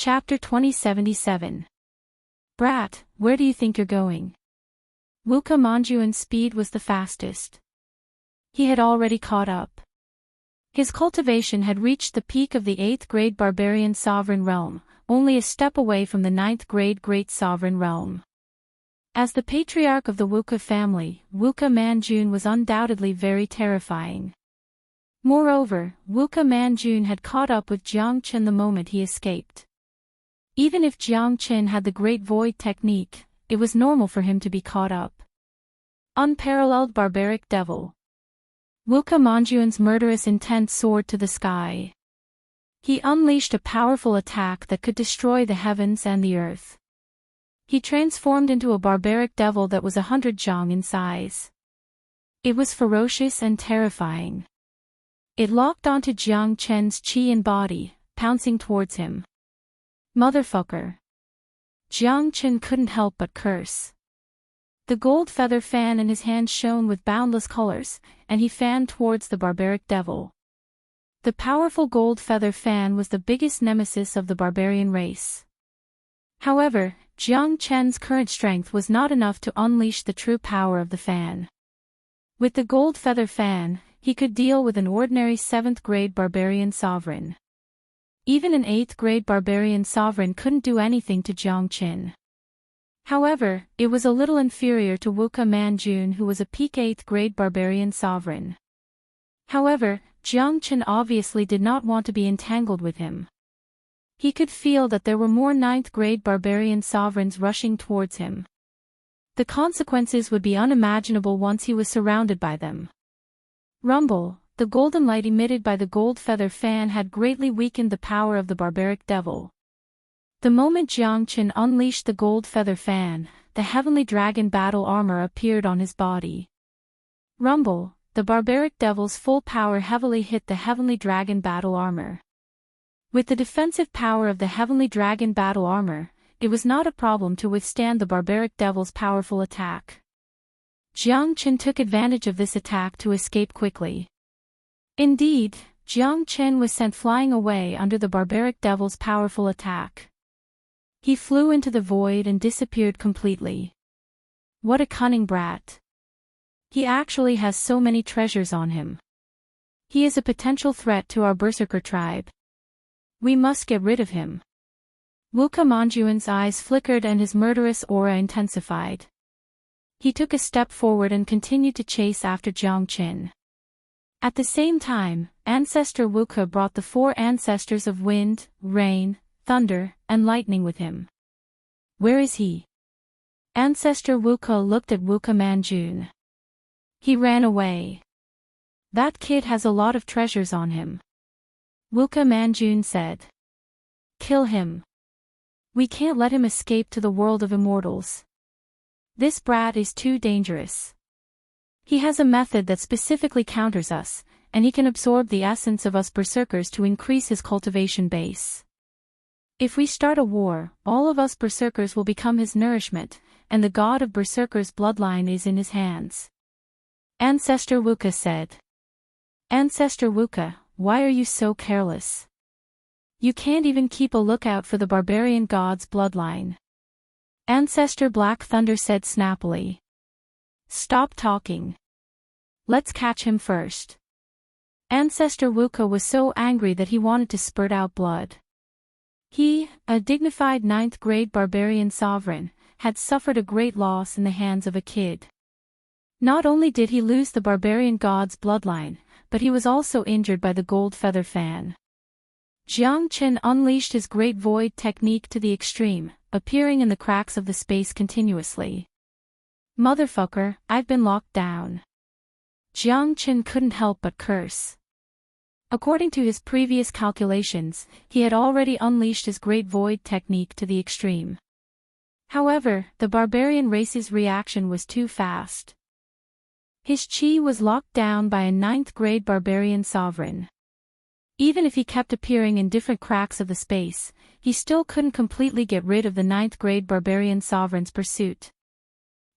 Chapter 2077. Brat, where do you think you're going? Wuka Manjuan's speed was the fastest. He had already caught up. His cultivation had reached the peak of the 8th grade barbarian sovereign realm, only a step away from the 9th grade great sovereign realm. As the patriarch of the Wuka family, Wuka Manjun was undoubtedly very terrifying. Moreover, Wuka Manjun had caught up with Jiang Chen the moment he escaped. Even if Jiang Chen had the Great Void technique, it was normal for him to be caught up. Unparalleled barbaric devil. Wuka Manjuan's murderous intent soared to the sky. He unleashed a powerful attack that could destroy the heavens and the earth. He transformed into a barbaric devil that was 100 zhang in size. It was ferocious and terrifying. It locked onto Jiang Chen's qi and body, pouncing towards him. Motherfucker. Jiang Chen couldn't help but curse. The gold feather fan in his hand shone with boundless colors, and he fanned towards the barbaric devil. The powerful gold feather fan was the biggest nemesis of the barbarian race. However, Jiang Chen's current strength was not enough to unleash the true power of the fan. With the gold feather fan, he could deal with an ordinary 7th grade barbarian sovereign. Even an 8th grade barbarian sovereign couldn't do anything to Jiang Chen. However, it was a little inferior to Wuka Manjun, who was a peak 8th grade barbarian sovereign. However, Jiang Chen obviously did not want to be entangled with him. He could feel that there were more 9th grade barbarian sovereigns rushing towards him. The consequences would be unimaginable once he was surrounded by them. Rumble. The golden light emitted by the gold feather fan had greatly weakened the power of the barbaric devil. The moment Jiang Chen unleashed the gold feather fan, the heavenly dragon battle armor appeared on his body. Rumble. The barbaric devil's full power heavily hit the heavenly dragon battle armor. With the defensive power of the heavenly dragon battle armor, it was not a problem to withstand the barbaric devil's powerful attack. Jiang Chen took advantage of this attack to escape quickly. Indeed, Jiang Chen was sent flying away under the barbaric devil's powerful attack. He flew into the void and disappeared completely. What a cunning brat. He actually has so many treasures on him. He is a potential threat to our berserker tribe. We must get rid of him. Wuka Manjuan's eyes flickered and his murderous aura intensified. He took a step forward and continued to chase after Jiang Chen. At the same time, Ancestor Wuka brought the 4 ancestors of wind, rain, thunder, and lightning with him. Where is he? Ancestor Wuka looked at Wuka Manjun. He ran away. That kid has a lot of treasures on him. Wuka Manjun said. Kill him. We can't let him escape to the world of immortals. This brat is too dangerous. He has a method that specifically counters us, and he can absorb the essence of us berserkers to increase his cultivation base. If we start a war, all of us berserkers will become his nourishment, and the god of berserkers' bloodline is in his hands. Ancestor Wuka said. Ancestor Wuka, why are you so careless? You can't even keep a lookout for the barbarian god's bloodline. Ancestor Black Thunder said snappily. Stop talking. Let's catch him first. Ancestor Wuka was so angry that he wanted to spurt out blood. He, a dignified 9th grade barbarian sovereign, had suffered a great loss in the hands of a kid. Not only did he lose the barbarian god's bloodline, but he was also injured by the gold feather fan. Jiang Chen unleashed his Great Void technique to the extreme, appearing in the cracks of the space continuously. Motherfucker, I've been locked down. Jiang Chen couldn't help but curse. According to his previous calculations, he had already unleashed his Great Void technique to the extreme. However, the barbarian race's reaction was too fast. His chi was locked down by a 9th grade barbarian sovereign. Even if he kept appearing in different cracks of the space, he still couldn't completely get rid of the 9th grade barbarian sovereign's pursuit.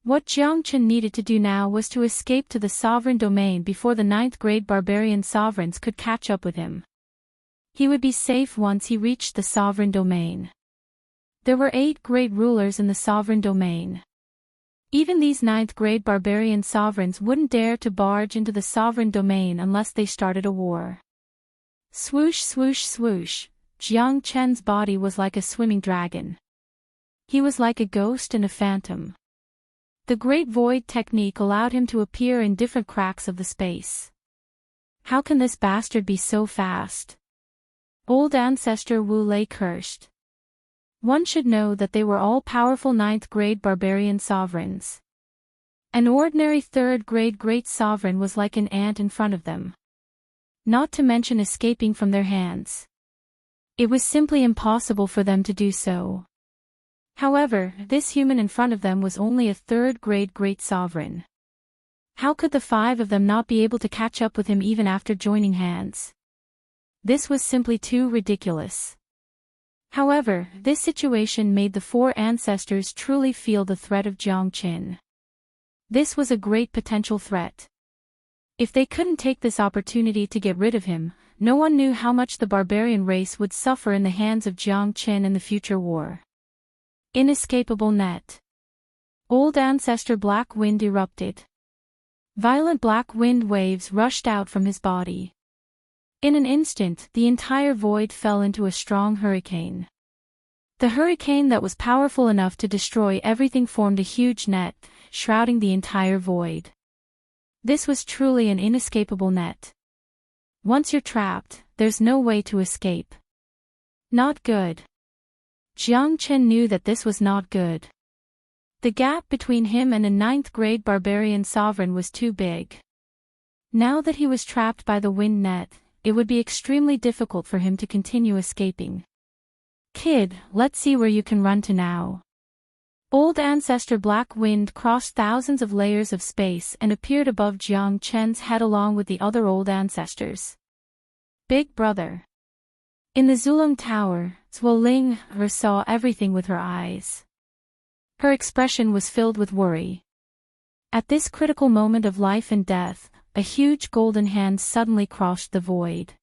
What Jiang Chen needed to do now was to escape to the sovereign domain before the 9th grade barbarian sovereigns could catch up with him. He would be safe once he reached the sovereign domain. There were 8 great rulers in the sovereign domain. Even these 9th-grade barbarian sovereigns wouldn't dare to barge into the sovereign domain unless they started a war. Swoosh swoosh swoosh, Jiang Chen's body was like a swimming dragon. He was like a ghost and a phantom. The Great Void technique allowed him to appear in different cracks of the space. How can this bastard be so fast? Old ancestor Wu lay cursed. One should know that they were all powerful 9th-grade barbarian sovereigns. An ordinary 3rd-grade great sovereign was like an ant in front of them. Not to mention escaping from their hands. It was simply impossible for them to do so. However, this human in front of them was only a 3rd-grade great sovereign. How could the 5 of them not be able to catch up with him even after joining hands? This was simply too ridiculous. However, this situation made the 4 ancestors truly feel the threat of Jiang Qin. This was a great potential threat. If they couldn't take this opportunity to get rid of him, no one knew how much the barbarian race would suffer in the hands of Jiang Qin in the future war. Inescapable net. Old ancestor Black Wind erupted. Violent black wind waves rushed out from his body. In an instant, the entire void fell into a strong hurricane. The hurricane that was powerful enough to destroy everything formed a huge net, shrouding the entire void. This was truly an inescapable net. Once you're trapped, there's no way to escape. Not good. Jiang Chen knew that this was not good. The gap between him and a 9th-grade barbarian sovereign was too big. Now that he was trapped by the wind net, it would be extremely difficult for him to continue escaping. Kid, let's see where you can run to now. Old ancestor Black Wind crossed thousands of layers of space and appeared above Jiang Chen's head along with the other old ancestors. Big brother. In the Zulong Tower, Zuoling saw everything with her eyes. Her expression was filled with worry. At this critical moment of life and death, a huge golden hand suddenly crossed the void.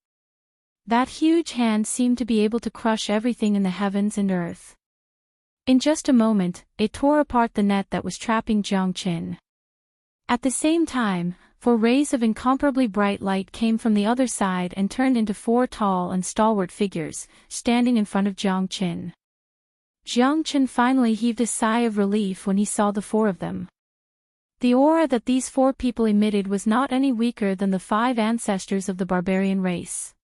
That huge hand seemed to be able to crush everything in the heavens and earth. In just a moment, it tore apart the net that was trapping Jiang Qin. At the same time, 4 rays of incomparably bright light came from the other side and turned into 4 tall and stalwart figures, standing in front of Jiang Qin. Jiang Qin finally heaved a sigh of relief when he saw the 4 of them. The aura that these 4 people emitted was not any weaker than the 5 ancestors of the barbarian race.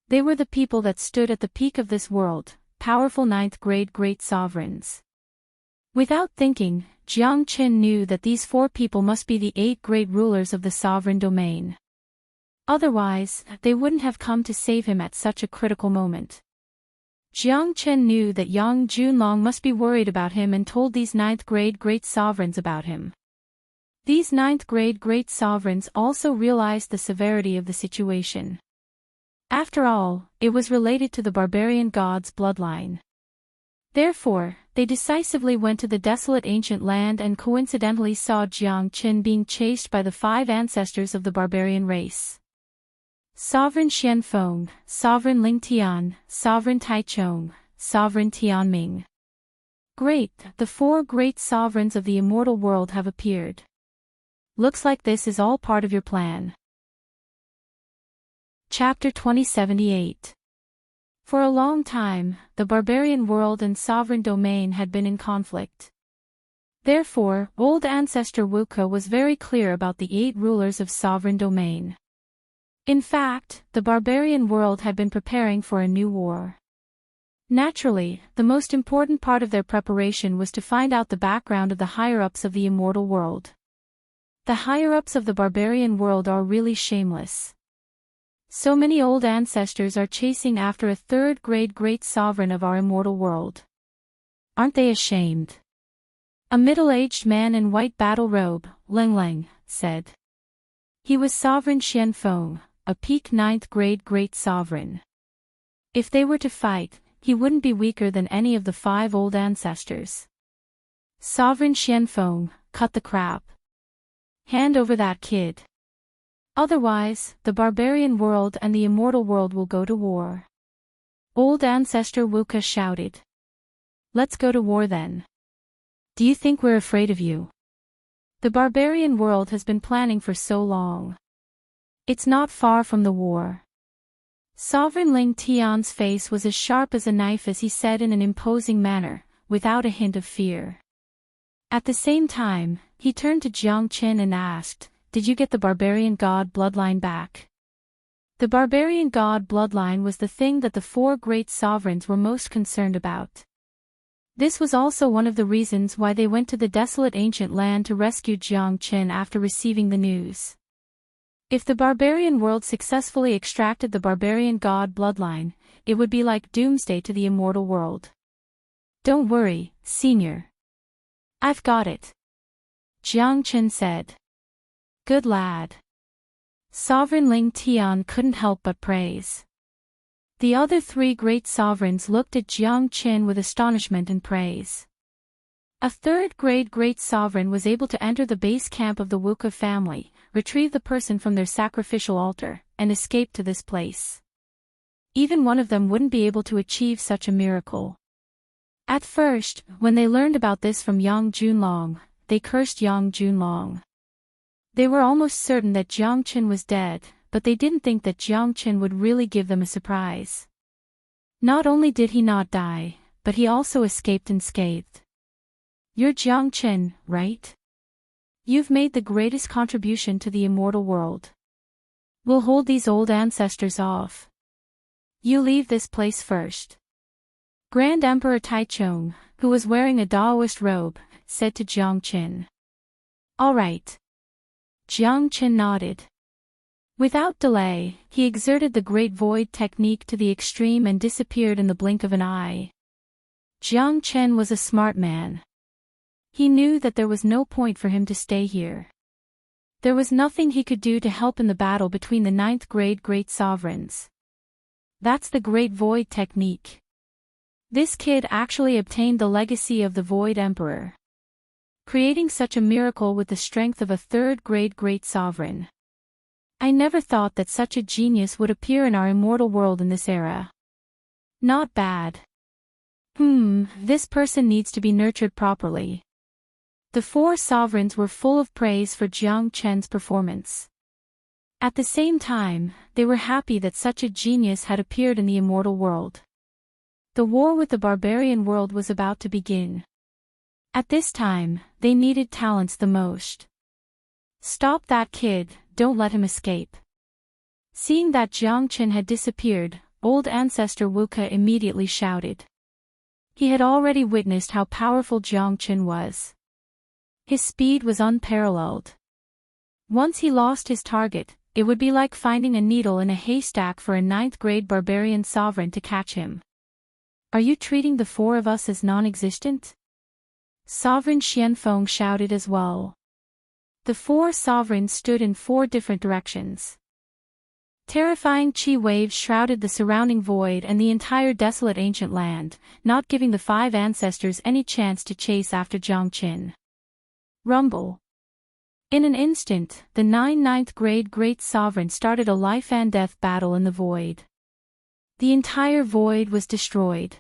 They were the people that stood at the peak of this world, powerful 9th-grade great sovereigns. Without thinking, Jiang Qin knew that these 4 people must be the 8 great rulers of the sovereign domain. Otherwise, they wouldn't have come to save him at such a critical moment. Jiang Qin knew that Yang Junlong must be worried about him and told these 9th-grade great sovereigns about him. These 9th-grade great sovereigns also realized the severity of the situation. After all, it was related to the barbarian god's bloodline. Therefore, they decisively went to the desolate ancient land and coincidentally saw Jiang Qin being chased by the 5 ancestors of the barbarian race. Sovereign Xianfeng, Sovereign Ling Tian, Sovereign Taichong, Sovereign Tianming. Great, the 4 great sovereigns of the immortal world have appeared. Looks like this is all part of your plan. Chapter 2078. For a long time, the barbarian world and sovereign domain had been in conflict. Therefore, old ancestor Wuke was very clear about the 8 rulers of sovereign domain. In fact, the barbarian world had been preparing for a new war. Naturally, the most important part of their preparation was to find out the background of the higher-ups of the immortal world. The higher-ups of the barbarian world are really shameless. So many old ancestors are chasing after a 3rd-grade great sovereign of our immortal world. Aren't they ashamed? A middle-aged man in white battle robe, Leng Leng, said. He was Sovereign Xianfeng, a peak 9th-grade great sovereign. If they were to fight, he wouldn't be weaker than any of the 5 old ancestors. Sovereign Xianfeng, cut the crap. Hand over that kid. Otherwise, the barbarian world and the immortal world will go to war. Old ancestor Wuke shouted. Let's go to war then. Do you think we're afraid of you? The barbarian world has been planning for so long. It's not far from the war. Sovereign Ling Tian's face was as sharp as a knife as he said in an imposing manner, without a hint of fear. At the same time, he turned to Jiang Qin and asked, "Did you get the barbarian god bloodline back?" The barbarian god bloodline was the thing that the four great sovereigns were most concerned about. This was also one of the reasons why they went to the desolate ancient land to rescue Jiang Qin after receiving the news. If the barbarian world successfully extracted the barbarian god bloodline, it would be like doomsday to the immortal world. "Don't worry, senior. I've got it," Jiang Qin said. "Good lad." Sovereign Ling Tian couldn't help but praise. The other three great sovereigns looked at Jiang Qin with astonishment and praise. A third great sovereign was able to enter the base camp of the Wuka family, retrieve the person from their sacrificial altar, and escape to this place. Even one of them wouldn't be able to achieve such a miracle. At first, when they learned about this from Yang Junlong, they cursed Yang Junlong. They were almost certain that Jiang Qin was dead, but they didn't think that Jiang Qin would really give them a surprise. Not only did he not die, but he also escaped unscathed. "You're Jiang Qin, right? You've made the greatest contribution to the immortal world. We'll hold these old ancestors off. You leave this place first." Grand Emperor Taichung, who was wearing a Daoist robe, said to Jiang Qin. "All right." Jiang Qin nodded. Without delay, he exerted the Great Void technique to the extreme and disappeared in the blink of an eye. Jiang Qin was a smart man. He knew that there was no point for him to stay here. There was nothing he could do to help in the battle between the ninth grade great sovereigns. That's the Great Void technique. This kid actually obtained the legacy of the Void Emperor, creating such a miracle with the strength of a third-grade great sovereign. I never thought that such a genius would appear in our immortal world in this era. Not bad. This person needs to be nurtured properly. The four sovereigns were full of praise for Jiang Qin's performance. At the same time, they were happy that such a genius had appeared in the immortal world. The war with the barbarian world was about to begin. At this time, they needed talents the most. "Stop that kid, don't let him escape." Seeing that Jiang Qin had disappeared, old ancestor Wuka immediately shouted. He had already witnessed how powerful Jiang Qin was. His speed was unparalleled. Once he lost his target, it would be like finding a needle in a haystack for a ninth-grade barbarian sovereign to catch him. "Are you treating the four of us as non-existent?" Sovereign Xianfeng shouted as well. The four sovereigns stood in four different directions. Terrifying chi waves shrouded the surrounding void and the entire desolate ancient land, not giving the five ancestors any chance to chase after Jiang Qin. Rumble. In an instant, the ninth-grade great sovereign started a life-and-death battle in the void. The entire void was destroyed.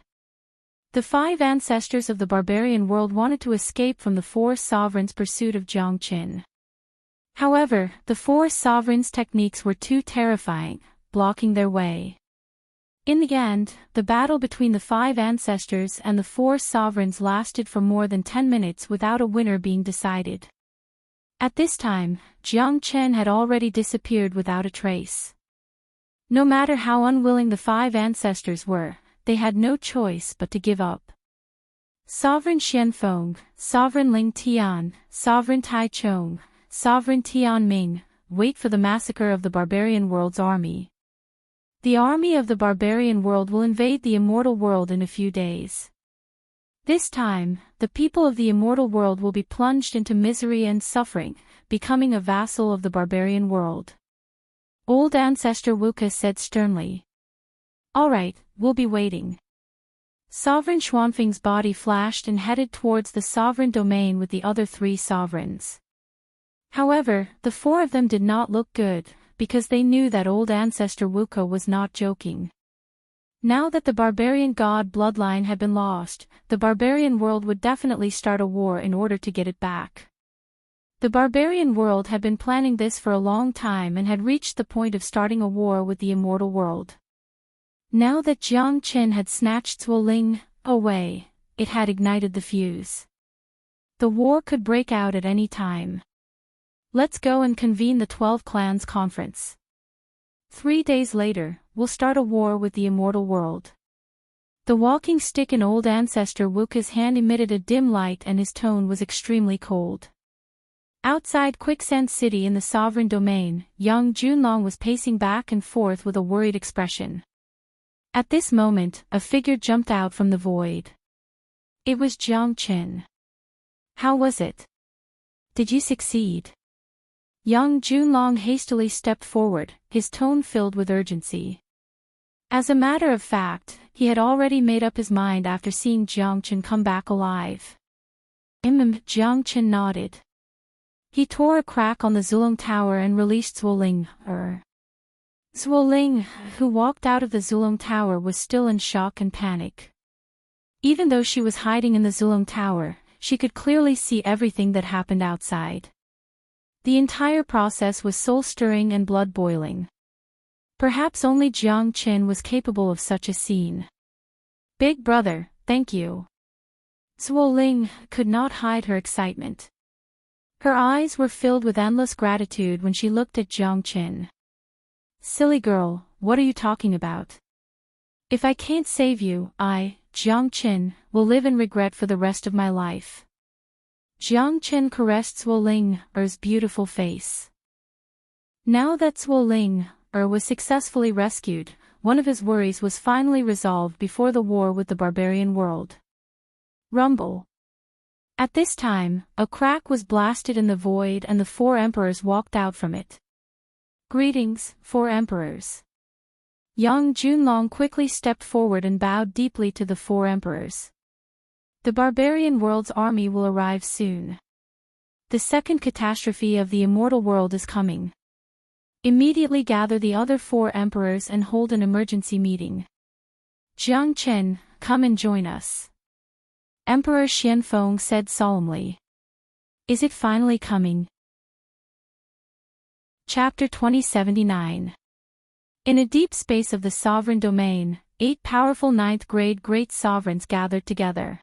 The five ancestors of the barbarian world wanted to escape from the four sovereigns' pursuit of Jiang Qin. However, the four sovereigns' techniques were too terrifying, blocking their way. In the end, the battle between the five ancestors and the four sovereigns lasted for more than 10 minutes without a winner being decided. At this time, Jiang Qin had already disappeared without a trace. No matter how unwilling the five ancestors were, they had no choice but to give up. Sovereign Xianfeng, Sovereign Ling Tian, Sovereign Taichung, Sovereign Tianming, wait for the massacre of the barbarian world's army. The army of the barbarian world will invade the immortal world in a few days. This time, the people of the immortal world will be plunged into misery and suffering, becoming a vassal of the barbarian world. Old Ancestor Wuka said sternly. "All right, we'll be waiting." Sovereign Xuanfeng's body flashed and headed towards the sovereign domain with the other three sovereigns. However, the four of them did not look good, because they knew that old Ancestor Wuka was not joking. Now that the barbarian god bloodline had been lost, the barbarian world would definitely start a war in order to get it back. The barbarian world had been planning this for a long time and had reached the point of starting a war with the immortal world. Now that Jiang Qin had snatched Zuoling away, it had ignited the fuse. The war could break out at any time. Let's go and convene the 12 clans conference. 3 days later, we'll start a war with the immortal world. The walking stick in old ancestor Wuka's hand emitted a dim light and his tone was extremely cold. Outside Quicksand City in the sovereign domain, young Junlong was pacing back and forth with a worried expression. At this moment, a figure jumped out from the void. It was Jiang Qin. How was it? Did you succeed? Young Junlong hastily stepped forward, his tone filled with urgency. As a matter of fact, he had already made up his mind after seeing Jiang Qin come back alive. Jiang Qin nodded. He tore a crack on the Zulong Tower and released Zuoling. Zuoling, who walked out of the Zulong Tower, was still in shock and panic. Even though she was hiding in the Zulong Tower, she could clearly see everything that happened outside. The entire process was soul-stirring and blood-boiling. Perhaps only Jiang Qin was capable of such a scene. Big brother, thank you. Zuoling could not hide her excitement. Her eyes were filled with endless gratitude when she looked at Jiang Qin. Silly girl, what are you talking about? If I can't save you, I, Jiang Qin, will live in regret for the rest of my life. Jiang Qin caressed Zuoling's beautiful face. Now that Zuoling was successfully rescued, one of his worries was finally resolved before the war with the barbarian world. Rumble. At this time, a crack was blasted in the void and the 4 emperors walked out from it. Greetings, 4 emperors. Young Junlong quickly stepped forward and bowed deeply to the 4 emperors. The barbarian world's army will arrive soon. The second catastrophe of the immortal world is coming. Immediately gather the other 4 emperors and hold an emergency meeting. Jiang Qin, come and join us. Emperor Xianfeng said solemnly. Is it finally coming? Chapter 2079. In a deep space of the sovereign domain, 8 powerful 9th-grade great sovereigns gathered together.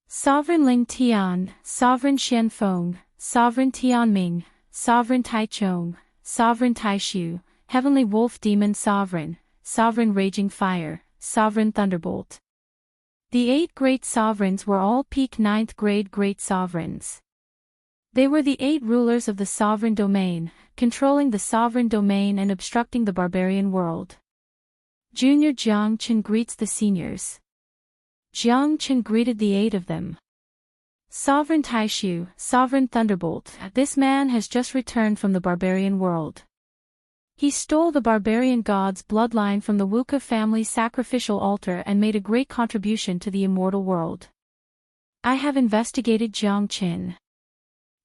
Sovereign Ling Tian, Sovereign Xianfeng, Sovereign Tianming, Sovereign Taichung, Sovereign Taishu, Heavenly Wolf Demon Sovereign, Sovereign Raging Fire, Sovereign Thunderbolt. The 8 great sovereigns were all peak 9th-grade great sovereigns. They were the 8 rulers of the sovereign domain, controlling the sovereign domain and obstructing the barbarian world. Junior Jiang Qin greets the seniors. Jiang Qin greeted the 8 of them. Sovereign Taishu, Sovereign Thunderbolt, this man has just returned from the barbarian world. He stole the barbarian god's bloodline from the Wuka family's sacrificial altar and made a great contribution to the immortal world. I have investigated Jiang Qin.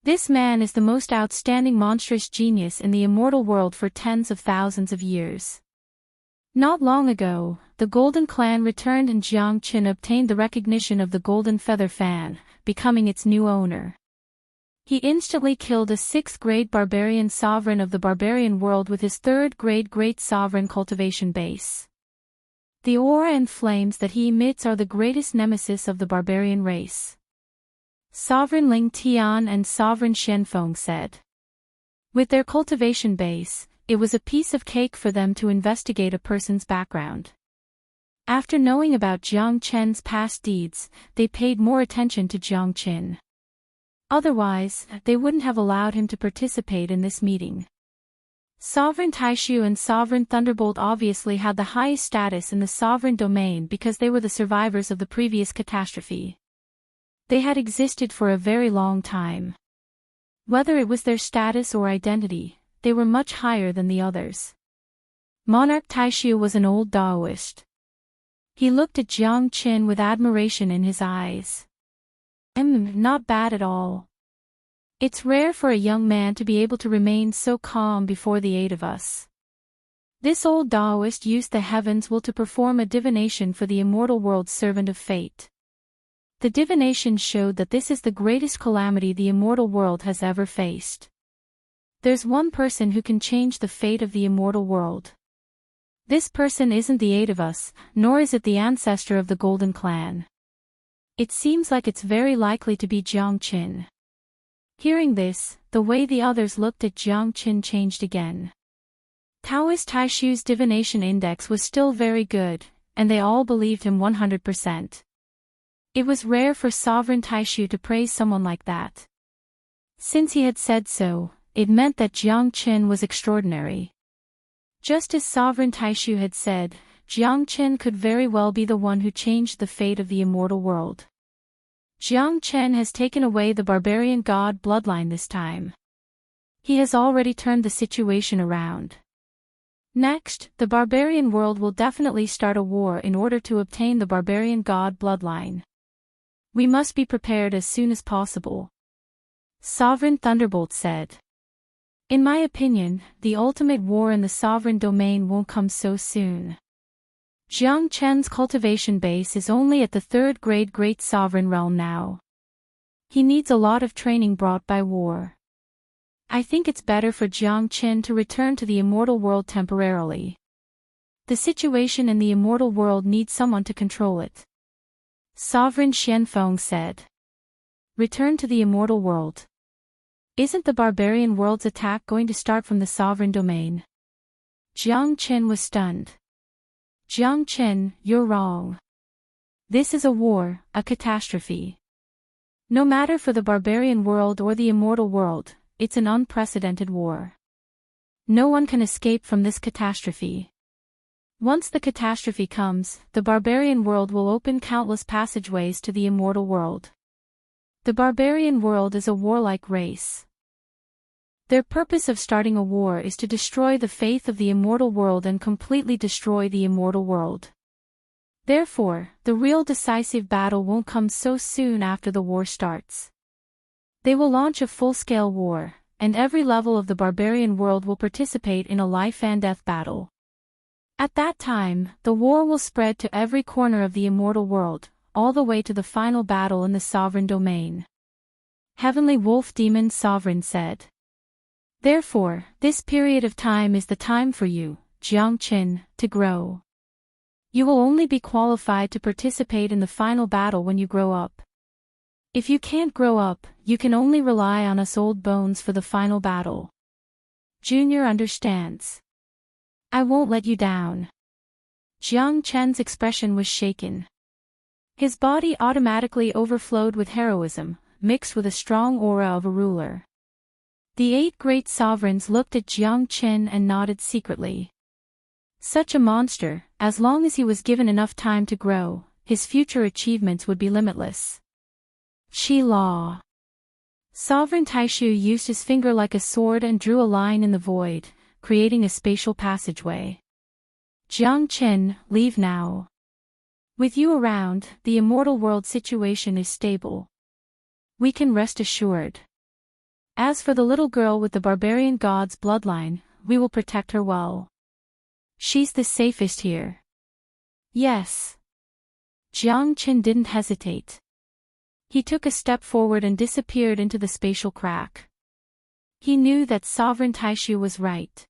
This man is the most outstanding monstrous genius in the immortal world for tens of thousands of years. Not long ago, the Golden Clan returned and Jiang Qin obtained the recognition of the Golden Feather Fan, becoming its new owner. He instantly killed a 6th-grade barbarian sovereign of the barbarian world with his 3rd-grade great sovereign cultivation base. The aura and flames that he emits are the greatest nemesis of the barbarian race. Sovereign Ling Tian and Sovereign Xianfeng said. With their cultivation base, it was a piece of cake for them to investigate a person's background. After knowing about Jiang Qin's past deeds, they paid more attention to Jiang Qin. Otherwise, they wouldn't have allowed him to participate in this meeting. Sovereign Taishu and Sovereign Thunderbolt obviously had the highest status in the sovereign domain because they were the survivors of the previous catastrophe. They had existed for a very long time. Whether it was their status or identity, they were much higher than the others. Monarch Taishu was an old Daoist. He looked at Jiang Qin with admiration in his eyes. Not bad at all. It's rare for a young man to be able to remain so calm before the 8 of us. This old Taoist used the heavens' will to perform a divination for the immortal world's servant of fate. The divination showed that this is the greatest calamity the immortal world has ever faced. There's one person who can change the fate of the immortal world. This person isn't the eight of us, nor is it the ancestor of the Golden Clan. It seems like it's very likely to be Jiang Qin. Hearing this, the way the others looked at Jiang Qin changed again. Taoist Taishu's divination index was still very good, and they all believed him 100%. It was rare for Sovereign Taishu to praise someone like that. Since he had said so, it meant that Jiang Qin was extraordinary. Just as Sovereign Taishu had said, Jiang Qin could very well be the one who changed the fate of the immortal world. Jiang Qin has taken away the barbarian god bloodline this time. He has already turned the situation around. Next, the barbarian world will definitely start a war in order to obtain the barbarian god bloodline. We must be prepared as soon as possible. Sovereign Thunderbolt said. In my opinion, the ultimate war in the sovereign domain won't come so soon. Jiang Qin's cultivation base is only at the 3rd grade Great Sovereign realm now. He needs a lot of training brought by war. I think it's better for Jiang Qin to return to the immortal world temporarily. The situation in the immortal world needs someone to control it. Sovereign Xianfeng said. Return to the immortal world. Isn't the barbarian world's attack going to start from the sovereign domain? Jiang Qin was stunned. Jiang Qin, you're wrong. This is a war, a catastrophe. No matter for the barbarian world or the immortal world, it's an unprecedented war. No one can escape from this catastrophe. Once the catastrophe comes, the barbarian world will open countless passageways to the immortal world. The barbarian world is a warlike race. Their purpose of starting a war is to destroy the faith of the immortal world and completely destroy the immortal world. Therefore, the real decisive battle won't come so soon after the war starts. They will launch a full-scale war, and every level of the barbarian world will participate in a life-and-death battle. At that time, the war will spread to every corner of the immortal world, all the way to the final battle in the sovereign domain. Heavenly Wolf Demon Sovereign said. Therefore, this period of time is the time for you, Jiang Qin, to grow. You will only be qualified to participate in the final battle when you grow up. If you can't grow up, you can only rely on us old bones for the final battle. Junior understands. I won't let you down. Jiang Qin's expression was shaken. His body automatically overflowed with heroism, mixed with a strong aura of a ruler. The 8 great sovereigns looked at Jiang Qin and nodded secretly. Such a monster, as long as he was given enough time to grow, his future achievements would be limitless. Qi Law. Sovereign Taishu used his finger like a sword and drew a line in the void, creating a spatial passageway. Jiang Qin, leave now. With you around, the immortal world situation is stable. We can rest assured. As for the little girl with the barbarian god's bloodline, we will protect her well. She's the safest here. Yes. Jiang Qin didn't hesitate. He took a step forward and disappeared into the spatial crack. He knew that Sovereign Taishu was right.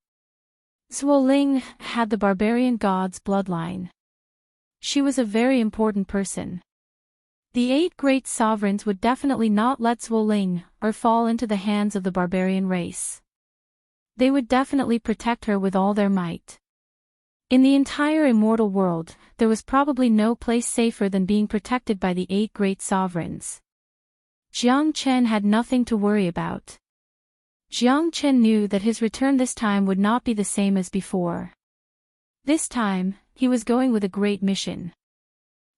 Zuoling had the barbarian god's bloodline. She was a very important person. The 8 great sovereigns would definitely not let Zuoling or fall into the hands of the barbarian race. They would definitely protect her with all their might. In the entire immortal world, there was probably no place safer than being protected by the 8 great sovereigns. Jiang Qin had nothing to worry about. Jiang Qin knew that his return this time would not be the same as before. This time, he was going with a great mission.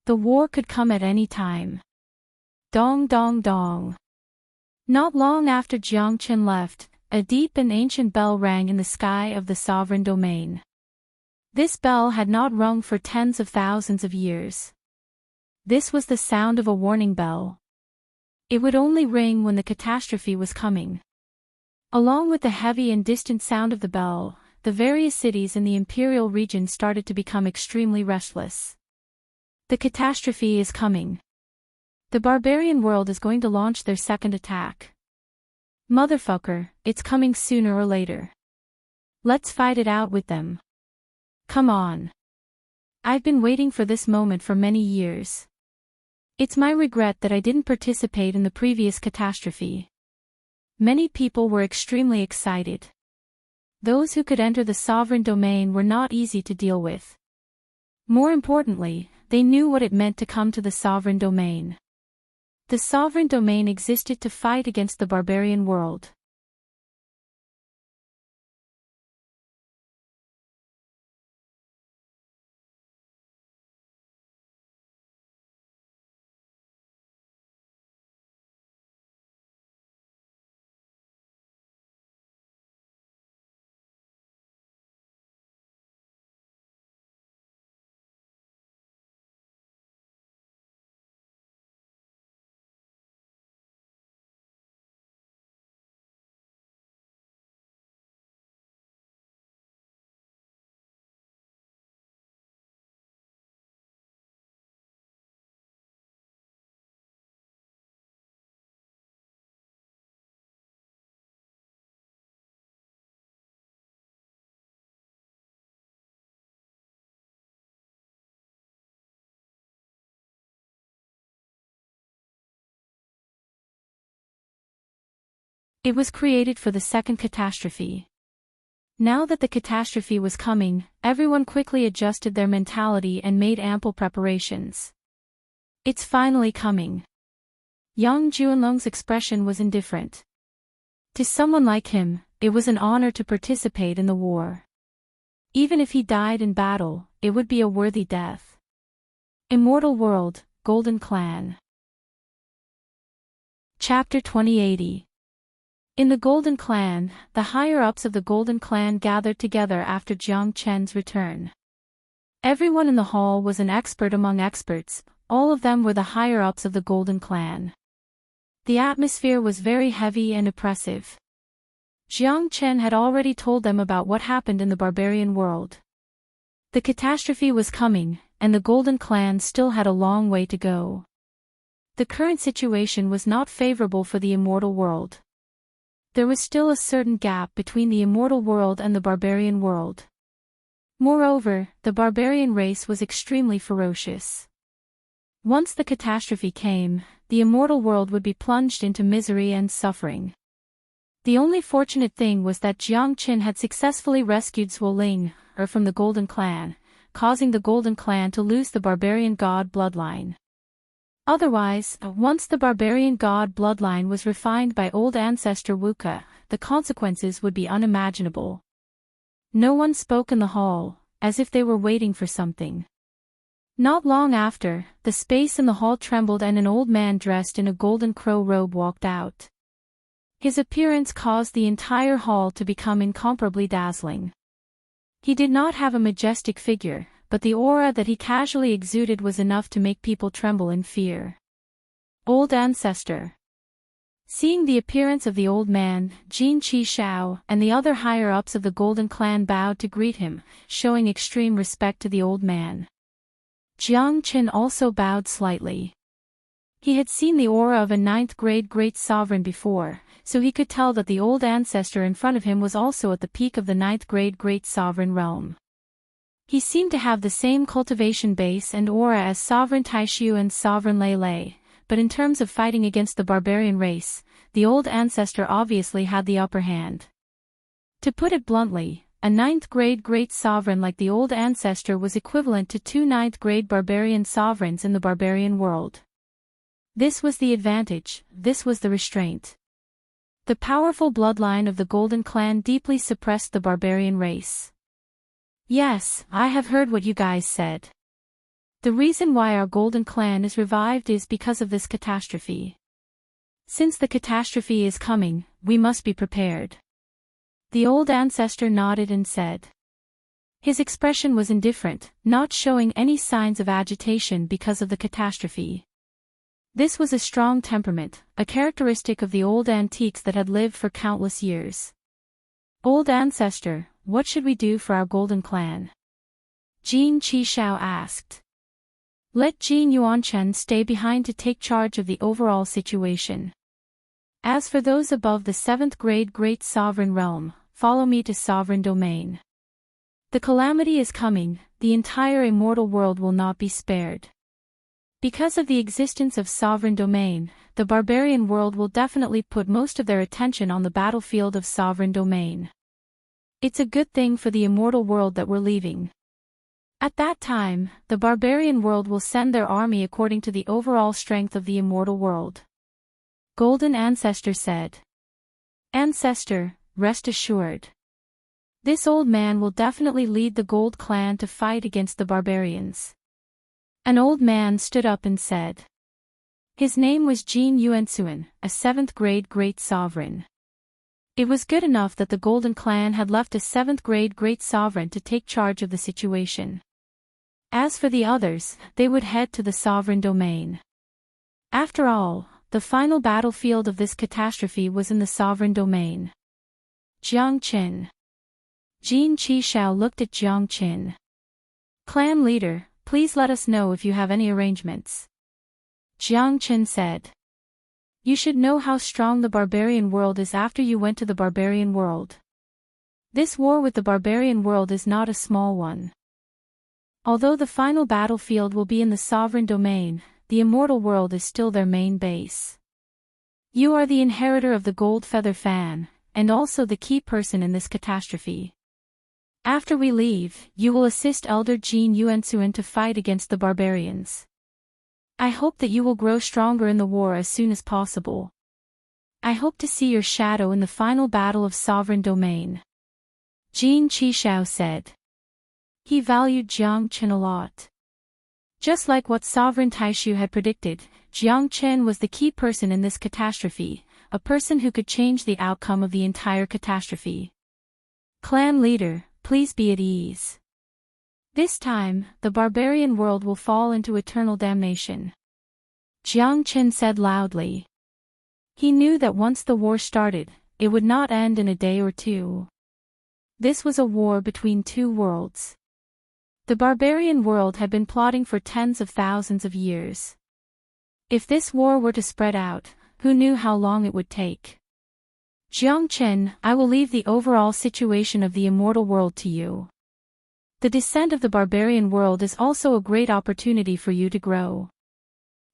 The war could come at any time. Dong dong dong. Not long after Jiang Qin left, a deep and ancient bell rang in the sky of the sovereign domain. This bell had not rung for tens of thousands of years. This was the sound of a warning bell. It would only ring when the catastrophe was coming. Along with the heavy and distant sound of the the various cities in the imperial region started to become extremely restless. The catastrophe is coming. The barbarian world is going to launch their second attack. Motherfucker, it's coming sooner or later. Let's fight it out with them. Come on. I've been waiting for this moment for many years. It's my regret that I didn't participate in the previous catastrophe. Many people were extremely excited. Those who could enter the sovereign domain were not easy to deal with. More importantly, they knew what it meant to come to the sovereign domain. The sovereign domain existed to fight against the barbarian world. It was created for the second catastrophe. Now that the catastrophe was coming, everyone quickly adjusted their mentality and made ample preparations. It's finally coming. Yang Juanlong's expression was indifferent. To someone like him, it was an honor to participate in the war. Even if he died in battle, it would be a worthy death. Immortal World, Golden Clan. Chapter 2080. In the Golden Clan, the higher-ups of the Golden Clan gathered together after Jiang Chen's return. Everyone in the hall was an expert among experts, all of them were the higher-ups of the Golden Clan. The atmosphere was very heavy and oppressive. Jiang Chen had already told them about what happened in the barbarian world. The catastrophe was coming, and the Golden Clan still had a long way to go. The current situation was not favorable for the immortal world. There was still a certain gap between the immortal world and the barbarian world. Moreover, the barbarian race was extremely ferocious. Once the catastrophe came, the immortal world would be plunged into misery and suffering. The only fortunate thing was that Jiang Qin had successfully rescued Zuoling, from the Golden Clan, causing the Golden Clan to lose the barbarian god bloodline. Otherwise, once the barbarian god bloodline was refined by old ancestor Wuka, the consequences would be unimaginable. No one spoke in the hall, as if they were waiting for something. Not long after, the space in the hall trembled and an old man dressed in a golden crow robe walked out. His appearance caused the entire hall to become incomparably dazzling. He did not have a majestic figure, but the aura that he casually exuded was enough to make people tremble in fear. Old Ancestor. Seeing the appearance of the old man, Jin Qi Shao and the other higher-ups of the Golden Clan bowed to greet him, showing extreme respect to the old man. Jiang Qin also bowed slightly. He had seen the aura of a ninth-grade great sovereign before, so he could tell that the old ancestor in front of him was also at the peak of the ninth-grade great sovereign realm. He seemed to have the same cultivation base and aura as Sovereign Taishu and Sovereign Lei Lei, but in terms of fighting against the barbarian race, the old ancestor obviously had the upper hand. To put it bluntly, a ninth-grade great sovereign like the old ancestor was equivalent to 2 ninth-grade barbarian sovereigns in the barbarian world. This was the advantage, this was the restraint. The powerful bloodline of the Golden Clan deeply suppressed the barbarian race. Yes, I have heard what you guys said. The reason why our Golden Clan is revived is because of this catastrophe. Since the catastrophe is coming, we must be prepared. The old ancestor nodded and said. His expression was indifferent, not showing any signs of agitation because of the catastrophe. This was a strong temperament, a characteristic of the old antiques that had lived for countless years. Old Ancestor, what should we do for our golden clan? Jin Qishao asked. Let Jin Yuanchen stay behind to take charge of the overall situation. As for those above the 7th grade Great Sovereign Realm, follow me to Sovereign Domain. The calamity is coming, the entire immortal world will not be spared. Because of the existence of Sovereign Domain, the barbarian world will definitely put most of their attention on the battlefield of Sovereign Domain. It's a good thing for the immortal world that we're leaving. At that time, the barbarian world will send their army according to the overall strength of the immortal world. Golden Ancestor said. Ancestor, rest assured. This old man will definitely lead the Gold Clan to fight against the barbarians. An old man stood up and said. His name was Jin Yuansuan, a 7th grade Great Sovereign. It was good enough that the Golden Clan had left a 7th grade Great Sovereign to take charge of the situation. As for the others, they would head to the Sovereign Domain. After all, the final battlefield of this catastrophe was in the Sovereign Domain. Jiang Qin. Jin Qishao looked at Jiang Qin. Clan leader, please let us know if you have any arrangements. Jiang Qin said. You should know how strong the barbarian world is after you went to the barbarian world. This war with the barbarian world is not a small one. Although the final battlefield will be in the Sovereign Domain, the immortal world is still their main base. You are the inheritor of the Gold Feather Fan, and also the key person in this catastrophe. After we leave, you will assist Elder Jin Yuansuan to fight against the barbarians. I hope that you will grow stronger in the war as soon as possible. I hope to see your shadow in the final battle of Sovereign Domain. Jin Qishao said. He valued Jiang Qin a lot. Just like what Sovereign Taishu had predicted, Jiang Qin was the key person in this catastrophe, a person who could change the outcome of the entire catastrophe. Clan leader, please be at ease. This time, the barbarian world will fall into eternal damnation. Jiang Qin said loudly. He knew that once the war started, it would not end in a day or two. This was a war between two worlds. The barbarian world had been plotting for tens of thousands of years. If this war were to spread out, who knew how long it would take? Jiang Qin, I will leave the overall situation of the immortal world to you. The descent of the barbarian world is also a great opportunity for you to grow.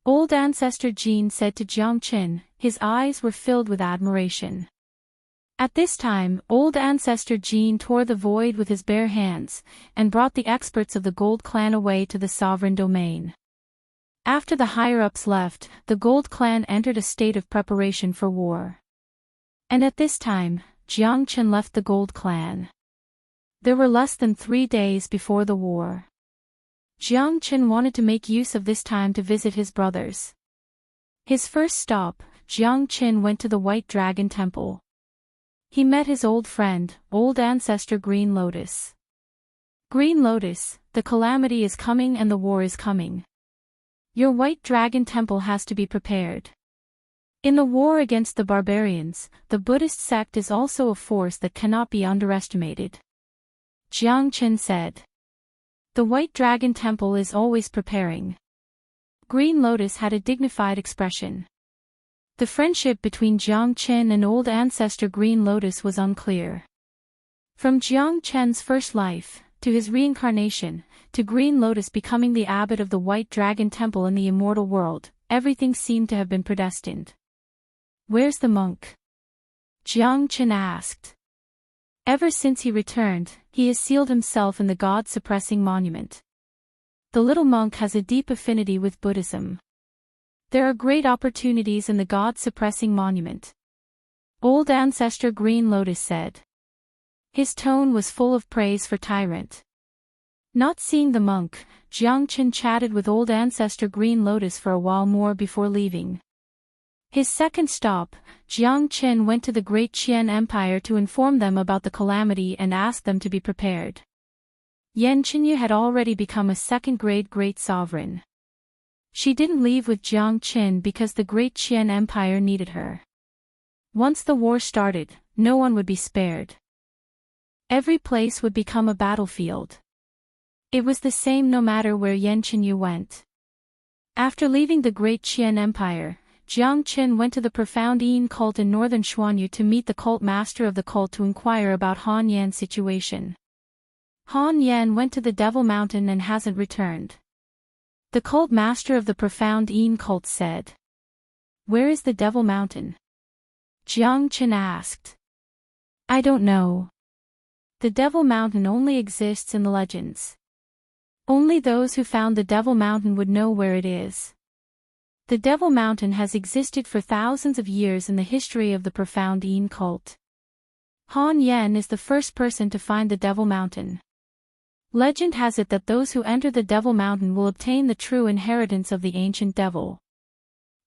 Old Ancestor Jin said to Jiang Qin, his eyes were filled with admiration. At this time, Old Ancestor Jin tore the void with his bare hands, and brought the experts of the Gold Clan away to the Sovereign Domain. After the higher-ups left, the Gold Clan entered a state of preparation for war. And at this time, Jiang Qin left the Gold Clan. There were less than 3 days before the war. Jiang Qin wanted to make use of this time to visit his brothers. His first stop, Jiang Qin went to the White Dragon Temple. He met his old friend, Old Ancestor Green Lotus. Green Lotus, the calamity is coming and the war is coming. Your White Dragon Temple has to be prepared. In the war against the barbarians, the Buddhist sect is also a force that cannot be underestimated. Jiang Qin said. The White Dragon Temple is always preparing. Green Lotus had a dignified expression. The friendship between Jiang Qin and Old Ancestor Green Lotus was unclear. From Jiang Qin's first life, to his reincarnation, to Green Lotus becoming the abbot of the White Dragon Temple in the immortal world, everything seemed to have been predestined. Where's the monk? Jiang Qin asked. Ever since he returned, he has sealed himself in the God-suppressing monument. The little monk has a deep affinity with Buddhism. There are great opportunities in the God-suppressing monument. Old Ancestor Green Lotus said. His tone was full of praise for Tyrant. Not seeing the monk, Jiang Qin chatted with Old Ancestor Green Lotus for a while more before leaving. His second stop, Jiang Qin went to the Great Qian Empire to inform them about the calamity and ask them to be prepared. Yan Qinyu had already become a second-grade Great Sovereign. She didn't leave with Jiang Qin because the Great Qian Empire needed her. Once the war started, no one would be spared. Every place would become a battlefield. It was the same no matter where Yan Qinyu went. After leaving the Great Qian Empire, Jiang Qin went to the profound Yin cult in northern Xuanyu to meet the cult master of the cult to inquire about Han Yan's situation. Han Yan went to the Devil Mountain and hasn't returned. The cult master of the profound Yin cult said. Where is the Devil Mountain? Jiang Qin asked. I don't know. The Devil Mountain only exists in the legends. Only those who found the Devil Mountain would know where it is. The Devil Mountain has existed for thousands of years in the history of the profound Yin cult. Han Yan is the first person to find the Devil Mountain. Legend has it that those who enter the Devil Mountain will obtain the true inheritance of the ancient devil.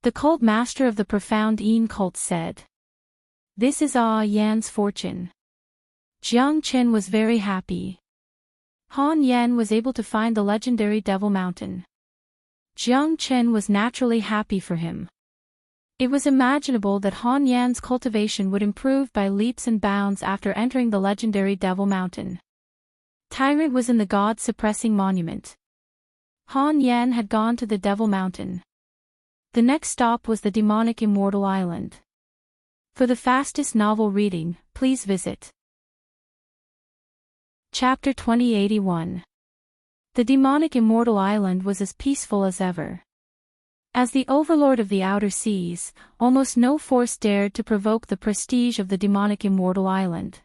The cult master of the profound Yin cult said. This is Yan's fortune. Jiang Qin was very happy. Han Yan was able to find the legendary Devil Mountain. Jiang Qin was naturally happy for him. It was imaginable that Han Yan's cultivation would improve by leaps and bounds after entering the legendary Devil Mountain. Tyrant was in the God-suppressing monument. Han Yan had gone to the Devil Mountain. The next stop was the demonic Immortal Island. For the fastest novel reading, please visit Chapter 2081. The demonic Immortal Island was as peaceful as ever. As the overlord of the outer seas, almost no force dared to provoke the prestige of the demonic Immortal Island.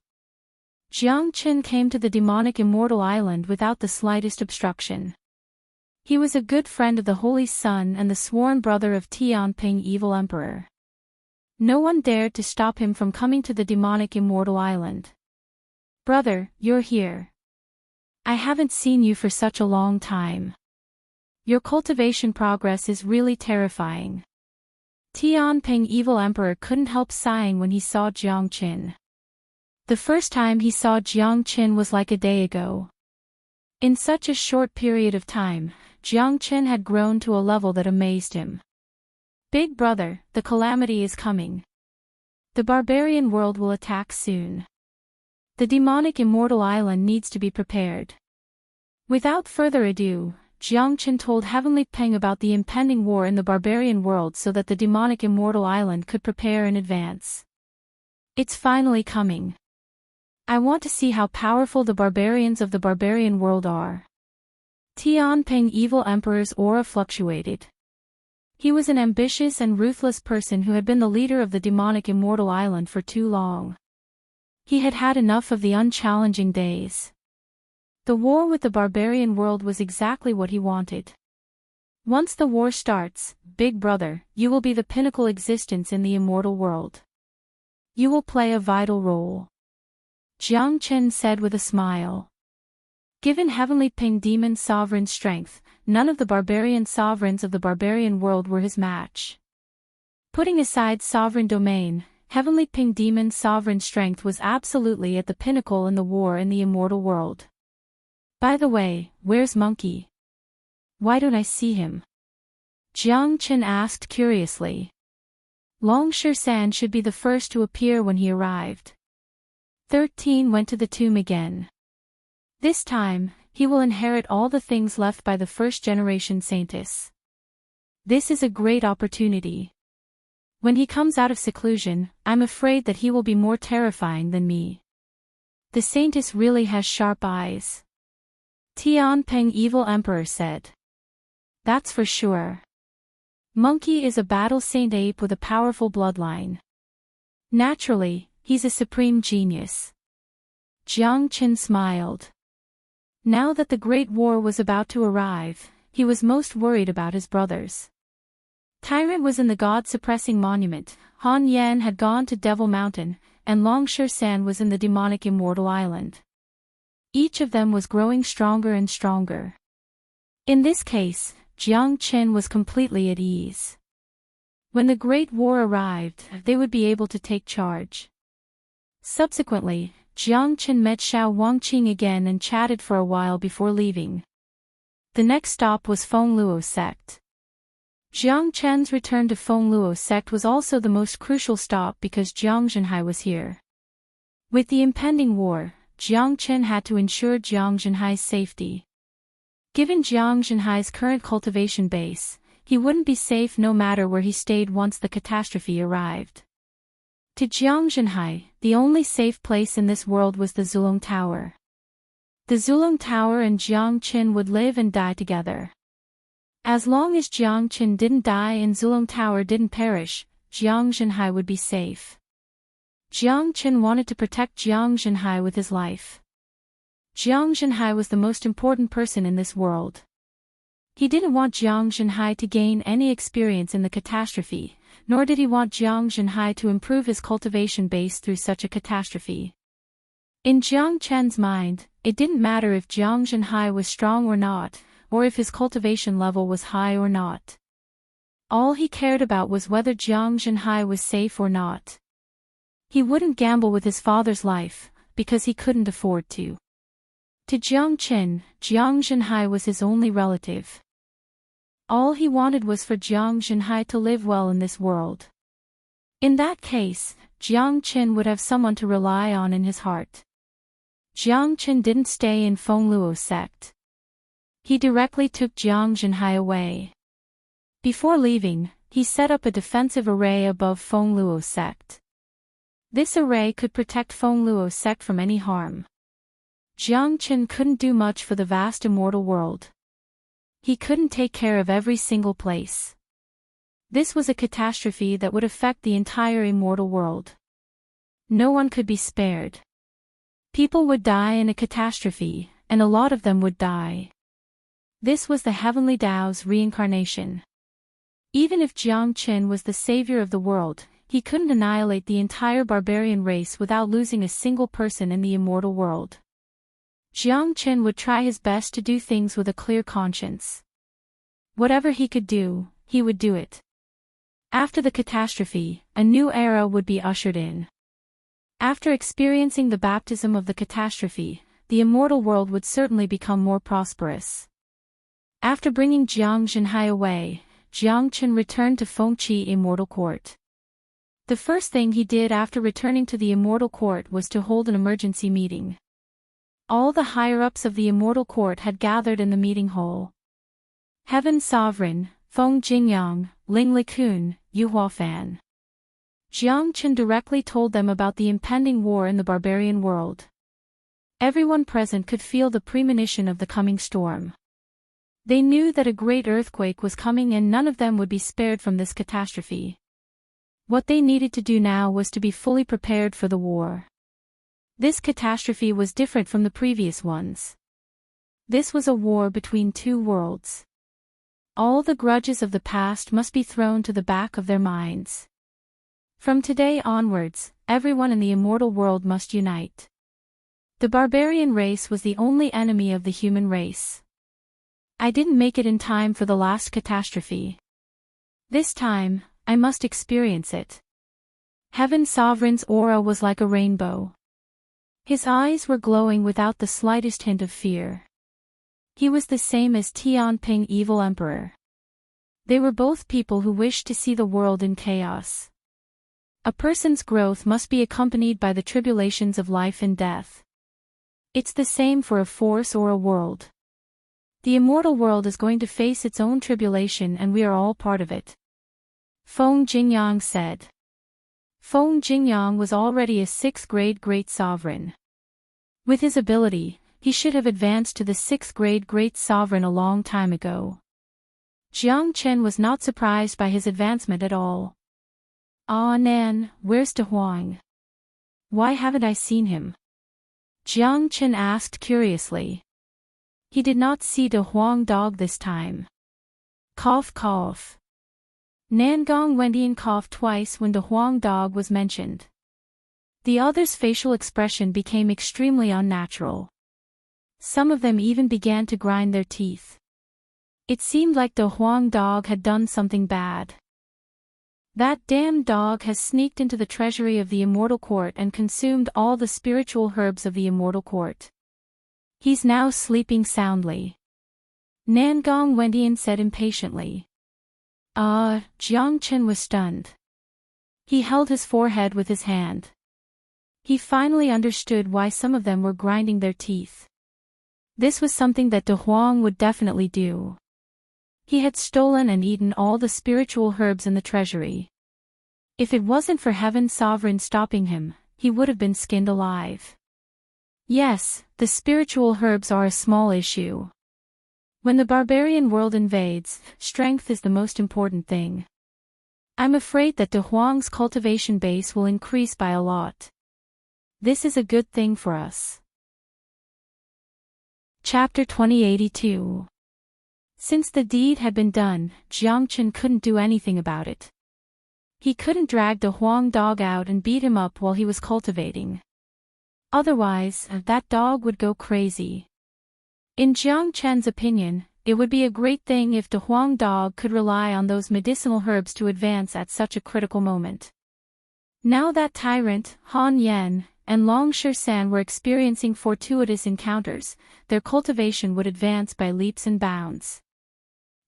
Jiang Qin came to the demonic Immortal Island without the slightest obstruction. He was a good friend of the Holy Sun and the sworn brother of Tianping Evil Emperor. No one dared to stop him from coming to the demonic Immortal Island. Brother, you're here. I haven't seen you for such a long time. Your cultivation progress is really terrifying. Tianping Evil Emperor couldn't help sighing when he saw Jiang Qin. The first time he saw Jiang Qin was like a day ago. In such a short period of time, Jiang Qin had grown to a level that amazed him. Big brother, the calamity is coming. The barbarian world will attack soon. The demonic Immortal Island needs to be prepared. Without further ado, Jiang Qin told Heavenly Peng about the impending war in the barbarian world so that the demonic Immortal Island could prepare in advance. It's finally coming. I want to see how powerful the barbarians of the barbarian world are. Tianping Evil Emperor's aura fluctuated. He was an ambitious and ruthless person who had been the leader of the demonic Immortal Island for too long. He had had enough of the unchallenging days. The war with the barbarian world was exactly what he wanted. Once the war starts, Big Brother, you will be the pinnacle existence in the immortal world. You will play a vital role. Jiang Qin said with a smile. Given Heavenly Ping Demon's sovereign strength, none of the barbarian sovereigns of the barbarian world were his match. Putting aside sovereign domain, Heavenly Ping Demon's sovereign strength was absolutely at the pinnacle in the war in the immortal world. By the way, where's Monkey? Why don't I see him? Jiang Qin asked curiously. Long San should be the first to appear when he arrived. 13 went to the tomb again. This time, he will inherit all the things left by the first-generation saintess. This is a great opportunity. When he comes out of seclusion, I'm afraid that he will be more terrifying than me. The saintess really has sharp eyes. Tianping Evil Emperor said. That's for sure. Monkey is a battle saint ape with a powerful bloodline. Naturally, he's a supreme genius. Jiang Qin smiled. Now that the Great War was about to arrive, he was most worried about his brothers. Tyrant was in the God-suppressing monument, Han Yan had gone to Devil Mountain, and Long San was in the demonic Immortal Island. Each of them was growing stronger and stronger. In this case, Jiang Qin was completely at ease. When the Great War arrived, they would be able to take charge. Subsequently, Jiang Qin met Xiao Wangqing again and chatted for a while before leaving. The next stop was Fengluo sect. Jiang Chen's return to Fengluo sect was also the most crucial stop because Jiang Zhenhai was here. With the impending war, Jiang Chen had to ensure Jiang Zhenhai's safety. Given Jiang Zhenhai's current cultivation base, he wouldn't be safe no matter where he stayed once the catastrophe arrived. To Jiang Zhenhai, the only safe place in this world was the Zulong Tower. The Zulong Tower and Jiang Chen would live and die together. As long as Jiang Chen didn't die and Zulong Tower didn't perish, Jiang Zhenhai would be safe. Jiang Chen wanted to protect Jiang Zhenhai with his life. Jiang Zhenhai was the most important person in this world. He didn't want Jiang Zhenhai to gain any experience in the catastrophe, nor did he want Jiang Zhenhai to improve his cultivation base through such a catastrophe. In Jiang Chen's mind, it didn't matter if Jiang Zhenhai was strong or not, or if his cultivation level was high or not. All he cared about was whether Jiang Zhenhai was safe or not. He wouldn't gamble with his father's life, because he couldn't afford to. To Jiang Chen, Jiang Zhenhai was his only relative. All he wanted was for Jiang Zhenhai to live well in this world. In that case, Jiang Chen would have someone to rely on in his heart. Jiang Chen didn't stay in Feng Luo's sect. He directly took Jiang Zhenhai away. Before leaving, he set up a defensive array above Feng Luo's sect. This array could protect Feng Luo's sect from any harm. Jiang Chen couldn't do much for the vast immortal world. He couldn't take care of every single place. This was a catastrophe that would affect the entire immortal world. No one could be spared. People would die in a catastrophe, and a lot of them would die. This was the heavenly Tao's reincarnation. Even if Jiang Chen was the savior of the world, he couldn't annihilate the entire barbarian race without losing a single person in the immortal world. Jiang Chen would try his best to do things with a clear conscience. Whatever he could do, he would do it. After the catastrophe, a new era would be ushered in. After experiencing the baptism of the catastrophe, the immortal world would certainly become more prosperous. After bringing Jiang Zhenhai away, Jiang Chen returned to Fengqi Immortal Court. The first thing he did after returning to the Immortal Court was to hold an emergency meeting. All the higher-ups of the Immortal Court had gathered in the meeting hall. Heaven's Sovereign, Feng Jingyang, Ling Likun, Yu Huafan. Jiang Chen directly told them about the impending war in the barbarian world. Everyone present could feel the premonition of the coming storm. They knew that a great earthquake was coming and none of them would be spared from this catastrophe. What they needed to do now was to be fully prepared for the war. This catastrophe was different from the previous ones. This was a war between two worlds. All the grudges of the past must be thrown to the back of their minds. From today onwards, everyone in the immortal world must unite. The barbarian race was the only enemy of the human race. I didn't make it in time for the last catastrophe. This time, I must experience it. Heaven Sovereign's aura was like a rainbow. His eyes were glowing without the slightest hint of fear. He was the same as Tianping Evil Emperor. They were both people who wished to see the world in chaos. A person's growth must be accompanied by the tribulations of life and death. It's the same for a force or a world. The immortal world is going to face its own tribulation and we are all part of it. Feng Jingyang said. Feng Jingyang was already a 6th grade great sovereign. With his ability, he should have advanced to the 6th grade great sovereign a long time ago. Jiang Chen was not surprised by his advancement at all. Ah Nan, where's De Huang? Why haven't I seen him? Jiang Chen asked curiously. He did not see De Huang dog this time. Cough cough. Nangong Wendian coughed twice when De Huang dog was mentioned. The others' facial expression became extremely unnatural. Some of them even began to grind their teeth. It seemed like De Huang dog had done something bad. That damn dog has sneaked into the treasury of the Immortal Court and consumed all the spiritual herbs of the Immortal Court. He's now sleeping soundly. Nangong Wendian said impatiently. Jiang Chen was stunned. He held his forehead with his hand. He finally understood why some of them were grinding their teeth. This was something that De Huang would definitely do. He had stolen and eaten all the spiritual herbs in the treasury. If it wasn't for Heaven's sovereign stopping him, he would have been skinned alive. Yes, the spiritual herbs are a small issue. When the barbarian world invades, strength is the most important thing. I'm afraid that De Huang's cultivation base will increase by a lot. This is a good thing for us. Chapter 2082. Since the deed had been done, Jiang Chen couldn't do anything about it. He couldn't drag De Huang dog out and beat him up while he was cultivating. Otherwise, that dog would go crazy. In Jiang Chen's opinion, it would be a great thing if De Huang dog could rely on those medicinal herbs to advance at such a critical moment. Now that Tyrant, Han Yan, and Long San were experiencing fortuitous encounters, their cultivation would advance by leaps and bounds.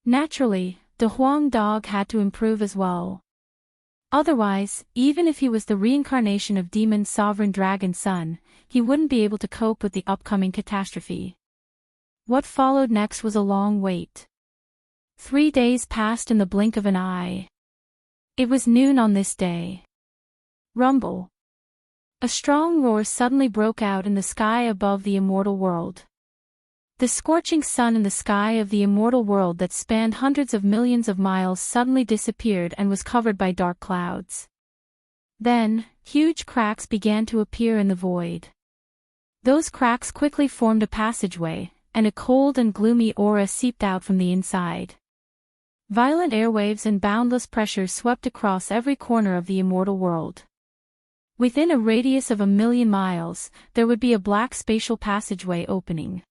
Naturally, De Huang dog had to improve as well. Otherwise, even if he was the reincarnation of Demon Sovereign Dragon Son, he wouldn't be able to cope with the upcoming catastrophe. What followed next was a long wait. 3 days passed in the blink of an eye. It was noon on this day. Rumble. A strong roar suddenly broke out in the sky above the immortal world. The scorching sun in the sky of the immortal world that spanned hundreds of millions of miles suddenly disappeared and was covered by dark clouds. Then, huge cracks began to appear in the void. Those cracks quickly formed a passageway, and a cold and gloomy aura seeped out from the inside. Violent airwaves and boundless pressure swept across every corner of the immortal world. Within a radius of 1,000,000 miles, there would be a black spatial passageway opening.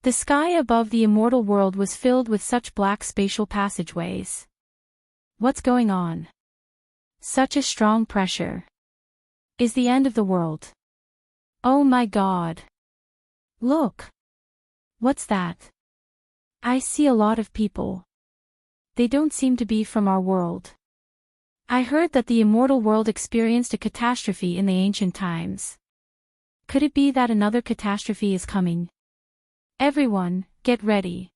The sky above the immortal world was filled with such black spatial passageways. What's going on? Such a strong pressure. Is the end of the world? Oh my God. Look. What's that? I see a lot of people. They don't seem to be from our world. I heard that the immortal world experienced a catastrophe in the ancient times. Could it be that another catastrophe is coming? Everyone, get ready.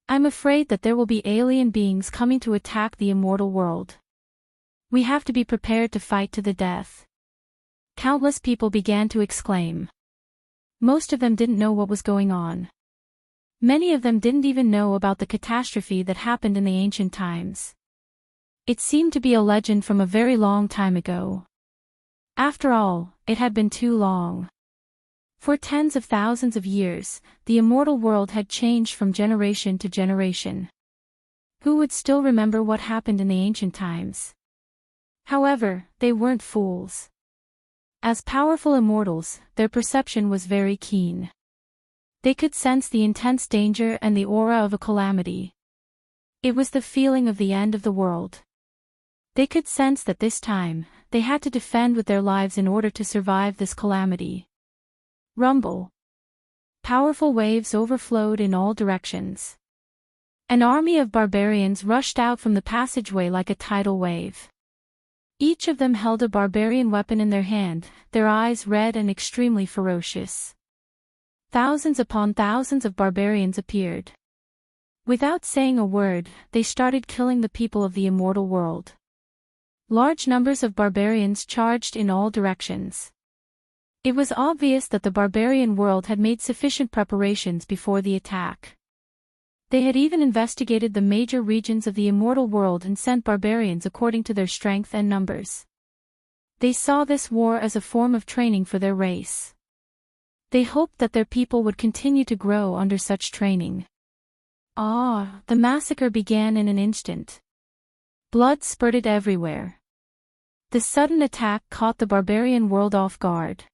I'm afraid that there will be alien beings coming to attack the immortal world. We have to be prepared to fight to the death. Countless people began to exclaim. Most of them didn't know what was going on. Many of them didn't even know about the catastrophe that happened in the ancient times. It seemed to be a legend from a very long time ago. After all, it had been too long. For tens of thousands of years, the immortal world had changed from generation to generation. Who would still remember what happened in the ancient times? However, they weren't fools. As powerful immortals, their perception was very keen. They could sense the intense danger and the aura of a calamity. It was the feeling of the end of the world. They could sense that this time, they had to defend with their lives in order to survive this calamity. Rumble. Powerful waves overflowed in all directions. An army of barbarians rushed out from the passageway like a tidal wave. Each of them held a barbarian weapon in their hand, their eyes red and extremely ferocious. Thousands upon thousands of barbarians appeared. Without saying a word, they started killing the people of the immortal world. Large numbers of barbarians charged in all directions. It was obvious that the barbarian world had made sufficient preparations before the attack. They had even investigated the major regions of the immortal world and sent barbarians according to their strength and numbers. They saw this war as a form of training for their race. They hoped that their people would continue to grow under such training. The massacre began in an instant. Blood spurted everywhere. The sudden attack caught the barbarian world off guard.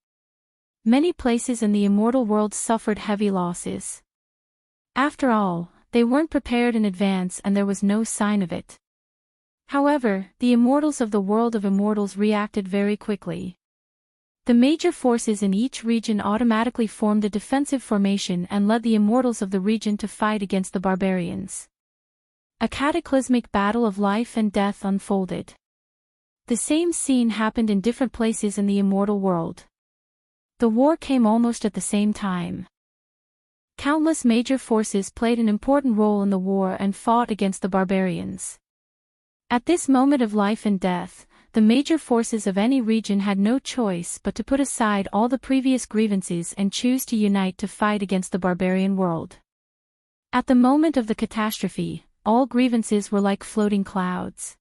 Many places in the immortal world suffered heavy losses. After all, they weren't prepared in advance and there was no sign of it. However, the immortals of the world of immortals reacted very quickly. The major forces in each region automatically formed a defensive formation and led the immortals of the region to fight against the barbarians. A cataclysmic battle of life and death unfolded. The same scene happened in different places in the immortal world. The war came almost at the same time. Countless major forces played an important role in the war and fought against the barbarians. At this moment of life and death, the major forces of any region had no choice but to put aside all the previous grievances and choose to unite to fight against the barbarian world. At the moment of the catastrophe, all grievances were like floating clouds.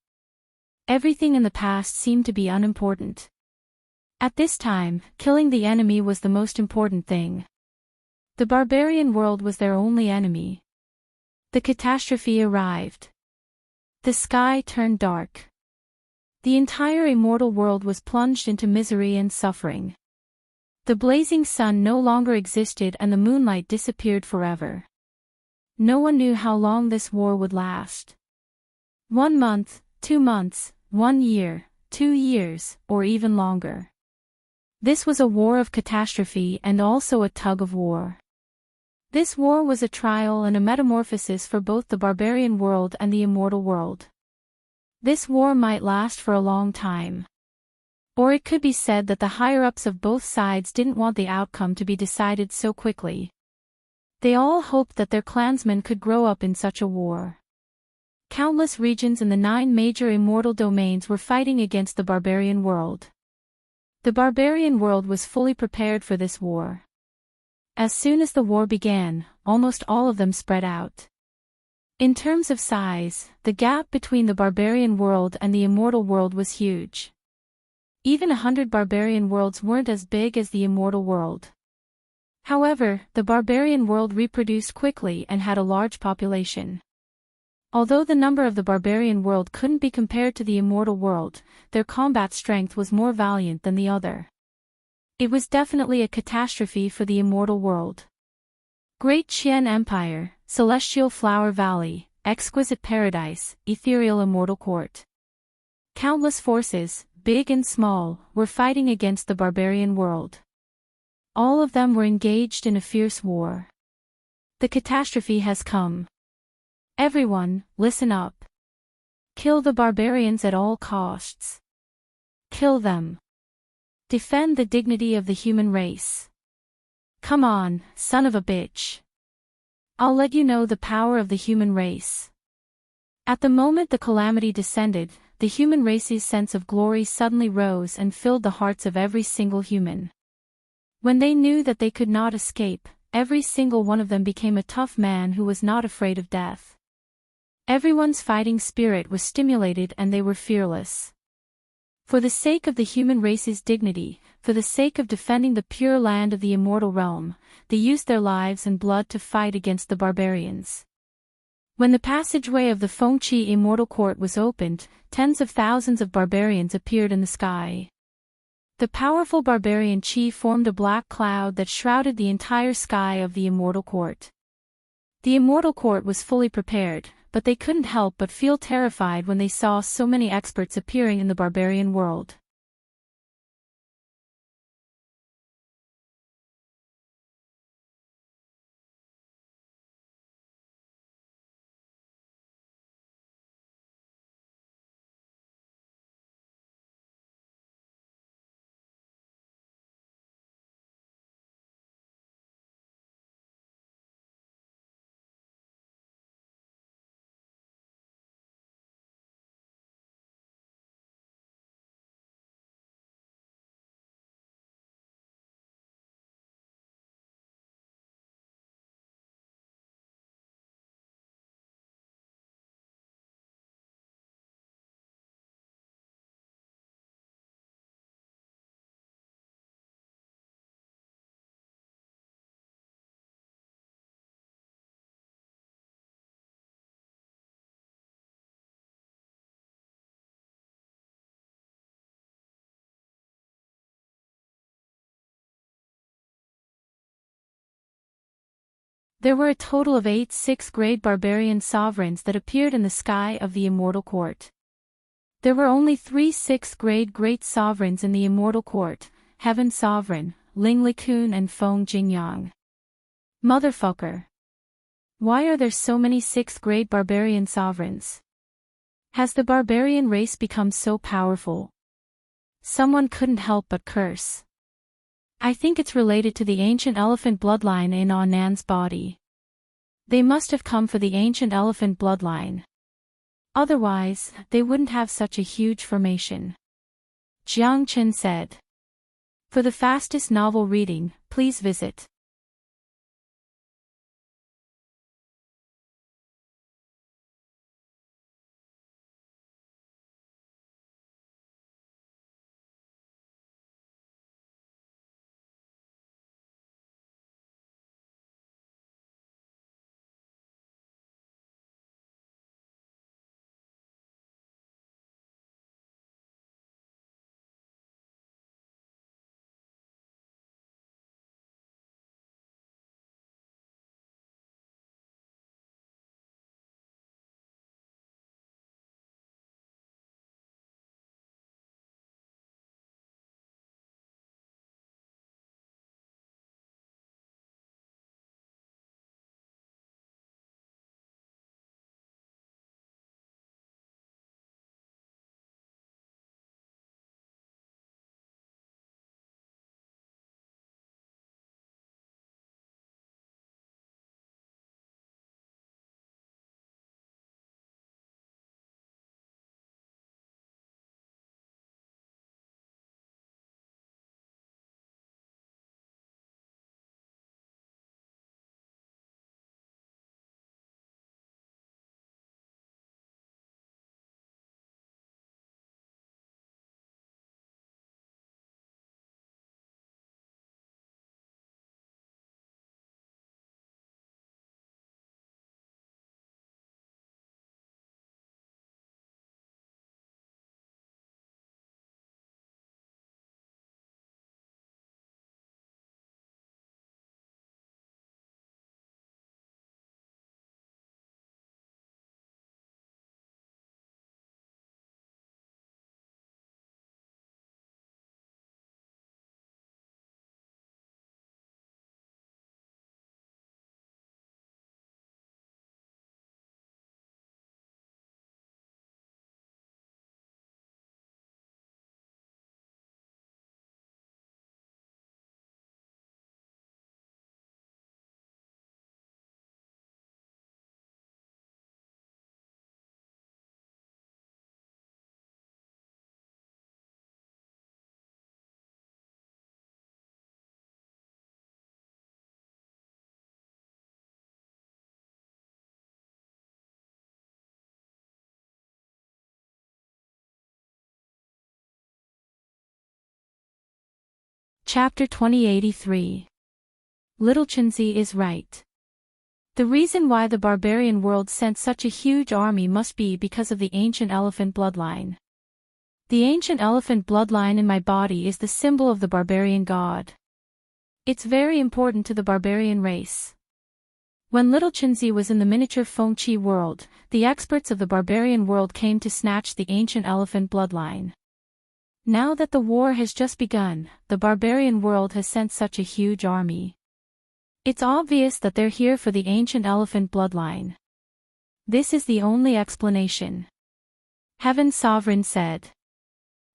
Everything in the past seemed to be unimportant. At this time, killing the enemy was the most important thing. The barbarian world was their only enemy. The catastrophe arrived. The sky turned dark. The entire immortal world was plunged into misery and suffering. The blazing sun no longer existed and the moonlight disappeared forever. No one knew how long this war would last. 1 month, 2 months, 1 year, 2 years, or even longer. This was a war of catastrophe and also a tug of war. This war was a trial and a metamorphosis for both the barbarian world and the immortal world. This war might last for a long time. Or it could be said that the higher-ups of both sides didn't want the outcome to be decided so quickly. They all hoped that their clansmen could grow up in such a war. Countless regions in the 9 major immortal domains were fighting against the barbarian world. The barbarian world was fully prepared for this war. As soon as the war began, almost all of them spread out. In terms of size, the gap between the barbarian world and the immortal world was huge. Even 100 barbarian worlds weren't as big as the immortal world. However, the barbarian world reproduced quickly and had a large population. Although the number of the barbarian world couldn't be compared to the immortal world, their combat strength was more valiant than the other. It was definitely a catastrophe for the immortal world. Great Qian Empire, Celestial Flower Valley, Exquisite Paradise, Ethereal Immortal Court. Countless forces, big and small, were fighting against the barbarian world. All of them were engaged in a fierce war. The catastrophe has come. Everyone, listen up. Kill the barbarians at all costs. Kill them. Defend the dignity of the human race. Come on, son of a bitch. I'll let you know the power of the human race. At the moment the calamity descended, the human race's sense of glory suddenly rose and filled the hearts of every single human. When they knew that they could not escape, every single one of them became a tough man who was not afraid of death. Everyone's fighting spirit was stimulated and they were fearless. For the sake of the human race's dignity, for the sake of defending the pure land of the immortal realm, they used their lives and blood to fight against the barbarians. When the passageway of the Fengqi Immortal Court was opened, tens of thousands of barbarians appeared in the sky. The powerful barbarian Qi formed a black cloud that shrouded the entire sky of the Immortal Court. The Immortal Court was fully prepared, but they couldn't help but feel terrified when they saw so many experts appearing in the barbarian world. There were a total of 8 6th-grade barbarian sovereigns that appeared in the sky of the Immortal Court. There were only 3 6th-grade great sovereigns in the Immortal Court, Heaven Sovereign, Ling Likun and Feng Jingyang. Motherfucker. Why are there so many 6th-grade barbarian sovereigns? Has the barbarian race become so powerful? Someone couldn't help but curse. I think it's related to the ancient elephant bloodline in Anand's body. They must have come for the ancient elephant bloodline. Otherwise, they wouldn't have such a huge formation. Jiang Chen said. For the fastest novel reading, please visit Chapter 2083. Little Chenzi is right. The reason why the barbarian world sent such a huge army must be because of the ancient elephant bloodline. The ancient elephant bloodline in my body is the symbol of the barbarian god. It's very important to the barbarian race. When little Chenzi was in the miniature Fengqi world, the experts of the barbarian world came to snatch the ancient elephant bloodline. Now that the war has just begun, the barbarian world has sent such a huge army. It's obvious that they're here for the ancient elephant bloodline. This is the only explanation. Heaven's sovereign said.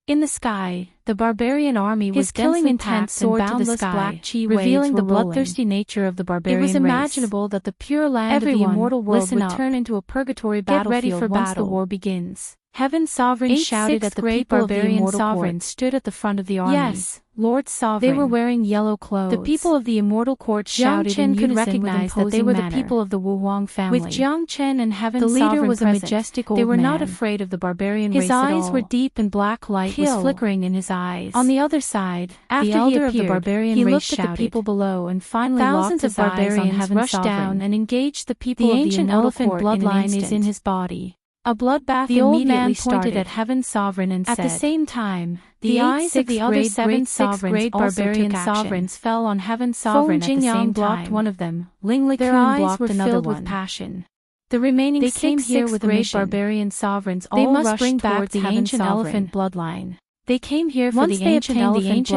In the sky, the barbarian army was killing intense and boundless black chi revealing the bloodthirsty nature of the barbarian race. It was imaginable that the pure land of the immortal world would turn into a purgatory battlefield once the war begins. Heaven's sovereign shouted at the people of the immortal court stood at the front of the army. Yes, Lord Sovereign. They were wearing yellow clothes. The people of the immortal court shouted in unison recognize that they were the people of the Wu Huang family. With Jiang Chen and Heaven's sovereign the leader was a majestic old man. They were not afraid of the barbarian race at all. His eyes were deep and black light was flickering in his eyes. On the other side, the elder of the barbarian race shouted. He looked at the people below and finally thousands of barbarians rushed down and engaged the people of the ancient elephant bloodline is in his body. A bloodbath the old man pointed at Heaven's sovereign and said, at the same time, the eyes of the other 7th sovereigns barbarian sovereigns fell on Heaven's sovereign at the same time. blocked one of them, Ling Likun blocked another one. With passion. The remaining 6 great barbarian sovereigns all rushed bring back the ancient elephant bloodline. They came here for the ancient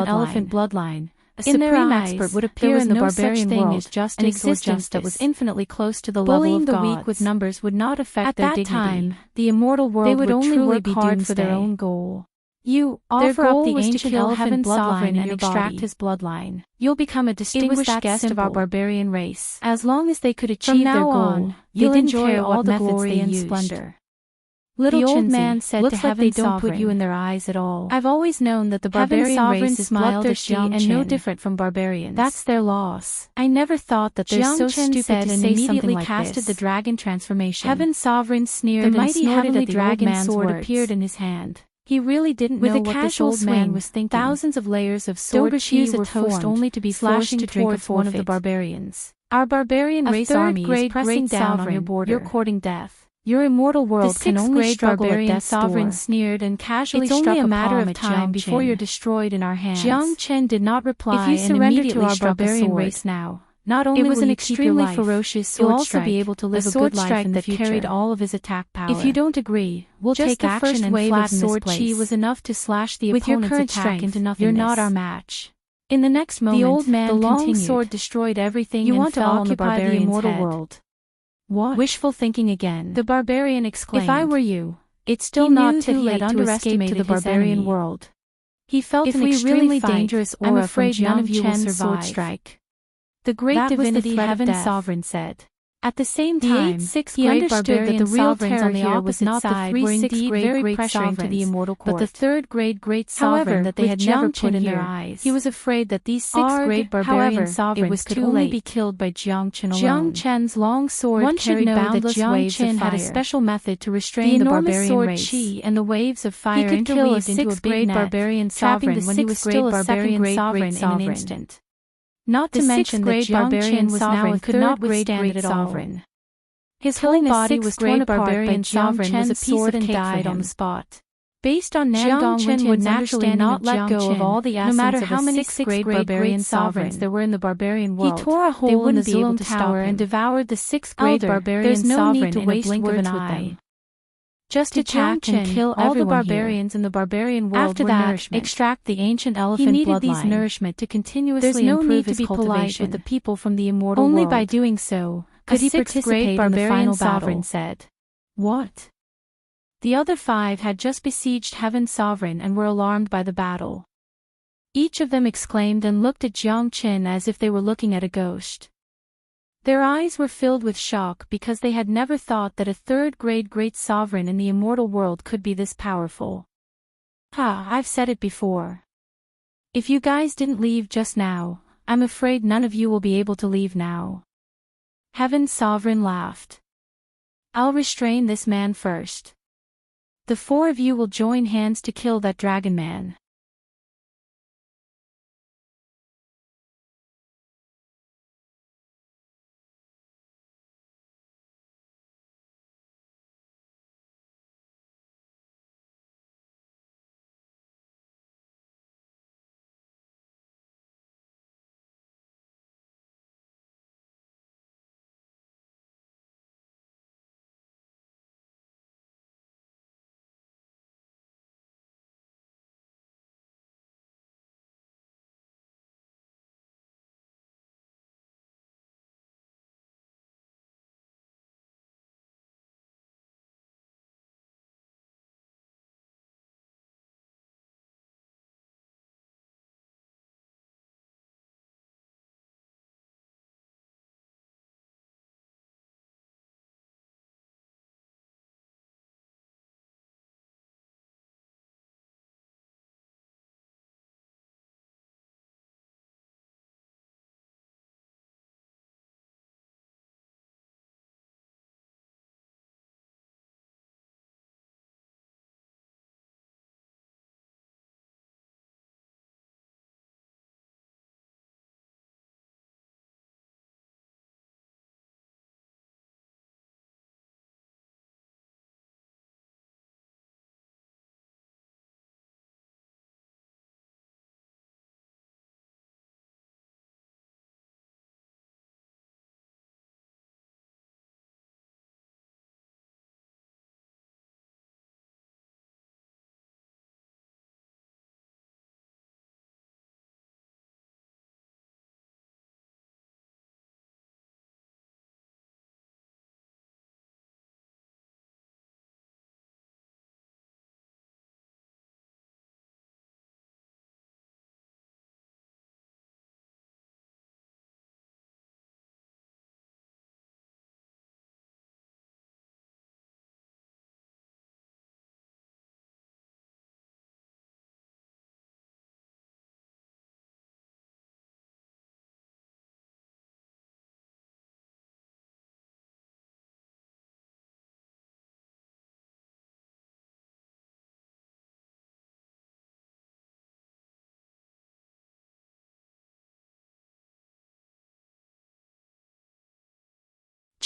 elephant bloodline. A supreme expert would appear in the barbarian world, as justice an existence that was infinitely close to the level of gods. Bullying the weak with numbers would not affect their dignity. At that time, the immortal world would only work hard for their own goal. You offer their up goal the was to ancient kill elephant Heaven's bloodline sovereign in and your extract body. his bloodline. You'll become a distinguished guest of our simple. barbarian race. As long as they could From achieve now their goal, on, you'll they didn't enjoy care all what the methods glory they and used. splendor. Little The old Chinsey man said looks to like they Heaven's don't put you in sovereign, their eyes at all. I've always known that the Heaven's barbarian sovereign race is smiled at bloodthirsty Jiang and no Chen. different from barbarians. That's their loss. I never thought that they're Jiang so Chen stupid said to and say immediately something like casted this. the dragon transformation. Heaven's sovereign sneered The and mighty snorted heavenly at the dragon old man's sword words. appeared in his hand. He really didn't With know a what this casual old man swing, was thinking. thousands of layers of Don't sword refuse chi a were toast formed, only to be slashing forced to drink a towards one of the forfeit. barbarians. Our barbarian A race third army is grade pressing great down on sovereign, your border. you're courting death. Your immortal world The can sixth only grade struggle at barbarian death's sovereign door. sneered and casually It's struck only a a matter palm of at time Jiang before Chen. you're destroyed in our hands. Jiang Chen did not reply If you and surrender to immediately our struck a barbarian sword. race now, not only It was will an you keep your extremely life, ferocious you'll sword also strike, be able to live a sword good life strike in the that future. carried all of his attack power. If you don't agree, we'll Just take the action first and wave of flatten this sword chi place. was enough to slash the With your opponent's current attack strength, into you're nothingness. not our match. In the next moment, The old man the long continued. sword destroyed everything You and want to fell on the occupy the barbarian's immortal head. world. What? Wishful thinking again. The barbarian exclaimed. If I were you, it's still He not knew too that he late had to escape to underestimated the his barbarian enemy. world. He felt If an we extremely really fight, dangerous I'm aura afraid from none Jiang of you will Chen's sword survive. strike. The great That was the divinity threat of Heaven's death. sovereign said. At the same The time, sixth he grade understood that barbarian the real sovereigns terror on the here was opposite not the side three were sixth indeed grade very great pressuring to sovereigns, the immortal but the court. third grade great sovereign However, that they with had never Jiang put Chen in here, their eyes. he was afraid that these sixth Arg, grade barbarian however, sovereigns it was could too only late. be killed by Jiang Chen alone. Jiang Chen's long sword One should carried know that boundless Jiang waves Chen of fire. had a special method to restrain the enormous barbarian sword race. chi and the waves of fire He could kill a interweaved into a sixth big grade net, barbarian trapping the sovereign when he was sixth grade still a barbarian second grade sovereign great in an sovereign. instant. Not to The mention sixth that grade Jiang barbarian Chen was now sovereign a could not third grade withstand it great at all. sovereign. His Killing whole a body sixth was grade torn apart by barbarian Jiang sovereign was a Chen's piece sword of and cake for died on him. the spot. Based on Jiang Chen Chen would would naturally naturally not not let go of all the no essence matter of how a many sixth grade grade barbarian sovereigns sovereigns there were in the barbarian He world. tore a They hole in the wouldn't be able Zulum to tower and devoured the sixth grade elder. barbarian There's no sovereign need to in a waste blink of words an with eye. them. Just To attack Jiang and Chen, kill all the everyone barbarians here. in the barbarian world After were that, nourishment. extract the ancient elephant He needed bloodline. these nourishment to continuously There's no improve need to his be polite cultivation. with the people from the immortal Only world. by doing so could could he he participate participate in the in the final final sovereign battle. said. What? The other five had just besieged Heaven's sovereign and were alarmed by the battle. Each of them exclaimed and looked at Jiang Chen as if they were looking at a ghost. Their eyes were filled with shock because they had never thought that a third grade great sovereign in the immortal world could be this powerful. I've said it before. If you guys didn't leave just now, I'm afraid none of you will be able to leave now. Heaven's sovereign laughed. I'll restrain this man first. The four of you will join hands to kill that dragon man.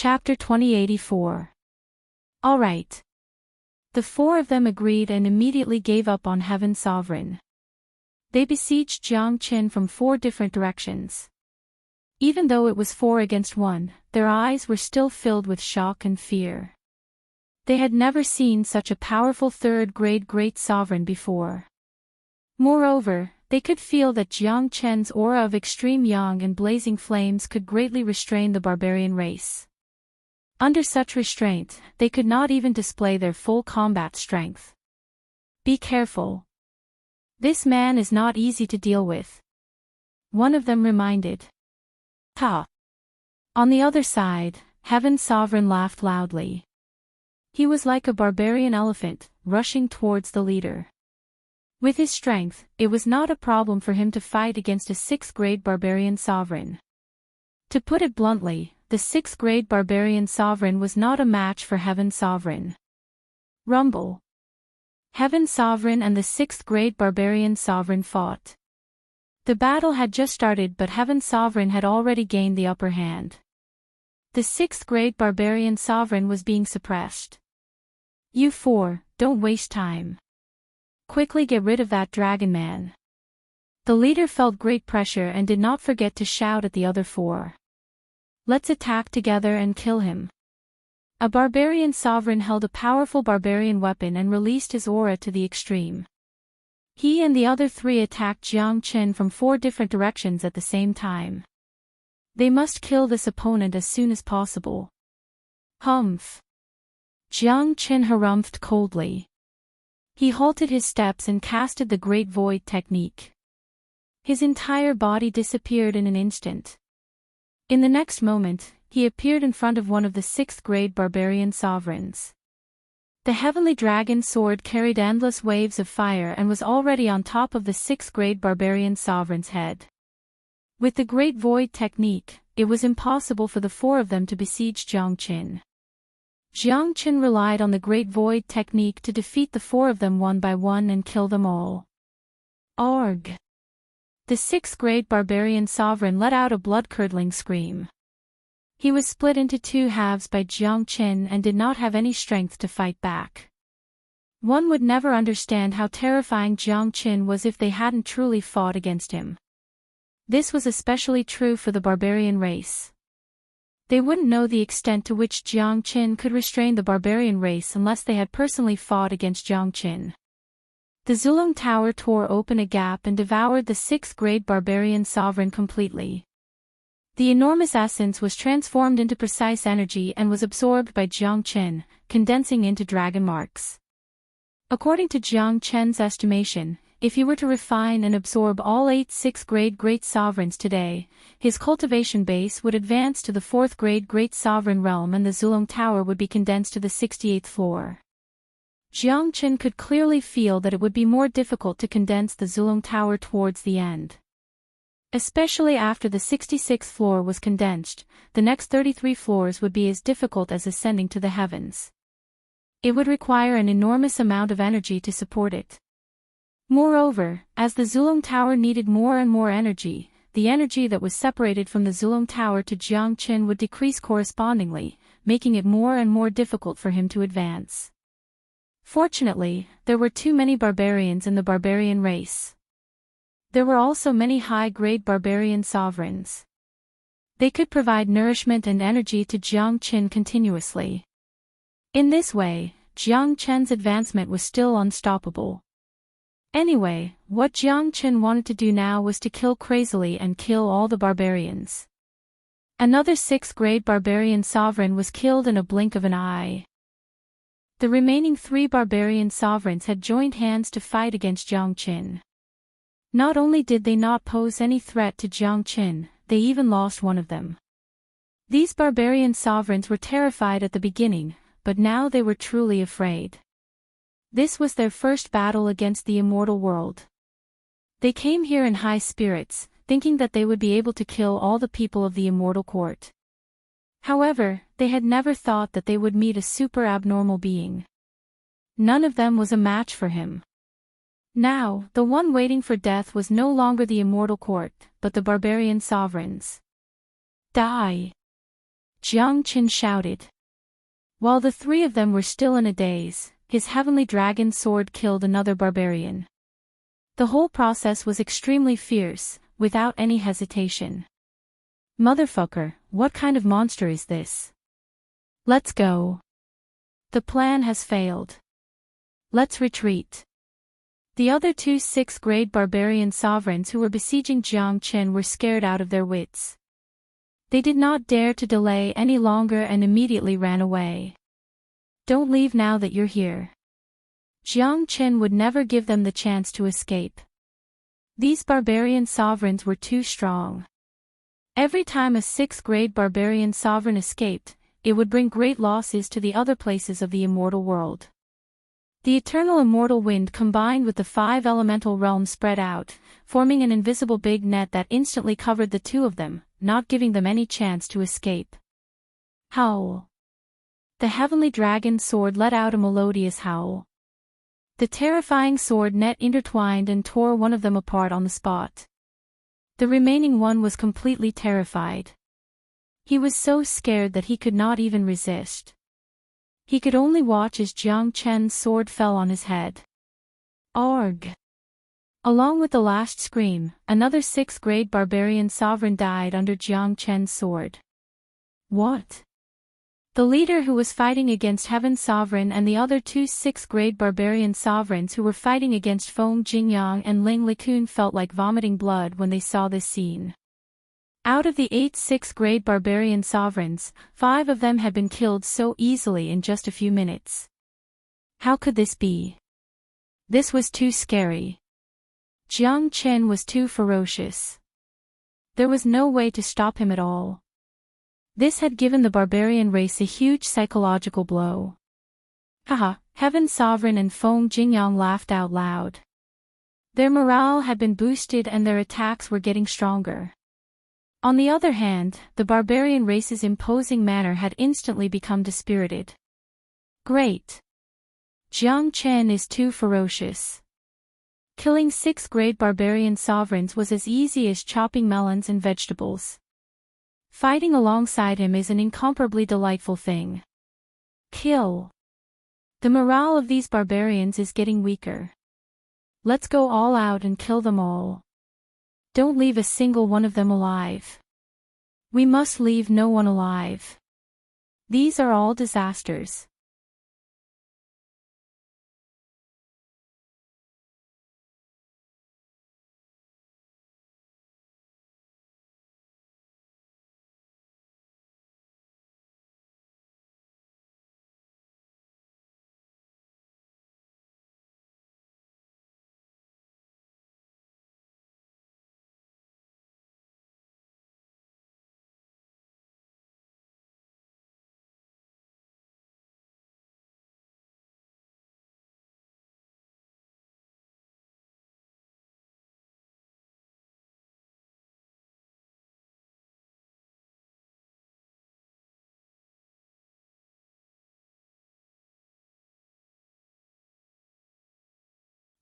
Chapter 2084. All right. The four of them agreed and immediately gave up on Heaven's sovereign. They besieged Jiang Qin from four different directions. Even though it was 4 against 1, their eyes were still filled with shock and fear. They had never seen such a powerful third-grade great sovereign before. Moreover, they could feel that Jiang Qin's aura of extreme yang and blazing flames could greatly restrain the barbarian race. Under such restraint, they could not even display their full combat strength. Be careful. This man is not easy to deal with. One of them reminded. Ha! On the other side, Heaven's sovereign laughed loudly. He was like a barbarian elephant, rushing towards the leader. With his strength, it was not a problem for him to fight against a 6th-grade barbarian sovereign. To put it bluntly, the 6th-grade barbarian sovereign was not a match for Heaven's sovereign. Rumble. Heaven's sovereign and the 6th-grade barbarian sovereign fought. The battle had just started, but Heaven's sovereign had already gained the upper hand. The 6th-grade barbarian sovereign was being suppressed. You four, don't waste time. Quickly get rid of that dragon man. The leader felt great pressure and did not forget to shout at the other four. Let's attack together and kill him. A barbarian sovereign held a powerful barbarian weapon and released his aura to the extreme. He and the other 3 attacked Jiang Qin from 4 different directions at the same time. They must kill this opponent as soon as possible. Humph. Jiang Qin harumphed coldly. He halted his steps and casted the Great Void technique. His entire body disappeared in an instant. In the next moment, he appeared in front of one of the 6th-grade barbarian sovereigns. The heavenly dragon sword carried endless waves of fire and was already on top of the 6th-grade barbarian sovereign's head. With the Great Void technique, it was impossible for the 4 of them to besiege Jiang Qin. Jiang Qin relied on the Great Void technique to defeat the 4 of them one by one and kill them all. Arg! The 6th-grade barbarian sovereign let out a blood-curdling scream. He was split into 2 halves by Jiang Qin and did not have any strength to fight back. One would never understand how terrifying Jiang Qin was if they hadn't truly fought against him. This was especially true for the barbarian race. They wouldn't know the extent to which Jiang Qin could restrain the barbarian race unless they had personally fought against Jiang Qin. The Zulong Tower tore open a gap and devoured the 6th-grade barbarian sovereign completely. The enormous essence was transformed into precise energy and was absorbed by Jiang Qin, condensing into dragon marks. According to Jiang Qin's estimation, if he were to refine and absorb all 8 6th-grade great sovereigns today, his cultivation base would advance to the 4th-grade great sovereign realm and the Zulong Tower would be condensed to the 68th floor. Jiang Qin could clearly feel that it would be more difficult to condense the Zulong Tower towards the end. Especially after the 66th floor was condensed, the next 33 floors would be as difficult as ascending to the heavens. It would require an enormous amount of energy to support it. Moreover, as the Zulong Tower needed more and more energy, the energy that was separated from the Zulong Tower to Jiang Qin would decrease correspondingly, making it more and more difficult for him to advance. Fortunately, there were too many barbarians in the barbarian race. There were also many high-grade barbarian sovereigns. They could provide nourishment and energy to Jiang Qin continuously. In this way, Jiang Qin's advancement was still unstoppable. Anyway, what Jiang Qin wanted to do now was to kill crazily and kill all the barbarians. Another 6th-grade barbarian sovereign was killed in a blink of an eye. The remaining 3 barbarian sovereigns had joined hands to fight against Jiang Qin. Not only did they not pose any threat to Jiang Qin, they even lost one of them. These barbarian sovereigns were terrified at the beginning, but now they were truly afraid. This was their first battle against the immortal world. They came here in high spirits, thinking that they would be able to kill all the people of the immortal court. However, they had never thought that they would meet a super abnormal being. None of them was a match for him. Now, the one waiting for death was no longer the immortal court, but the barbarian sovereigns. Die! Jiang Qin shouted. While the three of them were still in a daze, his heavenly dragon sword killed another barbarian. The whole process was extremely fierce, without any hesitation. Motherfucker, what kind of monster is this? Let's go. The plan has failed. Let's retreat. The other two 6th-grade barbarian sovereigns who were besieging Jiang Qin were scared out of their wits. They did not dare to delay any longer and immediately ran away. Don't leave now that you're here. Jiang Qin would never give them the chance to escape. These barbarian sovereigns were too strong. Every time a 6th-grade barbarian sovereign escaped, it would bring great losses to the other places of the immortal world. The eternal immortal wind combined with the 5 elemental realms spread out, forming an invisible big net that instantly covered the two of them, not giving them any chance to escape. Howl. The heavenly dragon sword let out a melodious howl. The terrifying sword net intertwined and tore one of them apart on the spot. The remaining one was completely terrified. He was so scared that he could not even resist. He could only watch as Jiang Qin's sword fell on his head. Arg! Along with the last scream, another 6th-grade barbarian sovereign died under Jiang Qin's sword. What? The leader who was fighting against Heaven's Sovereign and the other two 6th-grade barbarian sovereigns who were fighting against Feng Jingyang and Ling Likun felt like vomiting blood when they saw this scene. Out of the 8 6th-grade barbarian sovereigns, 5 of them had been killed so easily in just a few minutes. How could this be? This was too scary. Jiang Qin was too ferocious. There was no way to stop him at all. This had given the barbarian race a huge psychological blow. Haha, Heaven's Sovereign and Feng Jingyang laughed out loud. Their morale had been boosted and their attacks were getting stronger. On the other hand, the barbarian race's imposing manner had instantly become dispirited. Great. Jiang Qin is too ferocious. Killing 6th-grade barbarian sovereigns was as easy as chopping melons and vegetables. Fighting alongside him is an incomparably delightful thing. Kill. The morale of these barbarians is getting weaker. Let's go all out and kill them all. Don't leave a single one of them alive. We must leave no one alive. These are all disasters.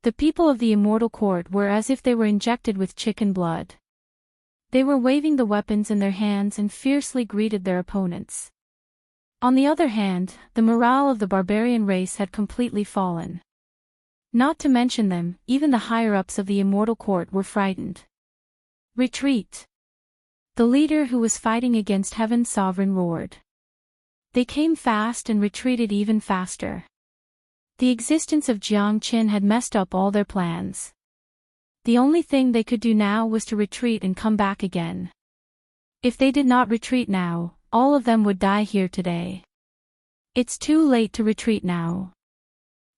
The people of the immortal court were as if they were injected with chicken blood. They were waving the weapons in their hands and fiercely greeted their opponents. On the other hand, the morale of the barbarian race had completely fallen. Not to mention them, even the higher-ups of the immortal court were frightened. Retreat! The leader who was fighting against Heaven's Sovereign roared. They came fast and retreated even faster. The existence of Jiang Qin had messed up all their plans. The only thing they could do now was to retreat and come back again. If they did not retreat now, all of them would die here today. It's too late to retreat now.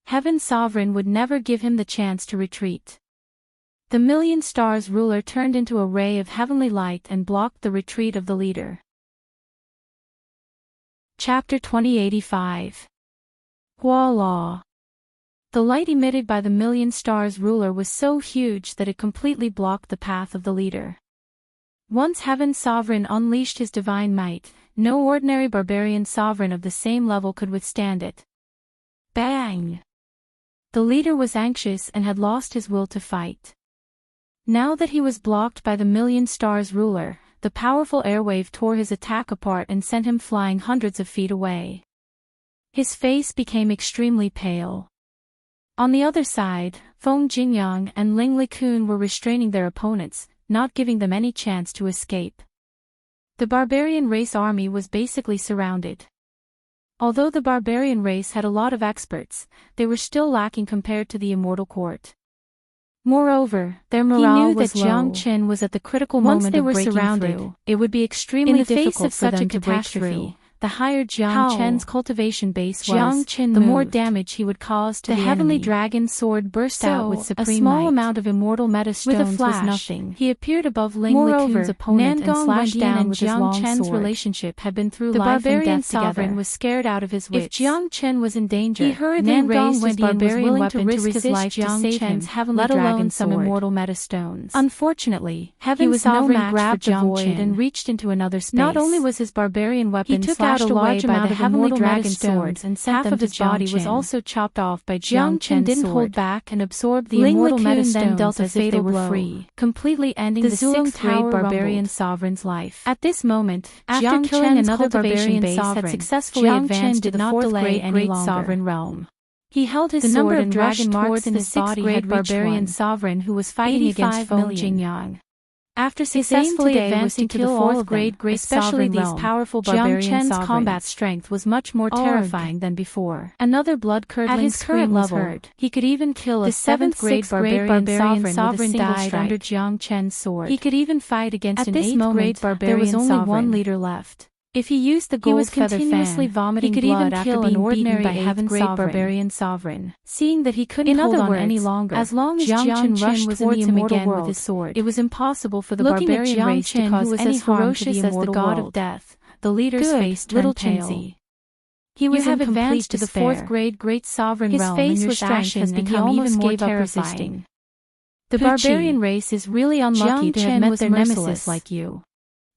Heaven's Sovereign would never give him the chance to retreat. The Million Stars ruler turned into a ray of heavenly light and blocked the retreat of the leader. Chapter 2085. Voila! The light emitted by the Million Stars ruler was so huge that it completely blocked the path of the leader. Once Heaven's Sovereign unleashed his divine might, no ordinary barbarian sovereign of the same level could withstand it. Bang! The leader was anxious and had lost his will to fight. Now that he was blocked by the Million Stars ruler, the powerful airwave tore his attack apart and sent him flying hundreds of feet away. His face became extremely pale. On the other side, Feng Jingyang and Ling Likun were restraining their opponents, not giving them any chance to escape. The barbarian race army was basically surrounded. Although the barbarian race had a lot of experts, they were still lacking compared to the immortal court. Moreover, their morale was low. He knew that Jiang Chen was at the critical moment of breaking through. It would be extremely difficult for them to break through. The higher Jiang Chen's cultivation base was, the more damage he would cause to the heavenly dragon sword burst out with supreme might. A small amount of immortal meta stones was nothing. He appeared above Ling Likun's opponent and slashed down with his long sword. Relationship had been through life and death together. The barbarian sovereign was scared out of his wits. If Jiang Chen was in danger, he hurriedly raised his barbarian weapon to risk his life to save Chen's heavenly dragon some immortal meta stones. Unfortunately, Heaven's sovereign grabbed the void and reached into another space. Not only was his barbarian weapon slashed away by the heavenly dragon swords, and half of his body was also chopped off by Jiang Chen. Didn't hold back and absorbed the immortal meta stones dealt a fatal blow, completely ending the sixth grade barbarian sovereign's life. At this moment, after killing another barbarian sovereign, had successfully advanced to the fourth grade great sovereign realm. He held his sword and rushed towards the sixth grade barbarian sovereign who was fighting against Feng Jingyang. After successfully advancing to the fourth grade great sovereign realm, powerful barbarian Jiang Chen's combat strength was much more terrifying than before. Another blood-curdling scream was heard. He could even kill a seventh grade barbarian sovereign died under Jiang Chen's sword. He could even fight against an eighth grade barbarian sovereign. There was only one leader left. If he used the gold feather fan, he could even kill an ordinary eighth grade barbarian sovereign. Seeing that he couldn't hold on any longer, as long as Jiang Chen rushed towards him again with his sword, it was impossible for the barbarian race to cause any harm to the immortal god of death. The leader's face turned pale. He was in advanced to the fourth grade great sovereign realm, and your strength has become even more terrifying. The barbarian race is really unlucky to have met their nemesis like you.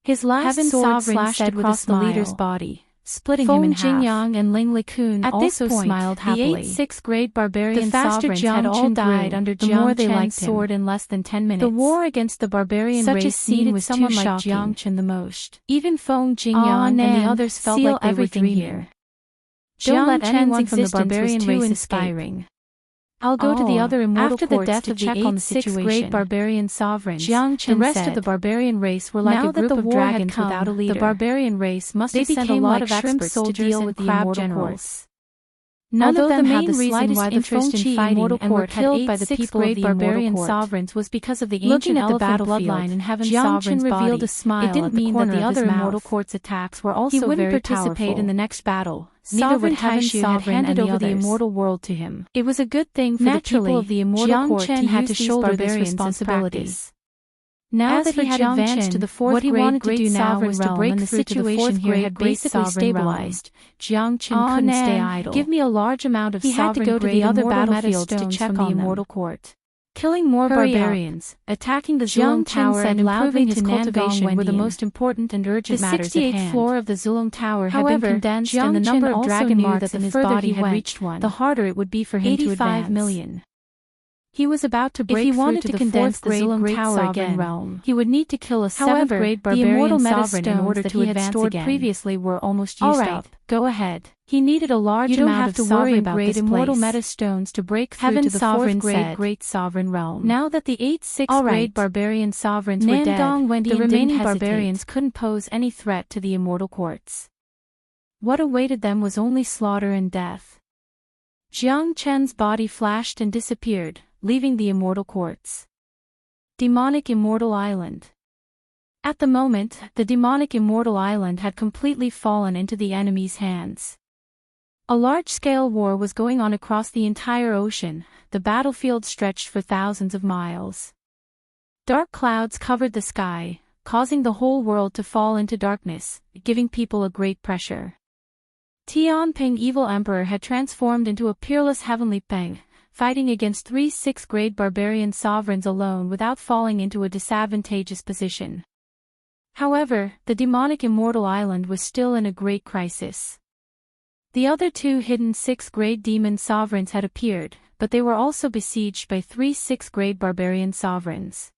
His last sword slashed across the leader's body, splitting him in half. Feng Jingyang and Ling Likun also smiled happily. The 8th, 6th grade barbarian sovereigns had all died under Jiang Chen's sword in less than 10 minutes. The war against the barbarian race needed someone like Jiang Chen the most. Even Feng Jingyang and the others felt like they were dreaming. Don't let anyone from the barbarian race escape. I'll go to the other immortal courts to check on the situation. Great barbarian sovereigns, Jiang Chen, the rest of the barbarian race were like a group of dragons without a leader. The barbarian race must have sent a lot of experts to deal with the immortal courts. None of them had the slightest interest in fighting and were killed by the people of the barbarian sovereigns was because of the ancient elephant bloodline and Heaven's sovereign's body. It didn't mean that the other immortal courts' attacks were also very powerful. He wouldn't participate in the next battle. Neither would Heaven's sovereign handed over the immortal world to him. It was a good thing for the people of the immortal court to use these barbarians' responsibilities. Now that he had advanced to the fourth grade great sovereign realm and the situation here had basically stabilized, Jiang Chen couldn't stay idle. Give me a large amount of sovereign grade immortal battlefields to check on the immortal court. Killing more barbarians, attacking the Zulong Tower and improving his cultivation were the most important and urgent matters at hand. The 68th floor of the Zulong Tower had been condensed and the number of dragon marks in his body had reached 1, the harder it would be for him to advance. 85 million. He was about to break through to the fourth grade great Tower again. He would need to kill a seventh grade barbarian sovereign in order to advance again. Previously were almost used up. Go ahead. He needed a large amount of sovereign grade immortal meta stones to break through to the fourth grade great sovereign realm. Now that the 8th, 6th grade barbarian sovereigns were dead, the remaining barbarians couldn't pose any threat to the immortal courts. What awaited them was only slaughter and death. Jiang Chen's body flashed and disappeared, leaving the immortal courts. Demonic Immortal Island. At the moment, the demonic Immortal Island had completely fallen into the enemy's hands. A large-scale war was going on across the entire ocean, the battlefield stretched for thousands of miles. Dark clouds covered the sky, causing the whole world to fall into darkness, giving people a great pressure. Tianping Evil Emperor had transformed into a peerless heavenly Peng, fighting against 3 6th grade barbarian sovereigns alone without falling into a disadvantageous position. However, the demonic Immortal Island was still in a great crisis. The other 2 hidden 6th grade demon sovereigns had appeared, but they were also besieged by 3 6th grade barbarian sovereigns.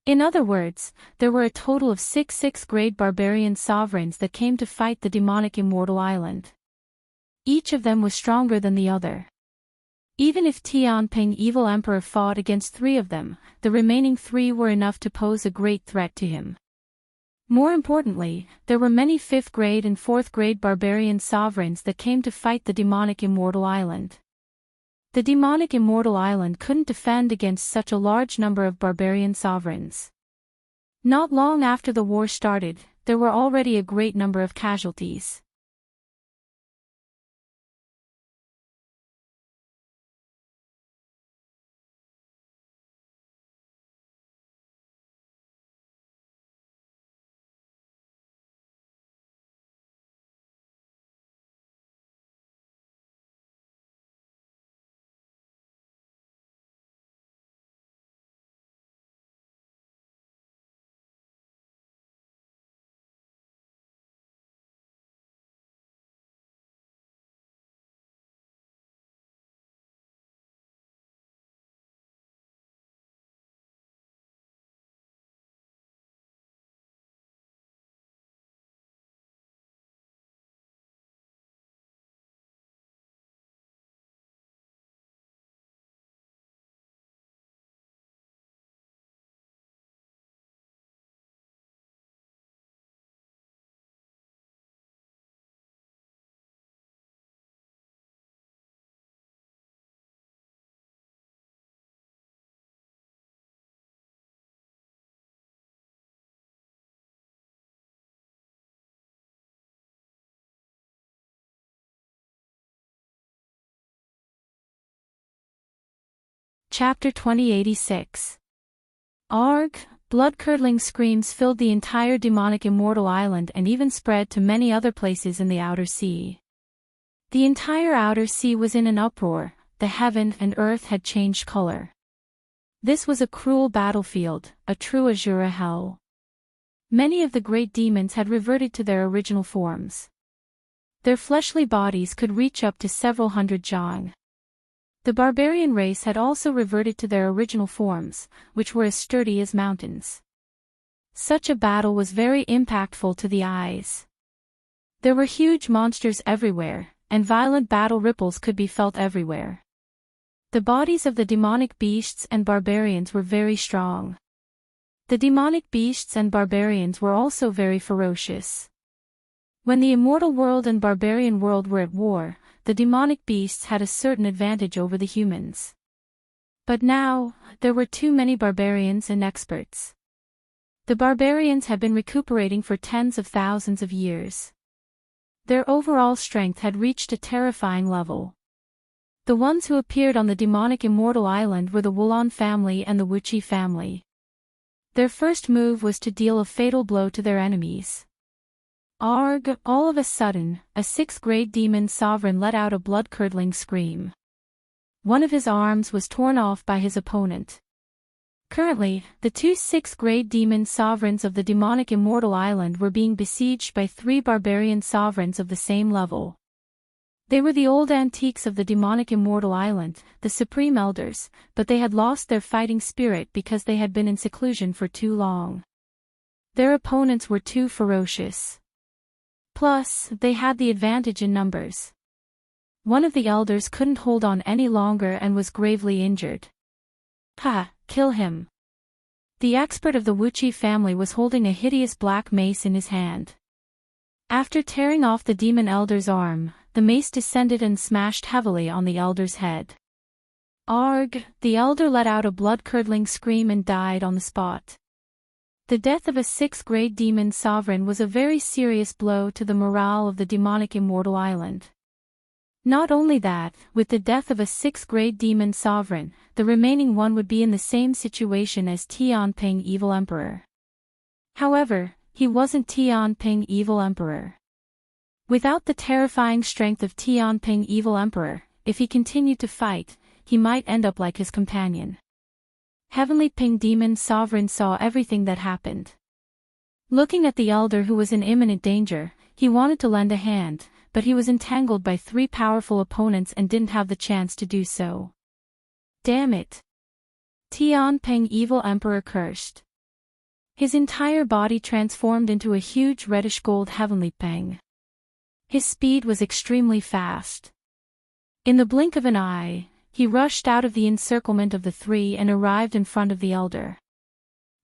In other words, there were a total of 6 6th-grade barbarian sovereigns that came to fight the demonic immortal island. Each of them was stronger than the other. Even if Tianping Evil Emperor fought against 3 of them, the remaining 3 were enough to pose a great threat to him. More importantly, there were many 5th-grade and 4th-grade barbarian sovereigns that came to fight the demonic immortal island. The demonic immortal island couldn't defend against such a large number of barbarian sovereigns. Not long after the war started, there were already a great number of casualties. Chapter 2086. Arg! Blood-curdling screams filled the entire demonic immortal island and even spread to many other places in the outer sea. The entire outer sea was in an uproar, the heaven and earth had changed color. This was a cruel battlefield, a true Azura hell. Many of the great demons had reverted to their original forms. Their fleshly bodies could reach up to several hundred jang. The barbarian race had also reverted to their original forms, which were as sturdy as mountains. Such a battle was very impactful to the eyes. There were huge monsters everywhere, and violent battle ripples could be felt everywhere. The bodies of the demonic beasts and barbarians were very strong. The demonic beasts and barbarians were also very ferocious. When the immortal world and barbarian world were at war, the demonic beasts had a certain advantage over the humans. But now, there were too many barbarians and experts. The barbarians had been recuperating for tens of thousands of years. Their overall strength had reached a terrifying level. The ones who appeared on the demonic immortal island were the Wulon family and the Wuchi family. Their first move was to deal a fatal blow to their enemies. Arg! All of a sudden, a 6th-grade demon sovereign let out a blood-curdling scream. One of his arms was torn off by his opponent. Currently, the 2 6th-grade demon sovereigns of the demonic immortal island were being besieged by 3 barbarian sovereigns of the same level. They were the old antiques of the demonic immortal island, the supreme elders, but they had lost their fighting spirit because they had been in seclusion for too long. Their opponents were too ferocious. Plus, they had the advantage in numbers. One of the elders couldn't hold on any longer and was gravely injured. Ha! Kill him! The expert of the Wuchi family was holding a hideous black mace in his hand. After tearing off the demon elder's arm, the mace descended and smashed heavily on the elder's head. Arg! The elder let out a blood-curdling scream and died on the spot. The death of a 6th-grade demon sovereign was a very serious blow to the morale of the demonic immortal island. Not only that, with the death of a 6th-grade demon sovereign, the remaining one would be in the same situation as Tianping Evil Emperor. However, he wasn't Tianping Evil Emperor. Without the terrifying strength of Tianping Evil Emperor, if he continued to fight, he might end up like his companion. Heavenly Ping Demon Sovereign saw everything that happened. Looking at the elder who was in imminent danger, he wanted to lend a hand, but he was entangled by 3 powerful opponents and didn't have the chance to do so. Damn it! Tianping Evil Emperor cursed. His entire body transformed into a huge reddish-gold heavenly peng. His speed was extremely fast. In the blink of an eye, he rushed out of the encirclement of the three and arrived in front of the elder.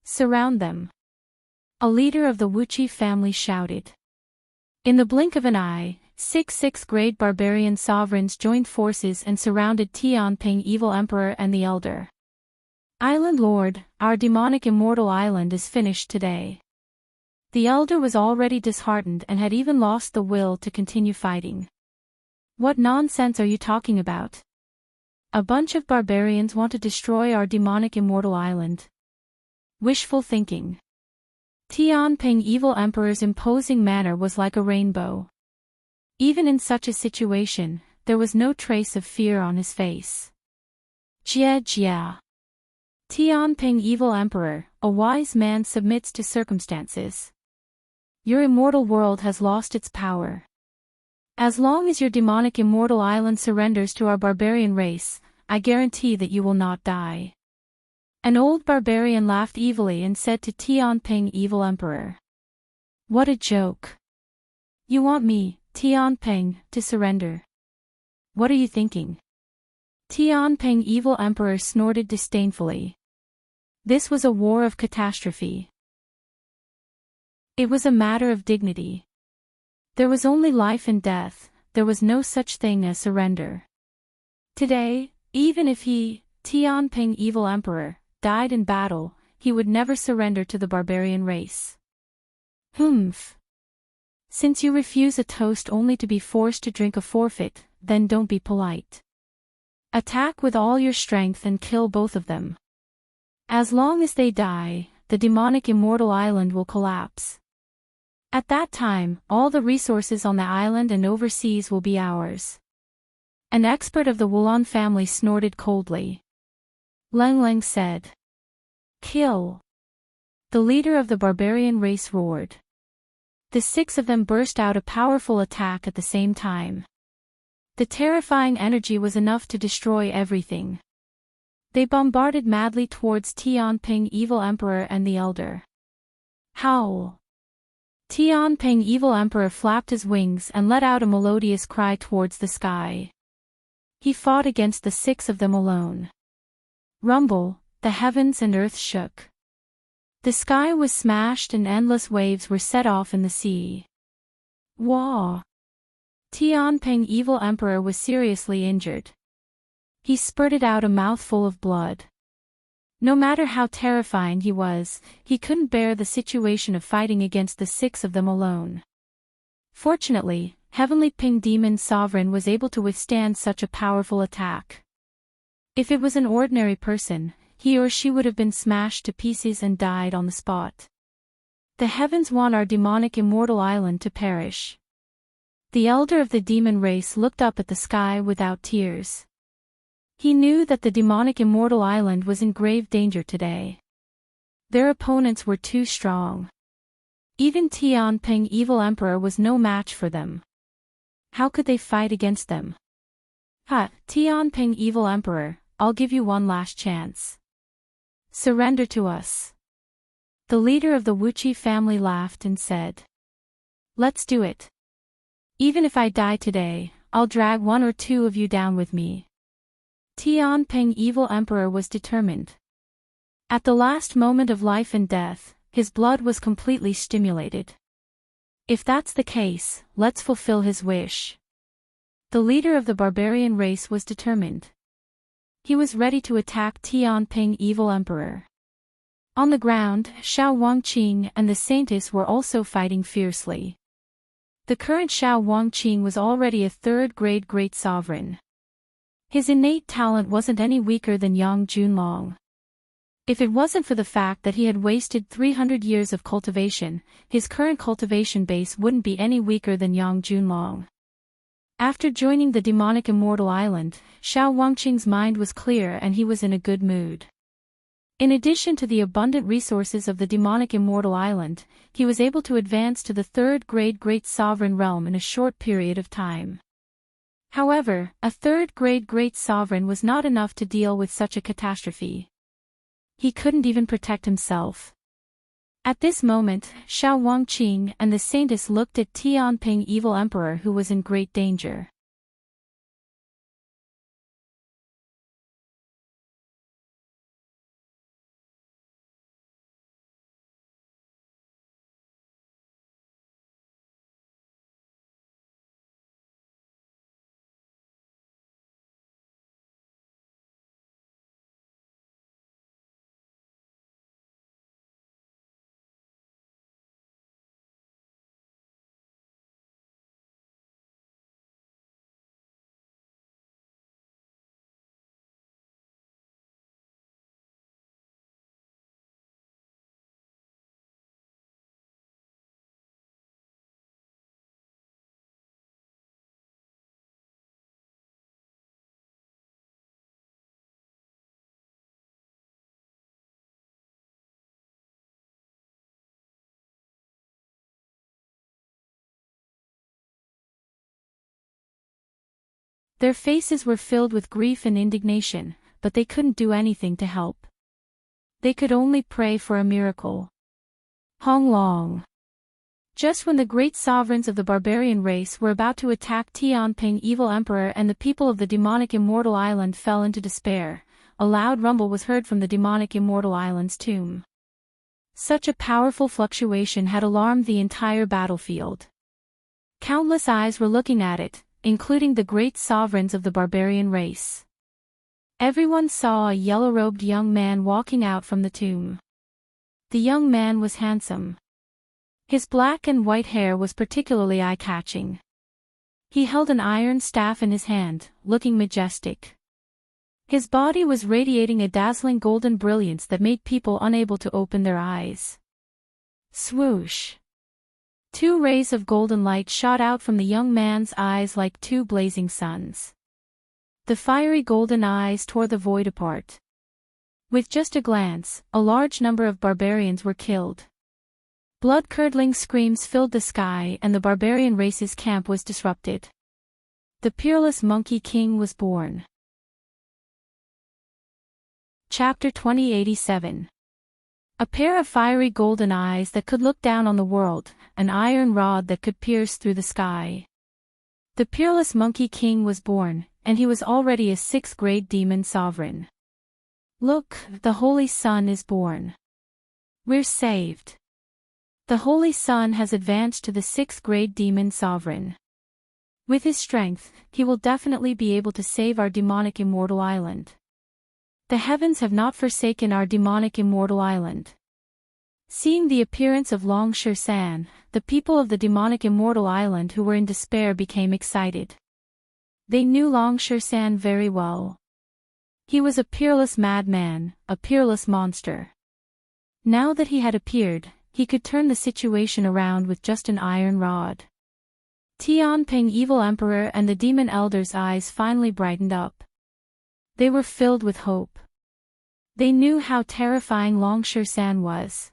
"Surround them!" A leader of the Wuchi family shouted. In the blink of an eye, 6 sixth-grade barbarian sovereigns joined forces and surrounded Tianping Evil Emperor and the elder. "Island Lord, our demonic immortal island is finished today." The elder was already disheartened and had even lost the will to continue fighting. "What nonsense are you talking about? A bunch of barbarians want to destroy our demonic immortal island. Wishful thinking." Tianping Evil Emperor's imposing manner was like a rainbow. Even in such a situation, there was no trace of fear on his face. "Jia jia." Tianping Evil Emperor, a wise man submits to circumstances. Your immortal world has lost its power. As long as your demonic immortal island surrenders to our barbarian race, I guarantee that you will not die. An old barbarian laughed evilly and said to Tianping Evil Emperor. "What a joke. You want me, Tianping, to surrender? What are you thinking?" Tianping Evil Emperor snorted disdainfully. This was a war of catastrophe. It was a matter of dignity. There was only life and death, there was no such thing as surrender. Today, even if he, Tianping Evil Emperor, died in battle, he would never surrender to the barbarian race. Humph. Since you refuse a toast only to be forced to drink a forfeit, then don't be polite. Attack with all your strength and kill both of them. As long as they die, the demonic immortal island will collapse. At that time, all the resources on the island and overseas will be ours. An expert of the Wulan family snorted coldly. Leng Leng said. "Kill." The leader of the barbarian race roared. The 6 of them burst out a powerful attack at the same time. The terrifying energy was enough to destroy everything. They bombarded madly towards Tianping Evil Emperor and the elder. Howl! Tianping Evil Emperor flapped his wings and let out a melodious cry towards the sky. He fought against the 6 of them alone. Rumble, the heavens and earth shook. The sky was smashed and endless waves were set off in the sea. Wah! Tianping Evil Emperor was seriously injured. He spurted out a mouthful of blood. No matter how terrifying he was, he couldn't bear the situation of fighting against the 6 of them alone. Fortunately, Heavenly Ping Demon Sovereign was able to withstand such a powerful attack. If it was an ordinary person, he or she would have been smashed to pieces and died on the spot. The heavens want our demonic immortal island to perish. The elder of the demon race looked up at the sky without tears. He knew that the demonic immortal island was in grave danger today. Their opponents were too strong. Even Tianping Evil Emperor was no match for them. How could they fight against them? Tianping Evil Emperor, I'll give you one last chance. Surrender to us. The leader of the Wuchi family laughed and said. Let's do it. Even if I die today, I'll drag 1 or 2 of you down with me. Tianping Evil Emperor was determined. At the last moment of life and death, his blood was completely stimulated. If that's the case, let's fulfill his wish. The leader of the barbarian race was determined. He was ready to attack Tianping Evil Emperor. On the ground, Xiao Wangqing and the Saintess were also fighting fiercely. The current Xiao Wangqing was already a 3rd-grade great sovereign. His innate talent wasn't any weaker than Yang Junlong. If it wasn't for the fact that he had wasted 300 years of cultivation, his current cultivation base wouldn't be any weaker than Yang Junlong. After joining the demonic immortal island, Xiao Wangqing's mind was clear and he was in a good mood. In addition to the abundant resources of the demonic immortal island, he was able to advance to the 3rd-grade great sovereign realm in a short period of time. However, a 3rd-grade great sovereign was not enough to deal with such a catastrophe. He couldn't even protect himself. At this moment, Xiao Wangqing and the saintess looked at Tianping evil emperor who was in great danger. Their faces were filled with grief and indignation, but they couldn't do anything to help. They could only pray for a miracle. Hong Long. Just when the great sovereigns of the barbarian race were about to attack Tianping evil emperor and the people of the demonic immortal island fell into despair, a loud rumble was heard from the demonic immortal island's tomb. Such a powerful fluctuation had alarmed the entire battlefield. Countless eyes were looking at it, including the great sovereigns of the barbarian race. Everyone saw a yellow-robed young man walking out from the tomb. The young man was handsome. His black and white hair was particularly eye-catching. He held an iron staff in his hand, looking majestic. His body was radiating a dazzling golden brilliance that made people unable to open their eyes. Swoosh! 2 rays of golden light shot out from the young man's eyes like 2 blazing suns. The fiery golden eyes tore the void apart. With just a glance, a large number of barbarians were killed. Blood-curdling screams filled the sky and the barbarian race's camp was disrupted. The peerless Monkey King was born. Chapter 2087. A pair of fiery golden eyes that could look down on the world, an iron rod that could pierce through the sky. The peerless Monkey King was born, and he was already a 6th-grade demon sovereign. Look, the Holy Sun is born. We're saved. The Holy Sun has advanced to the 6th-grade demon sovereign. With his strength, he will definitely be able to save our demonic immortal island. The heavens have not forsaken our demonic immortal island. Seeing the appearance of Long San, the people of the demonic immortal island who were in despair became excited. They knew Long San very well. He was a peerless madman, a peerless monster. Now that he had appeared, he could turn the situation around with just an iron rod. Tianping evil emperor and the demon elder's eyes finally brightened up. They were filled with hope. They knew how terrifying Long San was.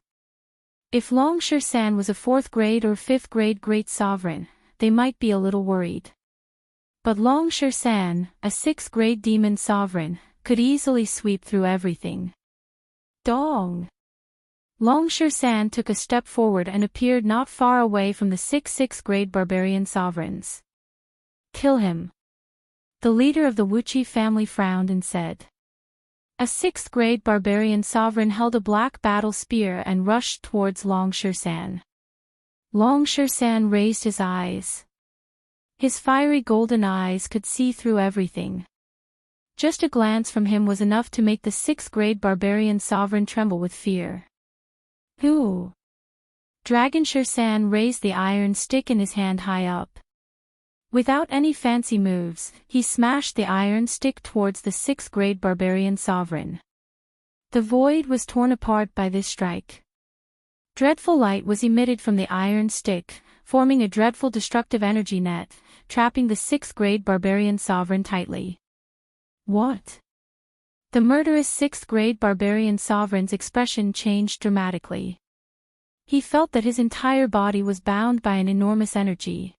If Long San was a 4th-grade or 5th-grade great sovereign, they might be a little worried. But Long San, a 6th-grade demon sovereign, could easily sweep through everything. Dong! Long San took a step forward and appeared not far away from the 6th-grade barbarian sovereigns. Kill him. The leader of the Wuqi family frowned and said. A 6th-grade barbarian sovereign held a black battle spear and rushed towards Long San. Long San raised his eyes. His fiery golden eyes could see through everything. Just a glance from him was enough to make the 6th-grade barbarian sovereign tremble with fear. Who? Dragon San raised the iron stick in his hand high up. Without any fancy moves, he smashed the iron stick towards the 6th-grade barbarian sovereign. The void was torn apart by this strike. Dreadful light was emitted from the iron stick, forming a dreadful destructive energy net, trapping the 6th-grade barbarian sovereign tightly. What? The murderous 6th-grade barbarian sovereign's expression changed dramatically. He felt that his entire body was bound by an enormous energy.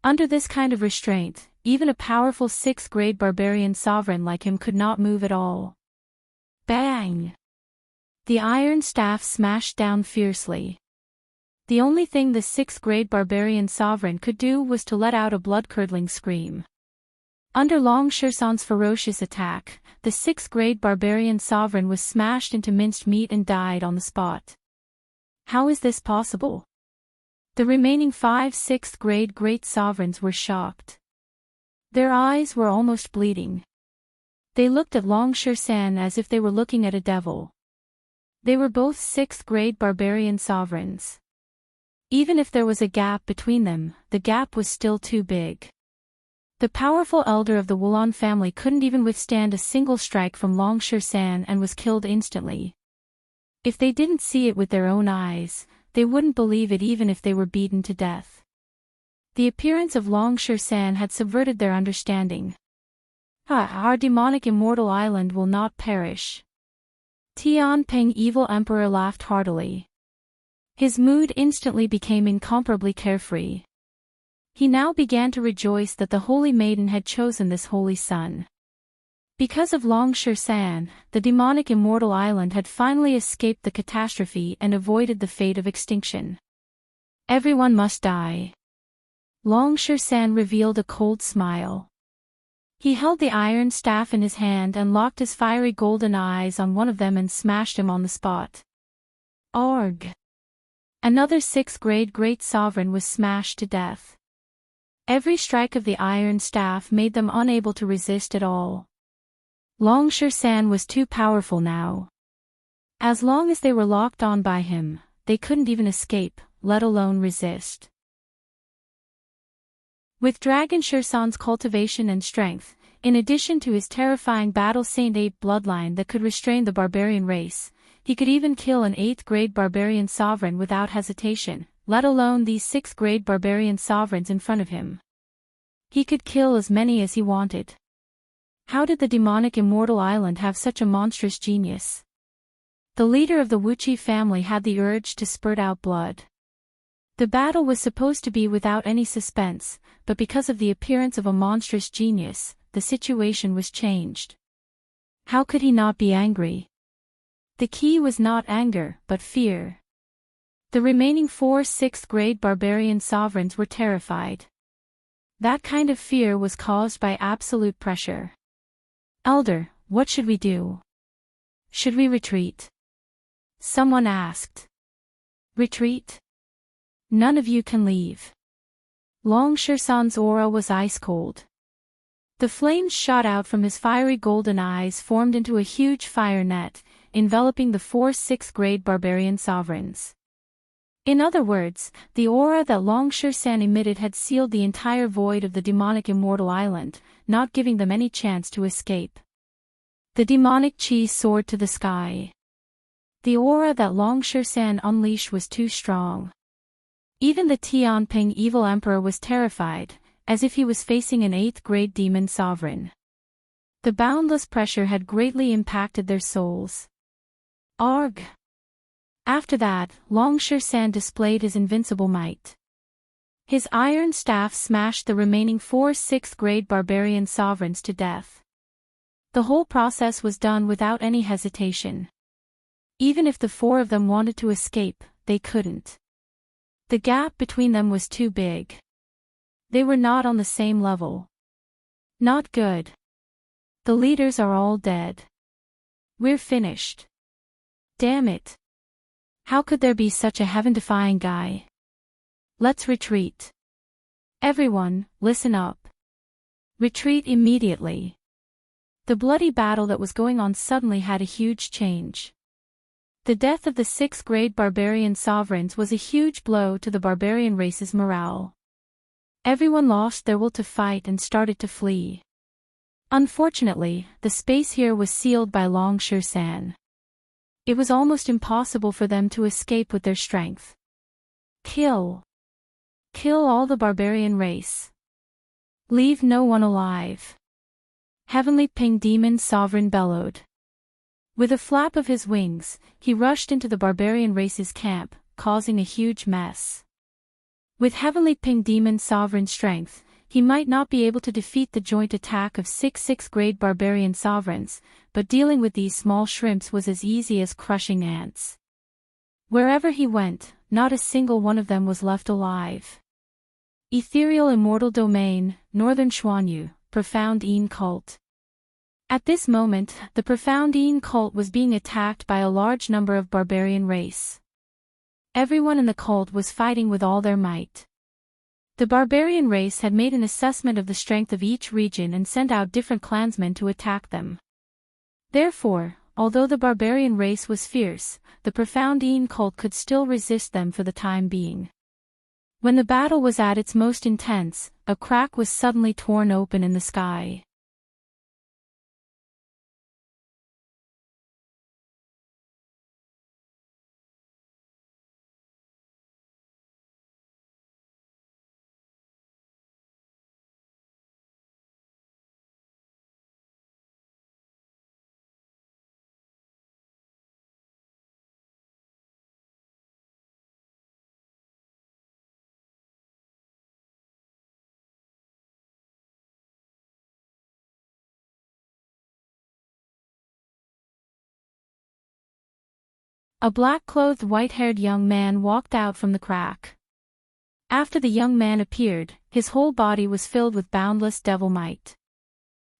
Under this kind of restraint, even a powerful 6th-grade barbarian sovereign like him could not move at all. Bang! The iron staff smashed down fiercely. The only thing the sixth-grade barbarian sovereign could do was to let out a blood-curdling scream. Under Long Shersan's ferocious attack, the sixth-grade barbarian sovereign was smashed into minced meat and died on the spot. How is this possible? The remaining 5 sixth-grade great sovereigns were shocked. Their eyes were almost bleeding. They looked at Long Shersan as if they were looking at a devil. They were both sixth-grade barbarian sovereigns. Even if there was a gap between them, the gap was still too big. The powerful elder of the Wulan family couldn't even withstand a single strike from Long Shersan and was killed instantly. If they didn't see it with their own eyes, they wouldn't believe it even if they were beaten to death. The appearance of Long Shersan had subverted their understanding. Our demonic immortal island will not perish. Tianping evil emperor laughed heartily. His mood instantly became incomparably carefree. He now began to rejoice that the holy maiden had chosen this holy son. Because of Long Shersan, the demonic immortal island had finally escaped the catastrophe and avoided the fate of extinction. Everyone must die. Long Shersan revealed a cold smile. He held the iron staff in his hand and locked his fiery golden eyes on one of them and smashed him on the spot. Arg! Another sixth-grade great sovereign was smashed to death. Every strike of the iron staff made them unable to resist at all. Long Shersan was too powerful now. As long as they were locked on by him, they couldn't even escape, let alone resist. With Dragon Shersan's cultivation and strength, in addition to his terrifying Battle Saint Ape bloodline that could restrain the barbarian race, he could even kill an 8th-grade barbarian sovereign without hesitation, let alone these 6th-grade barbarian sovereigns in front of him. He could kill as many as he wanted. How did the demonic immortal island have such a monstrous genius? The leader of the Wuchi family had the urge to spurt out blood. The battle was supposed to be without any suspense, but because of the appearance of a monstrous genius, the situation was changed. How could he not be angry? The key was not anger, but fear. The remaining 4 6th-grade barbarian sovereigns were terrified. That kind of fear was caused by absolute pressure. Elder, what should we do? Should we retreat? Someone asked. Retreat? None of you can leave. Long Shersan's aura was ice-cold. The flames shot out from his fiery golden eyes formed into a huge fire net, enveloping the 4 6th-grade barbarian sovereigns. In other words, the aura that Long Shersan emitted had sealed the entire void of the demonic immortal island, not giving them any chance to escape. The demonic chi soared to the sky. The aura that Long Shersan unleashed was too strong. Even the Tianping evil emperor was terrified, as if he was facing an 8th-grade demon sovereign. The boundless pressure had greatly impacted their souls. Arg! After that, Long Shersan displayed his invincible might. His iron staff smashed the remaining 4 6th-grade barbarian sovereigns to death. The whole process was done without any hesitation. Even if the 4 of them wanted to escape, they couldn't. The gap between them was too big. They were not on the same level. Not good. The leaders are all dead. We're finished. Damn it. How could there be such a heaven-defying guy? Let's retreat. Everyone, listen up. Retreat immediately. The bloody battle that was going on suddenly had a huge change. The death of the 6th-grade barbarian sovereigns was a huge blow to the barbarian race's morale. Everyone lost their will to fight and started to flee. Unfortunately, the space here was sealed by Long Shersan. It was almost impossible for them to escape with their strength. Kill. Kill all the barbarian race. Leave no one alive. Heavenly Ping Demon Sovereign bellowed. With a flap of his wings, he rushed into the barbarian race's camp, causing a huge mess. With Heavenly Ping Demon Sovereign strength, He might not be able to defeat the joint attack of 6th-grade barbarian sovereigns, but dealing with these small shrimps was as easy as crushing ants. Wherever he went, not a single one of them was left alive. Ethereal Immortal Domain, Northern Xuanyu, Profound Een Cult. At this moment, the Profound Een Cult was being attacked by a large number of barbarian race. Everyone in the cult was fighting with all their might. The barbarian race had made an assessment of the strength of each region and sent out different clansmen to attack them. Therefore, although the barbarian race was fierce, the Profound Een Cult could still resist them for the time being. When the battle was at its most intense, a crack was suddenly torn open in the sky. A black-clothed white-haired young man walked out from the crack. After the young man appeared, his whole body was filled with boundless devil might.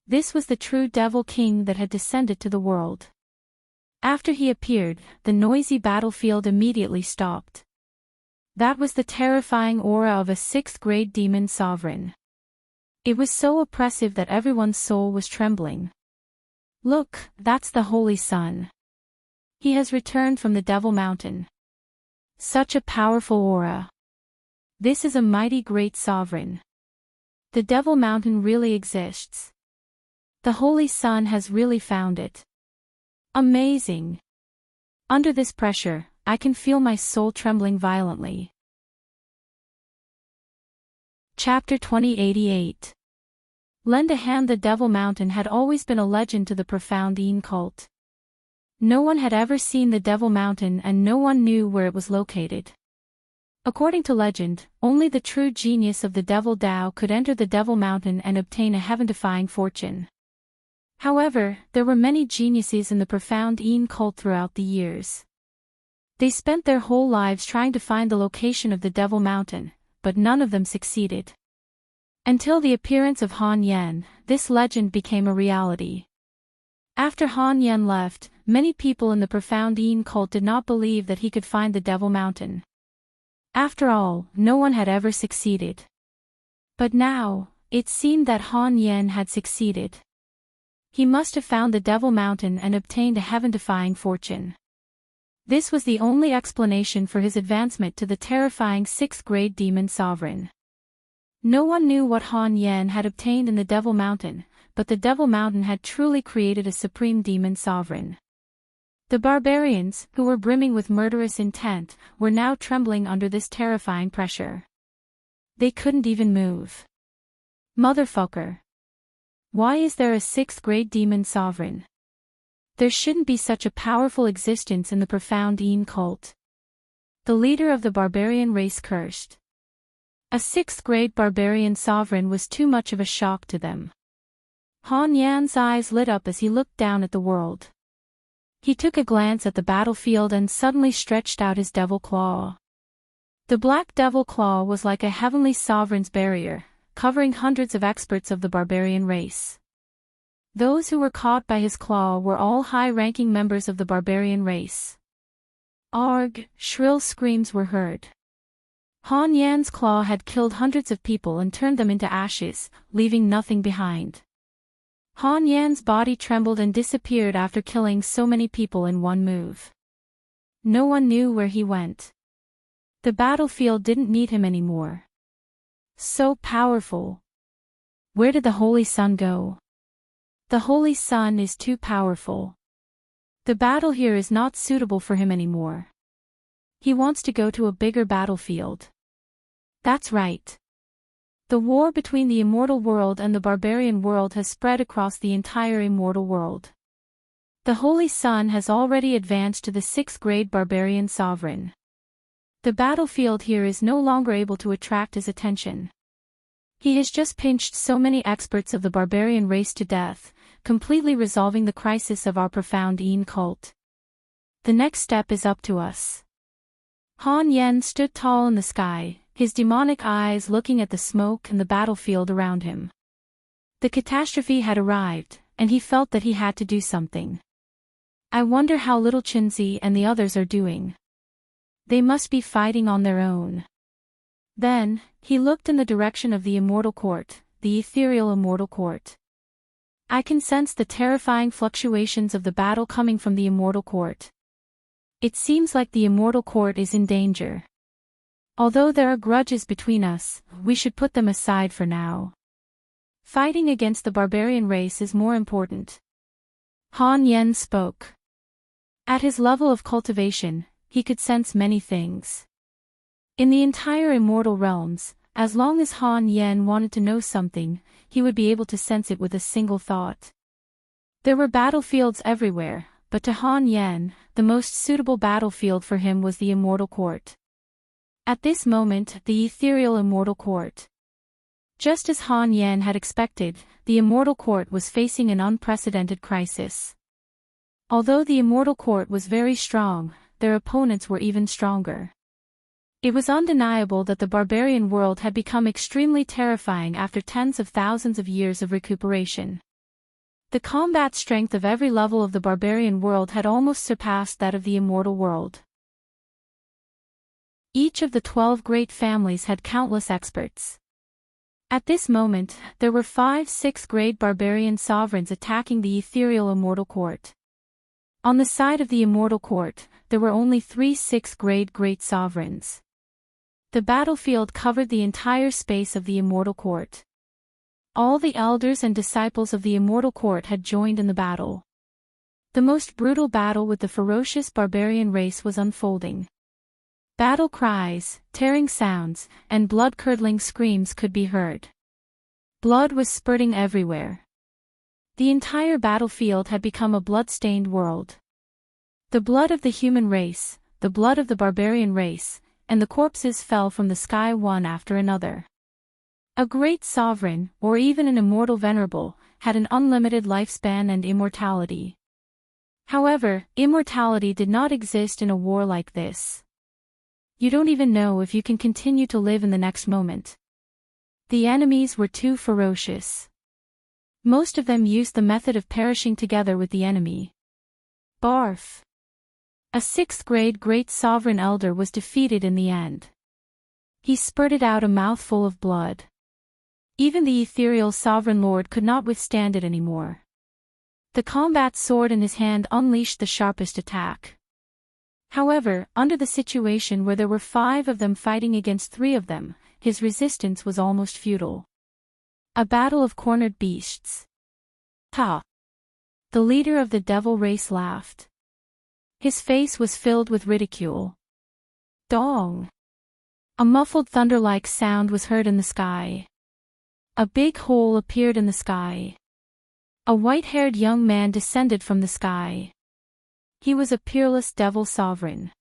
This was the true devil king that had descended to the world. After he appeared, the noisy battlefield immediately stopped. That was the terrifying aura of a 6th-grade demon sovereign. It was so oppressive that everyone's soul was trembling. Look, that's the Holy Sun. He has returned from the Devil Mountain. Such a powerful aura. This is a mighty great sovereign. The Devil Mountain really exists. The Holy Sun has really found it. Amazing. Under this pressure, I can feel my soul trembling violently. Chapter 2088. Lend a hand. The Devil Mountain had always been a legend to the Profound Een Cult. No one had ever seen the Devil Mountain and no one knew where it was located. According to legend, only the true genius of the Devil Dao could enter the Devil Mountain and obtain a heaven-defying fortune. However, there were many geniuses in the Profound Een Cult throughout the years. They spent their whole lives trying to find the location of the Devil Mountain, but none of them succeeded. Until the appearance of Han Yen, this legend became a reality. After Han Yen left, many people in the Profound Een Cult did not believe that he could find the Devil Mountain. After all, no one had ever succeeded. But now, it seemed that Han Yen had succeeded. He must have found the Devil Mountain and obtained a heaven-defying fortune. This was the only explanation for his advancement to the terrifying 6th-grade demon sovereign. No one knew what Han Yen had obtained in the Devil Mountain, but the Devil Mountain had truly created a supreme demon sovereign. The barbarians, who were brimming with murderous intent, were now trembling under this terrifying pressure. They couldn't even move. Motherfucker. Why is there a 6th-grade demon sovereign? There shouldn't be such a powerful existence in the Profound Een Cult. The leader of the barbarian race cursed. A 6th-grade barbarian sovereign was too much of a shock to them. Han Yan's eyes lit up as he looked down at the world. He took a glance at the battlefield and suddenly stretched out his devil claw. The black devil claw was like a heavenly sovereign's barrier, covering hundreds of experts of the barbarian race. Those who were caught by his claw were all high-ranking members of the barbarian race. Arg! Shrill screams were heard. Han Yan's claw had killed hundreds of people and turned them into ashes, leaving nothing behind. Han Yan's body trembled and disappeared after killing so many people in one move. No one knew where he went. The battlefield didn't need him anymore. So powerful. Where did the Holy Sun go? The Holy Sun is too powerful. The battle here is not suitable for him anymore. He wants to go to a bigger battlefield. That's right. The war between the immortal world and the barbarian world has spread across the entire immortal world. The Holy Sun has already advanced to the 6th-grade barbarian sovereign. The battlefield here is no longer able to attract his attention. He has just pinched so many experts of the barbarian race to death, completely resolving the crisis of our profound Yin cult. The next step is up to us. Han Yen stood tall in the sky, his demonic eyes looking at the smoke and the battlefield around him. The catastrophe had arrived, and he felt that he had to do something. I wonder how little Qinzi and the others are doing. They must be fighting on their own. Then, he looked in the direction of the immortal court, the ethereal immortal court. I can sense the terrifying fluctuations of the battle coming from the immortal court. It seems like the immortal court is in danger. Although there are grudges between us, we should put them aside for now. Fighting against the barbarian race is more important. Han Yen spoke. At his level of cultivation, he could sense many things. In the entire immortal realms, as long as Han Yen wanted to know something, he would be able to sense it with a single thought. There were battlefields everywhere, but to Han Yen, the most suitable battlefield for him was the immortal court. At this moment, the ethereal immortal court. Just as Han Yen had expected, the immortal court was facing an unprecedented crisis. Although the immortal court was very strong, their opponents were even stronger. It was undeniable that the barbarian world had become extremely terrifying after tens of thousands of years of recuperation. The combat strength of every level of the barbarian world had almost surpassed that of the immortal world. Each of the 12 great families had countless experts. At this moment, there were 5 6th-grade barbarian sovereigns attacking the ethereal immortal court. On the side of the immortal court, there were only 3 6th-grade great sovereigns. The battlefield covered the entire space of the immortal court. All the elders and disciples of the immortal court had joined in the battle. The most brutal battle with the ferocious barbarian race was unfolding. Battle cries, tearing sounds, and blood-curdling screams could be heard. Blood was spurting everywhere. The entire battlefield had become a blood-stained world. The blood of the human race, the blood of the barbarian race, and the corpses fell from the sky one after another. A great sovereign, or even an immortal venerable, had an unlimited lifespan and immortality. However, immortality did not exist in a war like this. You don't even know if you can continue to live in the next moment. The enemies were too ferocious. Most of them used the method of perishing together with the enemy. Barf. A 6th-grade great sovereign elder was defeated in the end. He spurted out a mouthful of blood. Even the ethereal sovereign lord could not withstand it anymore. The combat sword in his hand unleashed the sharpest attack. However, under the situation where there were 5 of them fighting against 3 of them, his resistance was almost futile. A battle of cornered beasts. Ha! The leader of the devil race laughed. His face was filled with ridicule. Dong! A muffled thunder-like sound was heard in the sky. A big hole appeared in the sky. A white-haired young man descended from the sky. He was a peerless devil sovereign.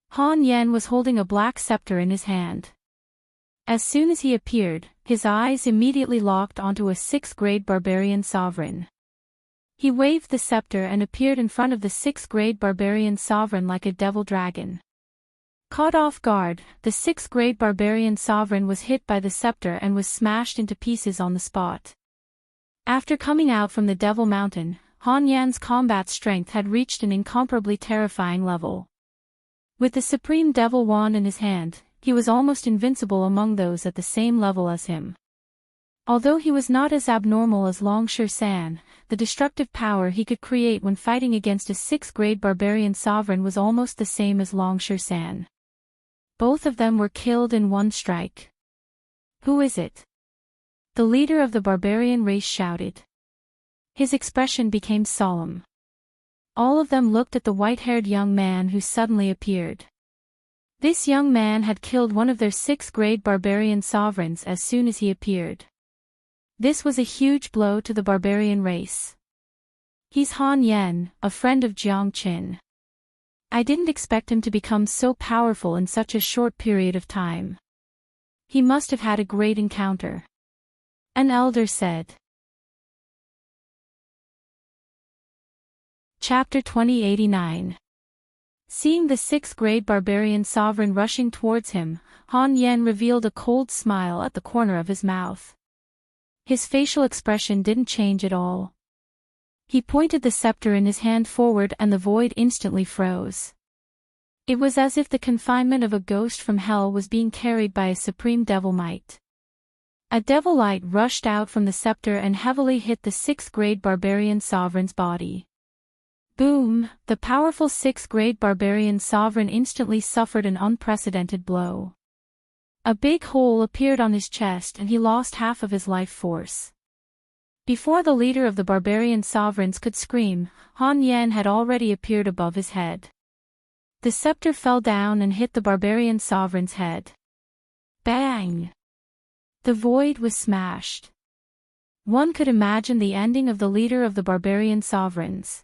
Han Yen was holding a black scepter in his hand. As soon as he appeared, his eyes immediately locked onto a 6th-grade barbarian sovereign. He waved the scepter and appeared in front of the 6th-grade barbarian sovereign like a devil dragon. Caught off guard, the 6th-grade barbarian sovereign was hit by the scepter and was smashed into pieces on the spot. After coming out from the Devil Mountain, Han Yan's combat strength had reached an incomparably terrifying level. With the supreme devil wand in his hand, he was almost invincible among those at the same level as him. Although he was not as abnormal as Long Shi San, the destructive power he could create when fighting against a 6th-grade barbarian sovereign was almost the same as Long Shi San. Both of them were killed in one strike. Who is it? The leader of the barbarian race shouted. His expression became solemn. All of them looked at the white-haired young man who suddenly appeared. This young man had killed one of their 6th-grade barbarian sovereigns as soon as he appeared. This was a huge blow to the barbarian race. He's Han Yen, a friend of Jiang Qin. I didn't expect him to become so powerful in such a short period of time. He must have had a great encounter. An elder said. Chapter 2089. Seeing the sixth-grade barbarian sovereign rushing towards him, Han Yen revealed a cold smile at the corner of his mouth. His facial expression didn't change at all. He pointed the scepter in his hand forward and the void instantly froze. It was as if the confinement of a ghost from hell was being carried by a supreme devil might. A devil light rushed out from the scepter and heavily hit the sixth-grade barbarian sovereign's body. Boom! The powerful sixth-grade barbarian sovereign instantly suffered an unprecedented blow. A big hole appeared on his chest and he lost half of his life force. Before the leader of the barbarian sovereigns could scream, Han Yen had already appeared above his head. The scepter fell down and hit the barbarian sovereign's head. Bang! The void was smashed. One could imagine the ending of the leader of the barbarian sovereigns.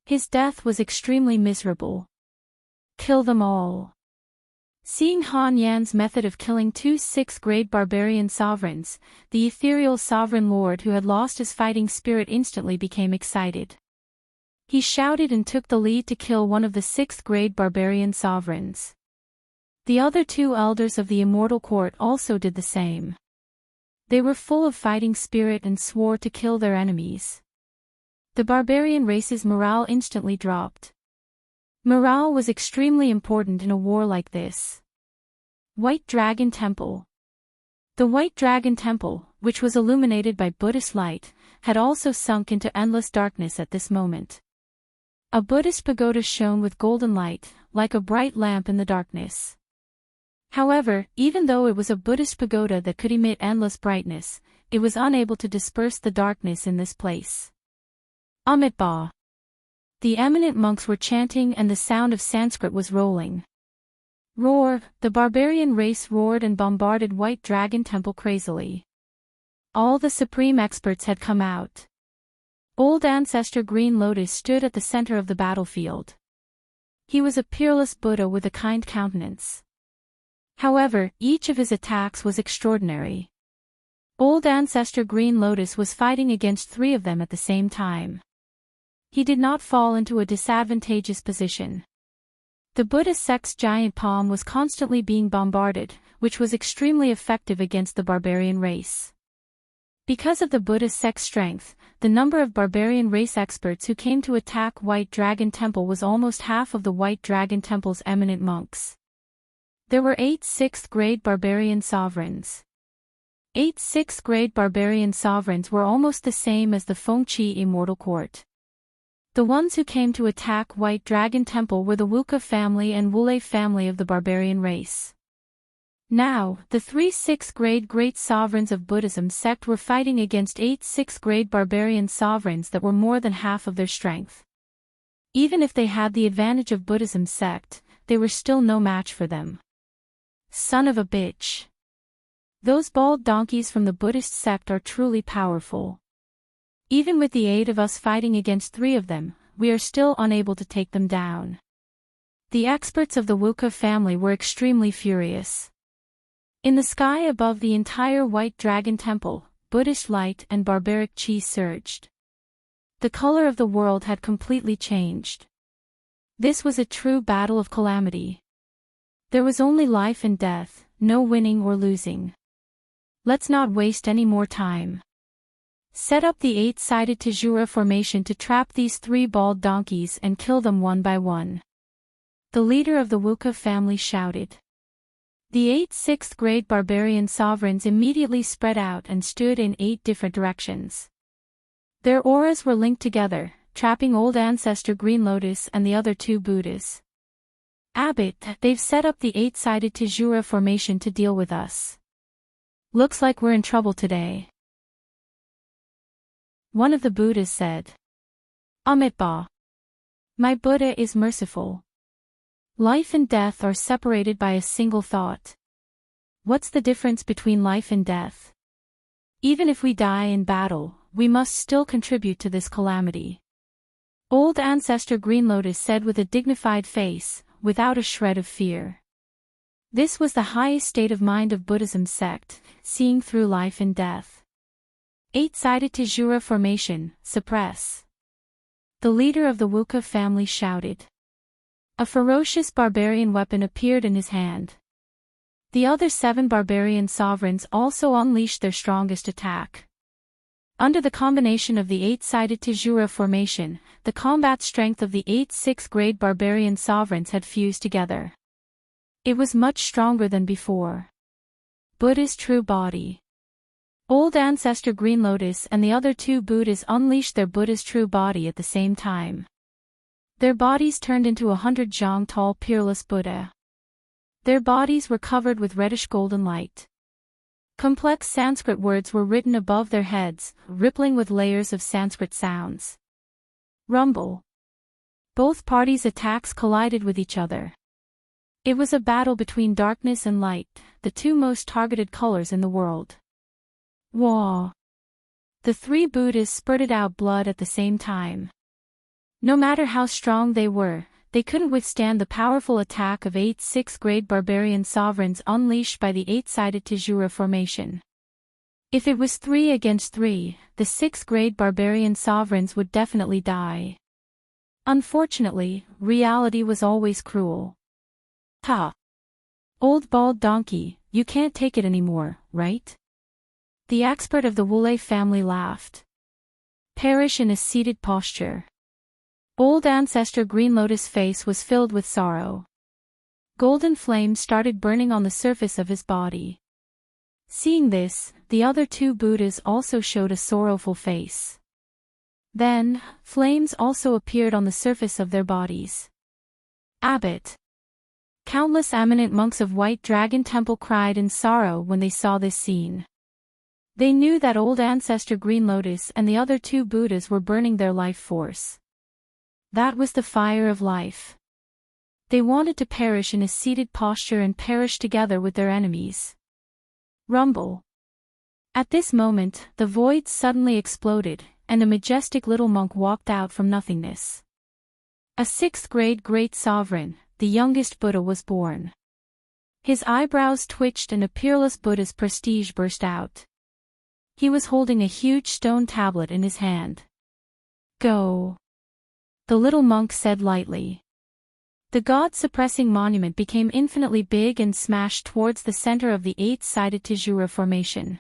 His death was extremely miserable. Kill them all. Seeing Han Yan's method of killing two sixth-grade barbarian sovereigns, the ethereal sovereign lord who had lost his fighting spirit instantly became excited. He shouted and took the lead to kill one of the sixth-grade barbarian sovereigns. The other two elders of the immortal court also did the same. They were full of fighting spirit and swore to kill their enemies. The barbarian race's morale instantly dropped. Morale was extremely important in a war like this. White Dragon Temple. The White Dragon Temple, which was illuminated by Buddhist light, had also sunk into endless darkness at this moment. A Buddhist pagoda shone with golden light, like a bright lamp in the darkness. However, even though it was a Buddhist pagoda that could emit endless brightness, it was unable to disperse the darkness in this place. Amitabha. The eminent monks were chanting and the sound of Sanskrit was rolling. Roar! The barbarian race roared and bombarded White Dragon Temple crazily. All the supreme experts had come out. Old Ancestor Green Lotus stood at the center of the battlefield. He was a peerless Buddha with a kind countenance. However, each of his attacks was extraordinary. Old Ancestor Green Lotus was fighting against three of them at the same time. He did not fall into a disadvantageous position. The Buddhist sect's giant palm was constantly being bombarded, which was extremely effective against the barbarian race. Because of the Buddhist sect's strength, the number of barbarian race experts who came to attack White Dragon Temple was almost half of the White Dragon Temple's eminent monks. There were 8 sixth-grade barbarian sovereigns. 8 sixth-grade barbarian sovereigns were almost the same as the Fengqi Immortal Court. The ones who came to attack White Dragon Temple were the Wuka family and Wule family of the barbarian race. Now, the 3 sixth-grade great sovereigns of Buddhism sect were fighting against 8 sixth-grade barbarian sovereigns that were more than half of their strength. Even if they had the advantage of Buddhism sect, they were still no match for them. Son of a bitch. Those bald donkeys from the Buddhist sect are truly powerful. Even with the aid of us fighting against 3 of them, we are still unable to take them down. The experts of the Wuka family were extremely furious. In the sky above the entire White Dragon Temple, Buddhist light and barbaric chi surged. The color of the world had completely changed. This was a true battle of calamity. There was only life and death, no winning or losing. Let's not waste any more time. Set up the 8-sided Tajura formation to trap these 3 bald donkeys and kill them one by one. The leader of the Wuka family shouted. The 8 sixth-grade barbarian sovereigns immediately spread out and stood in 8 different directions. Their auras were linked together, trapping Old Ancestor Green Lotus and the other 2 Buddhas. Abbot, they've set up the 8-sided Tajura formation to deal with us. Looks like we're in trouble today. One of the Buddhas said. Amitabha. My Buddha is merciful. Life and death are separated by a single thought. What's the difference between life and death? Even if we die in battle, we must still contribute to this calamity. Old Ancestor Green Lotus said with a dignified face, without a shred of fear. This was the highest state of mind of Buddhism sect, seeing through life and death. Eight-sided Tajura formation, suppress. The leader of the Wuka family shouted. A ferocious barbarian weapon appeared in his hand. The other 7 barbarian sovereigns also unleashed their strongest attack. Under the combination of the eight-sided Tajura formation, the combat strength of the 8 6th-grade barbarian sovereigns had fused together. It was much stronger than before. Buddha's true body. Old Ancestor Green Lotus and the other 2 Buddhas unleashed their Buddha's true body at the same time. Their bodies turned into 100 jang tall peerless Buddha. Their bodies were covered with reddish golden light. Complex Sanskrit words were written above their heads, rippling with layers of Sanskrit sounds. Rumble. Both parties' attacks collided with each other. It was a battle between darkness and light, the 2 most targeted colors in the world. Wah! The 3 Buddhas spurted out blood at the same time. No matter how strong they were, they couldn't withstand the powerful attack of 8 6th-grade barbarian sovereigns unleashed by the eight-sided Tajura formation. If it was 3 against 3, the 6th-grade barbarian sovereigns would definitely die. Unfortunately, reality was always cruel. Ha! Old bald donkey, you can't take it anymore, right? The expert of the Wule family laughed. Perish in a seated posture. Old Ancestor Green Lotus' face was filled with sorrow. Golden flames started burning on the surface of his body. Seeing this, the other 2 Buddhas also showed a sorrowful face. Then, flames also appeared on the surface of their bodies. Abbot! Countless eminent monks of White Dragon Temple cried in sorrow when they saw this scene. They knew that Old Ancestor Green Lotus and the other 2 Buddhas were burning their life force. That was the fire of life. They wanted to perish in a seated posture and perish together with their enemies. Rumble. At this moment, the void suddenly exploded, and a majestic little monk walked out from nothingness. A 6th-grade great sovereign, the youngest Buddha, was born. His eyebrows twitched and a peerless Buddha's prestige burst out. He was holding a huge stone tablet in his hand. Go. The little monk said lightly. The God-suppressing monument became infinitely big and smashed towards the center of the eight-sided Tajura formation.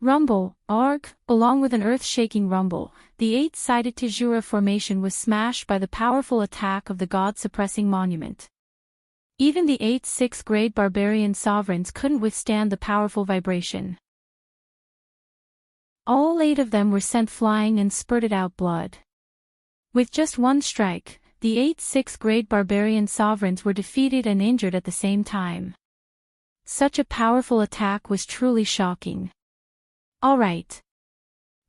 Rumble, arg, along with an earth-shaking rumble, the eight-sided Tajura formation was smashed by the powerful attack of the God-suppressing monument. Even the 8 6th-grade barbarian sovereigns couldn't withstand the powerful vibration. All 8 of them were sent flying and spurted out blood. With just one strike, the 8 6th-grade barbarian sovereigns were defeated and injured at the same time. Such a powerful attack was truly shocking. All right.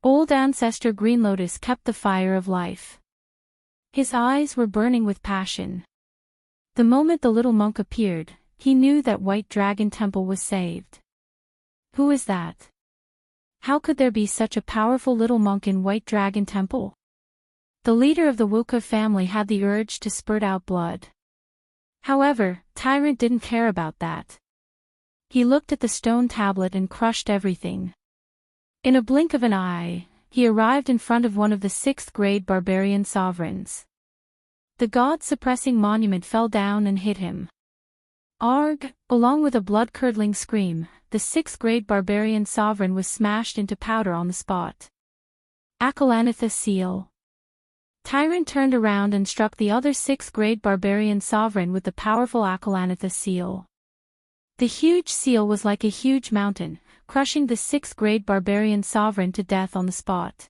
Old Ancestor Green Lotus kept the fire of life. His eyes were burning with passion. The moment the little monk appeared, he knew that White Dragon Temple was saved. Who is that? How could there be such a powerful little monk in White Dragon Temple? The leader of the Wuka family had the urge to spurt out blood. However, Tyrant didn't care about that. He looked at the stone tablet and crushed everything. In a blink of an eye, he arrived in front of one of the 6th-grade barbarian sovereigns. The God-suppressing monument fell down and hit him. Arg! Along with a blood-curdling scream, the 6th-grade barbarian sovereign was smashed into powder on the spot. Akalanatha seal. Tyrant turned around and struck the other 6th-grade barbarian sovereign with the powerful Akalanatha seal. The huge seal was like a huge mountain, crushing the 6th-grade barbarian sovereign to death on the spot.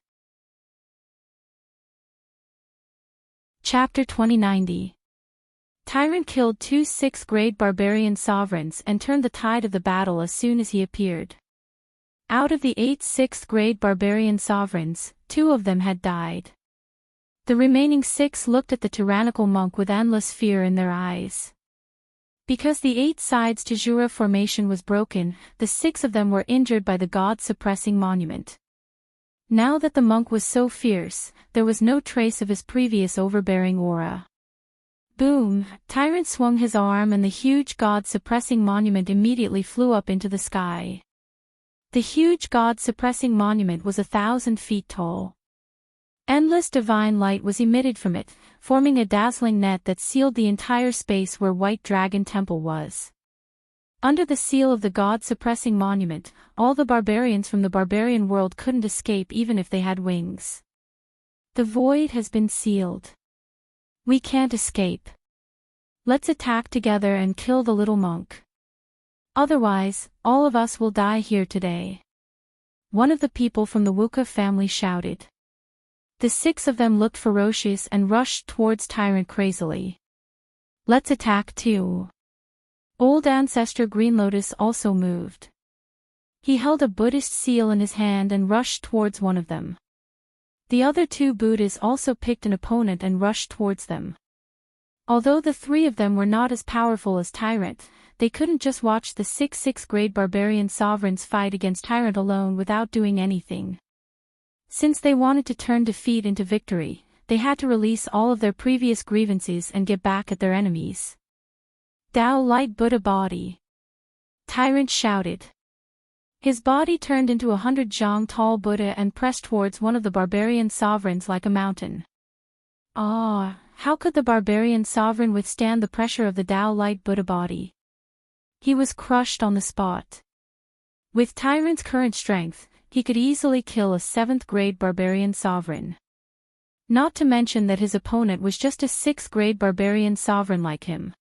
Chapter 2090. Tyrant killed 2 6th-grade barbarian sovereigns and turned the tide of the battle as soon as he appeared. Out of the 8 6th-grade barbarian sovereigns, 2 of them had died. The remaining 6 looked at the tyrannical monk with endless fear in their eyes. Because the 8 sides Tajura formation was broken, the 6 of them were injured by the God-suppressing monument. Now that the monk was so fierce, there was no trace of his previous overbearing aura. Boom! Tyrant swung his arm and the huge God-suppressing monument immediately flew up into the sky. The huge God-suppressing monument was 1,000 feet tall. Endless divine light was emitted from it, forming a dazzling net that sealed the entire space where White Dragon Temple was. Under the seal of the God-suppressing monument, all the barbarians from the barbarian world couldn't escape even if they had wings. The void has been sealed. We can't escape. Let's attack together and kill the little monk. Otherwise, all of us will die here today. One of the people from the Wuka family shouted. The 6 of them looked ferocious and rushed towards Tyrant crazily. Let's attack too. Old Ancestor Green Lotus also moved. He held a Buddhist seal in his hand and rushed towards one of them. The other 2 Buddhas also picked an opponent and rushed towards them. Although the 3 of them were not as powerful as Tyrant, they couldn't just watch the 6 grade barbarian sovereigns fight against Tyrant alone without doing anything. Since they wanted to turn defeat into victory, they had to release all of their previous grievances and get back at their enemies. Tao Light Buddha Body. Tyrant shouted. His body turned into 100 jong tall Buddha and pressed towards one of the barbarian sovereigns like a mountain. Ah, how could the barbarian sovereign withstand the pressure of the Tao Light Buddha Body? He was crushed on the spot. With Tyrant's current strength, he could easily kill a 7th grade barbarian sovereign. Not to mention that his opponent was just a 6th grade barbarian sovereign like him.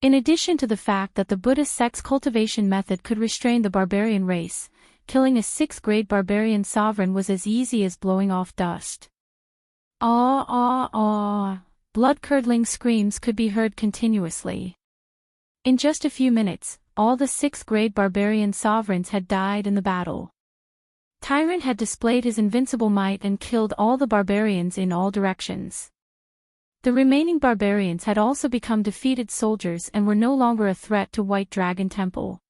In addition to the fact that the Buddhist sex cultivation method could restrain the barbarian race, killing a 6th grade barbarian sovereign was as easy as blowing off dust. Ah ah ah, blood-curdling screams could be heard continuously. In just a few minutes, all the 6th grade barbarian sovereigns had died in the battle. Tyrant had displayed his invincible might and killed all the barbarians in all directions. The remaining barbarians had also become defeated soldiers and were no longer a threat to White Dragon Temple.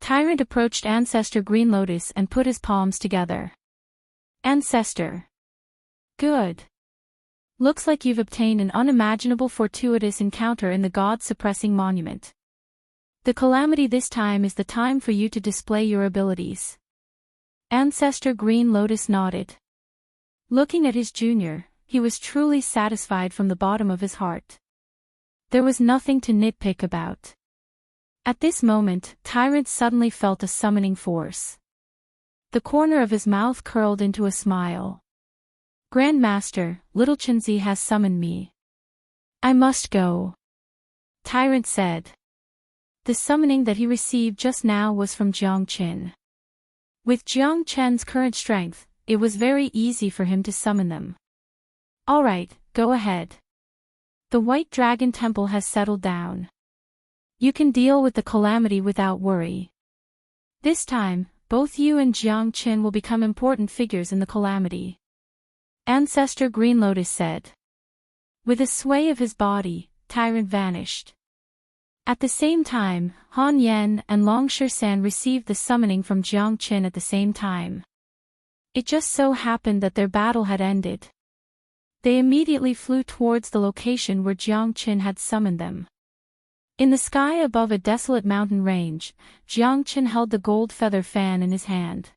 Tyrant approached Ancestor Green Lotus and put his palms together. Ancestor. Good. Looks like you've obtained an unimaginable fortuitous encounter in the God-suppressing monument. The calamity this time is the time for you to display your abilities. Ancestor Green Lotus nodded. Looking at his junior, he was truly satisfied from the bottom of his heart. There was nothing to nitpick about. At this moment, Tyrant suddenly felt a summoning force. The corner of his mouth curled into a smile. Grandmaster, Little Chinzi has summoned me. I must go. Tyrant said. The summoning that he received just now was from Jiang Qin. With Jiang Chen's current strength, it was very easy for him to summon them. Alright, go ahead. The White Dragon Temple has settled down. You can deal with the calamity without worry. This time, both you and Jiang Qin will become important figures in the calamity. Ancestor Green Lotus said. With a sway of his body, Tyrant vanished. At the same time, Han Yen and Long Shisan received the summoning from Jiang Qin at the same time. It just so happened that their battle had ended. They immediately flew towards the location where Jiang Qin had summoned them. In the sky above a desolate mountain range, Jiang Qin held the gold feather fan in his hand.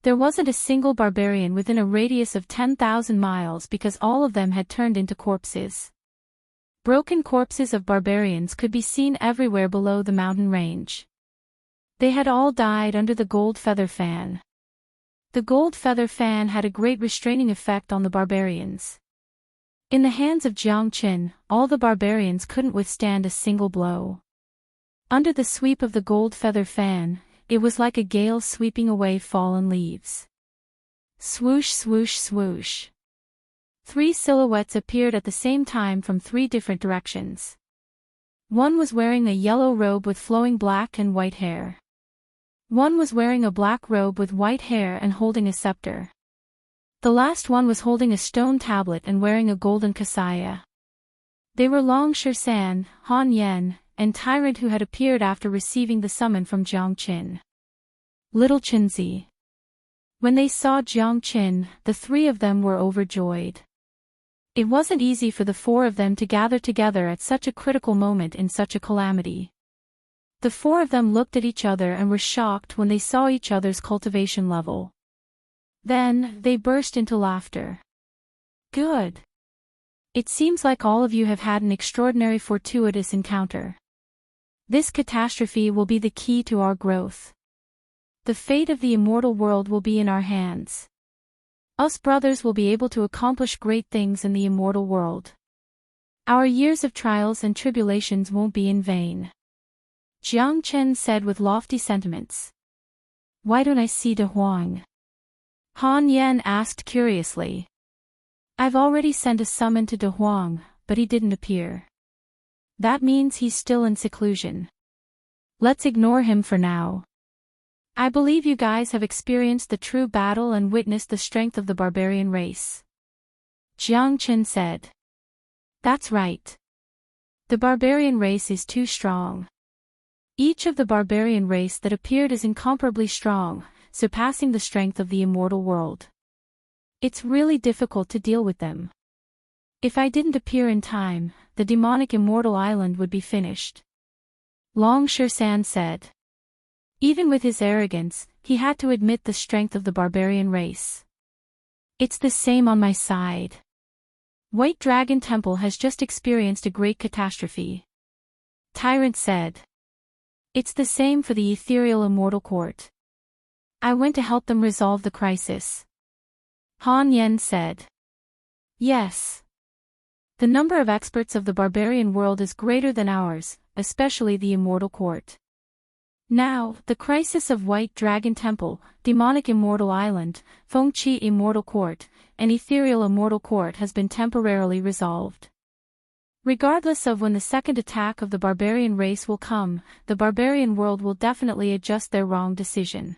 There wasn't a single barbarian within a radius of 10,000 miles because all of them had turned into corpses. Broken corpses of barbarians could be seen everywhere below the mountain range. They had all died under the gold feather fan. The gold feather fan had a great restraining effect on the barbarians. In the hands of Jiang Qin, all the barbarians couldn't withstand a single blow. Under the sweep of the gold feather fan, it was like a gale sweeping away fallen leaves. Swoosh swoosh swoosh. 3 silhouettes appeared at the same time from 3 different directions. One was wearing a yellow robe with flowing black and white hair. One was wearing a black robe with white hair and holding a scepter. The last one was holding a stone tablet and wearing a golden kasaya. They were Long Shisan, Han Yen, and Tyrant who had appeared after receiving the summon from Jiang Qin. Little Chinzi. When they saw Jiang Qin, the 3 of them were overjoyed. It wasn't easy for the 4 of them to gather together at such a critical moment in such a calamity. The four of them looked at each other and were shocked when they saw each other's cultivation level. Then, they burst into laughter. Good. It seems like all of you have had an extraordinary fortuitous encounter. This catastrophe will be the key to our growth. The fate of the immortal world will be in our hands. Us brothers will be able to accomplish great things in the immortal world. Our years of trials and tribulations won't be in vain. Jiang Chen said with lofty sentiments. Why don't I see De Huang? Han Yan asked curiously. I've already sent a summon to De Huang, but he didn't appear. That means he's still in seclusion. Let's ignore him for now. I believe you guys have experienced the true battle and witnessed the strength of the barbarian race. Jiang Chen said. That's right. The barbarian race is too strong. Each of the barbarian race that appeared is incomparably strong, surpassing the strength of the immortal world. It's really difficult to deal with them. If I didn't appear in time, the demonic immortal island would be finished. Long Shan said. Even with his arrogance, he had to admit the strength of the barbarian race. It's the same on my side. White Dragon Temple has just experienced a great catastrophe. Tyrant said. It's the same for the ethereal immortal court. I went to help them resolve the crisis. Han Yen said. Yes. The number of experts of the barbarian world is greater than ours, especially the immortal court. Now, the crisis of White Dragon Temple, demonic immortal island, Fengqi immortal court, and ethereal immortal court has been temporarily resolved. Regardless of when the second attack of the barbarian race will come, the barbarian world will definitely adjust their wrong decision.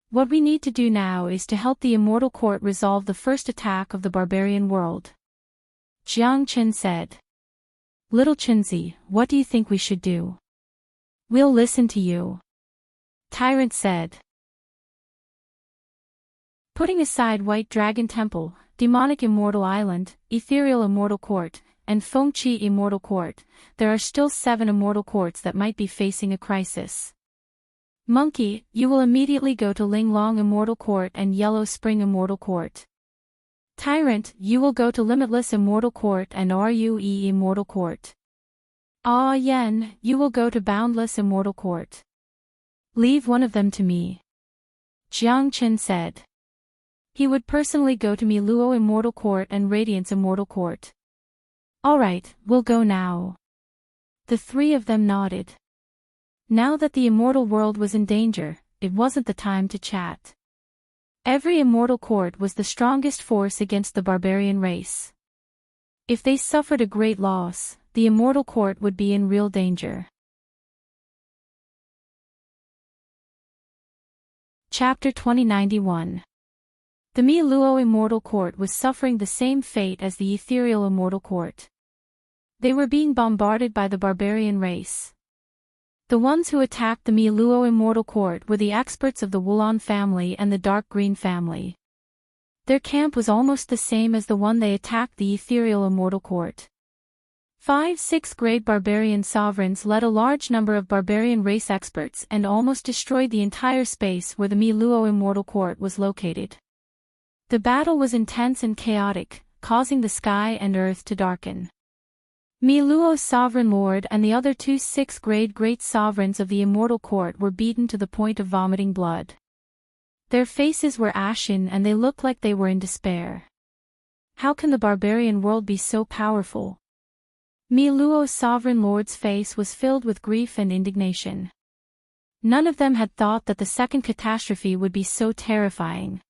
What we need to do now is to help the immortal court resolve the first attack of the barbarian world. Jiang Chen said. Little Chenzi, what do you think we should do? We'll listen to you. Tyrant said. Putting aside White Dragon Temple, demonic immortal island, ethereal immortal court, and Fengqi immortal court, there are still 7 immortal courts that might be facing a crisis. Monkey, you will immediately go to Linglong immortal court and Yellow Spring immortal court. Tyrant, you will go to Limitless immortal court and Rue immortal court. Ah Yen, you will go to Boundless immortal court. Leave one of them to me. Jiang Chen said. He would personally go to Miluo immortal court and Radiance immortal court. Alright, we'll go now. The 3 of them nodded. Now that the immortal world was in danger, it wasn't the time to chat. Every immortal court was the strongest force against the barbarian race. If they suffered a great loss, the immortal court would be in real danger. Chapter 2091. The Miluo immortal court was suffering the same fate as the ethereal immortal court. They were being bombarded by the barbarian race. The ones who attacked the Miluo immortal court were the experts of the Wulan family and the Dark Green family. Their camp was almost the same as the one they attacked the ethereal immortal court. 5 6th-grade barbarian sovereigns led a large number of barbarian race experts and almost destroyed the entire space where the Miluo immortal court was located. The battle was intense and chaotic, causing the sky and earth to darken. Miluo's sovereign lord and the other 2 6th-grade great sovereigns of the immortal court were beaten to the point of vomiting blood. Their faces were ashen and they looked like they were in despair. How can the barbarian world be so powerful? Miluo's sovereign lord's face was filled with grief and indignation. None of them had thought that the second catastrophe would be so terrifying.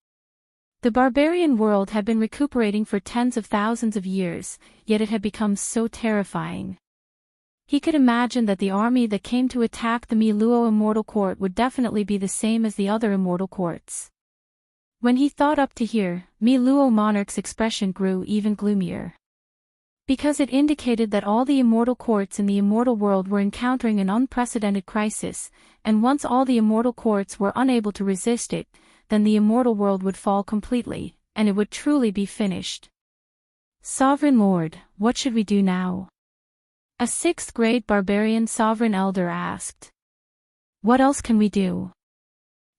The barbarian world had been recuperating for tens of thousands of years, yet it had become so terrifying. He could imagine that the army that came to attack the Miluo immortal court would definitely be the same as the other immortal courts. When he thought up to here, Miluo Monarch's expression grew even gloomier. Because it indicated that all the immortal courts in the immortal world were encountering an unprecedented crisis, and once all the immortal courts were unable to resist it, then the immortal world would fall completely, and it would truly be finished. Sovereign Lord, what should we do now? A 6th-grade barbarian sovereign elder asked. What else can we do?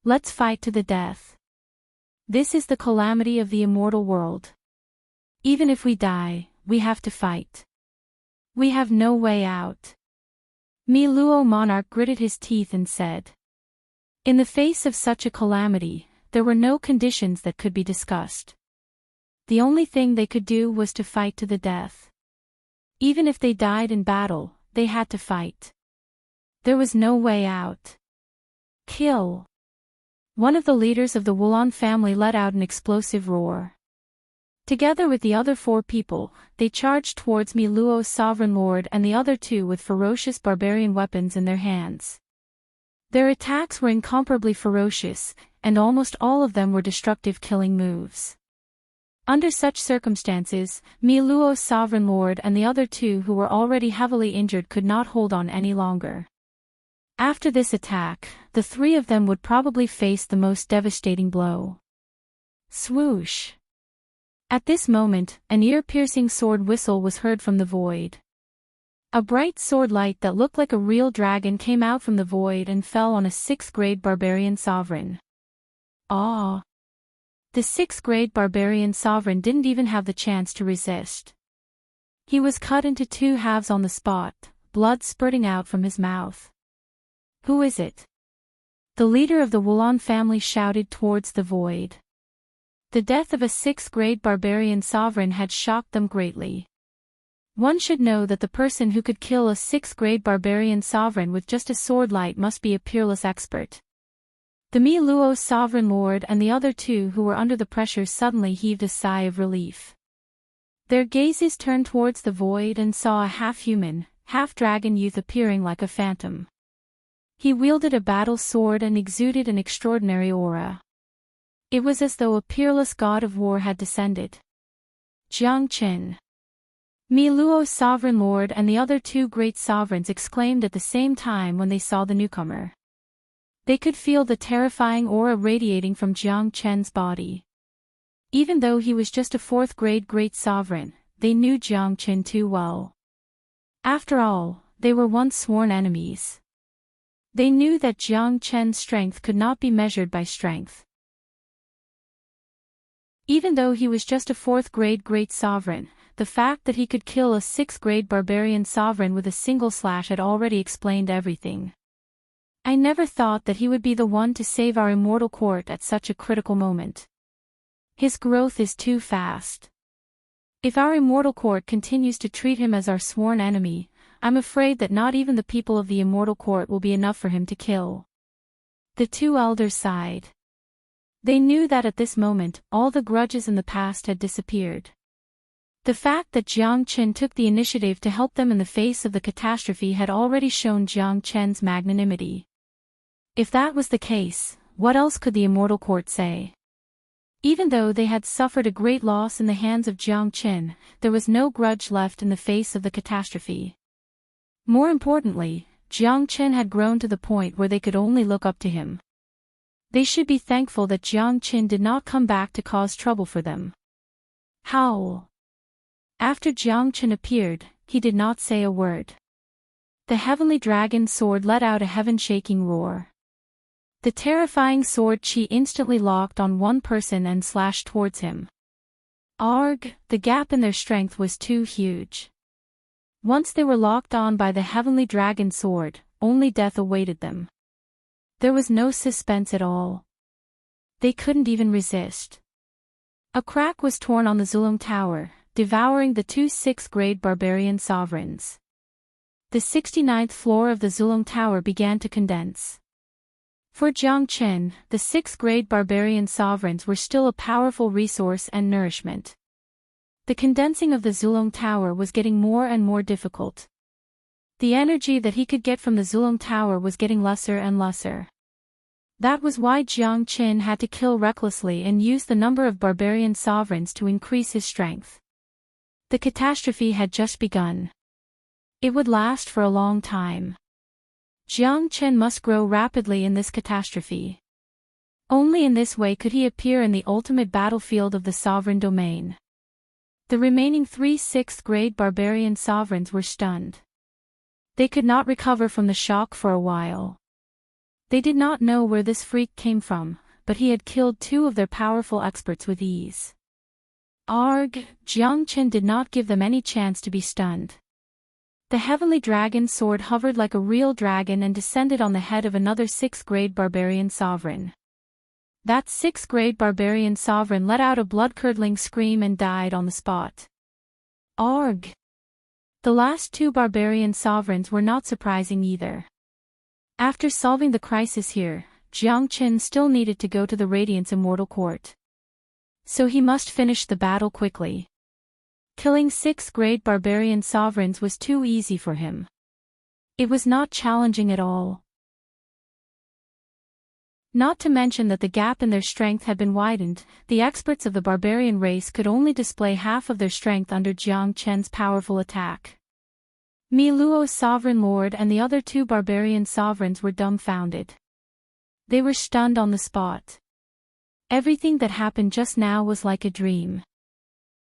Let's fight to the death. This is the calamity of the immortal world. Even if we die, we have to fight. We have no way out. Luo Monarch gritted his teeth and said. In the face of such a calamity, there were no conditions that could be discussed. The only thing they could do was to fight to the death. Even if they died in battle, they had to fight. There was no way out. Kill. One of the leaders of the Wulan family let out an explosive roar. Together with the other 4 people, they charged towards Luo's sovereign lord and the other 2 with ferocious barbarian weapons in their hands. Their attacks were incomparably ferocious, and almost all of them were destructive killing moves. Under such circumstances, Luo's sovereign lord and the other 2 who were already heavily injured could not hold on any longer. After this attack, the 3 of them would probably face the most devastating blow. Swoosh! At this moment, an ear-piercing sword whistle was heard from the void. A bright sword light that looked like a real dragon came out from the void and fell on a 6th-grade barbarian sovereign. Ah! The 6th-grade barbarian sovereign didn't even have the chance to resist. He was cut into 2 halves on the spot, blood spurting out from his mouth. Who is it? The leader of the Wulan family shouted towards the void. The death of a 6th-grade barbarian sovereign had shocked them greatly. One should know that the person who could kill a 6th-grade barbarian sovereign with just a sword light must be a peerless expert. The Luo's sovereign lord and the other 2 who were under the pressure suddenly heaved a sigh of relief. Their gazes turned towards the void and saw a half-human, half-dragon youth appearing like a phantom. He wielded a battle sword and exuded an extraordinary aura. It was as though a peerless god of war had descended. Jiang Qin. Luo's sovereign lord and the other 2 great sovereigns exclaimed at the same time when they saw the newcomer. They could feel the terrifying aura radiating from Jiang Qin's body. Even though he was just a 4th-grade great sovereign, they knew Jiang Qin too well. After all, they were once sworn enemies. They knew that Jiang Qin's strength could not be measured by strength. Even though he was just a 4th-grade great sovereign, the fact that he could kill a 6th-grade barbarian sovereign with a single slash had already explained everything. I never thought that he would be the one to save our immortal court at such a critical moment. His growth is too fast. If our immortal court continues to treat him as our sworn enemy, I'm afraid that not even the people of the immortal court will be enough for him to kill. The 2 elders sighed. They knew that at this moment, all the grudges in the past had disappeared. The fact that Jiang Qin took the initiative to help them in the face of the catastrophe had already shown Jiang Qin's magnanimity. If that was the case, what else could the immortal court say? Even though they had suffered a great loss in the hands of Jiang Qin, there was no grudge left in the face of the catastrophe. More importantly, Jiang Qin had grown to the point where they could only look up to him. They should be thankful that Jiang Qin did not come back to cause trouble for them. Howl. After Jiang Qin appeared, he did not say a word. The heavenly dragon's sword let out a heaven-shaking roar. The terrifying sword chi instantly locked on one person and slashed towards him. Arg! The gap in their strength was too huge. Once they were locked on by the heavenly dragon sword, only death awaited them. There was no suspense at all. They couldn't even resist. A crack was torn on the Zulong Tower, devouring the 2 6th-grade barbarian sovereigns. The 69th floor of the Zulong Tower began to condense. For Jiang Qin, the 6th-grade barbarian sovereigns were still a powerful resource and nourishment. The condensing of the Zulong Tower was getting more and more difficult. The energy that he could get from the Zulong Tower was getting lesser and lesser. That was why Jiang Qin had to kill recklessly and use the number of barbarian sovereigns to increase his strength. The catastrophe had just begun. It would last for a long time. Jiang Qin must grow rapidly in this catastrophe. Only in this way could he appear in the ultimate battlefield of the sovereign domain. The remaining 3 6th-grade barbarian sovereigns were stunned. They could not recover from the shock for a while. They did not know where this freak came from, but he had killed 2 of their powerful experts with ease. Arg! Jiang Qin did not give them any chance to be stunned. The heavenly dragon's sword hovered like a real dragon and descended on the head of another 6th-grade barbarian sovereign. That 6th-grade barbarian sovereign let out a blood-curdling scream and died on the spot. Arg! The last 2 barbarian sovereigns were not surprising either. After solving the crisis here, Jiang Qin still needed to go to the Radiant's immortal court. So he must finish the battle quickly. Killing 6th-grade barbarian sovereigns was too easy for him. It was not challenging at all. Not to mention that the gap in their strength had been widened, the experts of the barbarian race could only display half of their strength under Jiang Qin's powerful attack. Mi Luo's sovereign lord and the other 2 barbarian sovereigns were dumbfounded. They were stunned on the spot. Everything that happened just now was like a dream.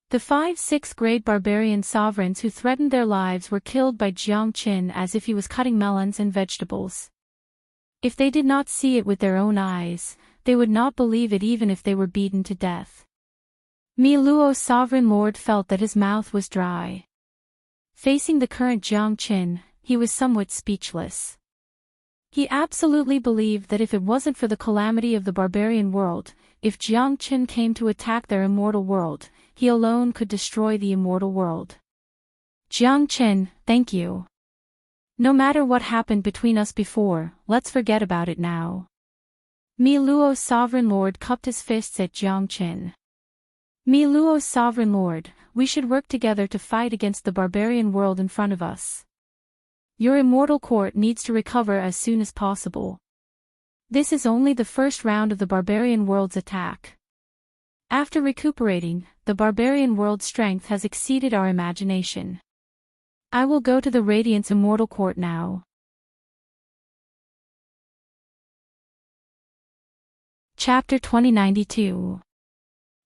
The 5 6th-grade barbarian sovereigns who threatened their lives were killed by Jiang Qin as if he was cutting melons and vegetables. If they did not see it with their own eyes, they would not believe it even if they were beaten to death. Mi Luo's sovereign lord felt that his mouth was dry. Facing the current Jiang Qin, he was somewhat speechless. He absolutely believed that if it wasn't for the calamity of the barbarian world, if Jiang Qin came to attack their immortal world, he alone could destroy the immortal world. Jiang Qin, thank you. No matter what happened between us before, let's forget about it now. Mi Luo's sovereign lord cupped his fists at Jiang Qin. Mi Luo's sovereign lord, we should work together to fight against the barbarian world in front of us. Your immortal court needs to recover as soon as possible. This is only the first round of the barbarian world's attack. After recuperating, the barbarian world's strength has exceeded our imagination. I will go to the Radiant's immortal court now. Chapter 2092.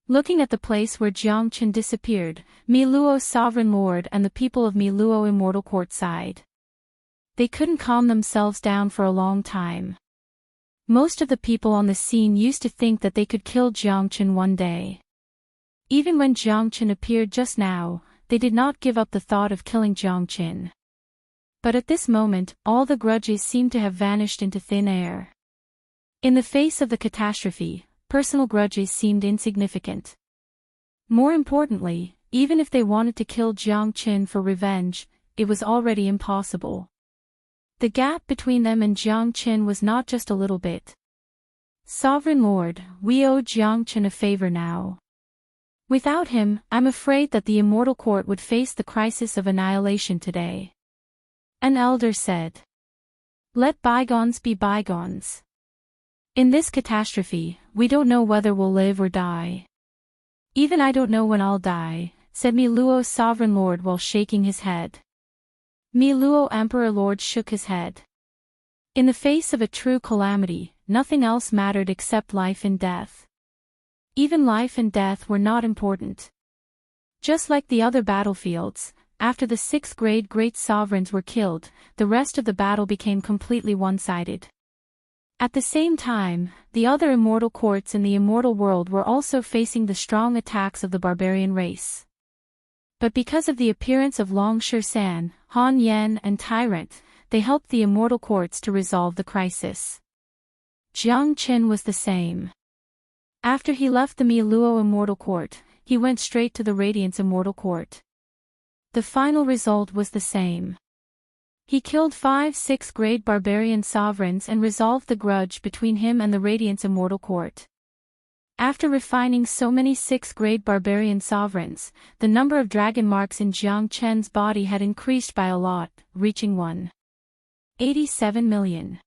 Looking at the place where Jiang Qin disappeared, Mi Luo's sovereign lord and the people of Mi Luo immortal court sighed. They couldn't calm themselves down for a long time. Most of the people on the scene used to think that they could kill Jiang Qin one day. Even when Jiang Qin appeared just now, they did not give up the thought of killing Jiang Qin. But at this moment, all the grudges seemed to have vanished into thin air. In the face of the catastrophe, personal grudges seemed insignificant. More importantly, even if they wanted to kill Jiang Qin for revenge, it was already impossible. The gap between them and Jiang Qin was not just a little bit. Sovereign Lord, we owe Jiang Qin a favor now. Without him, I'm afraid that the immortal court would face the crisis of annihilation today. An elder said. Let bygones be bygones. In this catastrophe, we don't know whether we'll live or die. Even I don't know when I'll die, said Mi Luo's sovereign lord while shaking his head. Mi Luo Emperor Lord shook his head. In the face of a true calamity, nothing else mattered except life and death. Even life and death were not important. Just like the other battlefields, after the 6th-grade great sovereigns were killed, the rest of the battle became completely one-sided. At the same time, the other immortal courts in the immortal world were also facing the strong attacks of the barbarian race. But because of the appearance of Long San, Han Yan and Tyrant, they helped the immortal courts to resolve the crisis. Jiang Qin was the same. After he left the Mi Luo immortal court, he went straight to the Radiant's immortal court. The final result was the same. He killed 5 6th-grade barbarian sovereigns and resolved the grudge between him and the Radiant's immortal court. After refining so many 6th-grade barbarian sovereigns, the number of dragon marks in Jiang Qin's body had increased by a lot, reaching 187 million.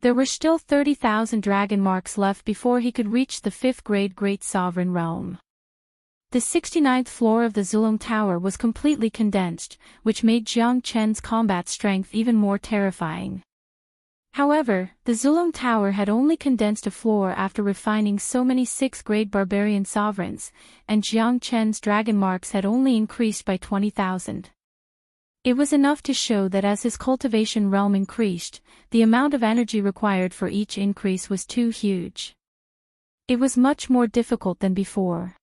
There were still 30,000 dragon marks left before he could reach the 5th-grade great sovereign realm. The 69th floor of the Zulong Tower was completely condensed, which made Jiang Qin's combat strength even more terrifying. However, the Zulong Tower had only condensed a floor after refining so many 6th-grade barbarian sovereigns, and Jiang Qin's dragon marks had only increased by 20,000. It was enough to show that as his cultivation realm increased, the amount of energy required for each increase was too huge. It was much more difficult than before.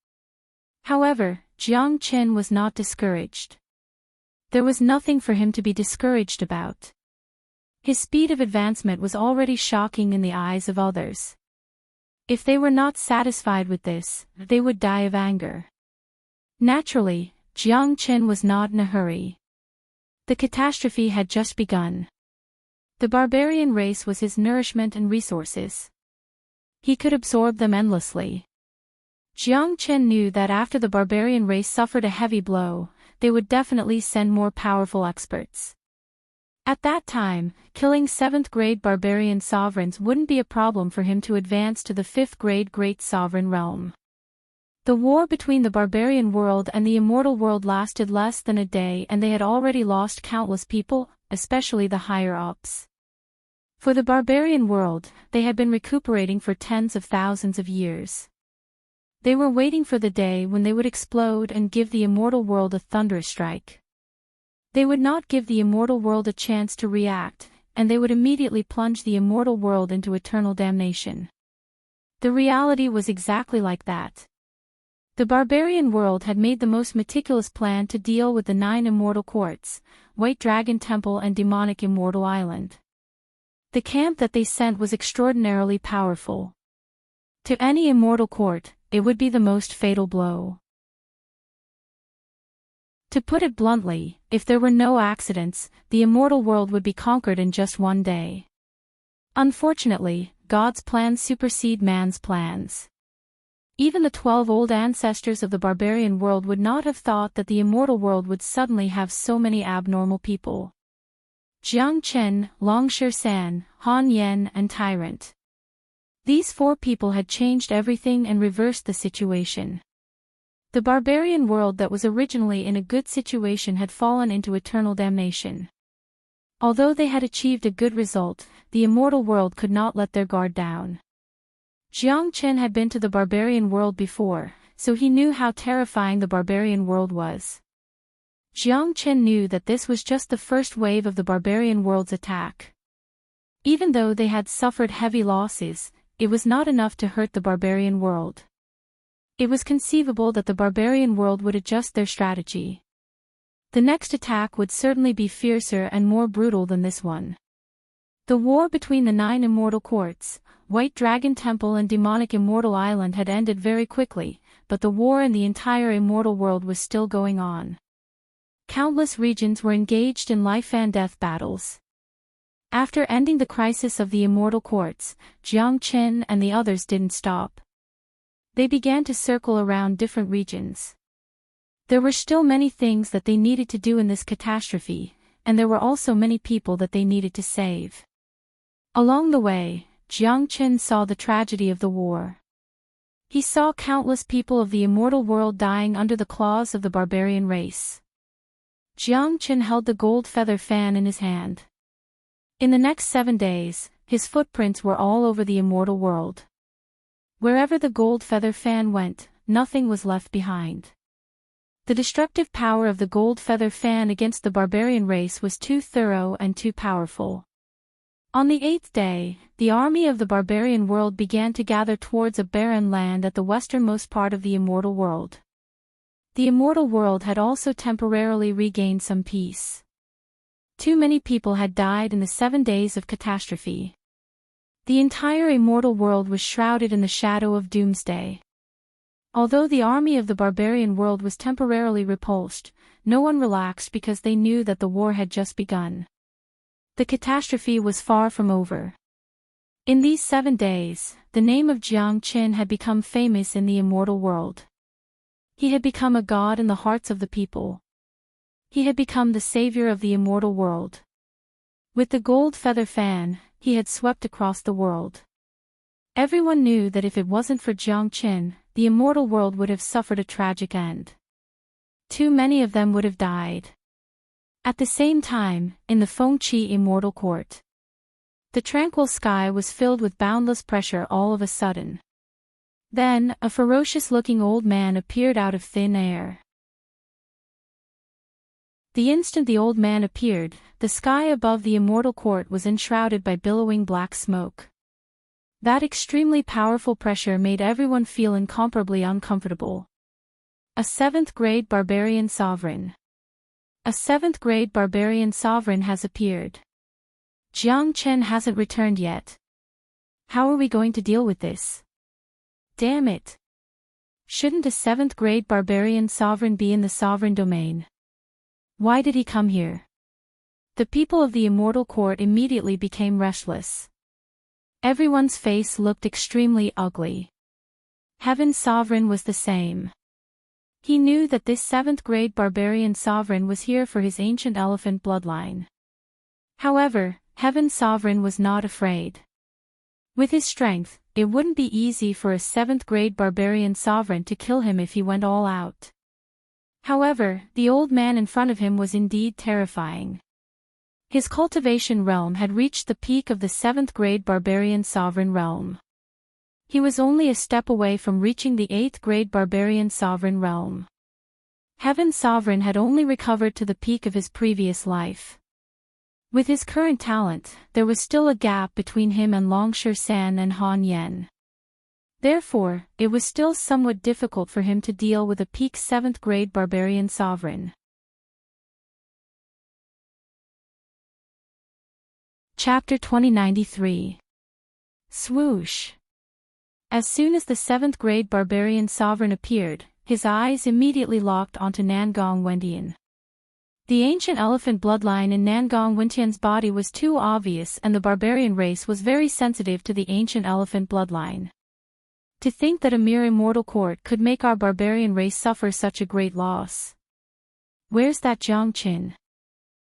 However, Jiang Qin was not discouraged. There was nothing for him to be discouraged about. His speed of advancement was already shocking in the eyes of others. If they were not satisfied with this, they would die of anger. Naturally, Jiang Qin was not in a hurry. The catastrophe had just begun. The barbarian race was his nourishment and resources. He could absorb them endlessly. Jiang Qin knew that after the barbarian race suffered a heavy blow, they would definitely send more powerful experts. At that time, killing 7th-grade barbarian sovereigns wouldn't be a problem for him to advance to the 5th-grade great sovereign realm. The war between the barbarian world and the immortal world lasted less than a day, and they had already lost countless people, especially the higher-ups. For the barbarian world, they had been recuperating for tens of thousands of years. They were waiting for the day when they would explode and give the immortal world a thunderous strike. They would not give the immortal world a chance to react, and they would immediately plunge the immortal world into eternal damnation. The reality was exactly like that. The barbarian world had made the most meticulous plan to deal with the 9 immortal courts, White Dragon Temple and demonic Immortal Island. The camp that they sent was extraordinarily powerful. To any immortal court, it would be the most fatal blow. To put it bluntly, if there were no accidents, the immortal world would be conquered in just one day. Unfortunately, God's plans supersede man's plans. Even the 12 old ancestors of the barbarian world would not have thought that the immortal world would suddenly have so many abnormal people. Jiang Qin, Long San, Han Yan, and Tyrant. These 4 people had changed everything and reversed the situation. The barbarian world that was originally in a good situation had fallen into eternal damnation. Although they had achieved a good result, the immortal world could not let their guard down. Jiang Qin had been to the barbarian world before, so he knew how terrifying the barbarian world was. Jiang Qin knew that this was just the first wave of the barbarian world's attack. Even though they had suffered heavy losses, it was not enough to hurt the barbarian world. It was conceivable that the barbarian world would adjust their strategy. The next attack would certainly be fiercer and more brutal than this one. The war between the 9 immortal courts, White Dragon Temple and demonic Immortal Island had ended very quickly, but the war in the entire immortal world was still going on. Countless regions were engaged in life and death battles. After ending the crisis of the immortal courts, Jiang Qin and the others didn't stop. They began to circle around different regions. There were still many things that they needed to do in this catastrophe, and there were also many people that they needed to save. Along the way, Jiang Qin saw the tragedy of the war. He saw countless people of the immortal world dying under the claws of the barbarian race. Jiang Qin held the gold feather fan in his hand. In the next 7 days, his footprints were all over the immortal world. Wherever the gold feather fan went, nothing was left behind. The destructive power of the gold feather fan against the barbarian race was too thorough and too powerful. On the 8th day, the army of the barbarian world began to gather towards a barren land at the westernmost part of the immortal world. The immortal world had also temporarily regained some peace. Too many people had died in the 7 days of catastrophe. The entire immortal world was shrouded in the shadow of doomsday. Although the army of the barbarian world was temporarily repulsed, no one relaxed because they knew that the war had just begun. The catastrophe was far from over. In these 7 days, the name of Jiang Qin had become famous in the immortal world. He had become a god in the hearts of the people. He had become the savior of the immortal world. With the gold feather fan, he had swept across the world. Everyone knew that if it wasn't for Jiang Qin, the immortal world would have suffered a tragic end. Too many of them would have died. At the same time, in the Fengqi Immortal Court, the tranquil sky was filled with boundless pressure all of a sudden. Then, a ferocious-looking old man appeared out of thin air. The instant the old man appeared, the sky above the immortal court was enshrouded by billowing black smoke. That extremely powerful pressure made everyone feel incomparably uncomfortable. A 7th-grade barbarian sovereign. A 7th-grade barbarian sovereign has appeared. Jiang Chen hasn't returned yet. How are we going to deal with this? Damn it! Shouldn't a 7th-grade barbarian sovereign be in the sovereign domain? Why did he come here? The people of the immortal court immediately became restless. Everyone's face looked extremely ugly. Heaven's sovereign was the same. He knew that this 7th-grade barbarian sovereign was here for his ancient elephant bloodline. However, Heaven's sovereign was not afraid. With his strength, it wouldn't be easy for a 7th-grade barbarian sovereign to kill him if he went all out. However, the old man in front of him was indeed terrifying. His cultivation realm had reached the peak of the 7th-grade barbarian sovereign realm. He was only a step away from reaching the 8th-grade barbarian sovereign realm. Heaven's sovereign had only recovered to the peak of his previous life. With his current talent, there was still a gap between him and Longsher San and Han Yen. Therefore, it was still somewhat difficult for him to deal with a peak 7th-grade barbarian sovereign. Chapter 2093. Swoosh. As soon as the 7th-grade barbarian sovereign appeared, his eyes immediately locked onto Nangong Wendian. The ancient elephant bloodline in Nangong Wendian's body was too obvious, and the barbarian race was very sensitive to the ancient elephant bloodline. To think that a mere immortal court could make our barbarian race suffer such a great loss. Where's that Jiang Qin?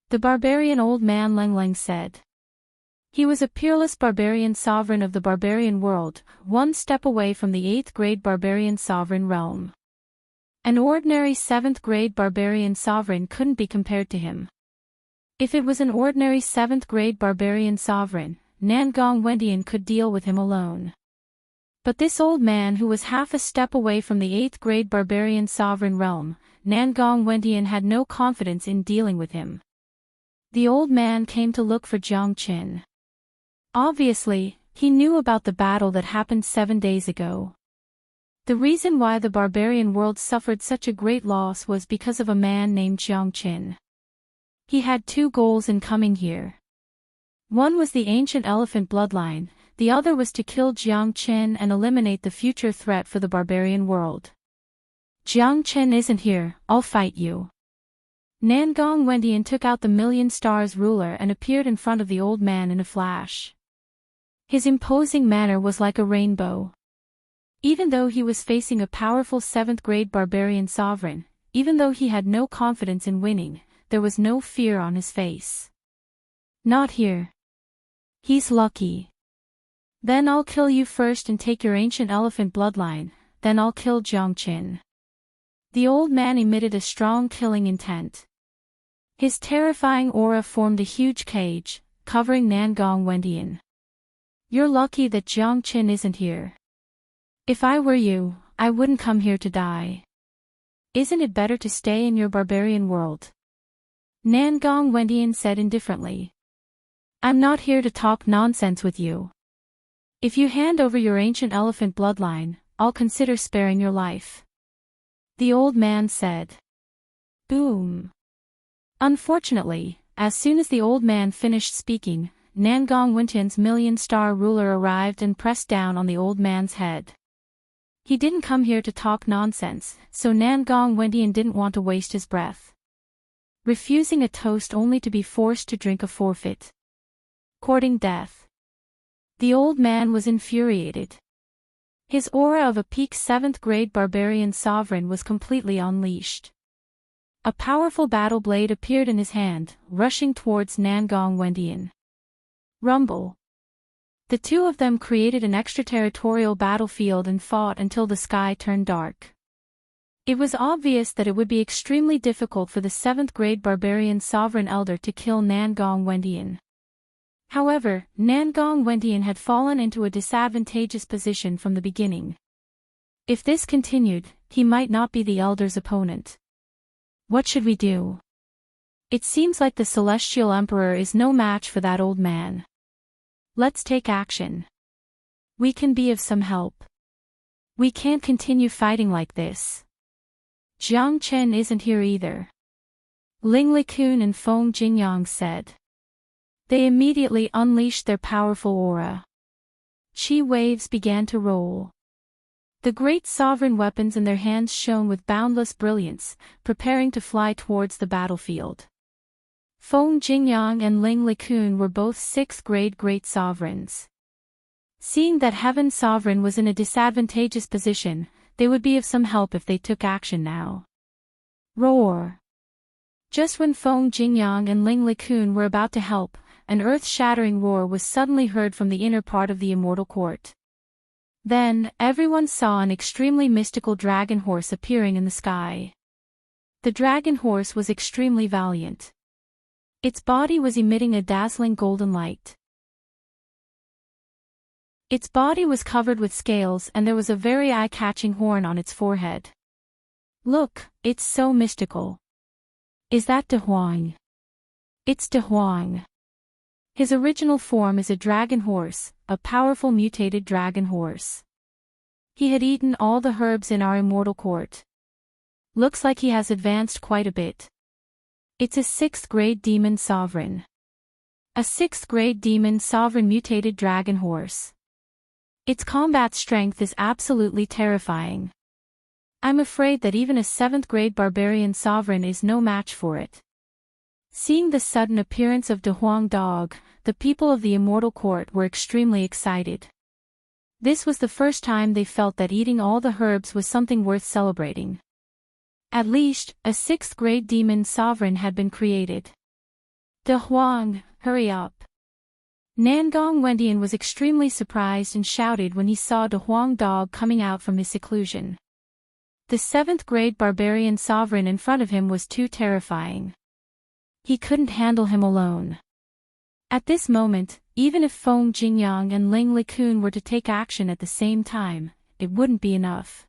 The barbarian old man Leng Leng said. He was a peerless barbarian sovereign of the barbarian world, one step away from the 8th-grade barbarian sovereign realm. An ordinary 7th-grade barbarian sovereign couldn't be compared to him. If it was an ordinary 7th-grade barbarian sovereign, Nangong Wendian could deal with him alone. But this old man who was half a step away from the 8th-grade barbarian sovereign realm, Nangong Wendian had no confidence in dealing with him. The old man came to look for Jiang Qin. Obviously, he knew about the battle that happened 7 days ago. The reason why the barbarian world suffered such a great loss was because of a man named Jiang Qin. He had 2 goals in coming here. One was the ancient elephant bloodline, the other was to kill Jiang Qin and eliminate the future threat for the barbarian world. Jiang Qin isn't here, I'll fight you. Nangong Wendian took out the Million Stars ruler and appeared in front of the old man in a flash. His imposing manner was like a rainbow. Even though he was facing a powerful 7th-grade barbarian sovereign, even though he had no confidence in winning, there was no fear on his face. Not here. He's lucky. Then I'll kill you first and take your ancient elephant bloodline, then I'll kill Jiang Qin. The old man emitted a strong killing intent. His terrifying aura formed a huge cage, covering Nangong Wendian. You're lucky that Jiang Qin isn't here. If I were you, I wouldn't come here to die. Isn't it better to stay in your barbarian world? Nangong Wendian said indifferently. I'm not here to talk nonsense with you. If you hand over your ancient elephant bloodline, I'll consider sparing your life. The old man said. Boom. Unfortunately, as soon as the old man finished speaking, Nangong Wendian's million-star ruler arrived and pressed down on the old man's head. He didn't come here to talk nonsense, so Nangong Wendian didn't want to waste his breath. Refusing a toast only to be forced to drink a forfeit. Courting death. The old man was infuriated. His aura of a peak 7th-grade barbarian sovereign was completely unleashed. A powerful battle blade appeared in his hand, rushing towards Nangong Wendian. Rumble. The 2 of them created an extraterritorial battlefield and fought until the sky turned dark. It was obvious that it would be extremely difficult for the 7th-grade barbarian sovereign elder to kill Nangong Wendian. However, Nangong Wendian had fallen into a disadvantageous position from the beginning. If this continued, he might not be the elder's opponent. What should we do? It seems like the celestial emperor is no match for that old man. Let's take action. We can be of some help. We can't continue fighting like this. Jiang Chen isn't here either. Ling Likun and Feng Jingyang said. They immediately unleashed their powerful aura. Chi waves began to roll. The great sovereign weapons in their hands shone with boundless brilliance, preparing to fly towards the battlefield. Feng Jingyang and Ling Likun were both 6th grade great sovereigns. Seeing that Heaven Sovereign was in a disadvantageous position, they would be of some help if they took action now. Roar! Just when Feng Jingyang and Ling Likun were about to help, an earth-shattering roar was suddenly heard from the inner part of the immortal court. Then, everyone saw an extremely mystical dragon horse appearing in the sky. The dragon horse was extremely valiant. Its body was emitting a dazzling golden light. Its body was covered with scales and there was a very eye-catching horn on its forehead. Look, it's so mystical. Is that De Huang? It's De Huang. His original form is a dragon horse, a powerful mutated dragon horse. He had eaten all the herbs in our immortal court. Looks like he has advanced quite a bit. It's a 6th grade demon sovereign. A 6th grade demon sovereign mutated dragon horse. Its combat strength is absolutely terrifying. I'm afraid that even a 7th grade barbarian sovereign is no match for it. Seeing the sudden appearance of De Huang Dog, the people of the immortal court were extremely excited. This was the first time they felt that eating all the herbs was something worth celebrating. At least, a 6th grade demon sovereign had been created. De Huang, hurry up. Nangong Wendian was extremely surprised and shouted when he saw De Huang Dog coming out from his seclusion. The 7th grade barbarian sovereign in front of him was too terrifying. He couldn't handle him alone. At this moment, even if Feng Jingyang and Ling Likun were to take action at the same time, it wouldn't be enough.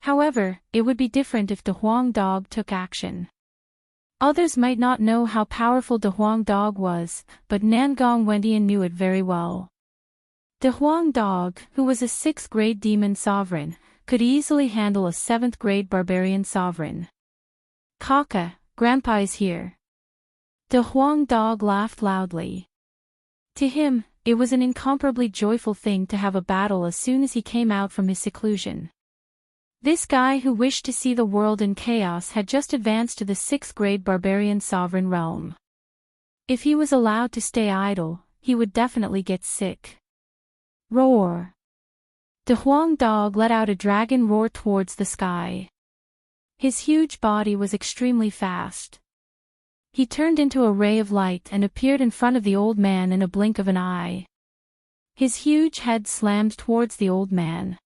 However, it would be different if De Huang Dog took action. Others might not know how powerful De Huang Dog was, but Nangong Wendian knew it very well. De Huang Dog, who was a 6th grade demon sovereign, could easily handle a 7th grade barbarian sovereign. Kaka, Grandpa is here. De Huang Dog laughed loudly. To him, it was an incomparably joyful thing to have a battle as soon as he came out from his seclusion. This guy who wished to see the world in chaos had just advanced to the 6th grade barbarian sovereign realm. If he was allowed to stay idle, he would definitely get sick. Roar! De Huang Dog let out a dragon roar towards the sky. His huge body was extremely fast. He turned into a ray of light and appeared in front of the old man in a blink of an eye. His huge head slammed towards the old man.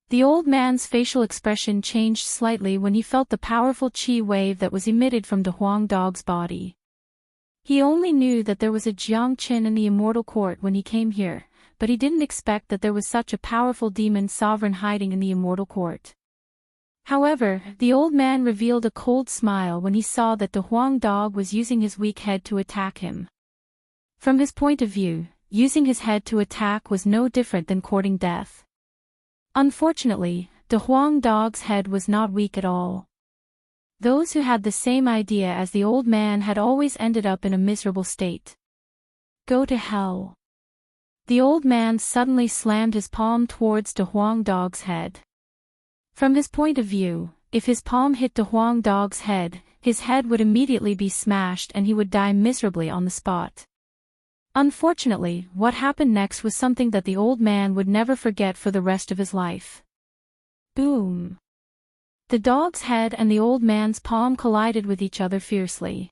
The old man's facial expression changed slightly when he felt the powerful chi wave that was emitted from De Huang Dog's body. He only knew that there was a Jiang Qin in the immortal court when he came here, but he didn't expect that there was such a powerful demon sovereign hiding in the immortal court. However, the old man revealed a cold smile when he saw that De Huang Dog was using his weak head to attack him. From his point of view, using his head to attack was no different than courting death. Unfortunately, De Huang Dog's head was not weak at all. Those who had the same idea as the old man had always ended up in a miserable state. Go to hell. The old man suddenly slammed his palm towards De Huang Dog's head. From his point of view, if his palm hit De Huang Dog's head, his head would immediately be smashed and he would die miserably on the spot. Unfortunately, what happened next was something that the old man would never forget for the rest of his life. Boom! The dog's head and the old man's palm collided with each other fiercely.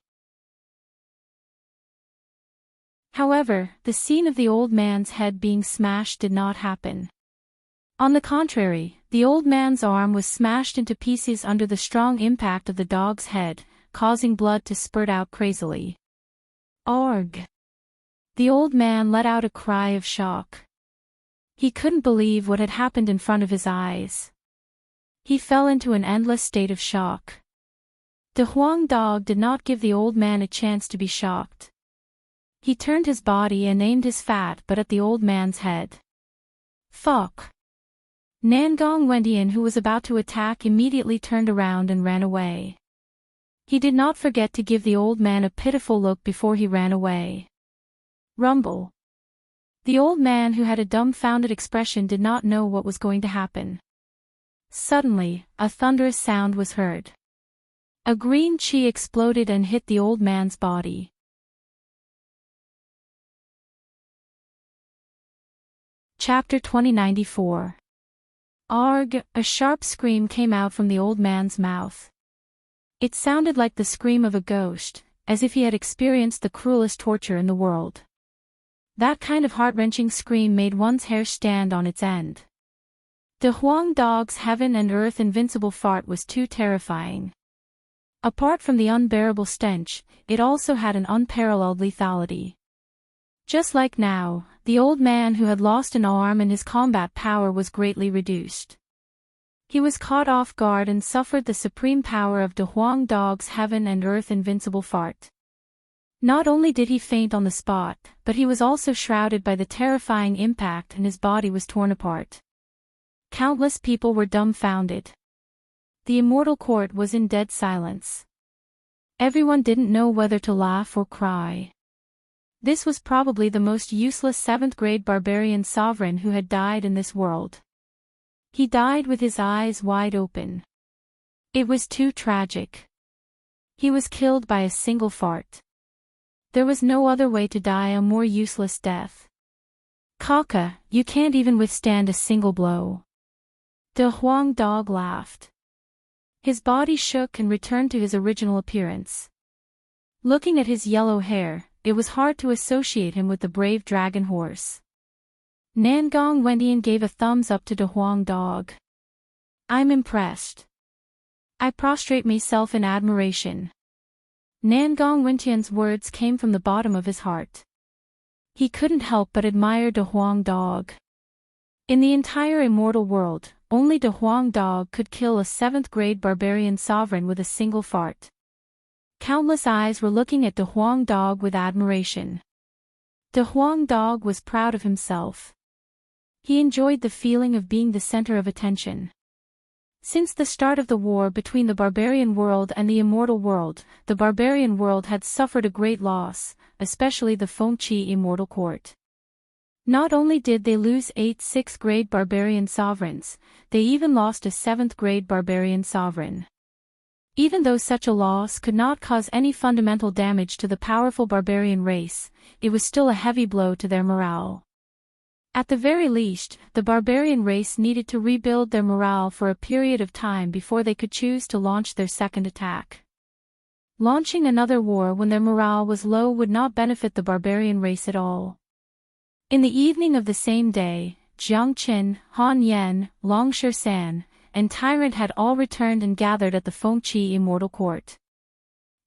However, the scene of the old man's head being smashed did not happen. On the contrary, the old man's arm was smashed into pieces under the strong impact of the dog's head, causing blood to spurt out crazily. Arg! The old man let out a cry of shock. He couldn't believe what had happened in front of his eyes. He fell into an endless state of shock. The Huang dog did not give the old man a chance to be shocked. He turned his body and aimed his fat butt at the old man's head. Fuck! Nangong Wendian, who was about to attack, immediately turned around and ran away. He did not forget to give the old man a pitiful look before he ran away. Rumble. The old man, who had a dumbfounded expression, did not know what was going to happen. Suddenly, a thunderous sound was heard. A green chi exploded and hit the old man's body. Chapter 2094. Arg! A sharp scream came out from the old man's mouth. It sounded like the scream of a ghost, as if he had experienced the cruelest torture in the world. That kind of heart-wrenching scream made one's hair stand on its end. The Huang dog's heaven and earth invincible fart was too terrifying. Apart from the unbearable stench, it also had an unparalleled lethality. Just like now, the old man, who had lost an arm and his combat power was greatly reduced. He was caught off guard and suffered the supreme power of the Huang dog's heaven and earth invincible fart. Not only did he faint on the spot, but he was also shrouded by the terrifying impact and his body was torn apart. Countless people were dumbfounded. The immortal court was in dead silence. Everyone didn't know whether to laugh or cry. This was probably the most useless 7th-grade barbarian sovereign who had died in this world. He died with his eyes wide open. It was too tragic. He was killed by a single fart. There was no other way to die a more useless death. Kaka, you can't even withstand a single blow. The Huang dog laughed. His body shook and returned to his original appearance. Looking at his yellow hair, it was hard to associate him with the brave dragon horse. Nangong Wendian gave a thumbs up to the Huang dog. I'm impressed. I prostrate myself in admiration. Nangong Wendian's words came from the bottom of his heart. He couldn't help but admire the Huang dog. In the entire immortal world, only the Huang dog could kill a 7th-grade barbarian sovereign with a single fart. Countless eyes were looking at the Huang dog with admiration. The Huang dog was proud of himself. He enjoyed the feeling of being the center of attention. Since the start of the war between the barbarian world and the immortal world, the barbarian world had suffered a great loss, especially the Fengqi immortal court. Not only did they lose 8 6th-grade barbarian sovereigns, they even lost a 7th-grade barbarian sovereign. Even though such a loss could not cause any fundamental damage to the powerful barbarian race, it was still a heavy blow to their morale. At the very least, the barbarian race needed to rebuild their morale for a period of time before they could choose to launch their second attack. Launching another war when their morale was low would not benefit the barbarian race at all. In the evening of the same day, Jiang Qin, Han Yan, Long San, and Tyrant had all returned and gathered at the Fengqi immortal court.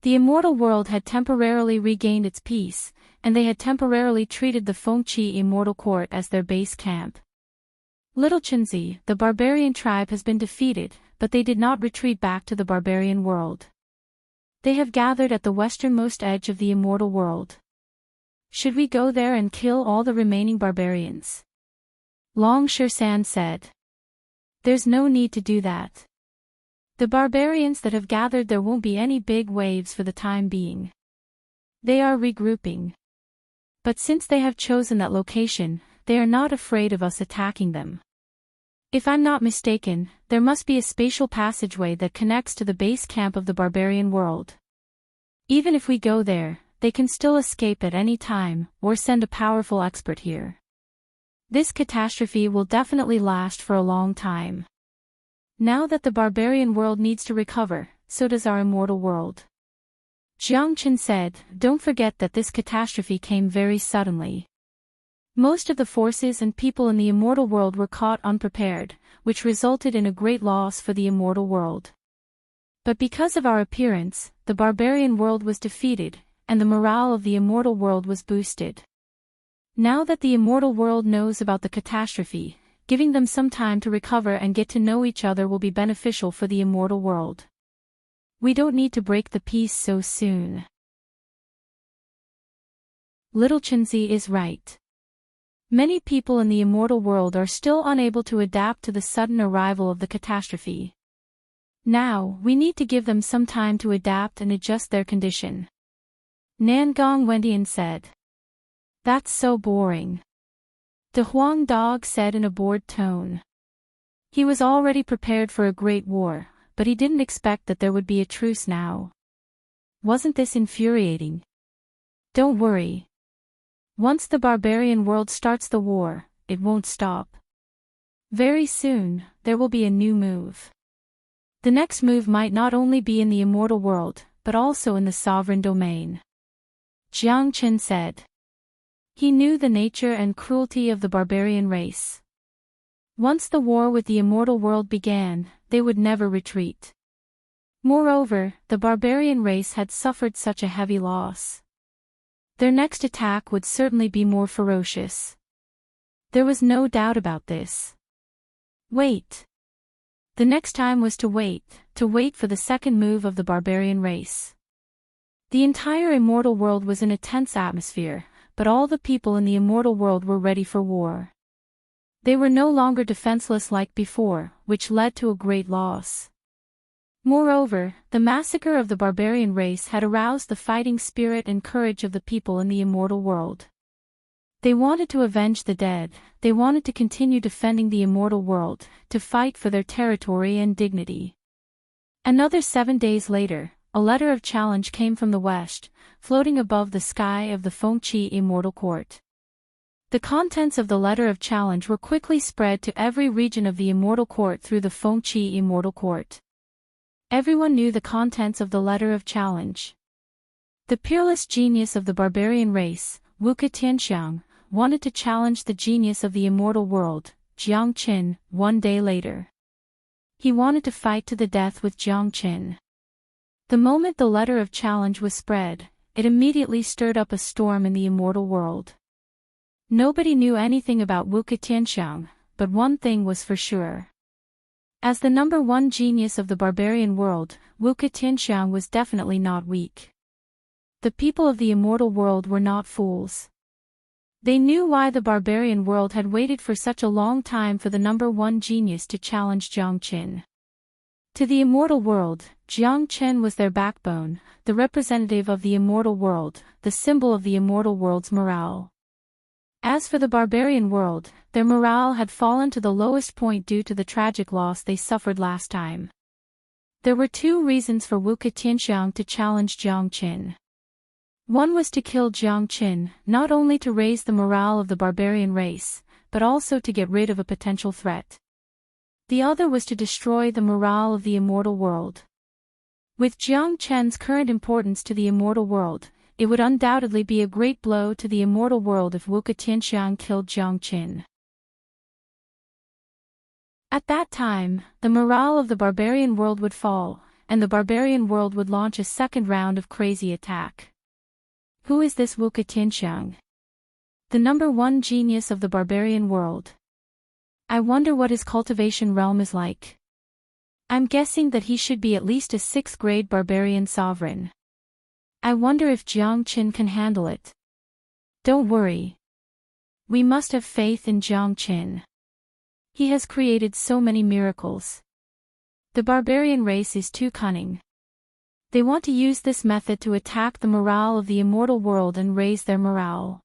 The immortal world had temporarily regained its peace, and they had temporarily treated the Fengqi immortal court as their base camp. Little Chenzi, the barbarian tribe, has been defeated, but they did not retreat back to the barbarian world. They have gathered at the westernmost edge of the immortal world. Should we go there and kill all the remaining barbarians? Long San said. There's no need to do that. The barbarians that have gathered there won't be any big waves for the time being. They are regrouping. But since they have chosen that location, they are not afraid of us attacking them. If I'm not mistaken, there must be a spatial passageway that connects to the base camp of the barbarian world. Even if we go there, they can still escape at any time, or send a powerful expert here. This catastrophe will definitely last for a long time. Now that the barbarian world needs to recover, so does our immortal world. Jiang Qin said, don't forget that this catastrophe came very suddenly. Most of the forces and people in the immortal world were caught unprepared, which resulted in a great loss for the immortal world. But because of our appearance, the barbarian world was defeated, and the morale of the immortal world was boosted. Now that the immortal world knows about the catastrophe, giving them some time to recover and get to know each other will be beneficial for the immortal world. We don't need to break the peace so soon. Little Chinzi is right. Many people in the immortal world are still unable to adapt to the sudden arrival of the catastrophe. Now, we need to give them some time to adapt and adjust their condition. Nangong Wendian said. That's so boring. De Huang Dog said in a bored tone. He was already prepared for a great war, but he didn't expect that there would be a truce now. Wasn't this infuriating? Don't worry. Once the barbarian world starts the war, it won't stop. Very soon, there will be a new move. The next move might not only be in the immortal world, but also in the sovereign domain. Jiang Qin said. He knew the nature and cruelty of the barbarian race. Once the war with the immortal world began, they would never retreat. Moreover, the barbarian race had suffered such a heavy loss. Their next attack would certainly be more ferocious. There was no doubt about this. Wait. The next time was to wait for the second move of the barbarian race. The entire immortal world was in a tense atmosphere, but all the people in the immortal world were ready for war. They were no longer defenseless like before, which led to a great loss. Moreover, the massacre of the barbarian race had aroused the fighting spirit and courage of the people in the immortal world. They wanted to avenge the dead, they wanted to continue defending the immortal world, to fight for their territory and dignity. Another 7 days later, a letter of challenge came from the west, floating above the sky of the Fengqi immortal court. The contents of the letter of challenge were quickly spread to every region of the immortal court through the Fengqi immortal court. Everyone knew the contents of the letter of challenge. The peerless genius of the barbarian race, Wuke Tianxiang, wanted to challenge the genius of the immortal world, Jiang Qin, 1 day later. He wanted to fight to the death with Jiang Qin. The moment the letter of challenge was spread, it immediately stirred up a storm in the immortal world. Nobody knew anything about Wuke Tianxiang, but one thing was for sure. As the number one genius of the barbarian world, Wuke Tianxiang was definitely not weak. The people of the immortal world were not fools. They knew why the barbarian world had waited for such a long time for the number one genius to challenge Jiang Qin. To the immortal world, Jiang Qin was their backbone, the representative of the immortal world, the symbol of the immortal world's morale. As for the barbarian world, their morale had fallen to the lowest point due to the tragic loss they suffered last time. There were 2 reasons for Wuke Tianxiang to challenge Jiang Qin. One was to kill Jiang Qin, not only to raise the morale of the barbarian race, but also to get rid of a potential threat. The other was to destroy the morale of the immortal world. With Jiang Qin's current importance to the immortal world, it would undoubtedly be a great blow to the immortal world if Wuke Tianxiang killed Jiang Qin. At that time, the morale of the barbarian world would fall, and the barbarian world would launch a second round of crazy attack. Who is this Wuke Tianxiang? The number one genius of the barbarian world. I wonder what his cultivation realm is like. I'm guessing that he should be at least a 6th grade barbarian sovereign. I wonder if Jiang Qin can handle it. Don't worry. We must have faith in Jiang Qin. He has created so many miracles. The barbarian race is too cunning. They want to use this method to attack the morale of the immortal world and raise their morale.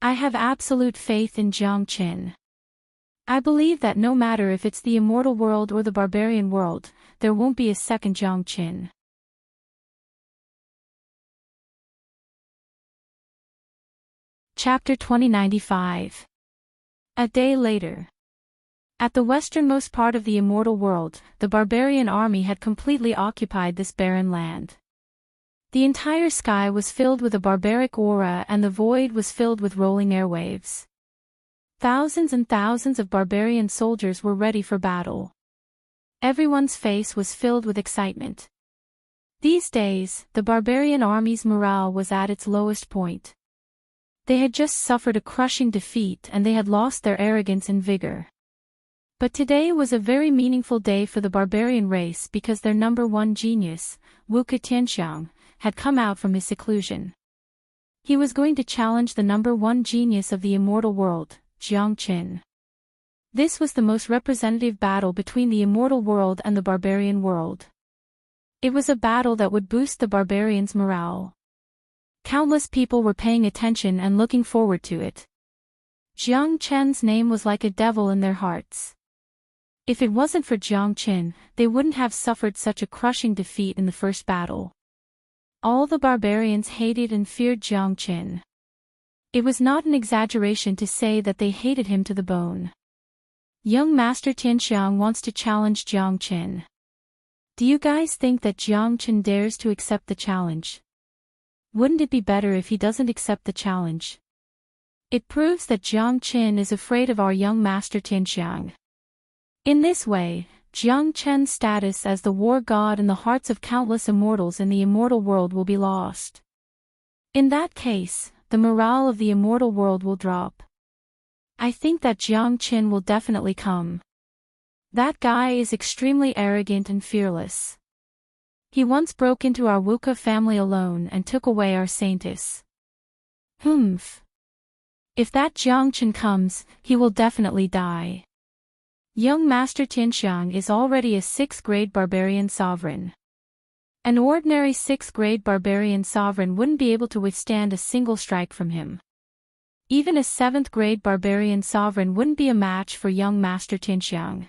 I have absolute faith in Jiang Qin. I believe that no matter if it's the immortal world or the barbarian world, there won't be a second Jiang Qin. Chapter 2095. A day later. At the westernmost part of the immortal world, the barbarian army had completely occupied this barren land. The entire sky was filled with a barbaric aura and the void was filled with rolling airwaves. Thousands and thousands of barbarian soldiers were ready for battle. Everyone's face was filled with excitement. These days, the barbarian army's morale was at its lowest point. They had just suffered a crushing defeat and they had lost their arrogance and vigor. But today was a very meaningful day for the barbarian race because their number one genius, Wuka Tianxiang, had come out from his seclusion. He was going to challenge the number one genius of the immortal world, Jiang Qin. This was the most representative battle between the immortal world and the barbarian world. It was a battle that would boost the barbarians' morale. Countless people were paying attention and looking forward to it. Jiang Qin's name was like a devil in their hearts. If it wasn't for Jiang Qin, they wouldn't have suffered such a crushing defeat in the first battle. All the barbarians hated and feared Jiang Qin. It was not an exaggeration to say that they hated him to the bone. Young Master Tianxiang wants to challenge Jiang Qin. Do you guys think that Jiang Qin dares to accept the challenge? Wouldn't it be better if he doesn't accept the challenge? It proves that Jiang Qin is afraid of our young Master Tianxiang. In this way, Jiang Qin's status as the war god in the hearts of countless immortals in the immortal world will be lost. In that case, the morale of the immortal world will drop. I think that Jiang Qin will definitely come. That guy is extremely arrogant and fearless. He once broke into our Wuka family alone and took away our saintess. Humph. If that Jiang Qin comes, he will definitely die. Young Master Tianxiang is already a 6th-grade barbarian sovereign. An ordinary 6th-grade barbarian sovereign wouldn't be able to withstand a single strike from him. Even a 7th-grade barbarian sovereign wouldn't be a match for young Master Tianxiang.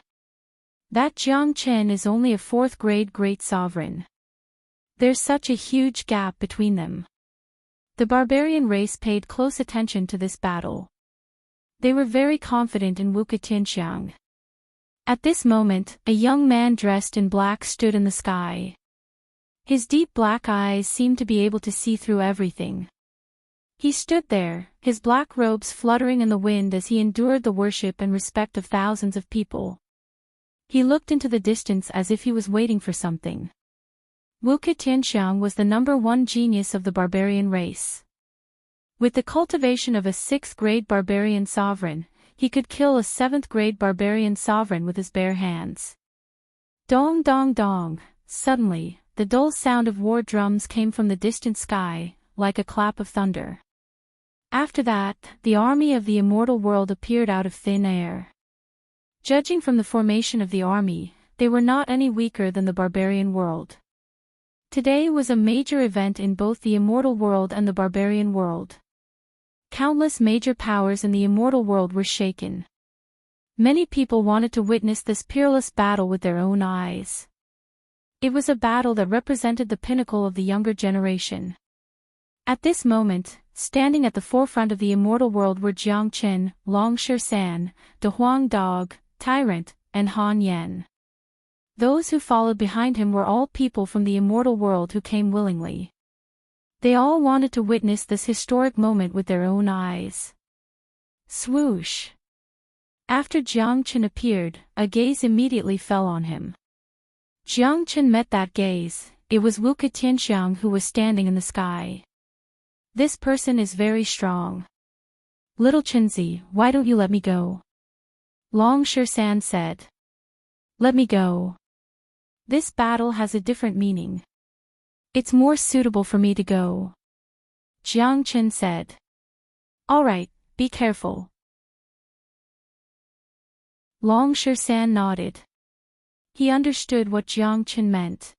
That Jiang Qin is only a 4th-grade great sovereign. There's such a huge gap between them. The barbarian race paid close attention to this battle. They were very confident in Wuka Tianxiang. At this moment, a young man dressed in black stood in the sky. His deep black eyes seemed to be able to see through everything. He stood there, his black robes fluttering in the wind as he endured the worship and respect of thousands of people. He looked into the distance as if he was waiting for something. Wuka Tianxiang was the number one genius of the barbarian race. With the cultivation of a 6th-grade barbarian sovereign, he could kill a 7th-grade barbarian sovereign with his bare hands. Dong dong dong, suddenly, the dull sound of war drums came from the distant sky, like a clap of thunder. After that, the army of the immortal world appeared out of thin air. Judging from the formation of the army, they were not any weaker than the barbarian world. Today was a major event in both the immortal world and the barbarian world. Countless major powers in the immortal world were shaken. Many people wanted to witness this peerless battle with their own eyes. It was a battle that represented the pinnacle of the younger generation. At this moment, standing at the forefront of the immortal world were Jiang Qin, Long San, De Huang Dog, Tyrant, and Han Yan. Those who followed behind him were all people from the immortal world who came willingly. They all wanted to witness this historic moment with their own eyes. Swoosh! After Jiang Qin appeared, a gaze immediately fell on him. Jiang Qin met that gaze. It was Wuka Tianxiang who was standing in the sky. This person is very strong. Little Qinzi, why don't you let me go? Long San said. Let me go. This battle has a different meaning. It's more suitable for me to go. Jiang Qin said. All right, be careful. Long San nodded. He understood what Jiang Qin meant.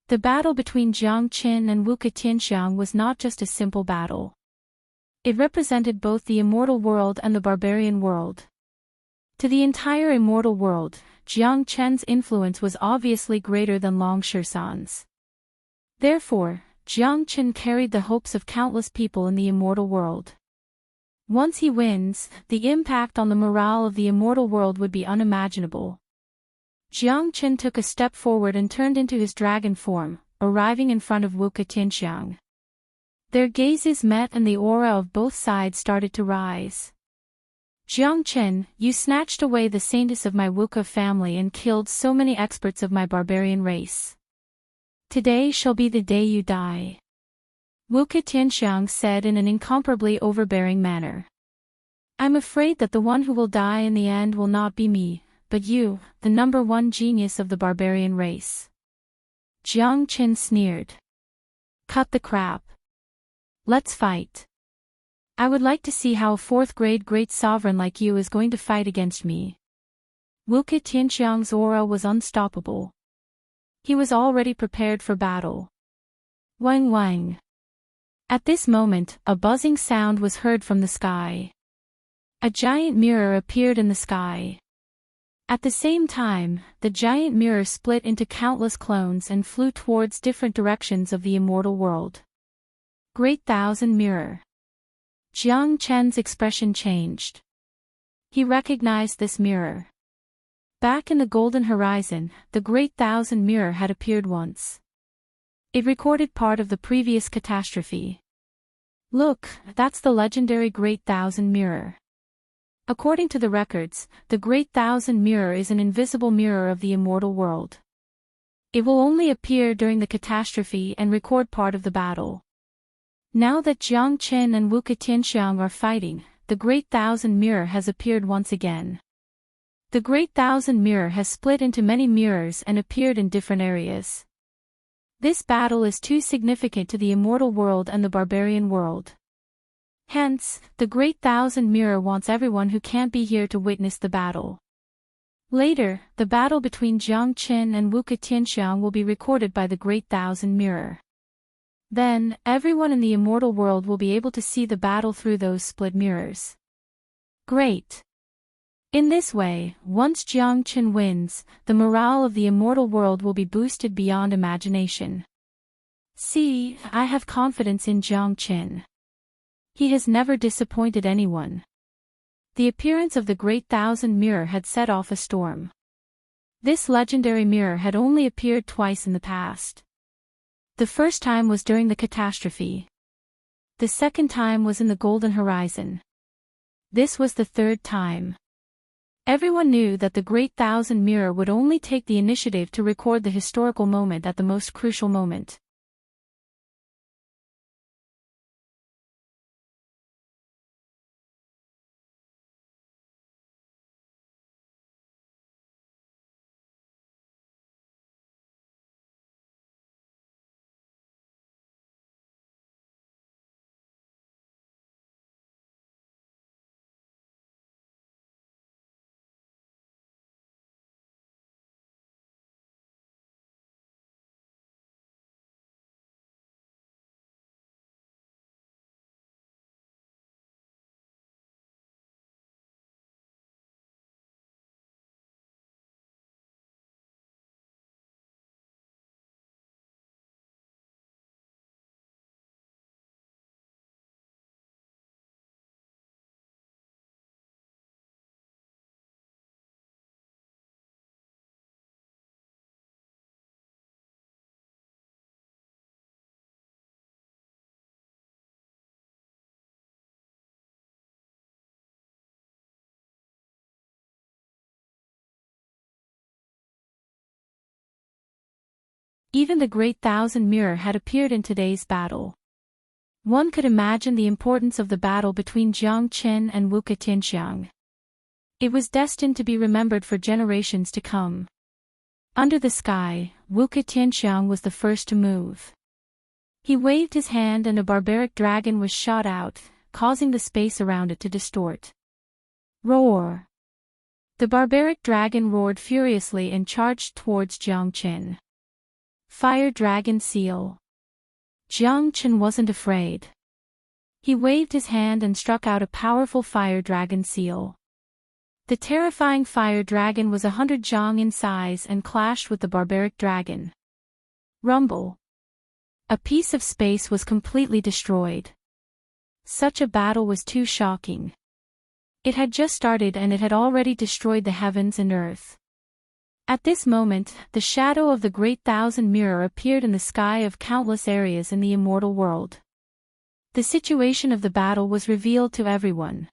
The battle between Jiang Qin and Wuka Tianxiang was not just a simple battle. It represented both the immortal world and the barbarian world. To the entire immortal world, Jiang Qin's influence was obviously greater than Long San's. Therefore, Jiang Qin carried the hopes of countless people in the immortal world. Once he wins, the impact on the morale of the immortal world would be unimaginable. Jiang Qin took a step forward and turned into his dragon form, arriving in front of Wuka Tianxiang. Their gazes met and the aura of both sides started to rise. Jiang Qin, you snatched away the saintess of my Wuka family and killed so many experts of my barbarian race. Today shall be the day you die. Wuka Tianxiang said in an incomparably overbearing manner. I'm afraid that the one who will die in the end will not be me, but you, the #1 genius of the barbarian race. Jiang Qin sneered. Cut the crap. Let's fight. I would like to see how a 4th-grade great sovereign like you is going to fight against me. Wuke Tianxiang's aura was unstoppable. He was already prepared for battle. Wang wang. At this moment, a buzzing sound was heard from the sky. A giant mirror appeared in the sky. At the same time, the giant mirror split into countless clones and flew towards different directions of the immortal world. Great Thousand Mirror. Jiang Chen's expression changed. He recognized this mirror. Back in the Golden Horizon, the Great Thousand Mirror had appeared once. It recorded part of the previous catastrophe. Look, that's the legendary Great Thousand Mirror. According to the records, the Great Thousand Mirror is an invisible mirror of the immortal world. It will only appear during the catastrophe and record part of the battle. Now that Jiang Qin and Wuke Tianxiang are fighting, the Great Thousand Mirror has appeared once again. The Great Thousand Mirror has split into many mirrors and appeared in different areas. This battle is too significant to the immortal world and the barbarian world. Hence, the Great Thousand Mirror wants everyone who can't be here to witness the battle. Later, the battle between Jiang Qin and Wuke Tianxiang will be recorded by the Great Thousand Mirror. Then, everyone in the immortal world will be able to see the battle through those split mirrors. Great! In this way, once Jiang Qin wins, the morale of the immortal world will be boosted beyond imagination. See, I have confidence in Jiang Qin. He has never disappointed anyone. The appearance of the Great Thousand Mirror had set off a storm. This legendary mirror had only appeared twice in the past. The first time was during the catastrophe. The second time was in the Golden Horizon. This was the third time. Everyone knew that the Great Thousand Mirror would only take the initiative to record the historical moment at the most crucial moment. Even the Great Thousand Mirror had appeared in today's battle. One could imagine the importance of the battle between Jiang Qin and Wuke Tianxiang. It was destined to be remembered for generations to come. Under the sky, Wuke Tianxiang was the first to move. He waved his hand and a barbaric dragon was shot out, causing the space around it to distort. Roar! The barbaric dragon roared furiously and charged towards Jiang Qin. Fire Dragon Seal. Jiang Qin wasn't afraid. He waved his hand and struck out a powerful Fire Dragon Seal. The terrifying Fire Dragon was 100 zhang in size and clashed with the barbaric dragon. Rumble. A piece of space was completely destroyed. Such a battle was too shocking. It had just started and it had already destroyed the heavens and earth. At this moment, the shadow of the Great Thousand Mirror appeared in the sky of countless areas in the immortal world. The situation of the battle was revealed to everyone.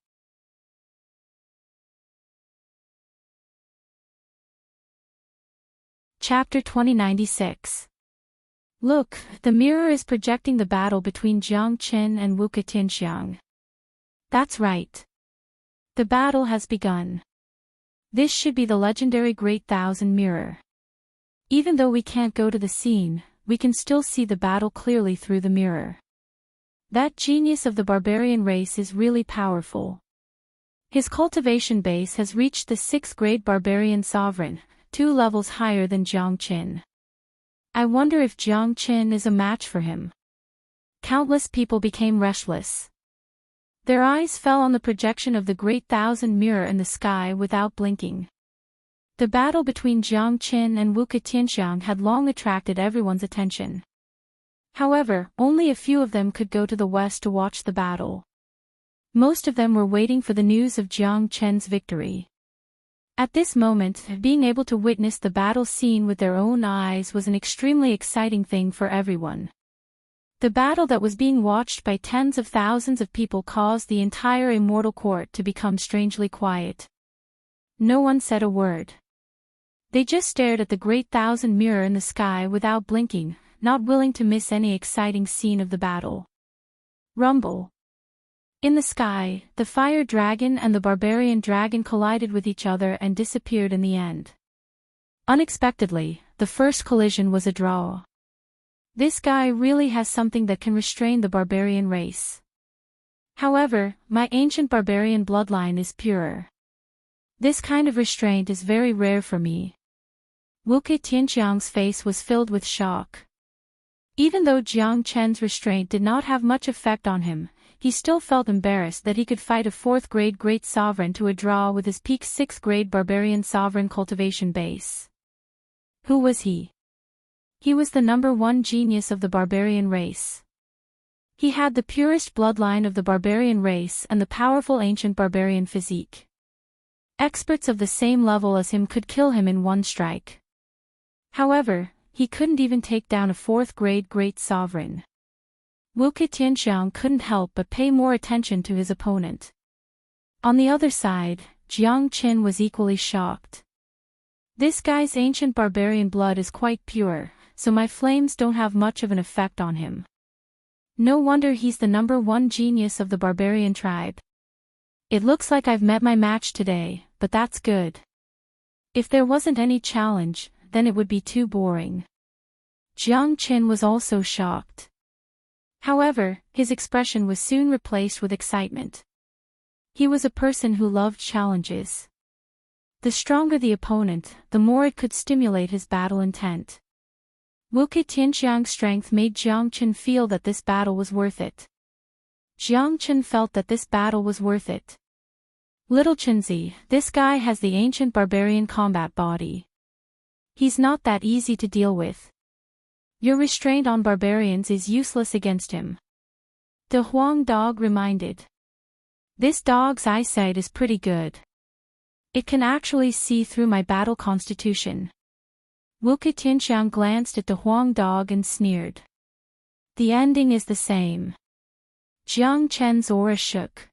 Chapter 2096. Look, the mirror is projecting the battle between Jiang Qin and Wuke Tianxiang. That's right. The battle has begun. This should be the legendary Great Thousand Mirror. Even though we can't go to the scene, we can still see the battle clearly through the mirror. That genius of the barbarian race is really powerful. His cultivation base has reached the 6th grade barbarian sovereign, 2 levels higher than Jiang Qin. I wonder if Jiang Qin is a match for him. Countless people became restless. Their eyes fell on the projection of the Great Thousand Mirror in the sky without blinking. The battle between Jiang Qin and Wu Ketianxiang had long attracted everyone's attention. However, only a few of them could go to the west to watch the battle. Most of them were waiting for the news of Jiang Qin's victory. At this moment, being able to witness the battle scene with their own eyes was an extremely exciting thing for everyone. The battle that was being watched by tens of thousands of people caused the entire immortal court to become strangely quiet. No one said a word. They just stared at the Great Thousand Mirror in the sky without blinking, not willing to miss any exciting scene of the battle. Rumble. In the sky, the fire dragon and the barbarian dragon collided with each other and disappeared in the end. Unexpectedly, the first collision was a draw. This guy really has something that can restrain the barbarian race. However, my ancient barbarian bloodline is purer. This kind of restraint is very rare for me. Wu Ketianxiang's face was filled with shock. Even though Jiang Qin's restraint did not have much effect on him, he still felt embarrassed that he could fight a 4th grade great sovereign to a draw with his peak 6th grade barbarian sovereign cultivation base. Who was he? He was the #1 genius of the barbarian race. He had the purest bloodline of the barbarian race and the powerful ancient barbarian physique. Experts of the same level as him could kill him in one strike. However, he couldn't even take down a 4th grade great sovereign. Wu Ketianxiang couldn't help but pay more attention to his opponent. On the other side, Jiang Qin was equally shocked. This guy's ancient barbarian blood is quite pure, so my flames don't have much of an effect on him. No wonder he's the #1 genius of the barbarian tribe. It looks like I've met my match today, but that's good. If there wasn't any challenge, then it would be too boring. Jiang Qin was also shocked. However, his expression was soon replaced with excitement. He was a person who loved challenges. The stronger the opponent, the more it could stimulate his battle intent. Wu Ketianxiang's strength made Jiang Qin feel that this battle was worth it. Jiang Qin felt that this battle was worth it. Little Qinzi, this guy has the ancient barbarian combat body. He's not that easy to deal with. Your restraint on barbarians is useless against him. The Huang dog reminded. This dog's eyesight is pretty good. It can actually see through my battle constitution. Wu Ketianxiang glanced at the Huang dog and sneered. The ending is the same. Jiang Qin's aura shook.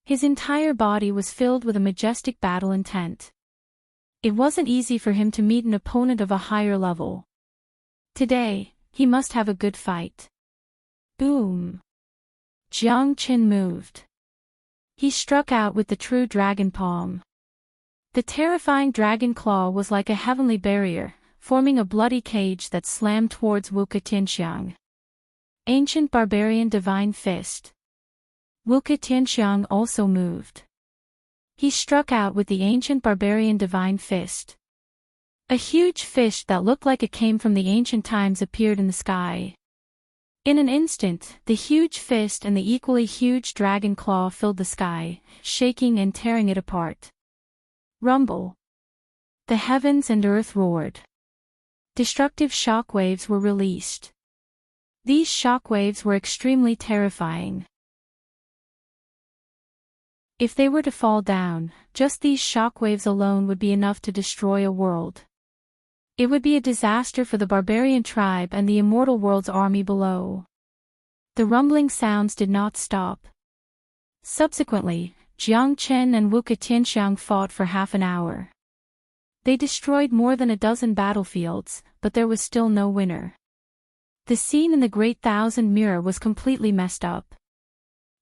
His entire body was filled with a majestic battle intent. It wasn't easy for him to meet an opponent of a higher level. Today, he must have a good fight. Boom! Jiang Qin moved. He struck out with the true dragon palm. The terrifying dragon claw was like a heavenly barrier, forming a bloody cage that slammed towards Wu Ketianxiang. Ancient barbarian divine fist. Wu Ketianxiang also moved. He struck out with the ancient barbarian divine fist. A huge fish that looked like it came from the ancient times appeared in the sky. In an instant, the huge fist and the equally huge dragon claw filled the sky, shaking and tearing it apart. Rumble. The heavens and earth roared. Destructive shockwaves were released. These shockwaves were extremely terrifying. If they were to fall down, just these shockwaves alone would be enough to destroy a world. It would be a disaster for the barbarian tribe and the immortal world's army below. The rumbling sounds did not stop. Subsequently, Jiang Qin and Wu Ketianxiang fought for half an hour. They destroyed more than a dozen battlefields, but there was still no winner. The scene in the Great Thousand Mirror was completely messed up.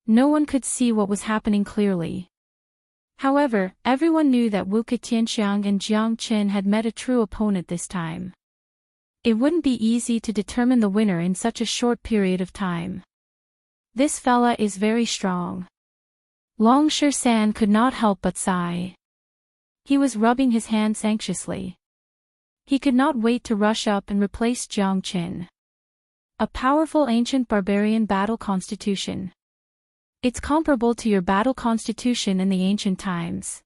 No one could see what was happening clearly. However, everyone knew that Wu Tianxiang and Jiang Qin had met a true opponent this time. It wouldn't be easy to determine the winner in such a short period of time. This fella is very strong. Long San could not help but sigh. He was rubbing his hands anxiously. He could not wait to rush up and replace Jiang Qin. A powerful ancient barbarian battle constitution. It's comparable to your battle constitution in the ancient times.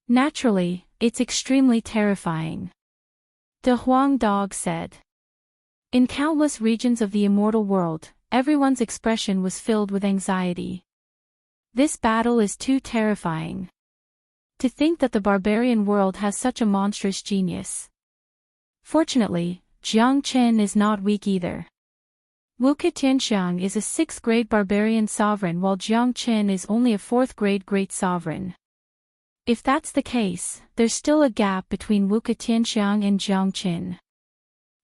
Naturally, it's extremely terrifying. De Huang Dog said. In countless regions of the immortal world, everyone's expression was filled with anxiety. This battle is too terrifying. To think that the barbarian world has such a monstrous genius. Fortunately, Jiang Qin is not weak either. Wu Tianxiang is a 6th-grade barbarian sovereign while Jiang Qin is only a 4th-grade great sovereign. If that's the case, there's still a gap between Wu Tianxiang and Jiang Qin.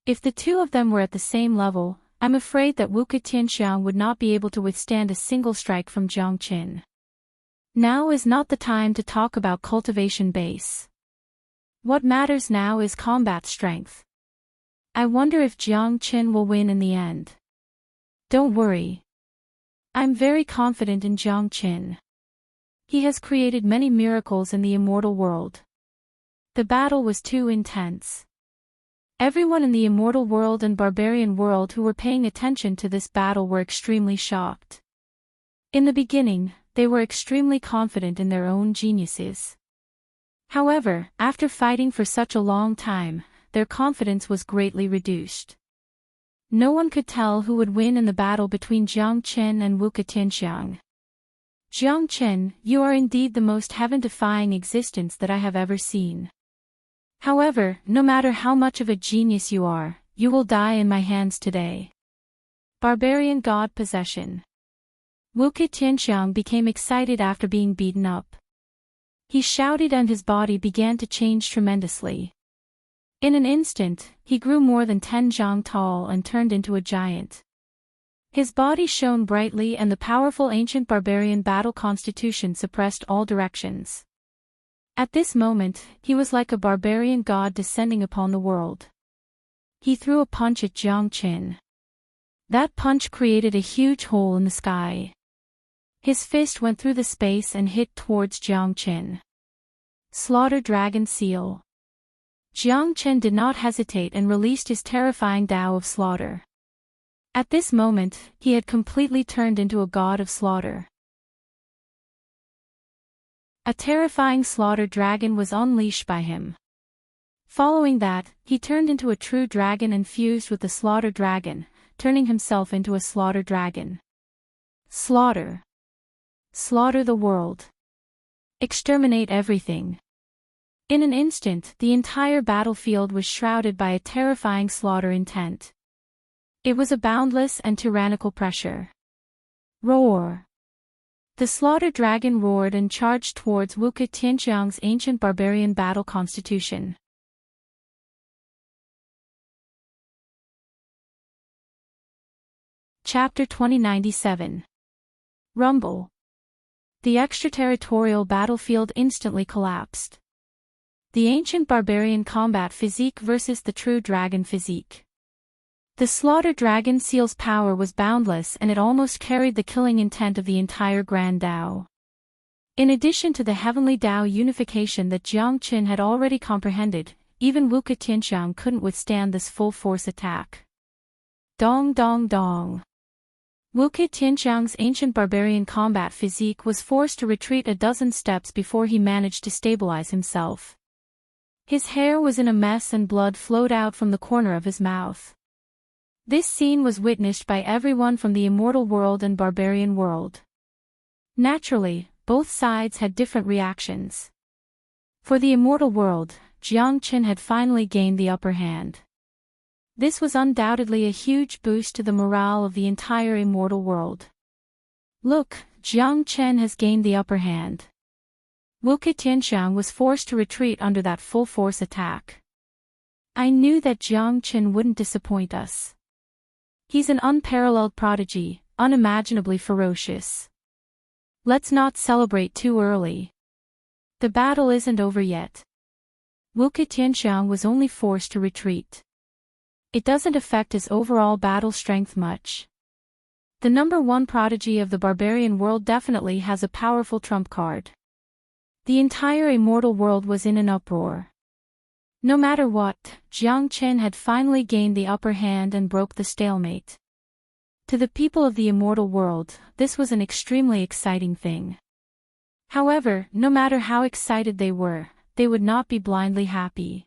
If the two of them were at the same level, I'm afraid that Wu Tianxiang would not be able to withstand a single strike from Jiang Qin. Now is not the time to talk about cultivation base. What matters now is combat strength. I wonder if Jiang Qin will win in the end. Don't worry. I'm very confident in Jiang Qin. He has created many miracles in the immortal world. The battle was too intense. Everyone in the immortal world and barbarian world who were paying attention to this battle were extremely shocked. In the beginning, they were extremely confident in their own geniuses. However, after fighting for such a long time, their confidence was greatly reduced. No one could tell who would win in the battle between Jiang Qin and Wu Tianxiang. Jiang Qin, you are indeed the most heaven-defying existence that I have ever seen. However, no matter how much of a genius you are, you will die in my hands today. Barbarian God Possession. Wu Tianxiang became excited after being beaten up. He shouted and his body began to change tremendously. In an instant, he grew more than 10 zhang tall and turned into a giant. His body shone brightly and the powerful ancient barbarian battle constitution suppressed all directions. At this moment, he was like a barbarian god descending upon the world. He threw a punch at Jiang Qin. That punch created a huge hole in the sky. His fist went through the space and hit towards Jiang Qin. Slaughter Dragon Seal. Jiang Qin did not hesitate and released his terrifying Tao of slaughter. At this moment, he had completely turned into a god of slaughter. A terrifying slaughter dragon was unleashed by him. Following that, he turned into a true dragon and fused with the slaughter dragon, turning himself into a slaughter dragon. Slaughter. Slaughter the world. Exterminate everything. In an instant, the entire battlefield was shrouded by a terrifying slaughter intent. It was a boundless and tyrannical pressure. Roar. The slaughter dragon roared and charged towards Wu Tianxiang's ancient barbarian battle constitution. Chapter 2097. Rumble. The extraterritorial battlefield instantly collapsed. The ancient barbarian combat physique versus the true dragon physique. The slaughter dragon seal's power was boundless and it almost carried the killing intent of the entire Grand Tao. In addition to the heavenly Tao unification that Jiang Qin had already comprehended, even Wu Tianxiang couldn't withstand this full-force attack. Dong dong dong. Wu Tianxiang's ancient barbarian combat physique was forced to retreat a dozen steps before he managed to stabilize himself. His hair was in a mess and blood flowed out from the corner of his mouth. This scene was witnessed by everyone from the immortal world and barbarian world. Naturally, both sides had different reactions. For the immortal world, Jiang Qin had finally gained the upper hand. This was undoubtedly a huge boost to the morale of the entire immortal world. Look, Jiang Qin has gained the upper hand. Wu Tianxiang was forced to retreat under that full-force attack. I knew that Jiang Qin wouldn't disappoint us. He's an unparalleled prodigy, unimaginably ferocious. Let's not celebrate too early. The battle isn't over yet. Wu Tianxiang was only forced to retreat. It doesn't affect his overall battle strength much. The number one prodigy of the barbarian world definitely has a powerful trump card. The entire immortal world was in an uproar. No matter what, Jiang Chen had finally gained the upper hand and broke the stalemate. To the people of the immortal world, this was an extremely exciting thing. However, no matter how excited they were, they would not be blindly happy.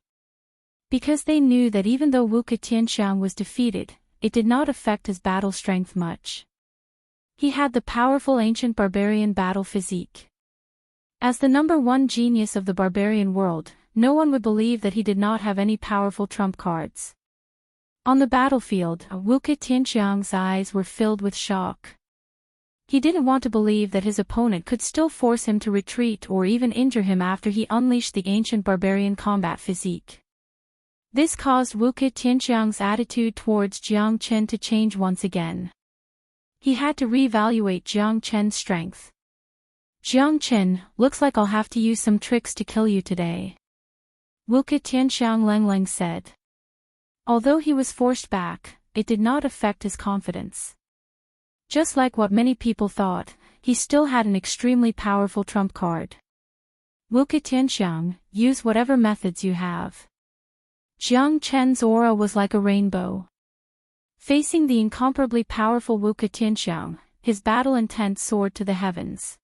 Because they knew that even though Wu Tianxiang was defeated, it did not affect his battle strength much. He had the powerful ancient barbarian battle physique. As the number one genius of the barbarian world, no one would believe that he did not have any powerful trump cards. On the battlefield, Wu Tianxiang's eyes were filled with shock. He didn't want to believe that his opponent could still force him to retreat or even injure him after he unleashed the ancient barbarian combat physique. This caused Wu Tianxiang's attitude towards Jiang Chen to change once again. He had to reevaluate Jiang Chen's strength. Jiang Chen, looks like I'll have to use some tricks to kill you today. Wu Tianxiang Lengleng said. Although he was forced back, it did not affect his confidence. Just like what many people thought, he still had an extremely powerful trump card. Wu Tianxiang, use whatever methods you have. Jiang Chen's aura was like a rainbow. Facing the incomparably powerful Wu Tianxiang, his battle intent soared to the heavens.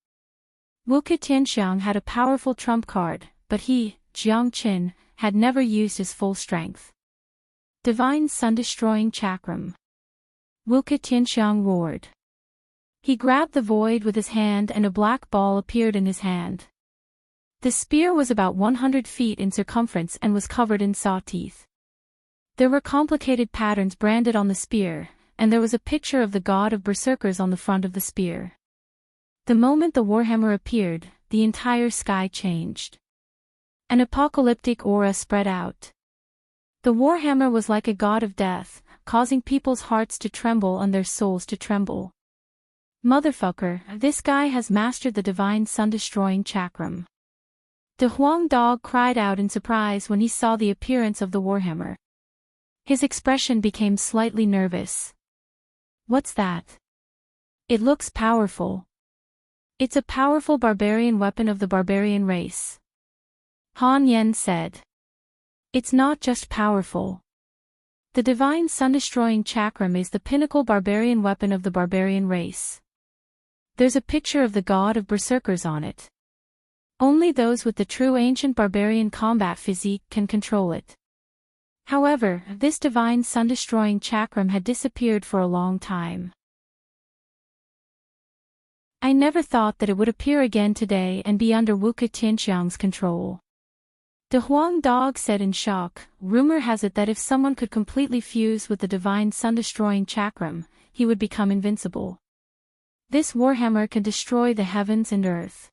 Wu Tianxiang had a powerful trump card, but he, Jiang Chen, had never used his full strength. Divine Sun-destroying Chakram. Wu Tianxiang roared. He grabbed the void with his hand and a black ball appeared in his hand. The spear was about 100 feet in circumference and was covered in saw teeth. There were complicated patterns branded on the spear, and there was a picture of the god of berserkers on the front of the spear. The moment the warhammer appeared, the entire sky changed. An apocalyptic aura spread out. The warhammer was like a god of death, causing people's hearts to tremble and their souls to tremble. Motherfucker, this guy has mastered the divine sun-destroying chakram. The Huang dog cried out in surprise when he saw the appearance of the warhammer. His expression became slightly nervous. What's that? It looks powerful. It's a powerful barbarian weapon of the barbarian race. Han Yen said. It's not just powerful. The divine sun-destroying chakram is the pinnacle barbarian weapon of the barbarian race. There's a picture of the god of berserkers on it. Only those with the true ancient barbarian combat physique can control it. However, this divine sun-destroying chakram had disappeared for a long time. I never thought that it would appear again today and be under Wu Tianxiang's control. The Huang dog said in shock. Rumor has it that if someone could completely fuse with the divine sun-destroying chakram, he would become invincible. This warhammer can destroy the heavens and earth.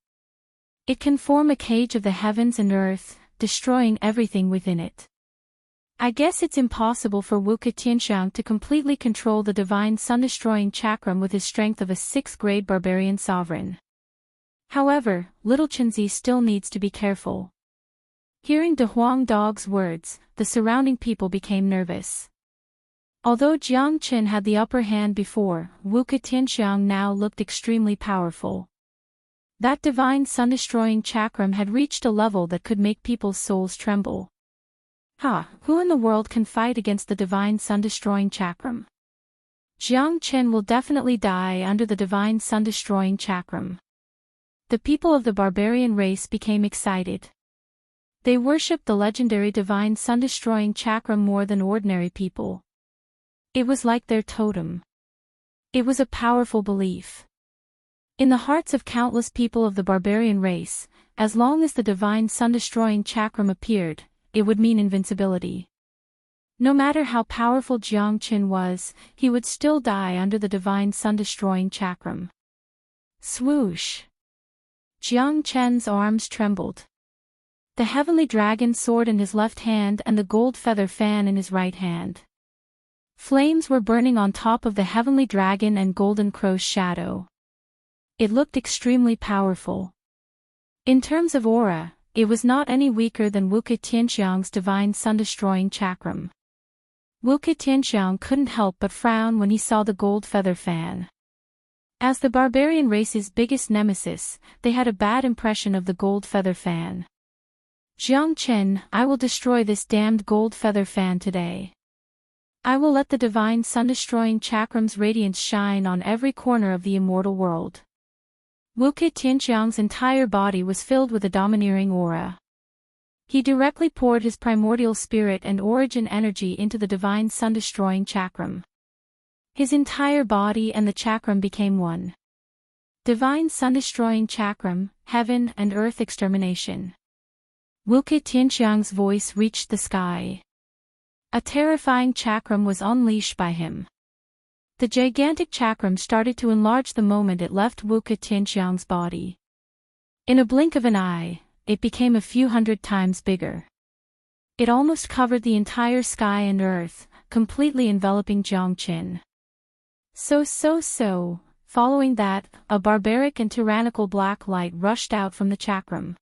It can form a cage of the heavens and earth, destroying everything within it. I guess it's impossible for Wu Tianxiang to completely control the divine sun-destroying chakram with his strength of a 6th-grade barbarian sovereign. However, little Chenzi still needs to be careful. Hearing De Huang dog's words, the surrounding people became nervous. Although Jiang Chen had the upper hand before, Wu Tianxiang now looked extremely powerful. That divine sun-destroying chakram had reached a level that could make people's souls tremble. Who in the world can fight against the divine sun-destroying chakram? Jiang Chen will definitely die under the divine sun-destroying chakram. The people of the barbarian race became excited. They worshipped the legendary divine sun-destroying chakram more than ordinary people. It was like their totem. It was a powerful belief. In the hearts of countless people of the barbarian race, as long as the divine sun-destroying chakram appeared, it would mean invincibility. No matter how powerful Jiang Chen was, he would still die under the divine sun-destroying chakram. Swoosh! Jiang Chen's arms trembled. The heavenly dragon sword in his left hand and the gold feather fan in his right hand. Flames were burning on top of the heavenly dragon and golden crow's shadow. It looked extremely powerful. In terms of aura, it was not any weaker than Wuka Tianxiang's divine sun-destroying chakram. Wuka Tianxiang couldn't help but frown when he saw the gold feather fan. As the barbarian race's biggest nemesis, they had a bad impression of the gold feather fan. Jiang Chen, I will destroy this damned gold feather fan today. I will let the divine sun-destroying chakram's radiance shine on every corner of the immortal world. Wuka Tianxiang's entire body was filled with a domineering aura. He directly poured his primordial spirit and origin energy into the divine sun-destroying chakram. His entire body and the chakram became one. Divine sun-destroying chakram, heaven and earth extermination. Wuka Tianxiang's voice reached the sky. A terrifying chakram was unleashed by him. The gigantic chakram started to enlarge the moment it left Wuka Tianxiang's body. In a blink of an eye, it became a few hundred times bigger. It almost covered the entire sky and earth, completely enveloping Jiang Chen. Following that, a barbaric and tyrannical black light rushed out from the chakram.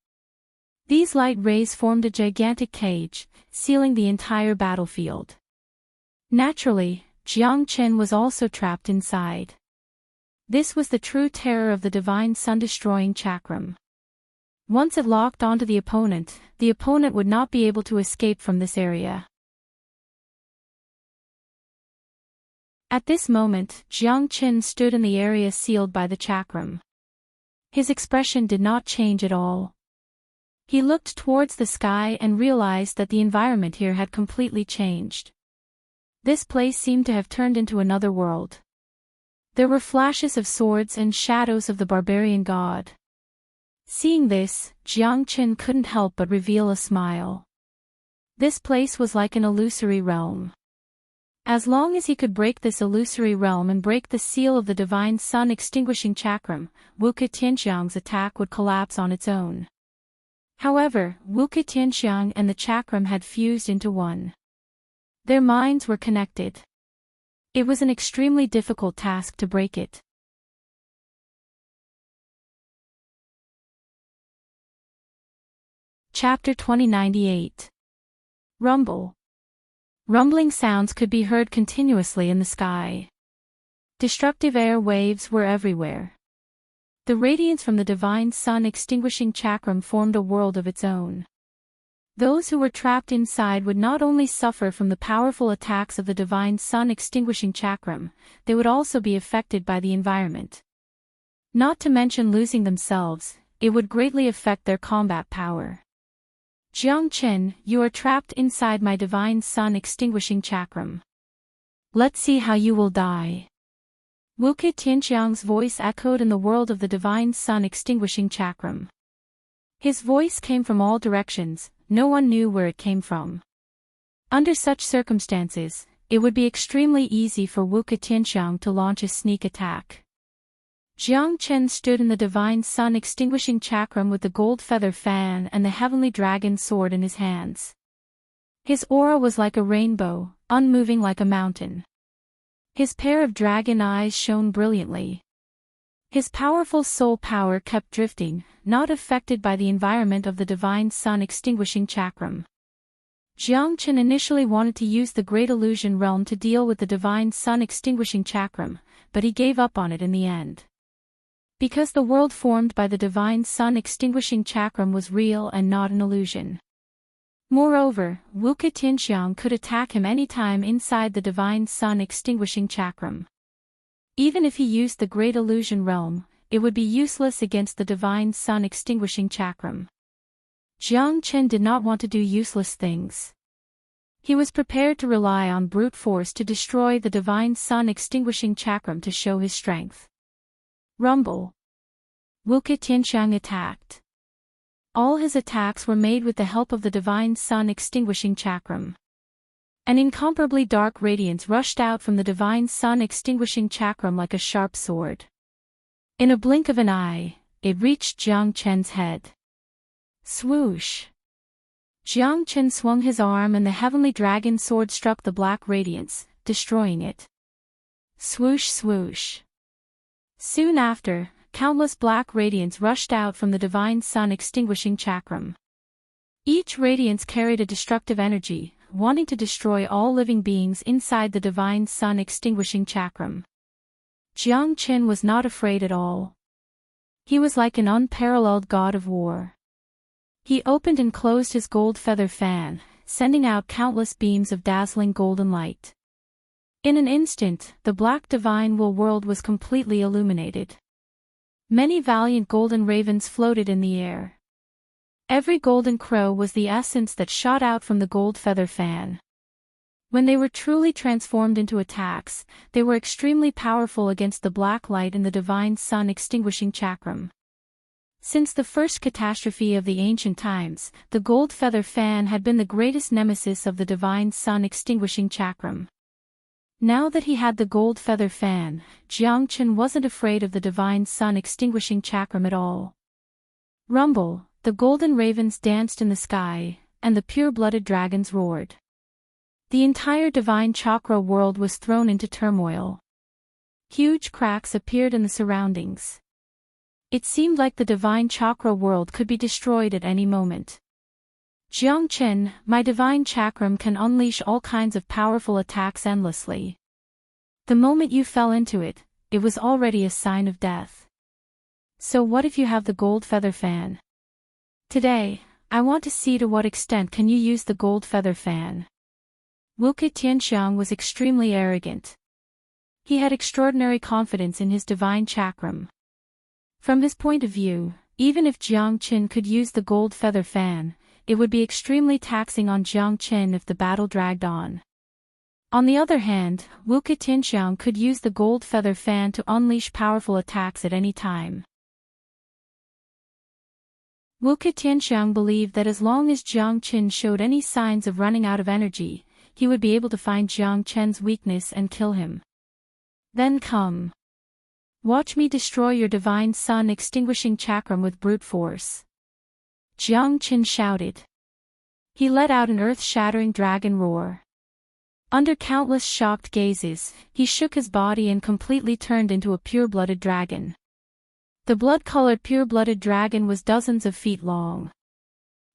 These light rays formed a gigantic cage, sealing the entire battlefield. Naturally, Jiang Chen was also trapped inside. This was the true terror of the divine sun-destroying chakram. Once it locked onto the opponent would not be able to escape from this area. At this moment, Jiang Chen stood in the area sealed by the chakram. His expression did not change at all. He looked towards the sky and realized that the environment here had completely changed. This place seemed to have turned into another world. There were flashes of swords and shadows of the barbarian god. Seeing this, Jiang Chen couldn't help but reveal a smile. This place was like an illusory realm. As long as he could break this illusory realm and break the seal of the divine sun-extinguishing chakram, Wuka Tianxiang's attack would collapse on its own. However, Wuka Tianxiang and the chakram had fused into one. Their minds were connected. It was an extremely difficult task to break it. Chapter 2098. Rumble. Rumbling sounds could be heard continuously in the sky. Destructive air waves were everywhere. The radiance from the divine sun-extinguishing chakram formed a world of its own. Those who were trapped inside would not only suffer from the powerful attacks of the divine sun-extinguishing chakram, they would also be affected by the environment. Not to mention losing themselves, it would greatly affect their combat power. Jiang Chen, you are trapped inside my divine sun-extinguishing chakram. Let's see how you will die. Wuka Tianxiang's voice echoed in the world of the divine sun-extinguishing chakram. His voice came from all directions, no one knew where it came from. Under such circumstances, it would be extremely easy for Wuka Tianxiang to launch a sneak attack. Jiang Chen stood in the divine sun-extinguishing chakram with the gold feather fan and the heavenly dragon sword in his hands. His aura was like a rainbow, unmoving like a mountain. His pair of dragon eyes shone brilliantly. His powerful soul power kept drifting, not affected by the environment of the divine sun-extinguishing chakram. Jiang Chen initially wanted to use the Great Illusion Realm to deal with the divine sun-extinguishing chakram, but he gave up on it in the end. Because the world formed by the divine sun-extinguishing chakram was real and not an illusion. Moreover, Wuka Tianxiang could attack him anytime inside the divine sun-extinguishing chakram. Even if he used the Great Illusion Realm, it would be useless against the divine sun-extinguishing chakram. Jiang Chen did not want to do useless things. He was prepared to rely on brute force to destroy the divine sun-extinguishing chakram to show his strength. Rumble. Wuka Tianxiang attacked. All his attacks were made with the help of the divine sun-extinguishing chakram. An incomparably dark radiance rushed out from the divine sun-extinguishing chakram like a sharp sword. In a blink of an eye, it reached Jiang Chen's head. Swoosh! Jiang Chen swung his arm and the heavenly dragon sword struck the black radiance, destroying it. Swoosh swoosh! Soon after, countless black radiance rushed out from the divine sun extinguishing chakram. Each radiance carried a destructive energy, wanting to destroy all living beings inside the divine sun extinguishing chakram. Jiang Qin was not afraid at all. He was like an unparalleled god of war. He opened and closed his gold feather fan, sending out countless beams of dazzling golden light. In an instant, the black divine will world was completely illuminated. Many valiant golden ravens floated in the air. Every golden crow was the essence that shot out from the gold feather fan. When they were truly transformed into attacks, they were extremely powerful against the black light in the divine sun extinguishing chakram. Since the first catastrophe of the ancient times, the gold feather fan had been the greatest nemesis of the divine sun extinguishing chakram. Now that he had the gold feather fan, Jiang Qin wasn't afraid of the divine sun extinguishing chakram at all. Rumble, the golden ravens danced in the sky, and the pure-blooded dragons roared. The entire divine chakra world was thrown into turmoil. Huge cracks appeared in the surroundings. It seemed like the divine chakra world could be destroyed at any moment. Jiang Qin, my divine chakram can unleash all kinds of powerful attacks endlessly. The moment you fell into it, it was already a sign of death. So what if you have the gold feather fan? Today, I want to see to what extent can you use the gold feather fan. Wuke Tianxiang was extremely arrogant. He had extraordinary confidence in his divine chakram. From his point of view, even if Jiang Qin could use the gold feather fan, it would be extremely taxing on Jiang Qin if the battle dragged on. On the other hand, Wuke Tianxiang could use the gold feather fan to unleash powerful attacks at any time. Wuke Tianxiang believed that as long as Jiang Qin showed any signs of running out of energy, he would be able to find Jiang Qin's weakness and kill him. Then come. Watch me destroy your divine sun extinguishing chakram with brute force. Jiang Qin shouted. He let out an earth-shattering dragon roar. Under countless shocked gazes, he shook his body and completely turned into a pure-blooded dragon. The blood-colored pure-blooded dragon was dozens of feet long.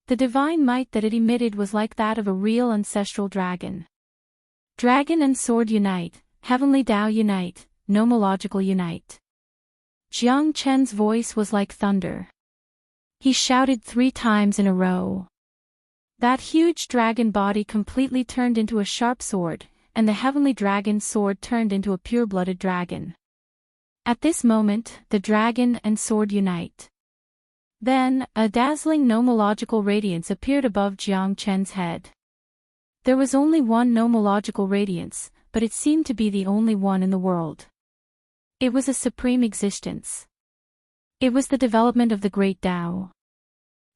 The divine might that it emitted was like that of a real ancestral dragon. Dragon and sword unite, heavenly Tao unite, nomological unite. Jiang Qin's voice was like thunder. He shouted 3 times in a row. That huge dragon body completely turned into a sharp sword, and the heavenly dragon's sword turned into a pure-blooded dragon. At this moment, the dragon and sword unite. Then, a dazzling nomological radiance appeared above Jiang Qin's head. There was only one nomological radiance, but it seemed to be the only one in the world. It was a supreme existence. It was the development of the Great Tao.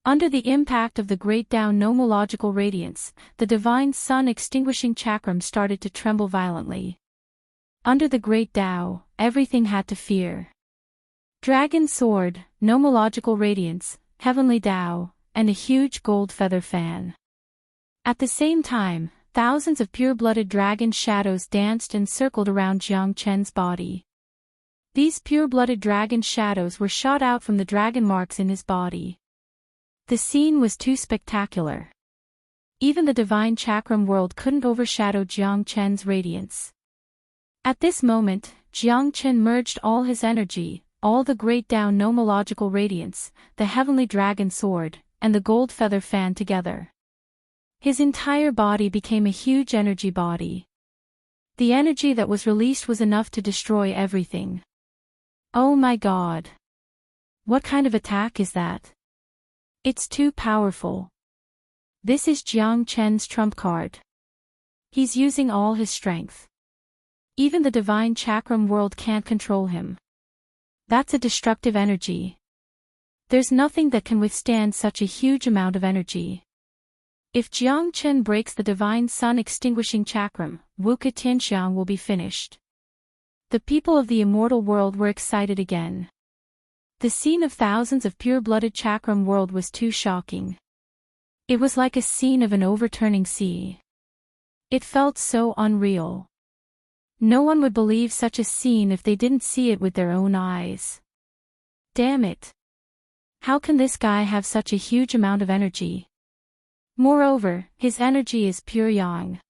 Under the impact of the Great Tao nomological radiance, the divine sun extinguishing chakram started to tremble violently. Under the Great Tao, everything had to fear. Dragon sword, nomological radiance, heavenly Tao, and a huge gold feather fan. At the same time, thousands of pure-blooded dragon shadows danced and circled around Jiang Qin's body. These pure-blooded dragon shadows were shot out from the dragon marks in his body. The scene was too spectacular. Even the divine chakram world couldn't overshadow Jiang Qin's radiance. At this moment, Jiang Qin merged all his energy, all the Great Tao nomological radiance, the heavenly dragon sword, and the gold feather fan together. His entire body became a huge energy body. The energy that was released was enough to destroy everything. Oh my God! What kind of attack is that? It's too powerful. This is Jiang Qin's trump card. He's using all his strength. Even the divine chakram world can't control him. That's a destructive energy. There's nothing that can withstand such a huge amount of energy. If Jiang Qin breaks the divine sun extinguishing chakram, Wuke Tianxiang will be finished. The people of the immortal world were excited again. The scene of thousands of pure-blooded chakram world was too shocking. It was like a scene of an overturning sea. It felt so unreal. No one would believe such a scene if they didn't see it with their own eyes. Damn it. How can this guy have such a huge amount of energy? Moreover, his energy is pure yang.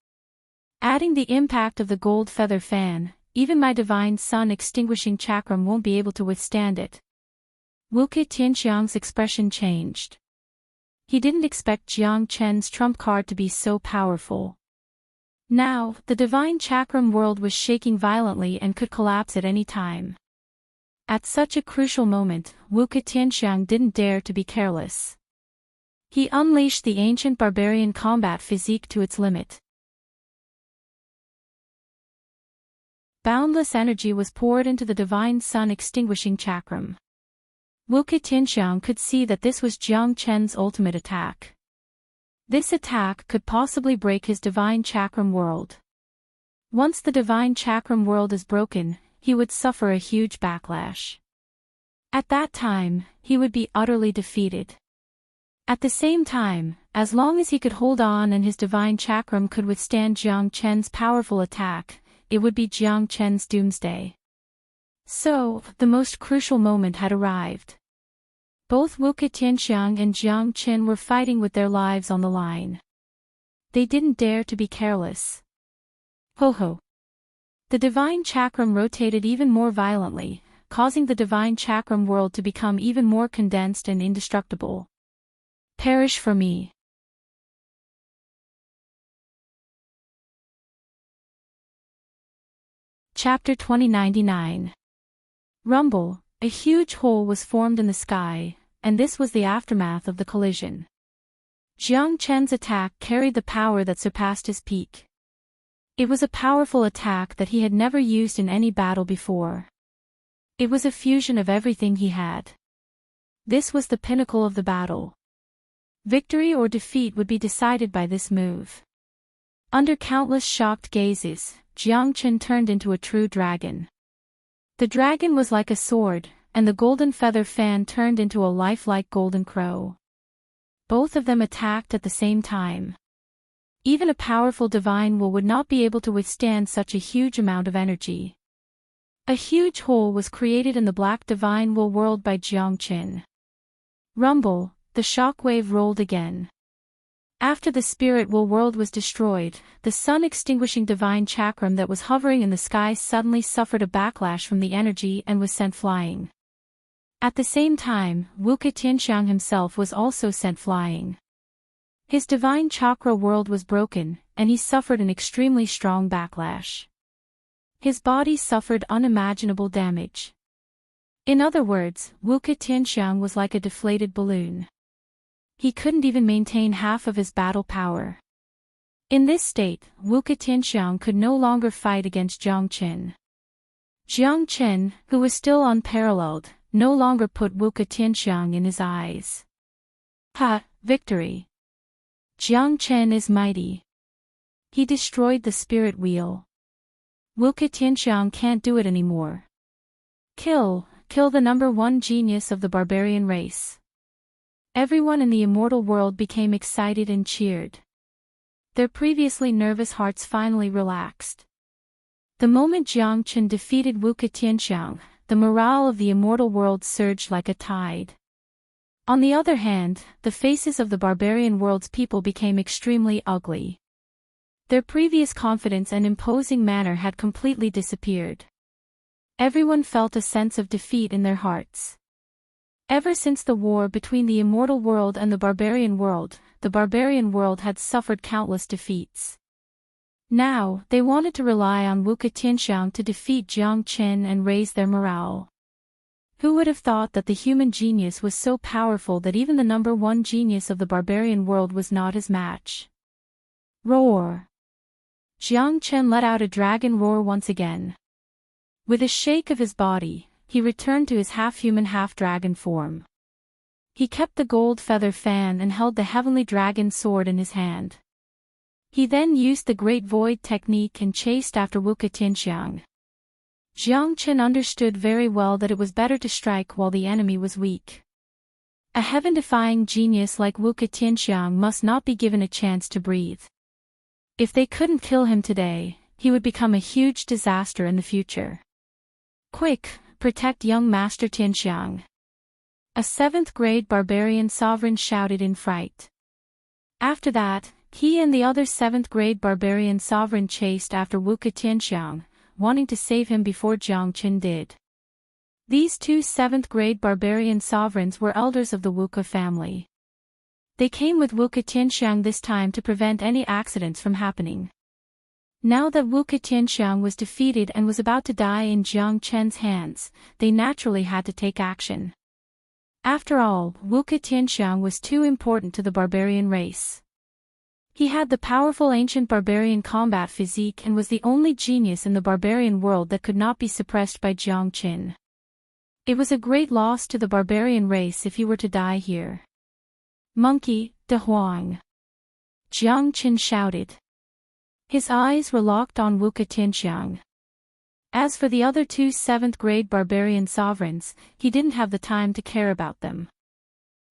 Adding the impact of the gold feather fan, even my divine sun extinguishing chakram won't be able to withstand it. Wuke Tianxiang's expression changed. He didn't expect Jiang Chen's trump card to be so powerful. Now, the divine chakram world was shaking violently and could collapse at any time. At such a crucial moment, Wuke Tianxiang didn't dare to be careless. He unleashed the ancient barbarian combat physique to its limit. Boundless energy was poured into the divine sun extinguishing chakram. Wuke Tianxiang could see that this was Jiang Chen's ultimate attack. This attack could possibly break his divine chakram world. Once the divine chakram world is broken, he would suffer a huge backlash. At that time, he would be utterly defeated. At the same time, as long as he could hold on and his divine chakram could withstand Jiang Chen's powerful attack, it would be Jiang Chen's doomsday. So, the most crucial moment had arrived. Both Wuke Tianxiang and Jiang Chen were fighting with their lives on the line. They didn't dare to be careless. Ho ho. The divine chakram rotated even more violently, causing the divine chakram world to become even more condensed and indestructible. Perish for me. Chapter 2099. Rumble. A huge hole was formed in the sky, and this was the aftermath of the collision. Jiang Chen's attack carried the power that surpassed his peak. It was a powerful attack that he had never used in any battle before. It was a fusion of everything he had. This was the pinnacle of the battle. Victory or defeat would be decided by this move. Under countless shocked gazes, Jiang Chen turned into a true dragon. The dragon was like a sword, and the golden feather fan turned into a lifelike golden crow. Both of them attacked at the same time. Even a powerful divine will would not be able to withstand such a huge amount of energy. A huge hole was created in the black divine will world by Jiang Chen. Rumble, the shockwave rolled again. After the spirit will world was destroyed, the sun-extinguishing divine chakram that was hovering in the sky suddenly suffered a backlash from the energy and was sent flying. At the same time, Wuke Tianxiang himself was also sent flying. His divine chakra world was broken, and he suffered an extremely strong backlash. His body suffered unimaginable damage. In other words, Wuke Tianxiang was like a deflated balloon. He couldn't even maintain half of his battle power. In this state, Wuke Tianxiang could no longer fight against Jiang Chen. Jiang Chen, who was still unparalleled, no longer put Wuke Tianxiang in his eyes. Ha! Victory! Jiang Chen is mighty. He destroyed the spirit wheel. Wuke Tianxiang can't do it anymore. Kill the number one genius of the barbarian race. Everyone in the immortal world became excited and cheered. Their previously nervous hearts finally relaxed. The moment Jiang Chen defeated Wuke Tianxiang, the morale of the immortal world surged like a tide. On the other hand, the faces of the barbarian world's people became extremely ugly. Their previous confidence and imposing manner had completely disappeared. Everyone felt a sense of defeat in their hearts. Ever since the war between the immortal world and the barbarian world had suffered countless defeats. Now, they wanted to rely on Wuke Tianxiang to defeat Jiang Chen and raise their morale. Who would have thought that the human genius was so powerful that even the number one genius of the barbarian world was not his match? Roar! Jiang Chen let out a dragon roar once again. With a shake of his body, he returned to his half-human half-dragon form. He kept the gold feather fan and held the heavenly dragon sword in his hand. He then used the Great Void technique and chased after Wuke Tianxiang. Jiang Chen understood very well that it was better to strike while the enemy was weak. A heaven-defying genius like Wuke Tianxiang must not be given a chance to breathe. If they couldn't kill him today, he would become a huge disaster in the future. Quick, protect young Master Tianxiang. A 7th-grade barbarian sovereign shouted in fright. After that, he and the other 7th-grade barbarian sovereign chased after Wuka Tianxiang, wanting to save him before Jiang Qin did. These two 7th-grade barbarian sovereigns were elders of the Wuka family. They came with Wuka Tianxiang this time to prevent any accidents from happening. Now that Wuka Tianxiang was defeated and was about to die in Jiang Chen's hands, they naturally had to take action. After all, Wuka Tianxiang was too important to the barbarian race. He had the powerful ancient barbarian combat physique and was the only genius in the barbarian world that could not be suppressed by Jiang Qin. It was a great loss to the barbarian race if he were to die here. Monkey, De Huang! Jiang Qin shouted. His eyes were locked on Wuka Tianxiang. As for the other two 7th-grade barbarian sovereigns, he didn't have the time to care about them.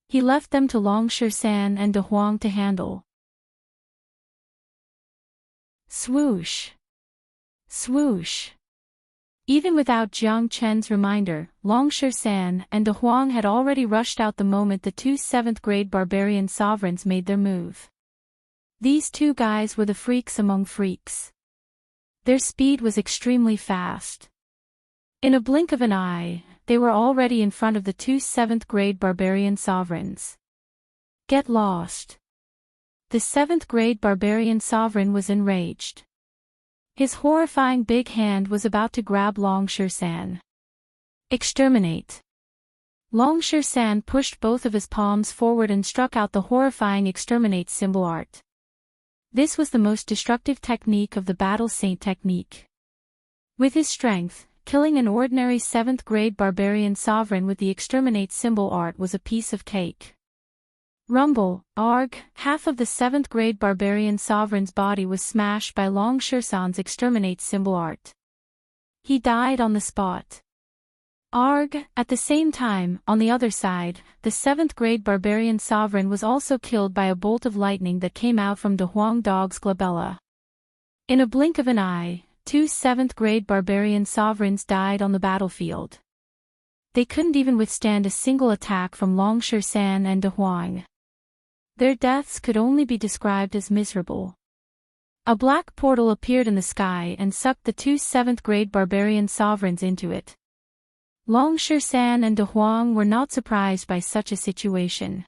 He left them to Long San and De Huang to handle. Swoosh! Swoosh! Even without Jiang Chen's reminder, Long San and De Huang had already rushed out the moment the two 7th-grade barbarian sovereigns made their move. These two guys were the freaks among freaks. Their speed was extremely fast. In a blink of an eye, they were already in front of the two 7th-grade barbarian sovereigns. Get lost! The 7th-grade barbarian sovereign was enraged. His horrifying big hand was about to grab Long San. Exterminate! Long San pushed both of his palms forward and struck out the horrifying exterminate symbol art. This was the most destructive technique of the battle saint technique. With his strength, killing an ordinary 7th-grade barbarian sovereign with the exterminate symbol art was a piece of cake. Rumble, arg, half of the 7th-grade barbarian sovereign's body was smashed by Long San's exterminate symbol art. He died on the spot. Arg, at the same time, on the other side, the 7th-grade barbarian sovereign was also killed by a bolt of lightning that came out from De Huang Dog's glabella. In a blink of an eye, two 7th-grade barbarian sovereigns died on the battlefield. They couldn't even withstand a single attack from Long San and De Huang. Their deaths could only be described as miserable. A black portal appeared in the sky and sucked the two 7th-grade barbarian sovereigns into it. Long San and De Huang were not surprised by such a situation.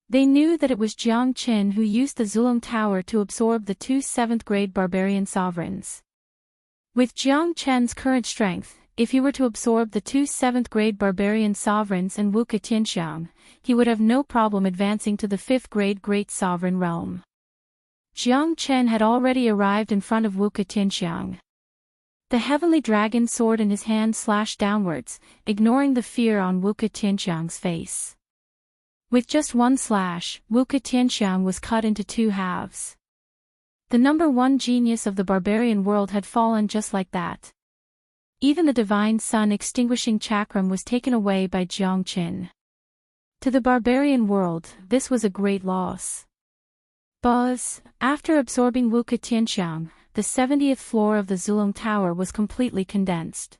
They knew that it was Jiang Qin who used the Zulong Tower to absorb the two 7th-grade barbarian sovereigns. With Jiang Chen's current strength, if he were to absorb the two 7th-grade barbarian sovereigns and Wuka Tianxiang, he would have no problem advancing to the 5th-grade great sovereign realm. Jiang Chen had already arrived in front of Wuka Tianxiang. The heavenly dragon sword in his hand slashed downwards, ignoring the fear on Wuka Tianxiang's face. With just one slash, Wuka Tianxiang was cut into two halves. The number one genius of the barbarian world had fallen just like that. Even the divine sun extinguishing chakram was taken away by Jiang Qin. To the barbarian world, this was a great loss. Buzz, after absorbing Wuka Tianxiang, the 70th floor of the Zulong Tower was completely condensed.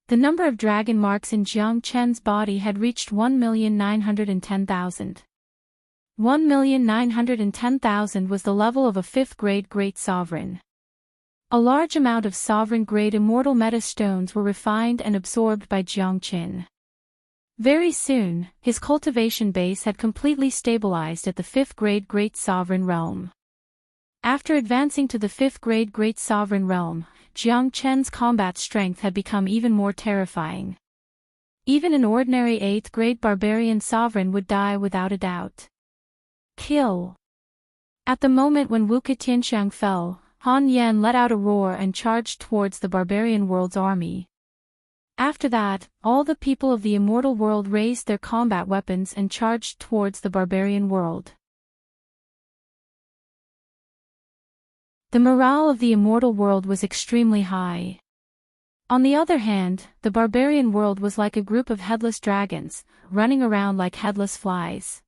The number of dragon marks in Jiang Chen's body had reached 1,910,000. 1,910,000 was the level of a 5th-grade great sovereign. A large amount of sovereign-grade immortal meta stones were refined and absorbed by Jiang Qin. Very soon, his cultivation base had completely stabilized at the 5th-grade great sovereign realm. After advancing to the 5th-grade great sovereign realm, Jiang Chen's combat strength had become even more terrifying. Even an ordinary 8th-grade barbarian sovereign would die without a doubt. Kill! At the moment when Wuka Tianxiang fell, Han Yan let out a roar and charged towards the barbarian world's army. After that, all the people of the immortal world raised their combat weapons and charged towards the barbarian world. The morale of the immortal world was extremely high. On the other hand, the barbarian world was like a group of headless dragons, running around like headless flies.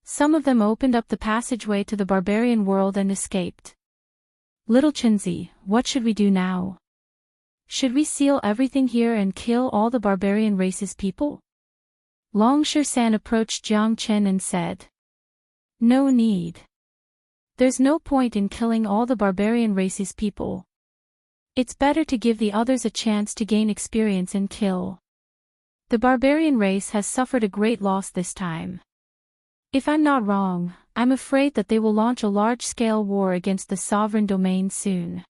Some of them opened up the passageway to the barbarian world and escaped. Little Chenzi, what should we do now? Should we seal everything here and kill all the barbarian race's people? Longshan approached Jiang Chen and said, "No need. There's no point in killing all the barbarian race's people. It's better to give the others a chance to gain experience and kill. The barbarian race has suffered a great loss this time. If I'm not wrong, I'm afraid that they will launch a large-scale war against the sovereign domain soon."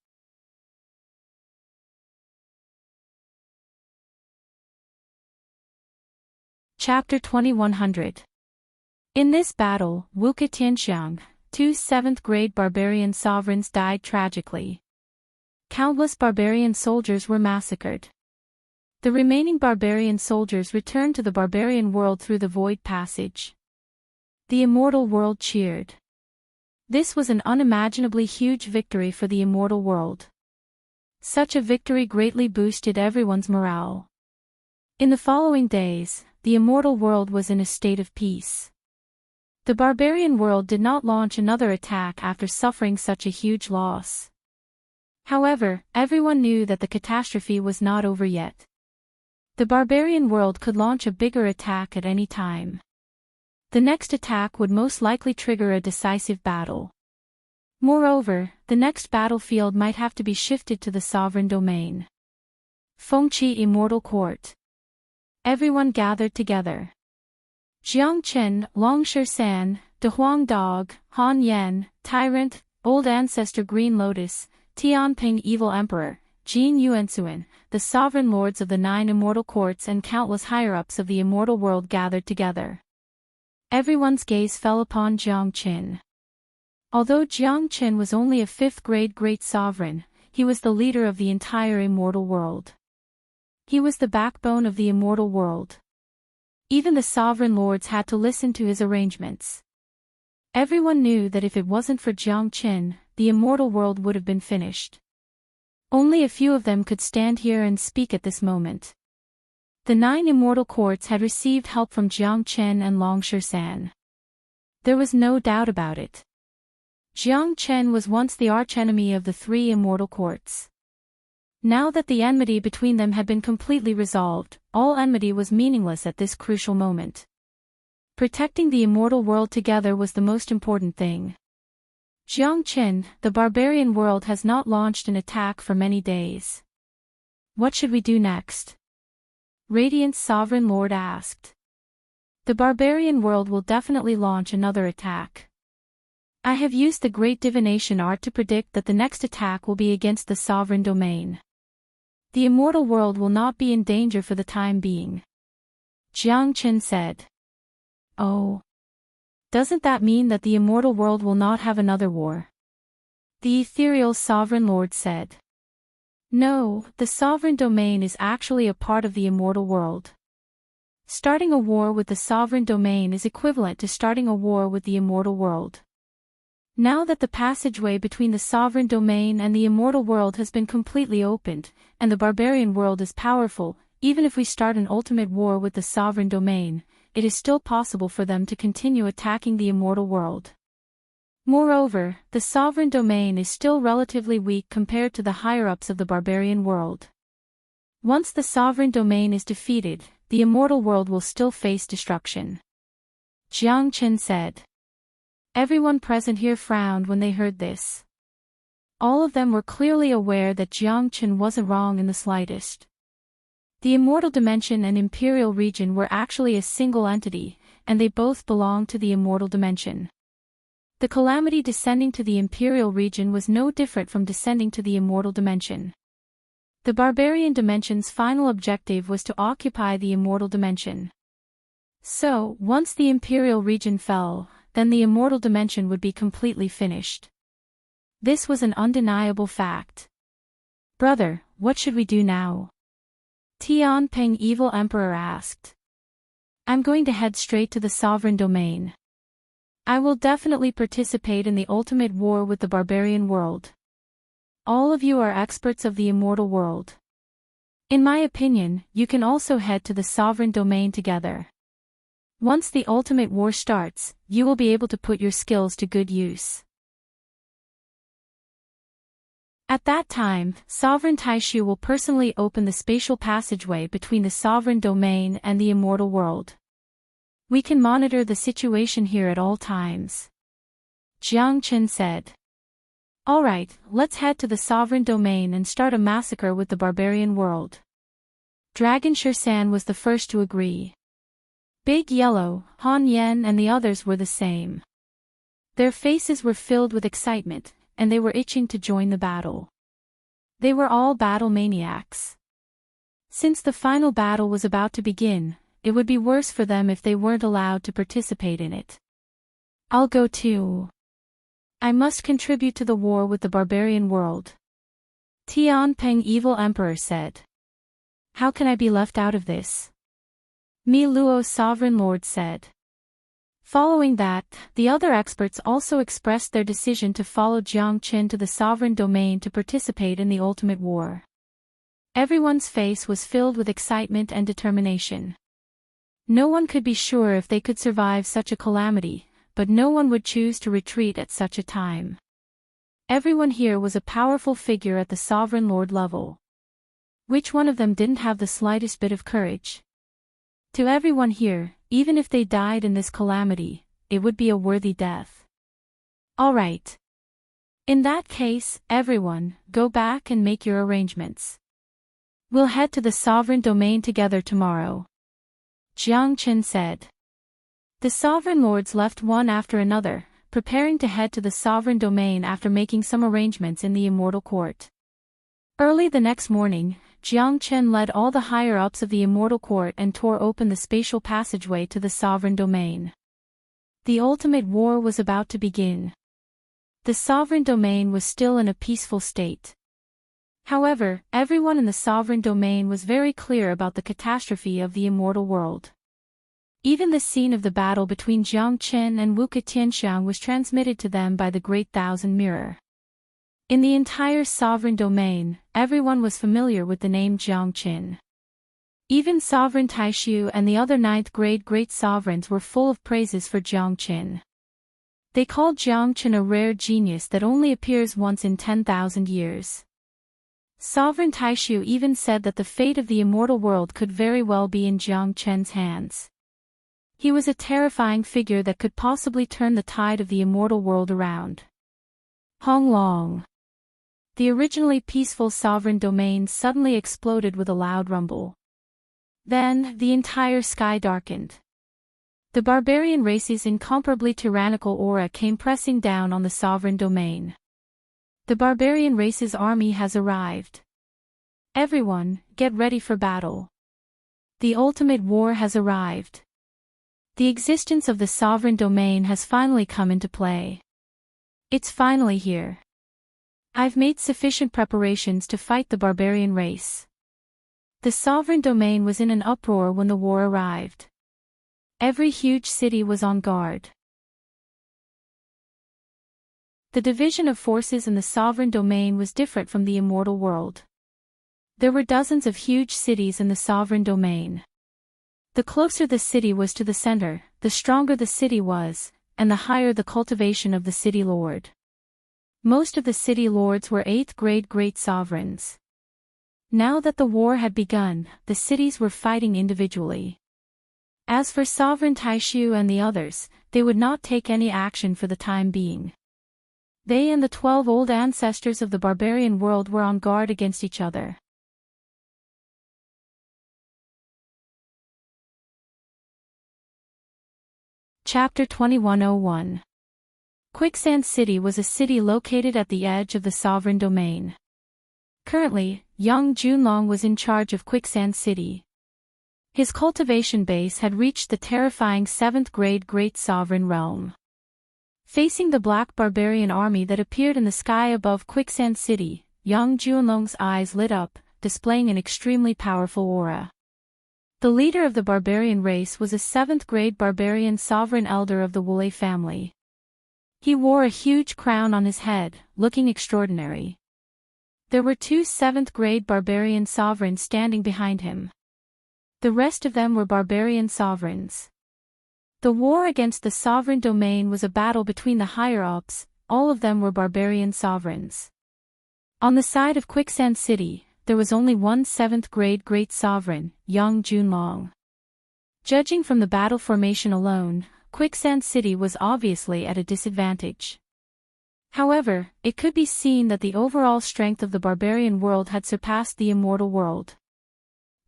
Chapter 2100. In this battle, Wuke Tianxiang, 2 7th-grade barbarian sovereigns died tragically. Countless barbarian soldiers were massacred. The remaining barbarian soldiers returned to the barbarian world through the Void Passage. The immortal world cheered. This was an unimaginably huge victory for the immortal world. Such a victory greatly boosted everyone's morale. In the following days, the immortal world was in a state of peace. The barbarian world did not launch another attack after suffering such a huge loss. However, everyone knew that the catastrophe was not over yet. The barbarian world could launch a bigger attack at any time. The next attack would most likely trigger a decisive battle. Moreover, the next battlefield might have to be shifted to the sovereign domain. Fengqi Immortal Court. Everyone gathered together. Jiang Chen, Longshan, De Huang Dog, Han Yan, Tyrant, Old Ancestor Green Lotus, Tianping Evil Emperor, Jin Yuansuan, the sovereign lords of the 9 immortal courts and countless higher-ups of the immortal world gathered together. Everyone's gaze fell upon Jiang Chen. Although Jiang Chen was only a 5th-grade great sovereign, he was the leader of the entire immortal world. He was the backbone of the immortal world. Even the sovereign lords had to listen to his arrangements. Everyone knew that if it wasn't for Jiang Chen, the immortal world would have been finished. Only a few of them could stand here and speak at this moment. The 9 immortal courts had received help from Jiang Chen and Longshan. There was no doubt about it. Jiang Chen was once the archenemy of the 3 immortal courts. Now that the enmity between them had been completely resolved, all enmity was meaningless at this crucial moment. Protecting the immortal world together was the most important thing. Jiang Chen, the barbarian world has not launched an attack for many days. What should we do next? Radiant's sovereign lord asked. The barbarian world will definitely launch another attack. I have used the great divination art to predict that the next attack will be against the sovereign domain. The immortal world will not be in danger for the time being. Jiang Chen said. Oh. Doesn't that mean that the immortal world will not have another war? The ethereal sovereign lord said. No, the sovereign domain is actually a part of the immortal world. Starting a war with the sovereign domain is equivalent to starting a war with the immortal world. Now that the passageway between the sovereign domain and the immortal world has been completely opened, and the barbarian world is powerful, even if we start an ultimate war with the sovereign domain, it is still possible for them to continue attacking the immortal world. Moreover, the sovereign domain is still relatively weak compared to the higher-ups of the barbarian world. Once the sovereign domain is defeated, the immortal world will still face destruction. Jiang Chen said. Everyone present here frowned when they heard this. All of them were clearly aware that Jiang Chen wasn't wrong in the slightest. The immortal dimension and imperial region were actually a single entity, and they both belonged to the immortal dimension. The calamity descending to the imperial region was no different from descending to the immortal dimension. The barbarian dimension's final objective was to occupy the immortal dimension. So, once the imperial region fell, then the immortal dimension would be completely finished. This was an undeniable fact. Brother, what should we do now? Tianping Evil Emperor asked. I'm going to head straight to the sovereign domain. I will definitely participate in the ultimate war with the barbarian world. All of you are experts of the immortal world. In my opinion, you can also head to the sovereign domain together. Once the ultimate war starts, you will be able to put your skills to good use. At that time, Sovereign Taishu will personally open the spatial passageway between the sovereign domain and the immortal world. We can monitor the situation here at all times. Jiang Chen said. Alright, let's head to the sovereign domain and start a massacre with the barbarian world. Dragon Shersan was the first to agree. Big Yellow, Han Yen and the others were the same. Their faces were filled with excitement, and they were itching to join the battle. They were all battle maniacs. Since the final battle was about to begin, it would be worse for them if they weren't allowed to participate in it. I'll go too. I must contribute to the war with the barbarian world. Tianpeng Evil Emperor said. How can I be left out of this? Mi Luo Sovereign Lord said. Following that, the other experts also expressed their decision to follow Jiang Chen to the sovereign domain to participate in the ultimate war. Everyone's face was filled with excitement and determination. No one could be sure if they could survive such a calamity, but no one would choose to retreat at such a time. Everyone here was a powerful figure at the Sovereign Lord level. Which one of them didn't have the slightest bit of courage? To everyone here, even if they died in this calamity, it would be a worthy death. Alright. In that case, everyone, go back and make your arrangements. We'll head to the sovereign domain together tomorrow. Jiang Chen said. The sovereign lords left one after another, preparing to head to the sovereign domain after making some arrangements in the immortal court. Early the next morning, Jiang Chen led all the higher-ups of the immortal court and tore open the spatial passageway to the sovereign domain. The ultimate war was about to begin. The sovereign domain was still in a peaceful state. However, everyone in the sovereign domain was very clear about the catastrophe of the immortal world. Even the scene of the battle between Jiang Chen and Wuke Tianxiang was transmitted to them by the Great Thousand Mirror. In the entire sovereign domain, everyone was familiar with the name Jiang Chen. Even Sovereign Taishu and the other ninth-grade great sovereigns were full of praises for Jiang Chen. They called Jiang Chen a rare genius that only appears once in 10,000 years. Sovereign Taishu even said that the fate of the immortal world could very well be in Jiang Chen's hands. He was a terrifying figure that could possibly turn the tide of the immortal world around. Hong Long. The originally peaceful sovereign domain suddenly exploded with a loud rumble. Then, the entire sky darkened. The barbarian race's incomparably tyrannical aura came pressing down on the sovereign domain. The barbarian race's army has arrived. Everyone, get ready for battle. The ultimate war has arrived. The existence of the sovereign domain has finally come into play. It's finally here. I've made sufficient preparations to fight the barbarian race. The sovereign domain was in an uproar when the war arrived. Every huge city was on guard. The division of forces in the sovereign domain was different from the immortal world. There were dozens of huge cities in the sovereign domain. The closer the city was to the center, the stronger the city was, and the higher the cultivation of the city lord. Most of the city lords were 8th-grade great sovereigns. Now that the war had begun, the cities were fighting individually. As for Sovereign Taishu and the others, they would not take any action for the time being. They and the 12 old ancestors of the barbarian world were on guard against each other. Chapter 2101. Quicksand City was a city located at the edge of the sovereign domain. Currently, young Junlong was in charge of Quicksand City. His cultivation base had reached the terrifying 7th-grade Great Sovereign Realm. Facing the black barbarian army that appeared in the sky above Quicksand City, young Junlong's eyes lit up, displaying an extremely powerful aura. The leader of the barbarian race was a 7th-grade barbarian sovereign elder of the Wule family. He wore a huge crown on his head, looking extraordinary. There were 2 7th-grade barbarian sovereigns standing behind him. The rest of them were barbarian sovereigns. The war against the sovereign domain was a battle between the higher-ups, all of them were barbarian sovereigns. On the side of Quicksand City, there was only one 7th-grade great sovereign, young Junlong. Judging from the battle formation alone, Quicksand City was obviously at a disadvantage. However, it could be seen that the overall strength of the barbarian world had surpassed the immortal world.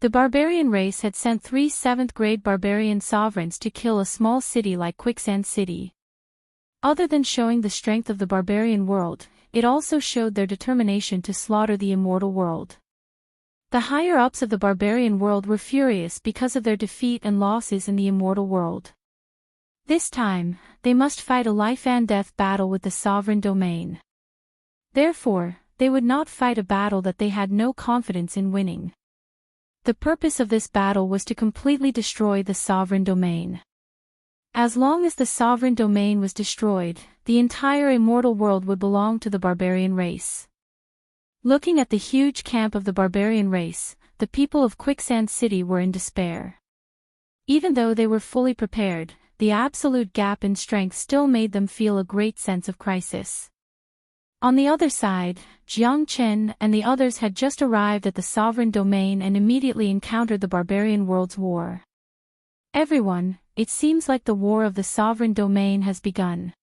The barbarian race had sent 3 7th-grade barbarian sovereigns to kill a small city like Quicksand City. Other than showing the strength of the barbarian world, it also showed their determination to slaughter the immortal world. The higher-ups of the barbarian world were furious because of their defeat and losses in the immortal world. This time, they must fight a life-and-death battle with the sovereign domain. Therefore, they would not fight a battle that they had no confidence in winning. The purpose of this battle was to completely destroy the sovereign domain. As long as the sovereign domain was destroyed, the entire immortal world would belong to the barbarian race. Looking at the huge camp of the barbarian race, the people of Quicksand City were in despair. Even though they were fully prepared, the absolute gap in strength still made them feel a great sense of crisis. On the other side, Jiang Chen and the others had just arrived at the sovereign domain and immediately encountered the barbarian world's war. Everyone, it seems like the war of the sovereign domain has begun.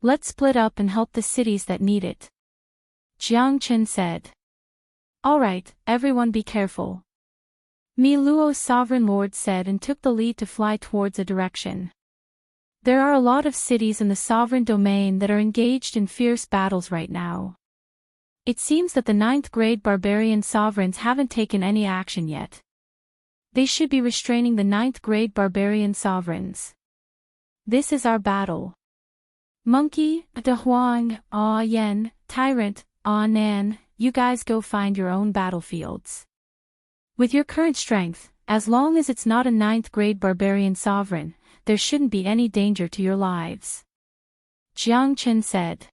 Let's split up and help the cities that need it. Jiang Chen said. Alright, everyone be careful. Mi Luo's sovereign lord said and took the lead to fly towards a direction. There are a lot of cities in the sovereign domain that are engaged in fierce battles right now. It seems that the 9th-grade barbarian sovereigns haven't taken any action yet. They should be restraining the 9th-grade barbarian sovereigns. This is our battle. Monkey, De Huang, Ah Yen, Tyrant, Ah Nan, you guys go find your own battlefields. With your current strength, as long as it's not a 9th-grade barbarian sovereign, there shouldn't be any danger to your lives. Jiang Chen said.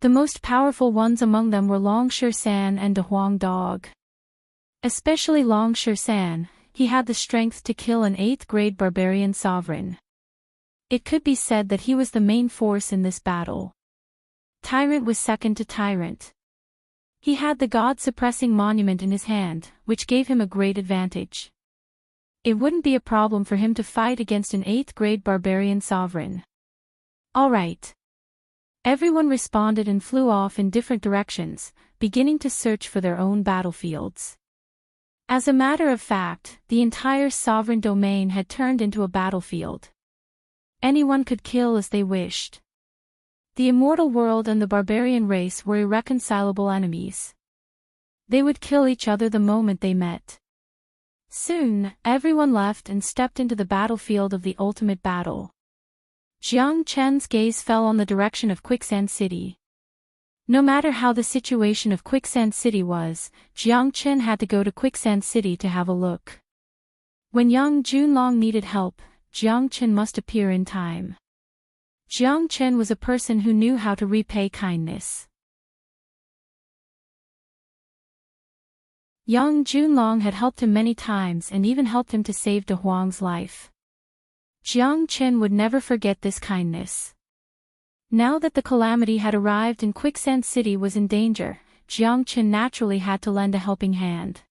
The most powerful ones among them were Long San and De Huang Dog. Especially Long San, he had the strength to kill an 8th-grade barbarian sovereign. It could be said that he was the main force in this battle. Tyrant was second to Tyrant. He had the God-suppressing monument in his hand, which gave him a great advantage. It wouldn't be a problem for him to fight against an 8th-grade barbarian sovereign. Alright. Everyone responded and flew off in different directions, beginning to search for their own battlefields. As a matter of fact, the entire sovereign domain had turned into a battlefield. Anyone could kill as they wished. The immortal world and the barbarian race were irreconcilable enemies. They would kill each other the moment they met. Soon, everyone left and stepped into the battlefield of the ultimate battle. Jiang Chen's gaze fell on the direction of Quicksand City. No matter how the situation of Quicksand City was, Jiang Chen had to go to Quicksand City to have a look. When young Junlong needed help, Jiang Chen must appear in time. Jiang Chen was a person who knew how to repay kindness. Young Junlong had helped him many times and even helped him to save De Huang's life. Jiang Chen would never forget this kindness. Now that the calamity had arrived and Quicksand City was in danger, Jiang Chen naturally had to lend a helping hand.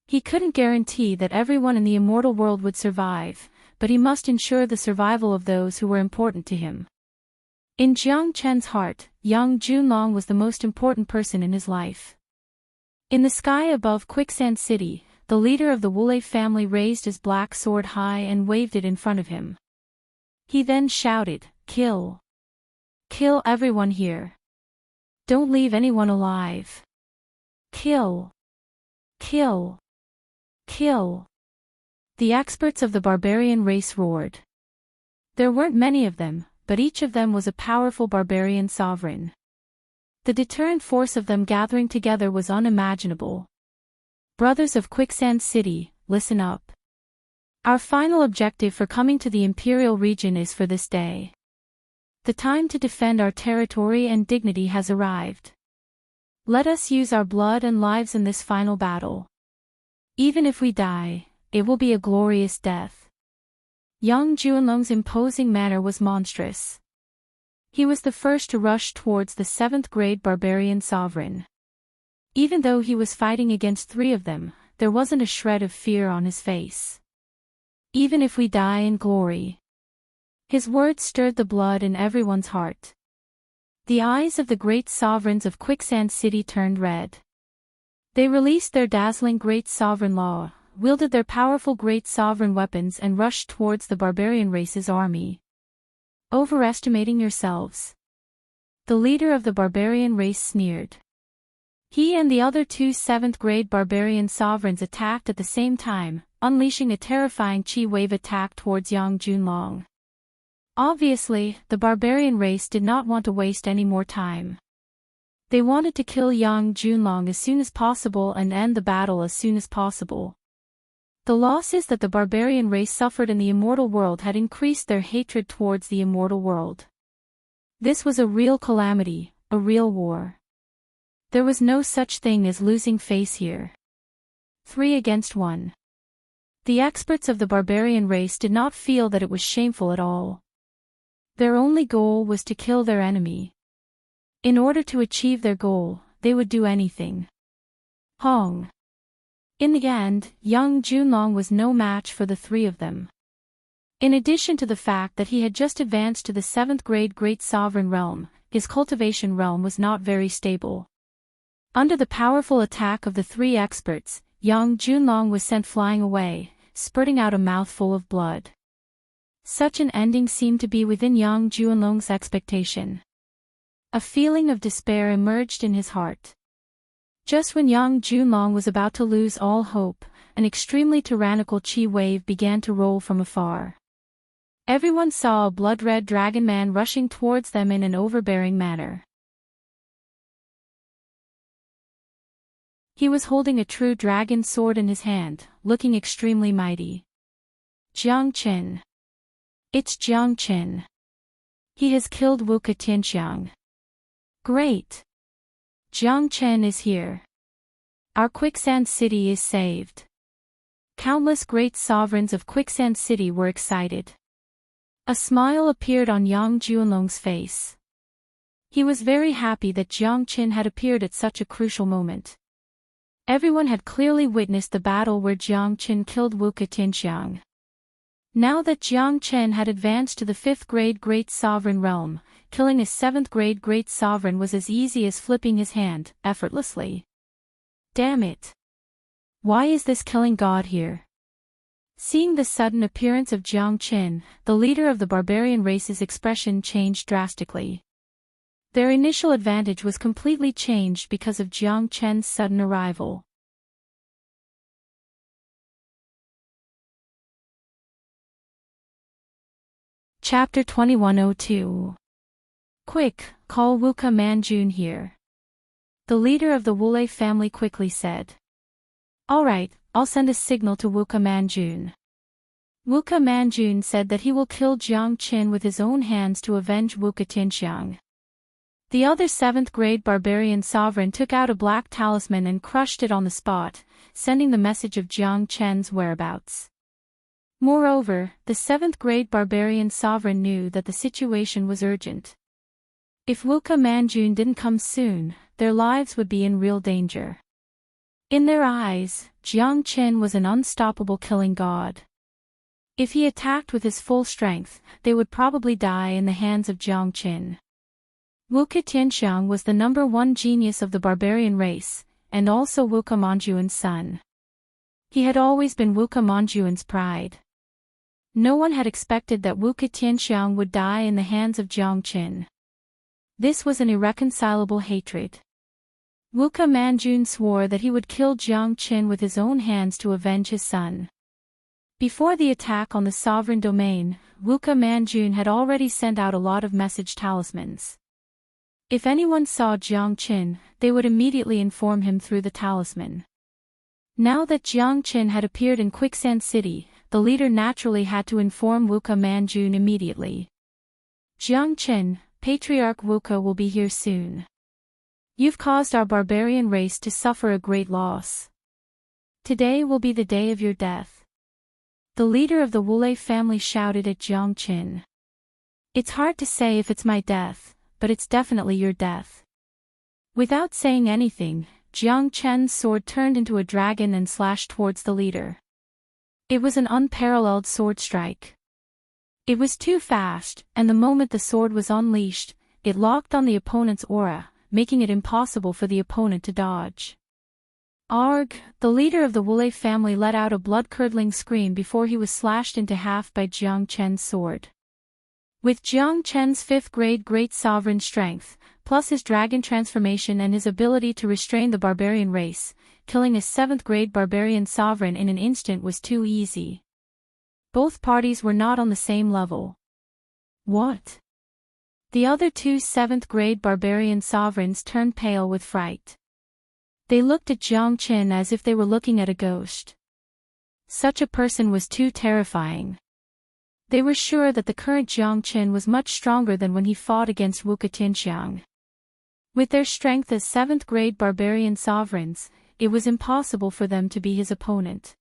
He couldn't guarantee that everyone in the immortal world would survive, but he must ensure the survival of those who were important to him. In Jiang Chen's heart, young Junlong was the most important person in his life. In the sky above Quicksand City, the leader of the Wulei family raised his black sword high and waved it in front of him. He then shouted, "Kill! Kill everyone here! Don't leave anyone alive! Kill! Kill! Kill!" The experts of the barbarian race roared. There weren't many of them, but each of them was a powerful barbarian sovereign. The deterrent force of them gathering together was unimaginable. Brothers of Quicksand City, listen up. Our final objective for coming to the Imperial region is for this day. The time to defend our territory and dignity has arrived. Let us use our blood and lives in this final battle. Even if we die, it will be a glorious death. Young Junlong's imposing manner was monstrous. He was the first to rush towards the 7th-grade barbarian sovereign. Even though he was fighting against 3 of them, there wasn't a shred of fear on his face. Even if we die in glory. His words stirred the blood in everyone's heart. The eyes of the great sovereigns of Quicksand City turned red. They released their dazzling great sovereign law, wielded their powerful great sovereign weapons and rushed towards the barbarian race's army. Overestimating yourselves. The leader of the barbarian race sneered. He and the other two 7th-grade barbarian sovereigns attacked at the same time, unleashing a terrifying chi wave attack towards Yang Junlong. Obviously, the barbarian race did not want to waste any more time. They wanted to kill Yang Junlong as soon as possible and end the battle as soon as possible. The losses that the barbarian race suffered in the immortal world had increased their hatred towards the immortal world. This was a real calamity, a real war. There was no such thing as losing face here. 3 against 1. The experts of the barbarian race did not feel that it was shameful at all. Their only goal was to kill their enemy. In order to achieve their goal, they would do anything. Hong. In the end, Yang Junlong was no match for the 3 of them. In addition to the fact that he had just advanced to the 7th-grade Great Sovereign Realm, his cultivation realm was not very stable. Under the powerful attack of the 3 experts, Yang Junlong was sent flying away, spurting out a mouthful of blood. Such an ending seemed to be within Yang Junlong's expectation. A feeling of despair emerged in his heart. Just when Yang Junlong was about to lose all hope, an extremely tyrannical chi wave began to roll from afar. Everyone saw a blood-red dragon man rushing towards them in an overbearing manner. He was holding a true dragon sword in his hand, looking extremely mighty. Jiang Qin. It's Jiang Qin. He has killed Wuka Tianxiang. Great! Jiang Qin is here. Our Quicksand City is saved. Countless great sovereigns of Quicksand City were excited. A smile appeared on Yang Junlong's face. He was very happy that Jiang Qin had appeared at such a crucial moment. Everyone had clearly witnessed the battle where Jiang Qin killed Wuka Tianxiang. Now that Jiang Qin had advanced to the 5th-grade Great Sovereign Realm, killing a 7th-grade Great Sovereign was as easy as flipping his hand, effortlessly. Damn it! Why is this killing god here? Seeing the sudden appearance of Jiang Qin, the leader of the barbarian race's expression changed drastically. Their initial advantage was completely changed because of Jiang Qin's sudden arrival. Chapter 2102. Quick, call Wuka Manjun here. The leader of the Wulei family quickly said. Alright, I'll send a signal to Wuka Manjun. Wuka Manjun said that he will kill Jiang Qin with his own hands to avenge Wuka Tianxiang. The other 7th-grade barbarian sovereign took out a black talisman and crushed it on the spot, sending the message of Jiang Qin's whereabouts. Moreover, the 7th-grade barbarian sovereign knew that the situation was urgent. If Wuka Manjun didn't come soon, their lives would be in real danger. In their eyes, Jiang Qin was an unstoppable killing god. If he attacked with his full strength, they would probably die in the hands of Jiang Qin. Wuka Tianxiang was the #1 genius of the barbarian race, and also Wuka Manjuan's son. He had always been Wuka Manjuan's pride. No one had expected that Wuka Tianxiang would die in the hands of Jiang Qin. This was an irreconcilable hatred. Wuka Manjun swore that he would kill Jiang Qin with his own hands to avenge his son. Before the attack on the sovereign domain, Wuka Manjun had already sent out a lot of message talismans. If anyone saw Jiang Qin, they would immediately inform him through the talisman. Now that Jiang Qin had appeared in Quicksand City, the leader naturally had to inform Wuka Manjun immediately. Jiang Qin, Patriarch Wuka will be here soon. You've caused our barbarian race to suffer a great loss. Today will be the day of your death. The leader of the Wulei family shouted at Jiang Qin. It's hard to say if it's my death, but it's definitely your death. Without saying anything, Jiang Qin's sword turned into a dragon and slashed towards the leader. It was an unparalleled sword strike. It was too fast, and the moment the sword was unleashed, it locked on the opponent's aura, making it impossible for the opponent to dodge. Arg! The leader of the Wule family let out a blood-curdling scream before he was slashed into half by Jiang Chen's sword. With Jiang Chen's 5th grade great sovereign strength, plus his dragon transformation and his ability to restrain the barbarian race, killing a 7th grade barbarian sovereign in an instant was too easy. Both parties were not on the same level. What? The other two 7th grade barbarian sovereigns turned pale with fright. They looked at Jiang Chen as if they were looking at a ghost. Such a person was too terrifying. They were sure that the current Jiang Chen was much stronger than when he fought against Wuke Tinxiang. With their strength as 7th grade barbarian sovereigns, it was impossible for them to be his opponent.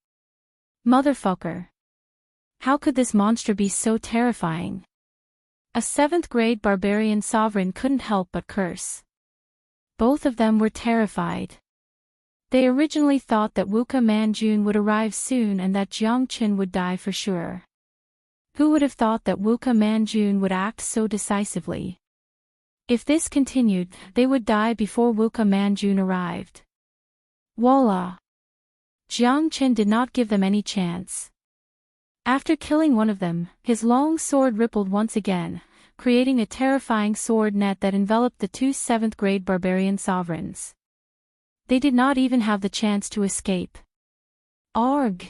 Motherfucker! How could this monster be so terrifying? A 7th grade barbarian sovereign couldn't help but curse. Both of them were terrified. They originally thought that Wuke Manjun would arrive soon and that Jiang Chen would die for sure. Who would have thought that Wuke Manjun would act so decisively? If this continued, they would die before Wuke Manjun arrived. Voila! Jiang Chen did not give them any chance. After killing one of them, his long sword rippled once again, creating a terrifying sword net that enveloped the two 7th grade barbarian sovereigns. They did not even have the chance to escape. Arg!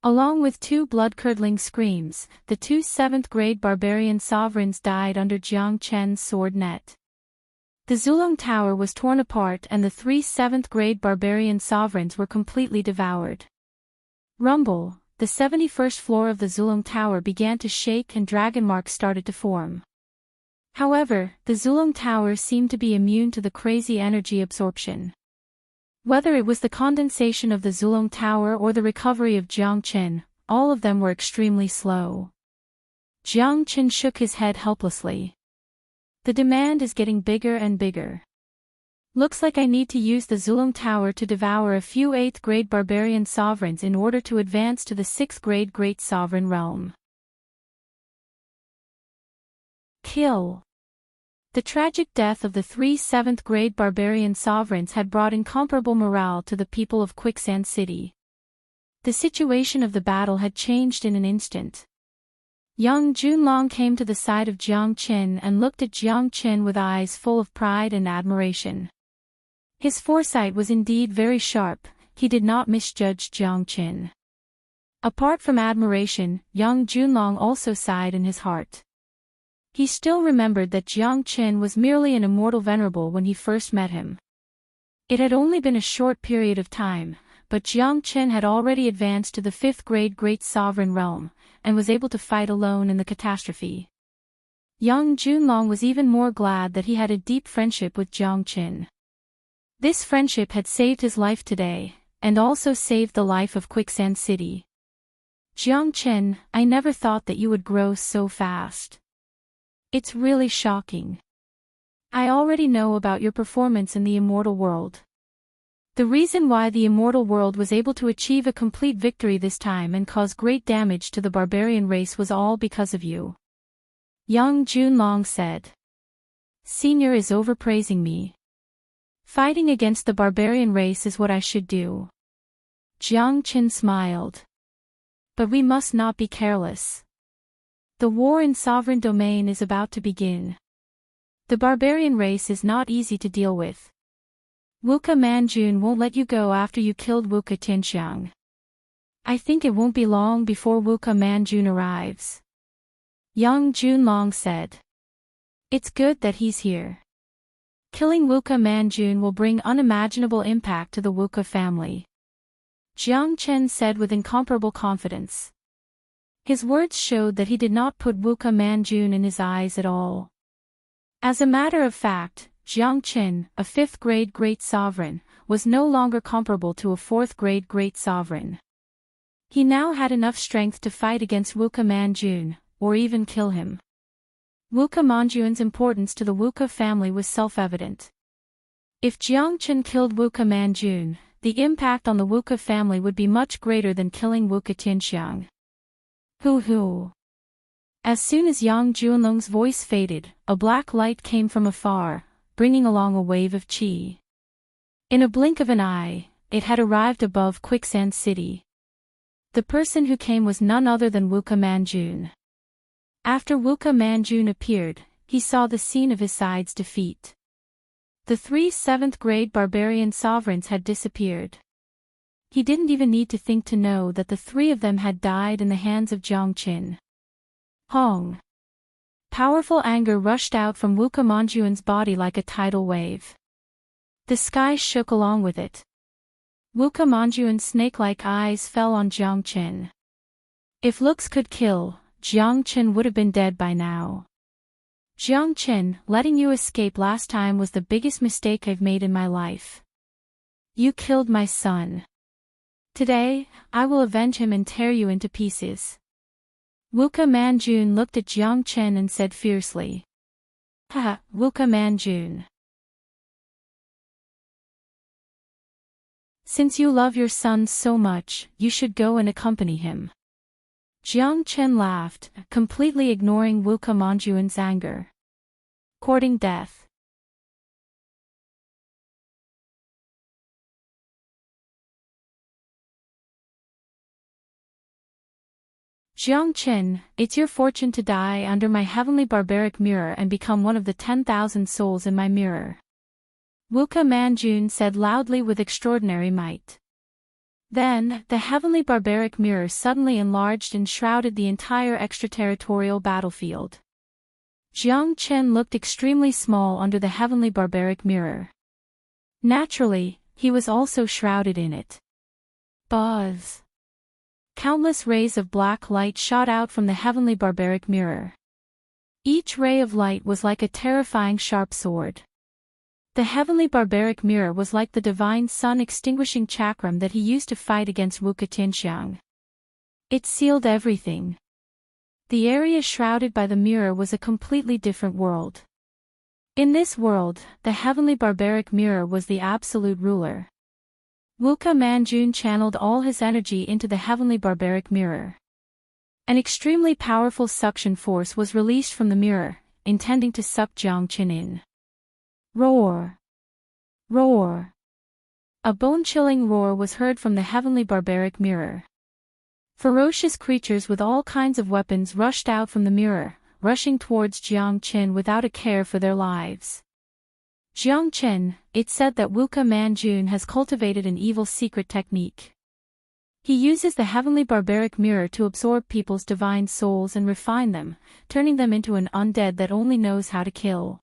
Along with two blood-curdling screams, the two 7th grade barbarian sovereigns died under Jiang Chen's sword net. The Zulong Tower was torn apart and the three 7th grade barbarian sovereigns were completely devoured. Rumble! The 71st floor of the Zulong Tower began to shake and dragon marks started to form. However, the Zulong Tower seemed to be immune to the crazy energy absorption. Whether it was the condensation of the Zulong Tower or the recovery of Jiang Chen, all of them were extremely slow. Jiang Chen shook his head helplessly. The demand is getting bigger and bigger. Looks like I need to use the Zulong Tower to devour a few 8th grade barbarian sovereigns in order to advance to the 6th grade great sovereign realm. Kill. The tragic death of the three 7th grade barbarian sovereigns had brought incomparable morale to the people of Quicksand City. The situation of the battle had changed in an instant. Young Junlong came to the side of Jiang Chen and looked at Jiang Chen with eyes full of pride and admiration. His foresight was indeed very sharp, he did not misjudge Jiang Chen. Apart from admiration, young Junlong also sighed in his heart. He still remembered that Jiang Chen was merely an immortal venerable when he first met him. It had only been a short period of time, but Jiang Chen had already advanced to the 5th grade great sovereign realm, and was able to fight alone in the catastrophe. Young Junlong was even more glad that he had a deep friendship with Jiang Chen. This friendship had saved his life today, and also saved the life of Quicksand City. Jiang Chen, I never thought that you would grow so fast. It's really shocking. I already know about your performance in the immortal world. The reason why the immortal world was able to achieve a complete victory this time and cause great damage to the barbarian race was all because of you. Young Junlong said. Senior is overpraising me. Fighting against the barbarian race is what I should do. Jiang Chen smiled. But we must not be careless. The war in sovereign domain is about to begin. The barbarian race is not easy to deal with. Wuke Manjun won't let you go after you killed Wuke Tinxiang. I think it won't be long before Wuke Manjun arrives. Young Junlong said. It's good that he's here. Killing Wuke Manjun will bring unimaginable impact to the Wuke family. Jiang Chen said with incomparable confidence. His words showed that he did not put Wuke Manjun in his eyes at all. As a matter of fact, Jiang Chen, a 5th grade great sovereign, was no longer comparable to a 4th grade great sovereign. He now had enough strength to fight against Wuke Manjun, or even kill him. Wuke Manjun's importance to the Wuke family was self-evident. If Jiang Chen killed Wuke Manjun, the impact on the Wuka family would be much greater than killing Wuka Tianxiang. Hoo. As soon as Yang Junlong's voice faded, a black light came from afar, bringing along a wave of qi. In a blink of an eye, it had arrived above Quicksand City. The person who came was none other than Wuka Manjun. After Wuka Manjun appeared, he saw the scene of his side's defeat. The 3 7th-grade barbarian sovereigns had disappeared. He didn't even need to think to know that the 3 of them had died in the hands of Jiang Qin. Hong. Powerful anger rushed out from Wuka Manjun's body like a tidal wave. The sky shook along with it. Wuka Manjun's snake-like eyes fell on Jiang Qin. If looks could kill, Jiang Qin would have been dead by now. Jiang Qin, letting you escape last time was the biggest mistake I've made in my life. You killed my son. Today, I will avenge him and tear you into pieces. Wuka Manjun looked at Jiang Qin and said fiercely. Ha, Wuka Manjun. Since you love your son so much, you should go and accompany him. Jiang Qin laughed, completely ignoring Wuka Manjun's anger. Courting death. Jiang Qin, it's your fortune to die under my heavenly barbaric mirror and become one of the 10,000 souls in my mirror. Wuka Manjun said loudly with extraordinary might. Then, the heavenly barbaric mirror suddenly enlarged and shrouded the entire extraterritorial battlefield. Jiang Qin looked extremely small under the heavenly barbaric mirror. Naturally, he was also shrouded in it. Buzz. Countless rays of black light shot out from the heavenly barbaric mirror. Each ray of light was like a terrifying sharp sword. The heavenly barbaric mirror was like the divine sun extinguishing chakram that he used to fight against Wuka Tianxiang. It sealed everything. The area shrouded by the mirror was a completely different world. In this world, the heavenly barbaric mirror was the absolute ruler. Wuka Manjun channeled all his energy into the heavenly barbaric mirror. An extremely powerful suction force was released from the mirror, intending to suck Jiang Qin in. Roar! Roar! A bone-chilling roar was heard from the heavenly barbaric mirror. Ferocious creatures with all kinds of weapons rushed out from the mirror, rushing towards Jiang Qin without a care for their lives. Jiang Qin, it's said that Wuka Manjun has cultivated an evil secret technique. He uses the heavenly barbaric mirror to absorb people's divine souls and refine them, turning them into an undead that only knows how to kill.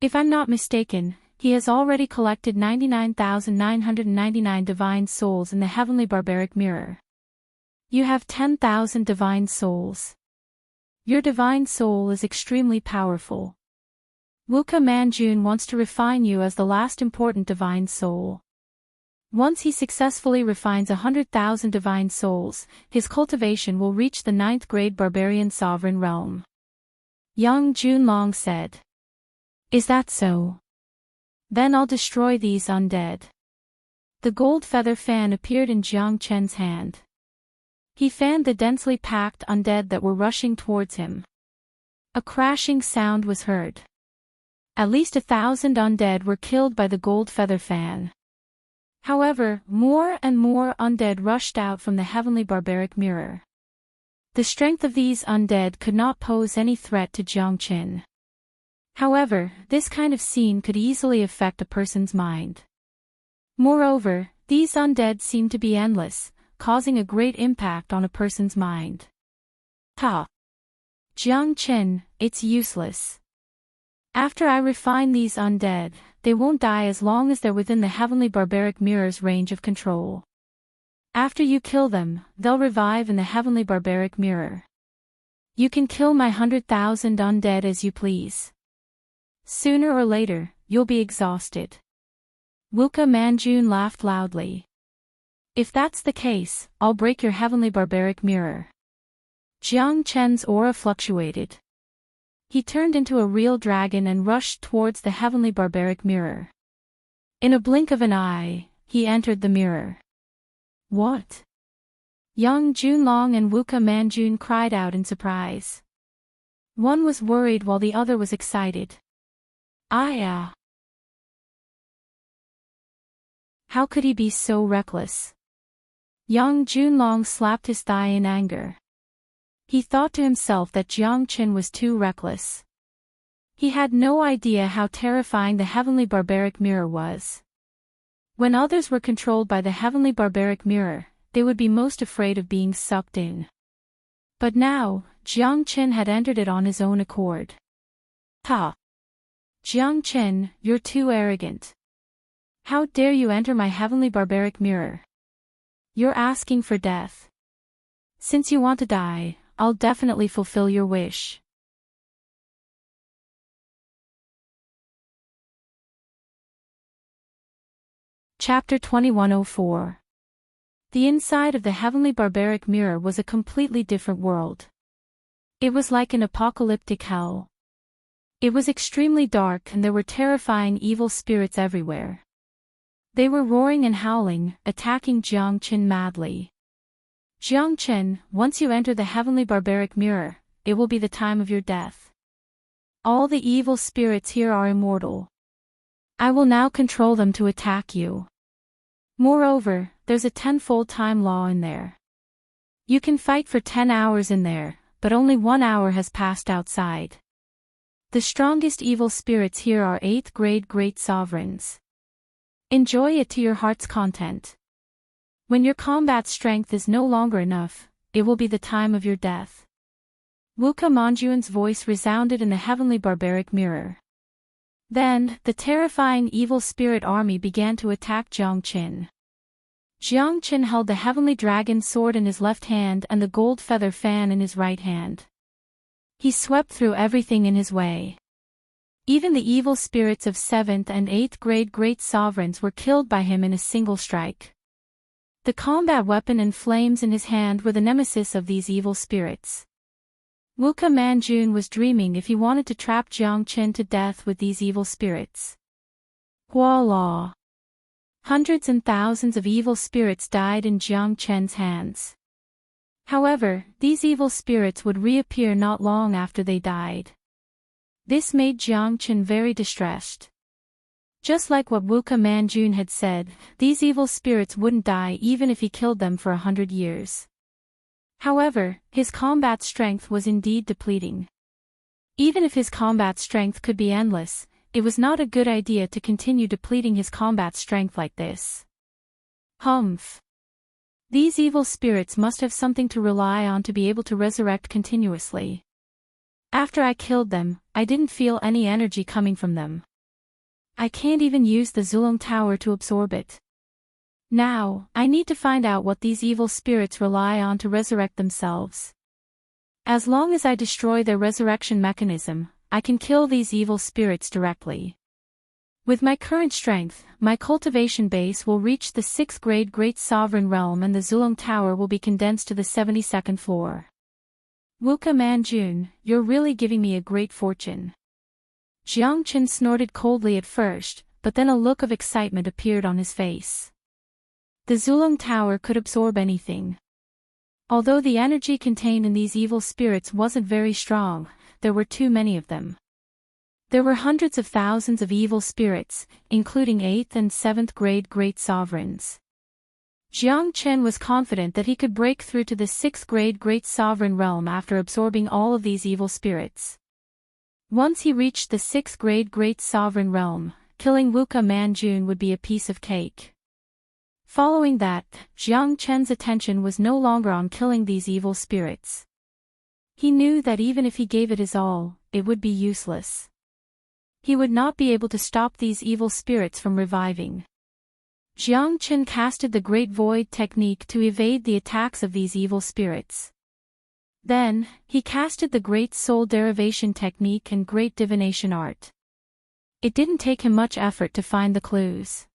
If I'm not mistaken, he has already collected 99,999 divine souls in the heavenly barbaric mirror. You have 10,000 divine souls. Your divine soul is extremely powerful. Wuka Manjun wants to refine you as the last important divine soul. Once he successfully refines 100,000 divine souls, his cultivation will reach the 9th grade barbarian sovereign realm. Yang Junlong said. Is that so? Then I'll destroy these undead. The gold feather fan appeared in Jiang Qin's hand. He fanned the densely packed undead that were rushing towards him. A crashing sound was heard. At least 1,000 undead were killed by the gold feather fan. However, more and more undead rushed out from the heavenly barbaric mirror. The strength of these undead could not pose any threat to Jiang Qin. However, this kind of scene could easily affect a person's mind. Moreover, these undead seemed to be endless, causing a great impact on a person's mind. Ha! Jiang Qin, it's useless. After I refine these undead, they won't die as long as they're within the heavenly barbaric mirror's range of control. After you kill them, they'll revive in the heavenly barbaric mirror. You can kill my 100,000 undead as you please. Sooner or later, you'll be exhausted. Wuka Manjun laughed loudly. If that's the case, I'll break your heavenly barbaric mirror. Jiang Qin's aura fluctuated. He turned into a real dragon and rushed towards the heavenly barbaric mirror. In a blink of an eye, he entered the mirror. What? Young Junlong and Wuka Manjun cried out in surprise. One was worried while the other was excited. How could he be so reckless? Young Junlong slapped his thigh in anger. He thought to himself that Jiang Qin was too reckless. He had no idea how terrifying the heavenly barbaric mirror was. When others were controlled by the heavenly barbaric mirror, they would be most afraid of being sucked in. But now, Jiang Qin had entered it on his own accord. Ha! Jiang Qin, you're too arrogant. How dare you enter my heavenly barbaric mirror? You're asking for death. Since you want to die, I'll definitely fulfill your wish. Chapter 2104. The inside of the heavenly barbaric mirror was a completely different world. It was like an apocalyptic hell. It was extremely dark and there were terrifying evil spirits everywhere. They were roaring and howling, attacking Jiang Qin madly. Jiang Qin, once you enter the heavenly barbaric mirror, it will be the time of your death. All the evil spirits here are immortal. I will now control them to attack you. Moreover, there's a 10-fold time law in there. You can fight for 10 hours in there, but only 1 hour has passed outside. The strongest evil spirits here are 8th grade great sovereigns. Enjoy it to your heart's content. When your combat strength is no longer enough, it will be the time of your death. Wuka Manjuan's voice resounded in the heavenly barbaric mirror. Then, the terrifying evil spirit army began to attack Jiang Qin. Jiang Qin held the heavenly dragon sword in his left hand and the gold feather fan in his right hand. He swept through everything in his way. Even the evil spirits of 7th and 8th grade great sovereigns were killed by him in a single strike. The combat weapon and flames in his hand were the nemesis of these evil spirits. Wuka Manjun was dreaming if he wanted to trap Jiang Qin to death with these evil spirits. Voila! Hundreds and thousands of evil spirits died in Jiang Qin's hands. However, these evil spirits would reappear not long after they died. This made Jiang Qin very distressed. Just like what Wuka Manjun had said, these evil spirits wouldn't die even if he killed them for 100 years. However, his combat strength was indeed depleting. Even if his combat strength could be endless, it was not a good idea to continue depleting his combat strength like this. Humph. These evil spirits must have something to rely on to be able to resurrect continuously. After I killed them, I didn't feel any energy coming from them. I can't even use the Zulong Tower to absorb it. Now, I need to find out what these evil spirits rely on to resurrect themselves. As long as I destroy their resurrection mechanism, I can kill these evil spirits directly. With my current strength, my cultivation base will reach the 6th grade Great Sovereign Realm and the Zulong Tower will be condensed to the 72nd floor. Wuka Manjun, you're really giving me a great fortune. Jiang Qin snorted coldly at first, but then a look of excitement appeared on his face. The Zulong Tower could absorb anything. Although the energy contained in these evil spirits wasn't very strong, there were too many of them. There were hundreds of thousands of evil spirits, including 8th and 7th grade great sovereigns. Jiang Qin was confident that he could break through to the 6th grade great sovereign realm after absorbing all of these evil spirits. Once he reached the 6th grade great sovereign realm, killing Wuka Manjun would be a piece of cake. Following that, Jiang Qin's attention was no longer on killing these evil spirits. He knew that even if he gave it his all, it would be useless. He would not be able to stop these evil spirits from reviving. Jiang Qin casted the Great Void technique to evade the attacks of these evil spirits. Then, he casted the Great Soul Derivation technique and Great Divination art. It didn't take him much effort to find the clues.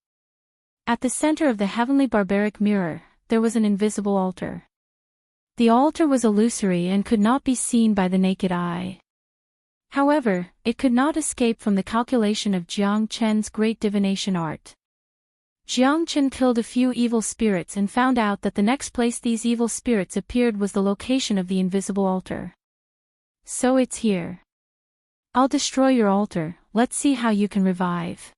At the center of the heavenly barbaric mirror, there was an invisible altar. The altar was illusory and could not be seen by the naked eye. However, it could not escape from the calculation of Jiang Qin's great divination art. Jiang Qin killed a few evil spirits and found out that the next place these evil spirits appeared was the location of the invisible altar. So it's here. I'll destroy your altar, let's see how you can revive.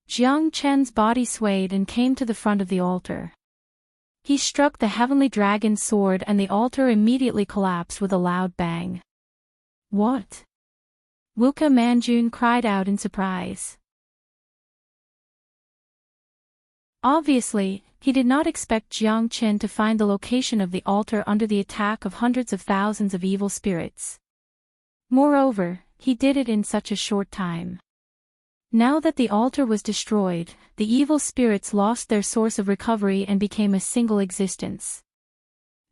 Jiang Chen's body swayed and came to the front of the altar. He struck the heavenly dragon sword and the altar immediately collapsed with a loud bang. What? Wuka Manjun cried out in surprise. Obviously, he did not expect Jiang Qin to find the location of the altar under the attack of hundreds of thousands of evil spirits. Moreover, he did it in such a short time. Now that the altar was destroyed, the evil spirits lost their source of recovery and became a single existence.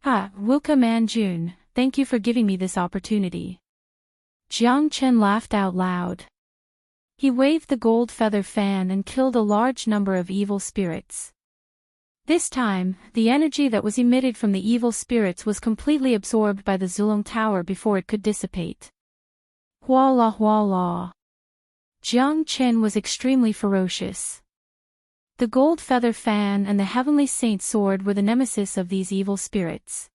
Wuka Manjun, thank you for giving me this opportunity. Jiang Qin laughed out loud. He waved the gold feather fan and killed a large number of evil spirits. This time, the energy that was emitted from the evil spirits was completely absorbed by the Zulong Tower before it could dissipate. Huala huala. Jiang Qin was extremely ferocious. The gold feather fan and the heavenly saint sword were the nemesis of these evil spirits.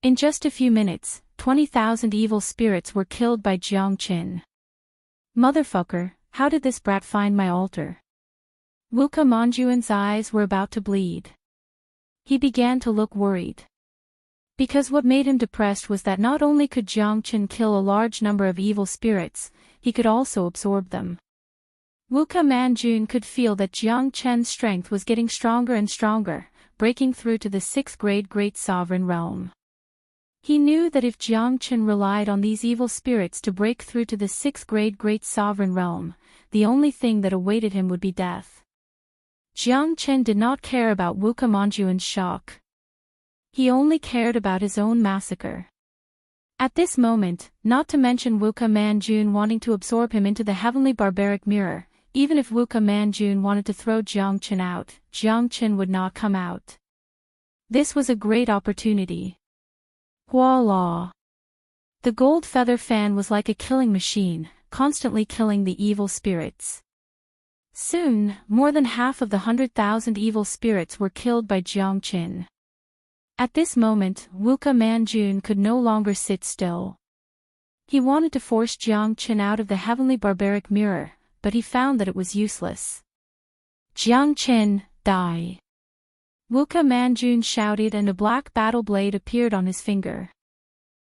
In just a few minutes, 20,000 evil spirits were killed by Jiang Qin. Motherfucker, how did this brat find my altar? Wuka Manjuan's eyes were about to bleed. He began to look worried. Because what made him depressed was that not only could Jiang Qin kill a large number of evil spirits, he could also absorb them. Wuka Manjun could feel that Jiang Qin's strength was getting stronger and stronger, breaking through to the 6th grade Great Sovereign Realm. He knew that if Jiang Qin relied on these evil spirits to break through to the 6th grade Great Sovereign Realm, the only thing that awaited him would be death. Jiang Qin did not care about Wuka Manjuan's shock. He only cared about his own massacre. At this moment, not to mention Wuka Manjun wanting to absorb him into the heavenly barbaric mirror, even if Wuka Manjun wanted to throw Jiang Qin out, Jiang Qin would not come out. This was a great opportunity. Voila! The gold feather fan was like a killing machine, constantly killing the evil spirits. Soon, more than half of the 100,000 evil spirits were killed by Jiang Qin. At this moment, Wuka Manjun could no longer sit still. He wanted to force Jiang Qin out of the heavenly barbaric mirror, but he found that it was useless. Jiang Qin, die! Wuka Manjun shouted and a black battle blade appeared on his finger.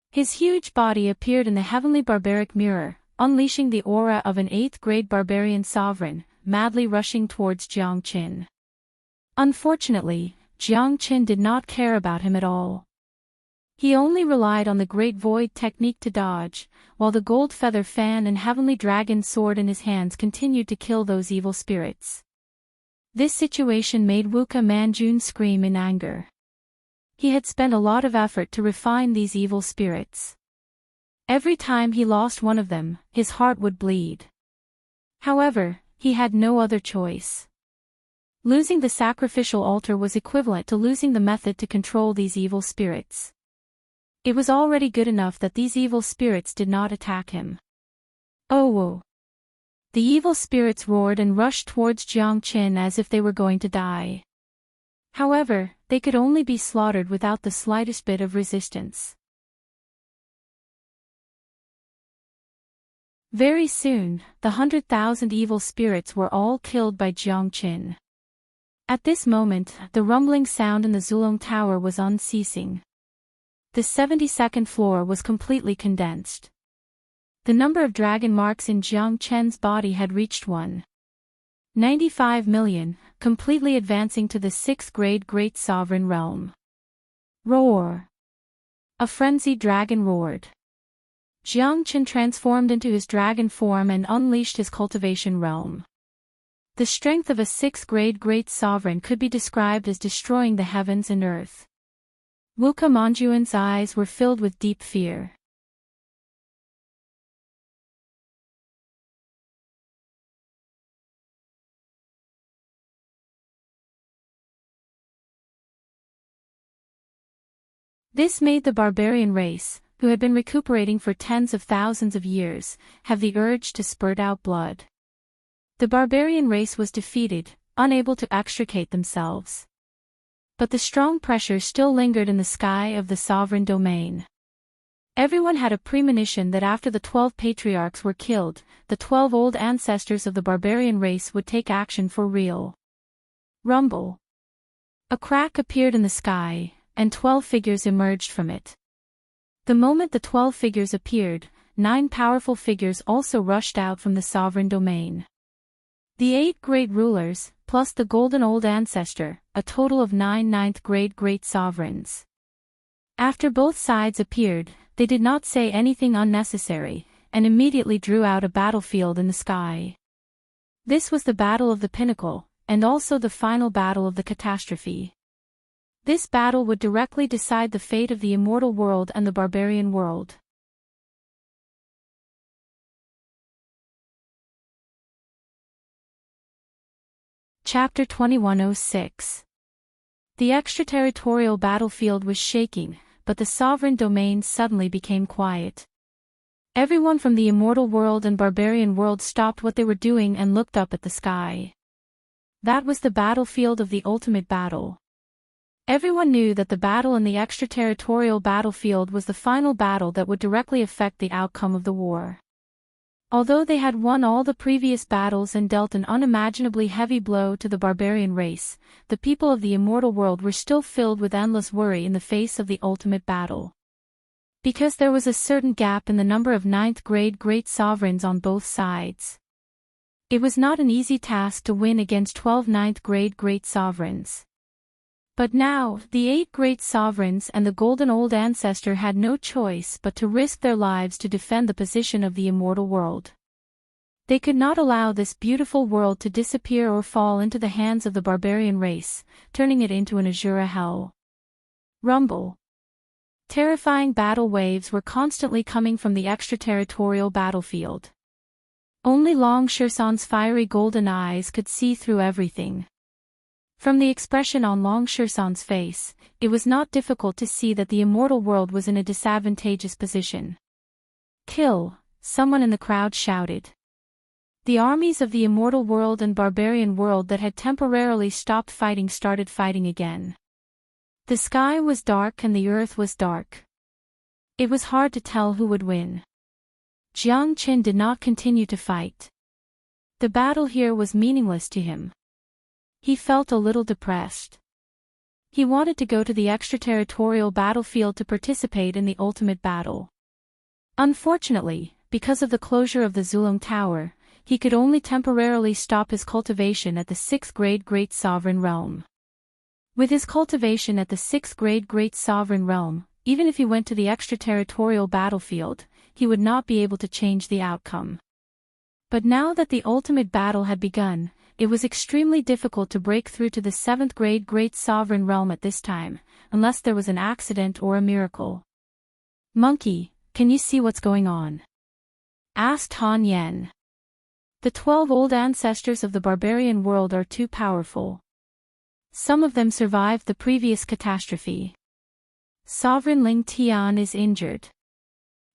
His huge body appeared in the heavenly barbaric mirror, unleashing the aura of an 8th grade barbarian sovereign, madly rushing towards Jiang Qin. Unfortunately, Jiang Qin did not care about him at all. He only relied on the Great Void technique to dodge, while the gold feather fan and heavenly dragon sword in his hands continued to kill those evil spirits. This situation made Wuka Manjun scream in anger. He had spent a lot of effort to refine these evil spirits. Every time he lost one of them, his heart would bleed. However, he had no other choice. Losing the sacrificial altar was equivalent to losing the method to control these evil spirits. It was already good enough that these evil spirits did not attack him. Oh whoa! The evil spirits roared and rushed towards Jiang Qin as if they were going to die. However, they could only be slaughtered without the slightest bit of resistance. Very soon, the 100,000 evil spirits were all killed by Jiang Qin. At this moment, the rumbling sound in the Zulong Tower was unceasing. The 72nd floor was completely condensed. The number of dragon marks in Jiang Qin's body had reached 1.95 million, completely advancing to the 6th grade Great Sovereign Realm. Roar! A frenzied dragon roared. Jiang Qin transformed into his dragon form and unleashed his cultivation realm. The strength of a 6th grade Great Sovereign could be described as destroying the heavens and earth. Wuka Manjuan's eyes were filled with deep fear. This made the barbarian race, who had been recuperating for tens of thousands of years, have the urge to spurt out blood. The barbarian race was defeated, unable to extricate themselves. But the strong pressure still lingered in the sky of the sovereign domain. Everyone had a premonition that after the 12 patriarchs were killed, the 12 old ancestors of the barbarian race would take action for real. Rumble. A crack appeared in the sky, and 12 figures emerged from it. The moment the 12 figures appeared, 9 powerful figures also rushed out from the sovereign domain. The 8 great rulers, plus the golden old ancestor, a total of 9 ninth-grade great sovereigns. After both sides appeared, they did not say anything unnecessary, and immediately drew out a battlefield in the sky. This was the battle of the pinnacle, and also the final battle of the catastrophe. This battle would directly decide the fate of the immortal world and the barbarian world. Chapter 2106. The extraterritorial battlefield was shaking, but the sovereign domain suddenly became quiet. Everyone from the immortal world and barbarian world stopped what they were doing and looked up at the sky. That was the battlefield of the ultimate battle. Everyone knew that the battle in the extraterritorial battlefield was the final battle that would directly affect the outcome of the war. Although they had won all the previous battles and dealt an unimaginably heavy blow to the barbarian race, the people of the immortal world were still filled with endless worry in the face of the ultimate battle. Because there was a certain gap in the number of ninth-grade great sovereigns on both sides. It was not an easy task to win against 12 ninth-grade great sovereigns. But now, the 8 great sovereigns and the golden old ancestor had no choice but to risk their lives to defend the position of the immortal world. They could not allow this beautiful world to disappear or fall into the hands of the barbarian race, turning it into an Azura hell. Rumble. Terrifying battle waves were constantly coming from the extraterritorial battlefield. Only Long Shersan's fiery golden eyes could see through everything. From the expression on Long Shersan's face, it was not difficult to see that the immortal world was in a disadvantageous position. Kill, someone in the crowd shouted. The armies of the immortal world and barbarian world that had temporarily stopped fighting started fighting again. The sky was dark and the earth was dark. It was hard to tell who would win. Jiang Qin did not continue to fight. The battle here was meaningless to him. He felt a little depressed. He wanted to go to the extraterritorial battlefield to participate in the ultimate battle. Unfortunately, because of the closure of the Zulong Tower, he could only temporarily stop his cultivation at the 6th grade Great Sovereign Realm. With his cultivation at the 6th grade Great Sovereign Realm, even if he went to the extraterritorial battlefield, he would not be able to change the outcome. But now that the ultimate battle had begun, it was extremely difficult to break through to the 7th grade Great Sovereign Realm at this time, unless there was an accident or a miracle. Monkey, can you see what's going on? Asked Han Yen. The 12 old ancestors of the barbarian world are too powerful. Some of them survived the previous catastrophe. Sovereign Ling Tian is injured.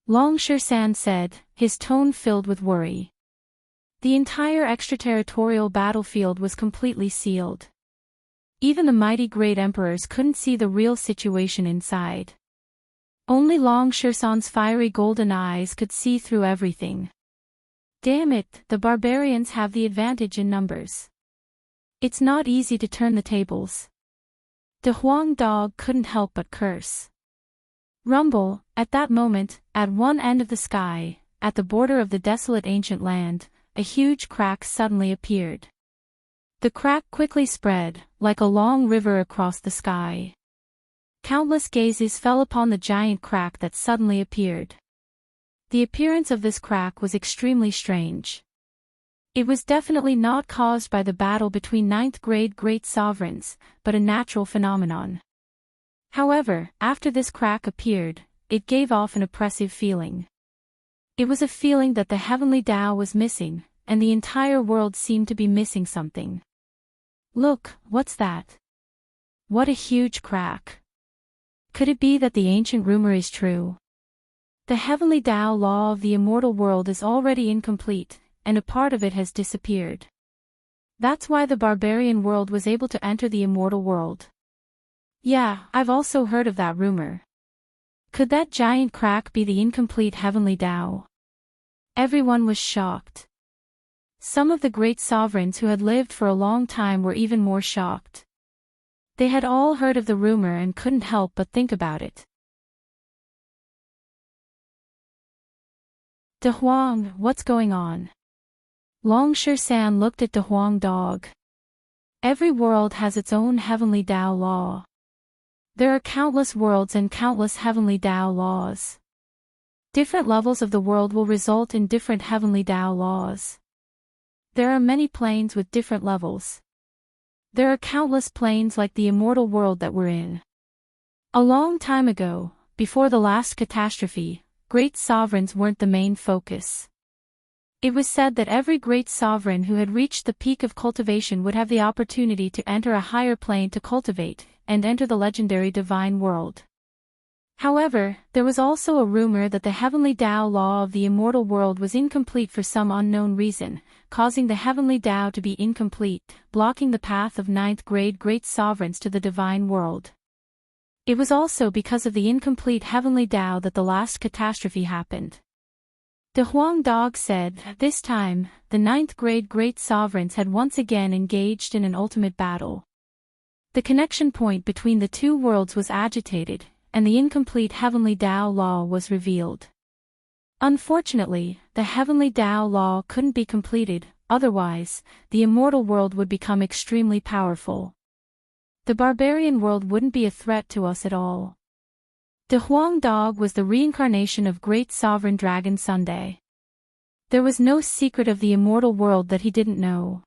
Long Shersan said, his tone filled with worry. The entire extraterritorial battlefield was completely sealed. Even the mighty great emperors couldn't see the real situation inside. Only Long Shersan's fiery golden eyes could see through everything. Damn it, the barbarians have the advantage in numbers. It's not easy to turn the tables. The Huang dog couldn't help but curse. Rumble, at that moment, at one end of the sky, at the border of the desolate ancient land, a huge crack suddenly appeared. The crack quickly spread, like a long river across the sky. Countless gazes fell upon the giant crack that suddenly appeared. The appearance of this crack was extremely strange. It was definitely not caused by the battle between 9th grade great sovereigns, but a natural phenomenon. However, after this crack appeared, it gave off an oppressive feeling. It was a feeling that the heavenly Tao was missing, and the entire world seemed to be missing something. Look, what's that? What a huge crack. Could it be that the ancient rumor is true? The heavenly Tao law of the immortal world is already incomplete, and a part of it has disappeared. That's why the barbarian world was able to enter the immortal world. Yeah, I've also heard of that rumor. Could that giant crack be the incomplete heavenly Tao? Everyone was shocked. Some of the great sovereigns who had lived for a long time were even more shocked. They had all heard of the rumor and couldn't help but think about it. De Huang, what's going on? Long San looked at De Huang dog. Every world has its own heavenly Tao law. There are countless worlds and countless heavenly Tao laws. Different levels of the world will result in different heavenly Tao laws. There are many planes with different levels. There are countless planes like the immortal world that we're in. A long time ago, before the last catastrophe, great sovereigns weren't the main focus. It was said that every great sovereign who had reached the peak of cultivation would have the opportunity to enter a higher plane to cultivate, and enter the legendary divine world. However, there was also a rumor that the heavenly Tao law of the immortal world was incomplete for some unknown reason, causing the heavenly Tao to be incomplete, blocking the path of ninth-grade great sovereigns to the divine world. It was also because of the incomplete heavenly Tao that the last catastrophe happened. De Huang Dog said, this time, the ninth-grade great sovereigns had once again engaged in an ultimate battle. The connection point between the two worlds was agitated, and the incomplete heavenly Tao law was revealed. Unfortunately, the heavenly Tao law couldn't be completed, otherwise, the immortal world would become extremely powerful. The barbarian world wouldn't be a threat to us at all. De Huang Dog was the reincarnation of great sovereign dragon Sunday. There was no secret of the immortal world that he didn't know.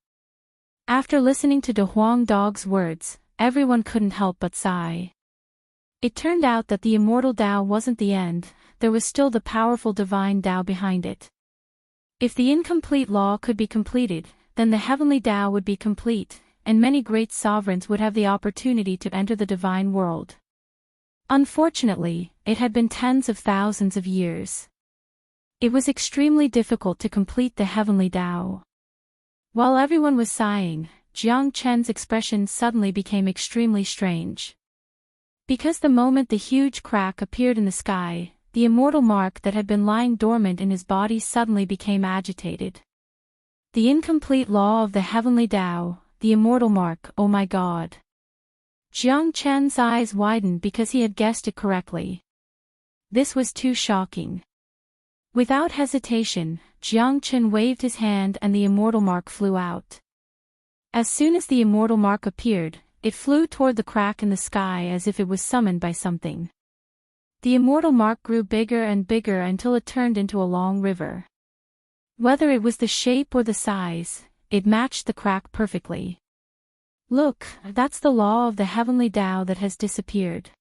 After listening to De Huang Dog's words, everyone couldn't help but sigh. It turned out that the immortal Tao wasn't the end, there was still the powerful divine Tao behind it. If the incomplete law could be completed, then the heavenly Tao would be complete, and many great sovereigns would have the opportunity to enter the divine world. Unfortunately, it had been tens of thousands of years. It was extremely difficult to complete the heavenly Tao. While everyone was sighing, Jiang Chen's expression suddenly became extremely strange. Because the moment the huge crack appeared in the sky, the immortal mark that had been lying dormant in his body suddenly became agitated. The incomplete law of the heavenly Tao, the immortal mark, oh my God. Jiang Chen's eyes widened because he had guessed it correctly. This was too shocking. Without hesitation, Jiang Chen waved his hand and the immortal mark flew out. As soon as the immortal mark appeared, it flew toward the crack in the sky as if it was summoned by something. The immortal mark grew bigger and bigger until it turned into a long river. Whether it was the shape or the size, it matched the crack perfectly. Look, that's the law of the heavenly Tao that has disappeared.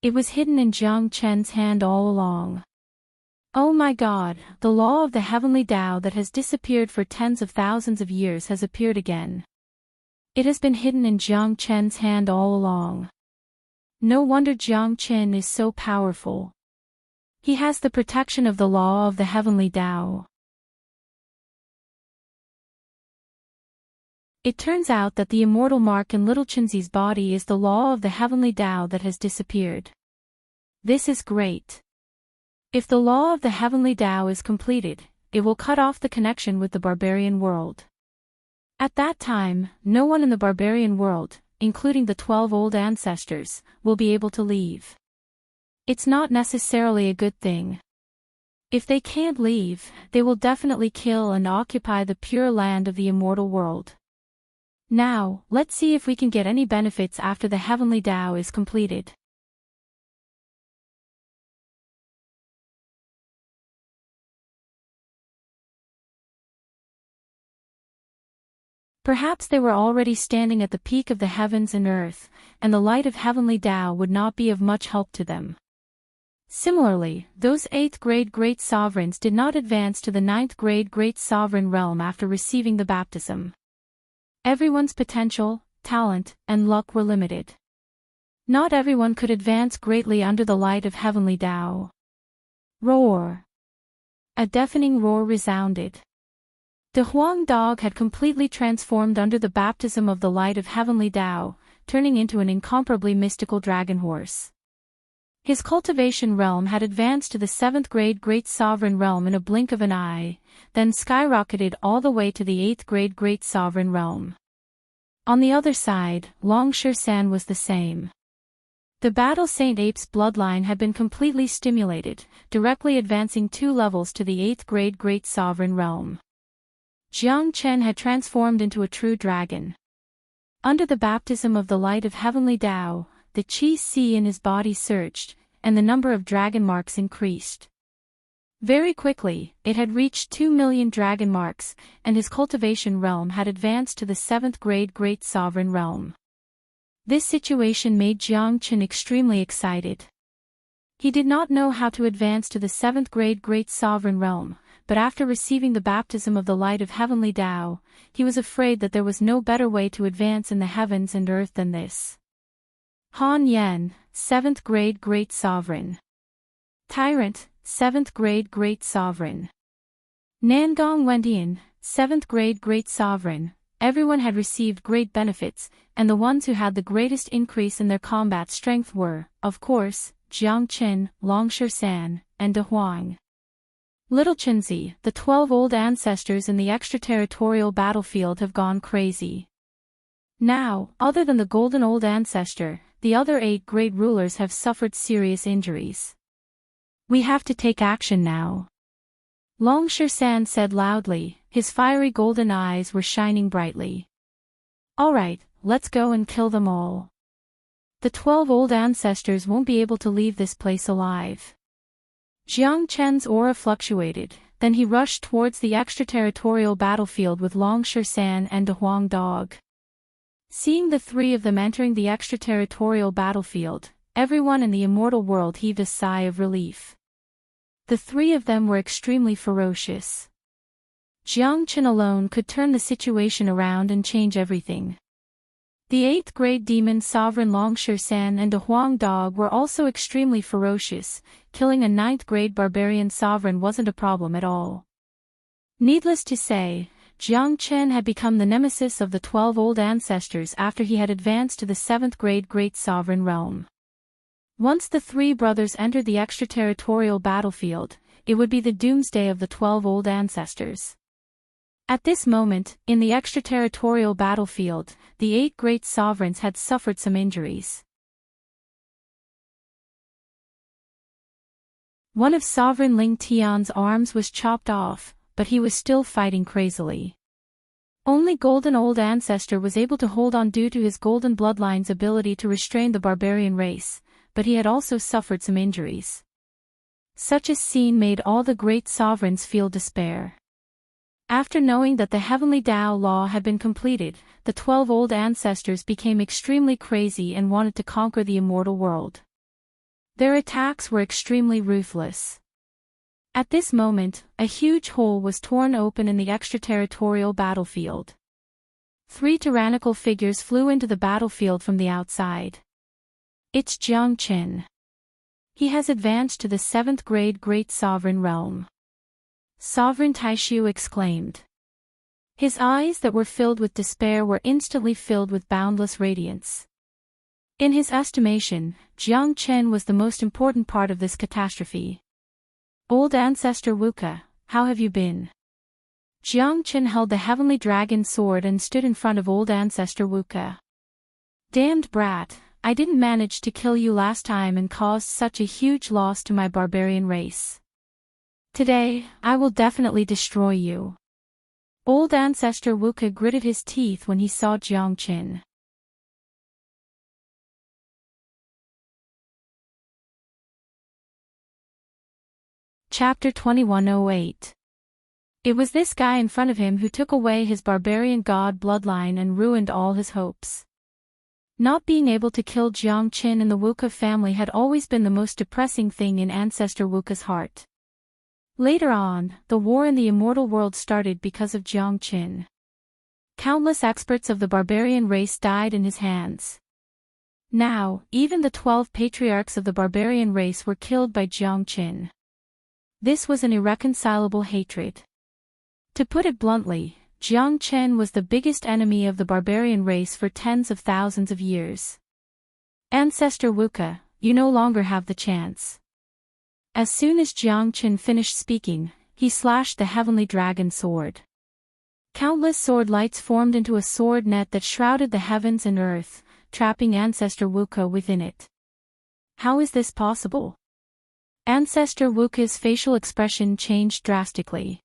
It was hidden in Jiang Chen's hand all along. Oh my God, the law of the heavenly Tao that has disappeared for tens of thousands of years has appeared again. It has been hidden in Jiang Chen's hand all along. No wonder Jiang Chen is so powerful. He has the protection of the law of the heavenly Tao. It turns out that the immortal mark in little Chenzi's body is the law of the heavenly Tao that has disappeared. This is great. If the law of the heavenly Tao is completed, it will cut off the connection with the barbarian world. At that time, no one in the barbarian world, including the 12 old ancestors, will be able to leave. It's not necessarily a good thing. If they can't leave, they will definitely kill and occupy the pure land of the immortal world. Now, let's see if we can get any benefits after the heavenly Tao is completed. Perhaps they were already standing at the peak of the heavens and earth, and the light of heavenly Tao would not be of much help to them. Similarly, those 8th-grade great sovereigns did not advance to the 9th-grade great sovereign realm after receiving the baptism. Everyone's potential, talent, and luck were limited. Not everyone could advance greatly under the light of heavenly Tao. Roar! A deafening roar resounded. The Huang dog had completely transformed under the baptism of the light of heavenly Tao, turning into an incomparably mystical dragon horse. His cultivation realm had advanced to the 7th grade Great Sovereign realm in a blink of an eye, then skyrocketed all the way to the 8th grade Great Sovereign realm. On the other side, Long San was the same. The Battle Saint Ape's bloodline had been completely stimulated, directly advancing 2 levels to the 8th grade Great Sovereign realm. Jiang Chen had transformed into a true dragon. Under the baptism of the light of heavenly Tao, the Qi Si in his body surged, and the number of dragon marks increased. Very quickly, it had reached 2 million dragon marks, and his cultivation realm had advanced to the 7th grade Great Sovereign realm. This situation made Jiang Chen extremely excited. He did not know how to advance to the 7th grade Great Sovereign realm, but after receiving the baptism of the light of heavenly Tao, he was afraid that there was no better way to advance in the heavens and earth than this. Han Yan, 7th grade Great Sovereign. Tyrant, 7th grade Great Sovereign. Nangong Wendian, 7th grade Great Sovereign. Everyone had received great benefits, and the ones who had the greatest increase in their combat strength were, of course, Jiang Chen, Long San, and De Huang. Little Chenzi, the 12 old ancestors in the extraterritorial battlefield have gone crazy. Now, other than the golden old ancestor, the other 8 great rulers have suffered serious injuries. We have to take action now. Long San said loudly, his fiery golden eyes were shining brightly. All right, let's go and kill them all. The 12 old ancestors won't be able to leave this place alive. Jiang Chen's aura fluctuated, then he rushed towards the extraterritorial battlefield with Long San and De Huang dog. Seeing the 3 of them entering the extraterritorial battlefield, everyone in the immortal world heaved a sigh of relief. The 3 of them were extremely ferocious. Jiang Chen alone could turn the situation around and change everything. The 8th grade demon sovereign Long San and De Huang dog were also extremely ferocious. Killing a 9th grade barbarian sovereign wasn't a problem at all. Needless to say, Jiang Chen had become the nemesis of the 12 old ancestors after he had advanced to the 7th grade Great Sovereign realm. Once the 3 brothers entered the extraterritorial battlefield, it would be the doomsday of the 12 old ancestors. At this moment, in the extraterritorial battlefield, the 8 great sovereigns had suffered some injuries. One of Sovereign Ling Tian's arms was chopped off, but he was still fighting crazily. Only Golden Old Ancestor was able to hold on due to his golden bloodline's ability to restrain the barbarian race, but he had also suffered some injuries. Such a scene made all the great sovereigns feel despair. After knowing that the heavenly Tao law had been completed, the 12 old ancestors became extremely crazy and wanted to conquer the immortal world. Their attacks were extremely ruthless. At this moment, a huge hole was torn open in the extraterritorial battlefield. 3 tyrannical figures flew into the battlefield from the outside. It's Jiang Chen. He has advanced to the 7th grade Great Sovereign realm. Sovereign Taishu exclaimed. His eyes that were filled with despair were instantly filled with boundless radiance. In his estimation, Jiang Chen was the most important part of this catastrophe. Old Ancestor Wuka, how have you been? Jiang Chen held the heavenly dragon sword and stood in front of Old Ancestor Wuka. Damned brat, I didn't manage to kill you last time and caused such a huge loss to my barbarian race. Today, I will definitely destroy you. Old Ancestor Wuka gritted his teeth when he saw Jiang Chen. Chapter 2108. It was this guy in front of him who took away his barbarian god bloodline and ruined all his hopes. Not being able to kill Jiang Chen in the Wuka family had always been the most depressing thing in Ancestor Wuka's heart. Later on, the war in the immortal world started because of Jiang Chen. Countless experts of the barbarian race died in his hands. Now, even the 12 patriarchs of the barbarian race were killed by Jiang Chen. This was an irreconcilable hatred. To put it bluntly, Jiang Chen was the biggest enemy of the barbarian race for tens of thousands of years. Ancestor Wuka, you no longer have the chance. As soon as Jiang Chen finished speaking, he slashed the heavenly dragon sword. Countless sword lights formed into a sword net that shrouded the heavens and earth, trapping Ancestor Wuka within it. How is this possible? Ancestor Wuka's facial expression changed drastically.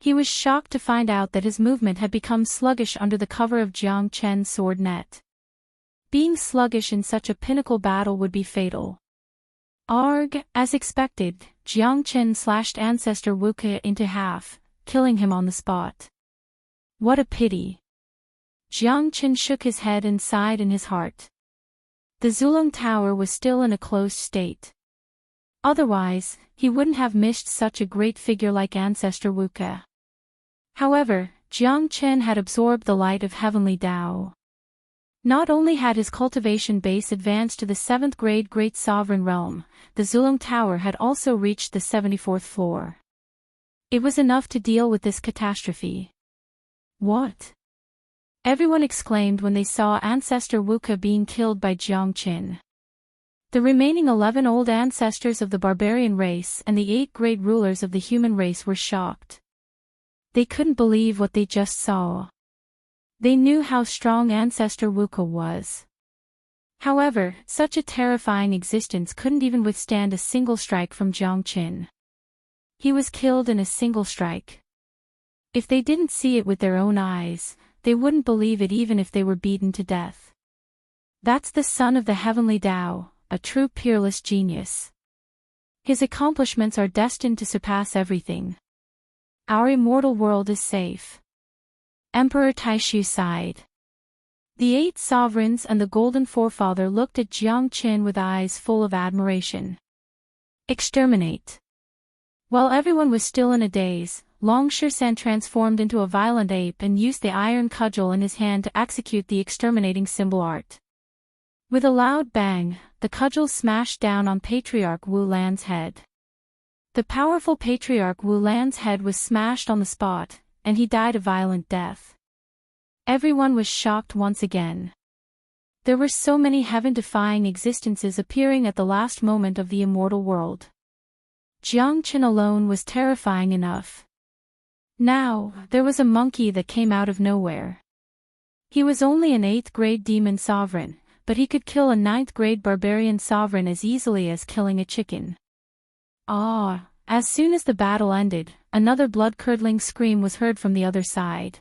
He was shocked to find out that his movement had become sluggish under the cover of Jiang Chen's sword net. Being sluggish in such a pinnacle battle would be fatal. Arg, as expected, Jiang Chen slashed Ancestor Wuka into half, killing him on the spot. What a pity. Jiang Chen shook his head and sighed in his heart. The Zulong Tower was still in a closed state. Otherwise, he wouldn't have missed such a great figure like Ancestor Wuka. However, Jiang Chen had absorbed the light of heavenly Tao. Not only had his cultivation base advanced to the 7th grade Great Sovereign Realm, the Zulong Tower had also reached the 74th floor. It was enough to deal with this catastrophe. What? Everyone exclaimed when they saw Ancestor Wuka being killed by Jiang Chen. The remaining 11 old ancestors of the barbarian race and the 8 great rulers of the human race were shocked. They couldn't believe what they just saw. They knew how strong Ancestor Wuka was. However, such a terrifying existence couldn't even withstand a single strike from Jiang Chen. He was killed in a single strike. If they didn't see it with their own eyes, they wouldn't believe it even if they were beaten to death. That's the son of the heavenly Tao, a true peerless genius. His accomplishments are destined to surpass everything. Our immortal world is safe. Emperor Taishu sighed. The 8 sovereigns and the golden forefather looked at Jiang Chen with eyes full of admiration. Exterminate. While everyone was still in a daze, Long Shisan transformed into a violent ape and used the iron cudgel in his hand to execute the exterminating symbol art. With a loud bang, the cudgel smashed down on Patriarch Wu Lan's head. The powerful Patriarch Wu Lan's head was smashed on the spot, and he died a violent death. Everyone was shocked once again. There were so many heaven-defying existences appearing at the last moment of the immortal world. Jiang Chen alone was terrifying enough. Now, there was a monkey that came out of nowhere. He was only an 8th grade demon sovereign, but he could kill a 9th grade barbarian sovereign as easily as killing a chicken. Ah! As soon as the battle ended, another blood-curdling scream was heard from the other side.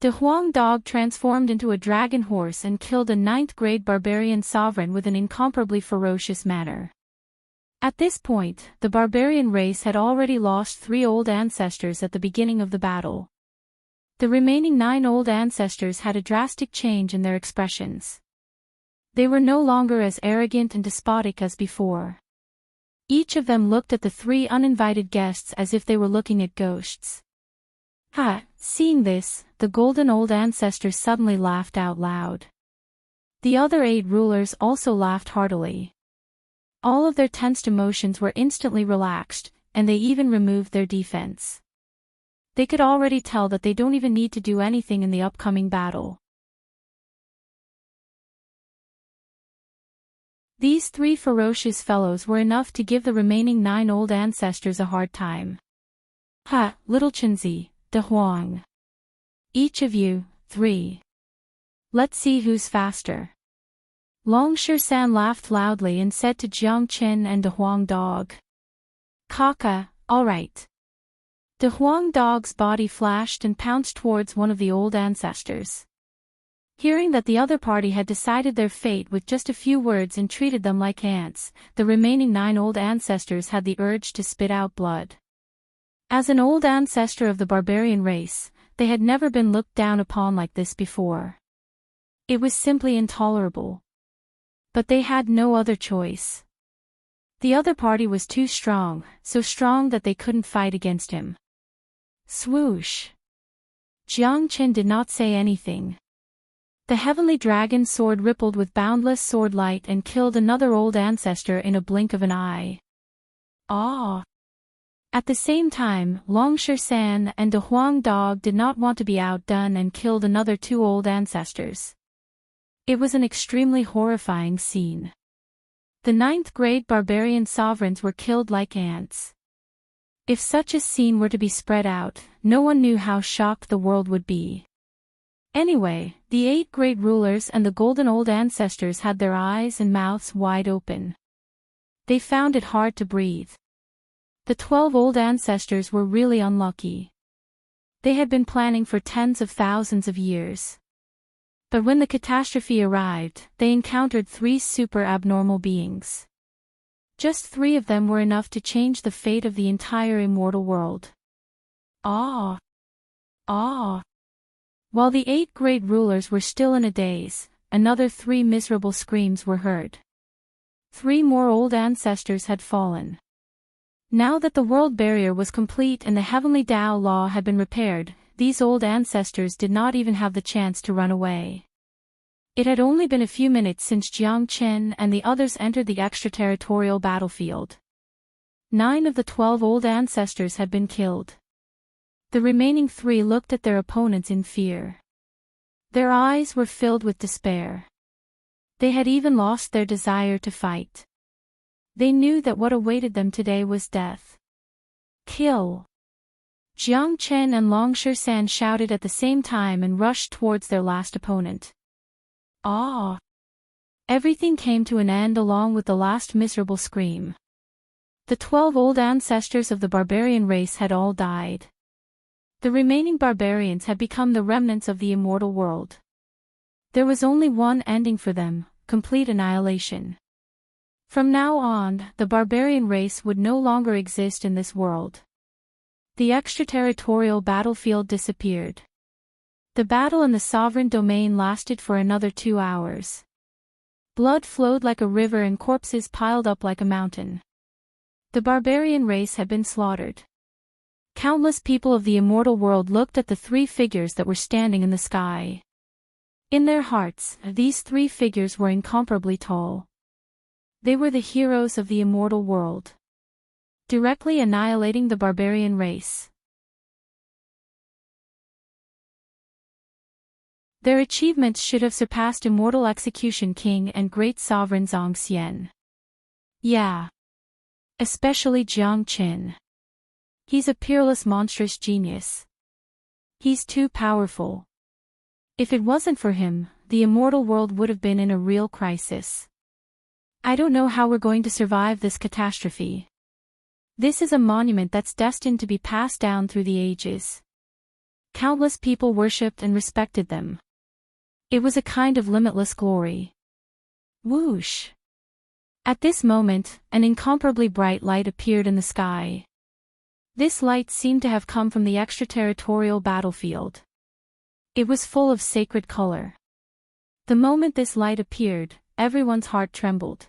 The Huang dog transformed into a dragon horse and killed a 9th grade barbarian sovereign with an incomparably ferocious manner. At this point, the barbarian race had already lost 3 old ancestors at the beginning of the battle. The remaining 9 old ancestors had a drastic change in their expressions. They were no longer as arrogant and despotic as before. Each of them looked at the 3 uninvited guests as if they were looking at ghosts. Ha! Seeing this, the golden old ancestors suddenly laughed out loud. The other 8 rulers also laughed heartily. All of their tensed emotions were instantly relaxed, and they even removed their defense. They could already tell that they don't even need to do anything in the upcoming battle. These 3 ferocious fellows were enough to give the remaining 9 old ancestors a hard time. Ha, little Chenzi, De Huang. Each of you, 3. Let's see who's faster. Long Shisan laughed loudly and said to Jiang Chen and De Huang dog. Kaka, alright. De Huang dog's body flashed and pounced towards one of the old ancestors. Hearing that the other party had decided their fate with just a few words and treated them like ants, the remaining 9 old ancestors had the urge to spit out blood. As an old ancestor of the barbarian race, they had never been looked down upon like this before. It was simply intolerable. But they had no other choice. The other party was too strong, so strong that they couldn't fight against him. Swoosh! Jiang Chen did not say anything. The heavenly dragon sword rippled with boundless sword light and killed another old ancestor in a blink of an eye. Ah! At the same time, Longshan and De Huang Dog did not want to be outdone and killed another 2 old ancestors. It was an extremely horrifying scene. The 9th grade barbarian sovereigns were killed like ants. If such a scene were to be spread out, no one knew how shocked the world would be. Anyway, the 8 great rulers and the golden old ancestors had their eyes and mouths wide open. They found it hard to breathe. The 12 old ancestors were really unlucky. They had been planning for tens of thousands of years. But when the catastrophe arrived, they encountered 3 super abnormal beings. Just 3 of them were enough to change the fate of the entire immortal world. Ah! Ah! While the 8 great rulers were still in a daze, another 3 miserable screams were heard. 3 more old ancestors had fallen. Now that the world barrier was complete and the heavenly Tao law had been repaired, these old ancestors did not even have the chance to run away. It had only been a few minutes since Jiang Qin and the others entered the extraterritorial battlefield. 9 of the 12 old ancestors had been killed. The remaining 3 looked at their opponents in fear. Their eyes were filled with despair. They had even lost their desire to fight. They knew that what awaited them today was death. Kill! Jiang Chen and Longshan shouted at the same time and rushed towards their last opponent. Ah! Everything came to an end along with the last miserable scream. The 12 old ancestors of the barbarian race had all died. The remaining barbarians had become the remnants of the immortal world. There was only one ending for them, complete annihilation. From now on, the barbarian race would no longer exist in this world. The extraterritorial battlefield disappeared. The battle in the sovereign domain lasted for another 2 hours. Blood flowed like a river and corpses piled up like a mountain. The barbarian race had been slaughtered. Countless people of the immortal world looked at the 3 figures that were standing in the sky. In their hearts, these 3 figures were incomparably tall. They were the heroes of the immortal world, directly annihilating the barbarian race. Their achievements should have surpassed Immortal Execution King and Great Sovereign Zhang Xian. Yeah. Especially Jiang Qin. He's a peerless monstrous genius. He's too powerful. If it wasn't for him, the immortal world would have been in a real crisis. I don't know how we're going to survive this catastrophe. This is a monument that's destined to be passed down through the ages. Countless people worshipped and respected them. It was a kind of limitless glory. Whoosh! At this moment, an incomparably bright light appeared in the sky. This light seemed to have come from the extraterritorial battlefield. It was full of sacred color. The moment this light appeared, everyone's heart trembled.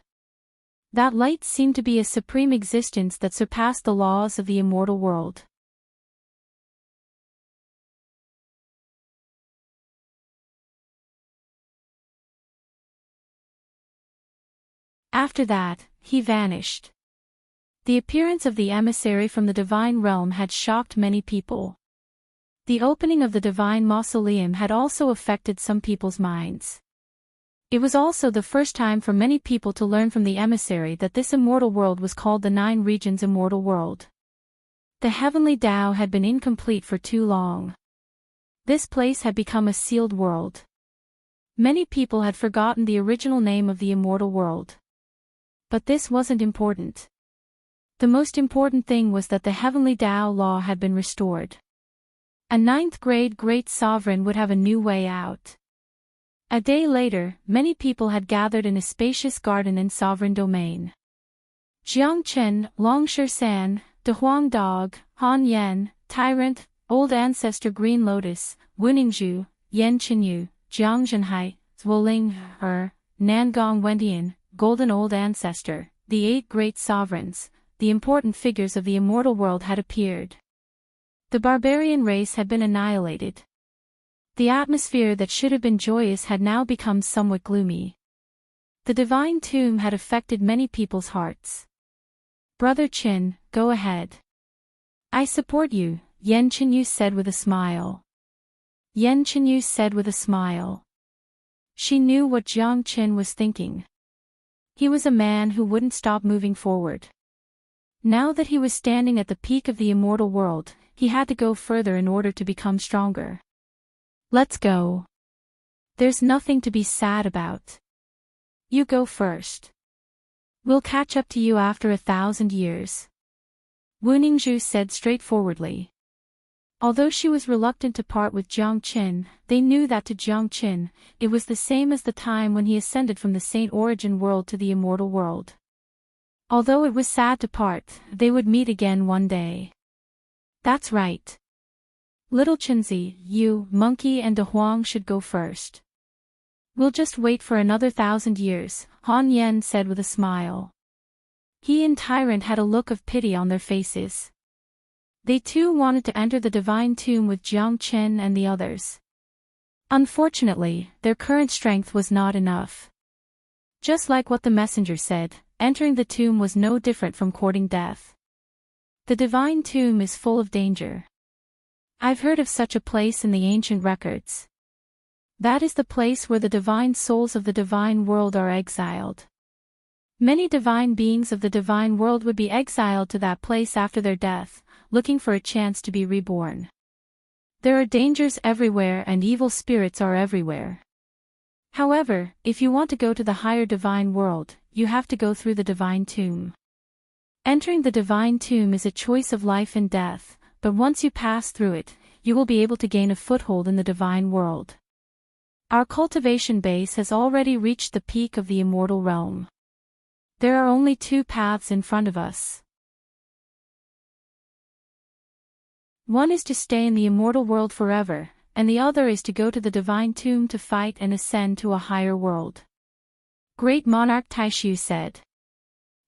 That light seemed to be a supreme existence that surpassed the laws of the immortal world. After that, he vanished. The appearance of the emissary from the divine realm had shocked many people. The opening of the divine mausoleum had also affected some people's minds. It was also the first time for many people to learn from the emissary that this immortal world was called the 9 Regions Immortal World. The heavenly Tao had been incomplete for too long. This place had become a sealed world. Many people had forgotten the original name of the immortal world. But this wasn't important. The most important thing was that the heavenly Tao law had been restored. A 9th grade great sovereign would have a new way out. A day later, many people had gathered in a spacious garden in sovereign domain. Jiang Chen, Longshan, De Huang Dog, Han Yan, Tyrant, Old Ancestor Green Lotus, Wuningzhu, Yan Qinyu, Jiang Zhenhai, Zwoling, Nangong Wendian, Golden Old Ancestor, the 8 great sovereigns, the important figures of the immortal world had appeared. The barbarian race had been annihilated. The atmosphere that should have been joyous had now become somewhat gloomy. The divine tomb had affected many people's hearts. Brother Qin, go ahead. I support you, Yan Qinyu said with a smile. Yan Qinyu said with a smile. She knew what Jiang Qin was thinking. He was a man who wouldn't stop moving forward. Now that he was standing at the peak of the immortal world, he had to go further in order to become stronger. Let's go. There's nothing to be sad about. You go first. We'll catch up to you after 1,000 years. Wu Ningzhu said straightforwardly. Although she was reluctant to part with Jiang Qin, they knew that to Jiang Qin, it was the same as the time when he ascended from the Saint Origin world to the immortal world. Although it was sad to part, they would meet again one day. That's right. Little Qinzi, you, Monkey and De Huang should go first. We'll just wait for another 1,000 years, Han Yen said with a smile. He and Tyrant had a look of pity on their faces. They too wanted to enter the divine tomb with Jiang Qin and the others. Unfortunately, their current strength was not enough. Just like what the messenger said, entering the tomb was no different from courting death. The divine tomb is full of danger. I've heard of such a place in the ancient records. That is the place where the divine souls of the divine world are exiled. Many divine beings of the divine world would be exiled to that place after their death, looking for a chance to be reborn. There are dangers everywhere and evil spirits are everywhere. However, if you want to go to the higher divine world, you have to go through the divine tomb. Entering the divine tomb is a choice of life and death, but once you pass through it, you will be able to gain a foothold in the divine world. Our cultivation base has already reached the peak of the immortal realm. There are only 2 paths in front of us. One is to stay in the immortal world forever, and the other is to go to the divine tomb to fight and ascend to a higher world. Great Monarch Taishu said.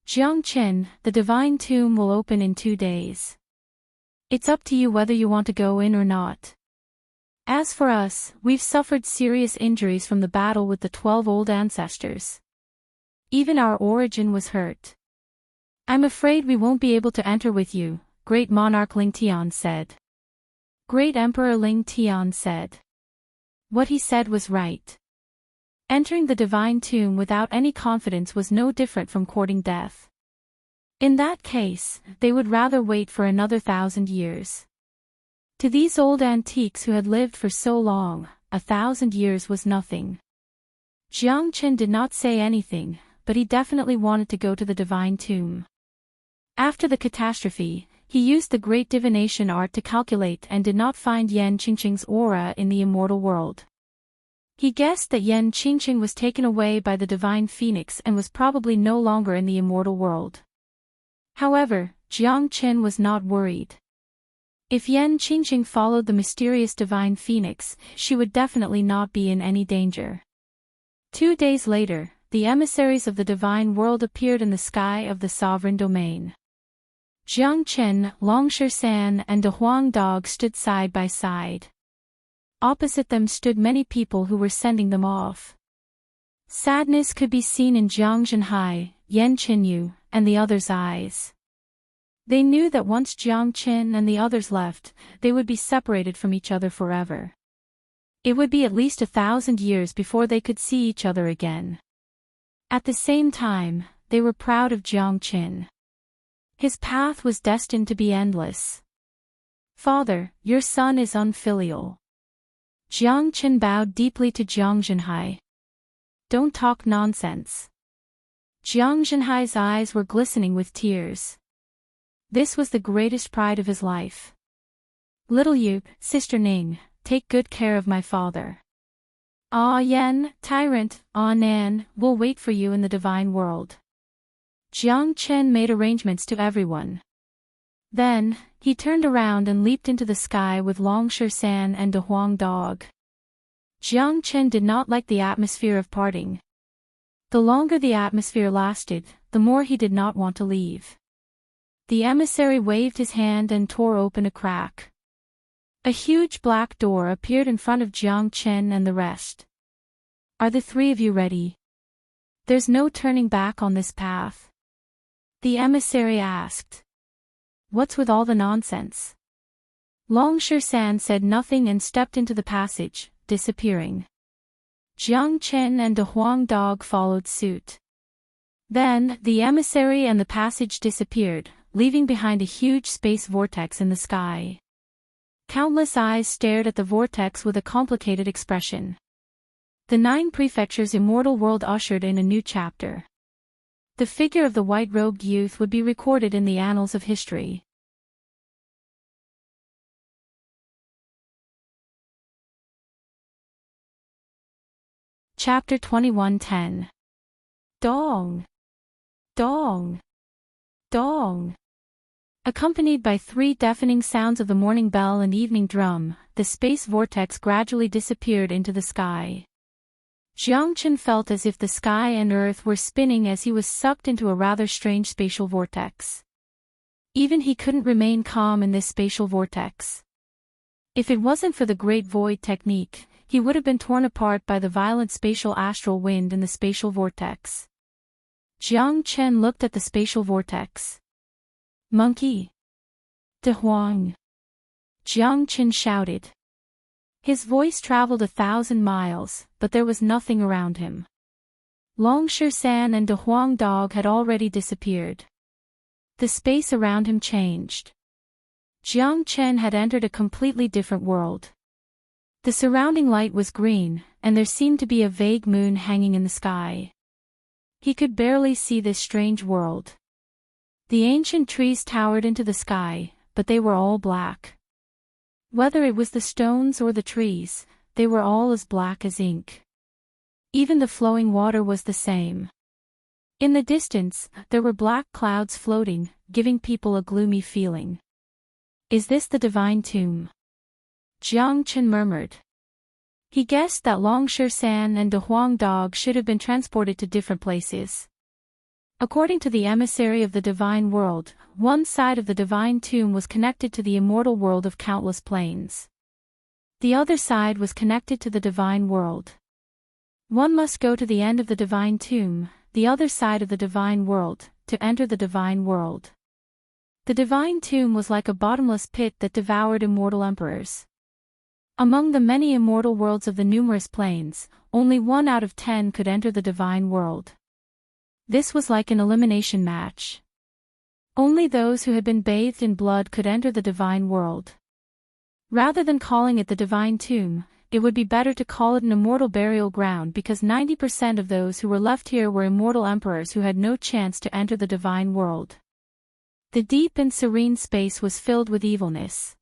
Jiang Qin, the divine tomb will open in 2 days. It's up to you whether you want to go in or not. As for us, we've suffered serious injuries from the battle with the 12 old ancestors. Even our origin was hurt. I'm afraid we won't be able to enter with you, Great Monarch Ling Tian said. Great Emperor Ling Tian said. What he said was right. Entering the divine tomb without any confidence was no different from courting death. In that case, they would rather wait for another 1,000 years. To these old antiques who had lived for so long, 1,000 years was nothing. Jiang Qin did not say anything, but he definitely wanted to go to the divine tomb. After the catastrophe, he used the great divination art to calculate and did not find Yan Qingqing's aura in the immortal world. He guessed that Yan Qingqing was taken away by the divine phoenix and was probably no longer in the immortal world. However, Jiang Qin was not worried. If Yan Qingqing followed the mysterious divine phoenix, she would definitely not be in any danger. 2 days later, the emissaries of the divine world appeared in the sky of the sovereign domain. Jiang Qin, Long San, and De Huang Dog stood side by side. Opposite them stood many people who were sending them off. Sadness could be seen in Jiang Zhenhai, Yan Qinyu, and the others' eyes. They knew that once Jiang Qin and the others left, they would be separated from each other forever. It would be at least 1,000 years before they could see each other again. At the same time, they were proud of Jiang Qin. His path was destined to be endless. Father, your son is unfilial. Jiang Qin bowed deeply to Jiang Zhenhai. Don't talk nonsense. Jiang Zhenhai's eyes were glistening with tears. This was the greatest pride of his life. Little Yu, Sister Ning, take good care of my father. Ah Yan, Tyrant, Ah Nan, we'll wait for you in the divine world. Jiang Qin made arrangements to everyone. Then, he turned around and leaped into the sky with Long San and De Huang Dog. Jiang Qin did not like the atmosphere of parting. The longer the atmosphere lasted, the more he did not want to leave. The emissary waved his hand and tore open a crack. A huge black door appeared in front of Jiang Qin and the rest. Are the 3 of you ready? There's no turning back on this path. The emissary asked. What's with all the nonsense? Long San said nothing and stepped into the passage, disappearing. Jiang Chen and De Huang Dog followed suit. Then, the emissary and the passage disappeared, leaving behind a huge space vortex in the sky. Countless eyes stared at the vortex with a complicated expression. The 9 prefectures' immortal world ushered in a new chapter. The figure of the white-robed youth would be recorded in the annals of history. Chapter 21:10. Dong! Dong! Dong! Accompanied by 3 deafening sounds of the morning bell and evening drum, the space vortex gradually disappeared into the sky. Jiang Chen felt as if the sky and earth were spinning as he was sucked into a rather strange spatial vortex. Even he couldn't remain calm in this spatial vortex. If it wasn't for the Great Void technique, he would have been torn apart by the violent spatial astral wind in the spatial vortex. Jiang Chen looked at the spatial vortex. Monkey! De Huang! Jiang Chen shouted. His voice traveled 1,000 miles, but there was nothing around him. Long San and De Huang Dog had already disappeared. The space around him changed. Jiang Chen had entered a completely different world. The surrounding light was green, and there seemed to be a vague moon hanging in the sky. He could barely see this strange world. The ancient trees towered into the sky, but they were all black. Whether it was the stones or the trees, they were all as black as ink. Even the flowing water was the same. In the distance, there were black clouds floating, giving people a gloomy feeling. Is this the divine tomb? Jiang Chen murmured. He guessed that Long San and De Huang Dog should have been transported to different places. According to the emissary of the divine world, one side of the divine tomb was connected to the immortal world of countless planes. The other side was connected to the divine world. One must go to the end of the divine tomb, the other side of the divine world, to enter the divine world. The divine tomb was like a bottomless pit that devoured immortal emperors. Among the many immortal worlds of the numerous planes, only 1 out of 10 could enter the divine world. This was like an elimination match. Only those who had been bathed in blood could enter the divine world. Rather than calling it the divine tomb, it would be better to call it an immortal burial ground because 90% of those who were left here were immortal emperors who had no chance to enter the divine world. The deep and serene space was filled with evilness.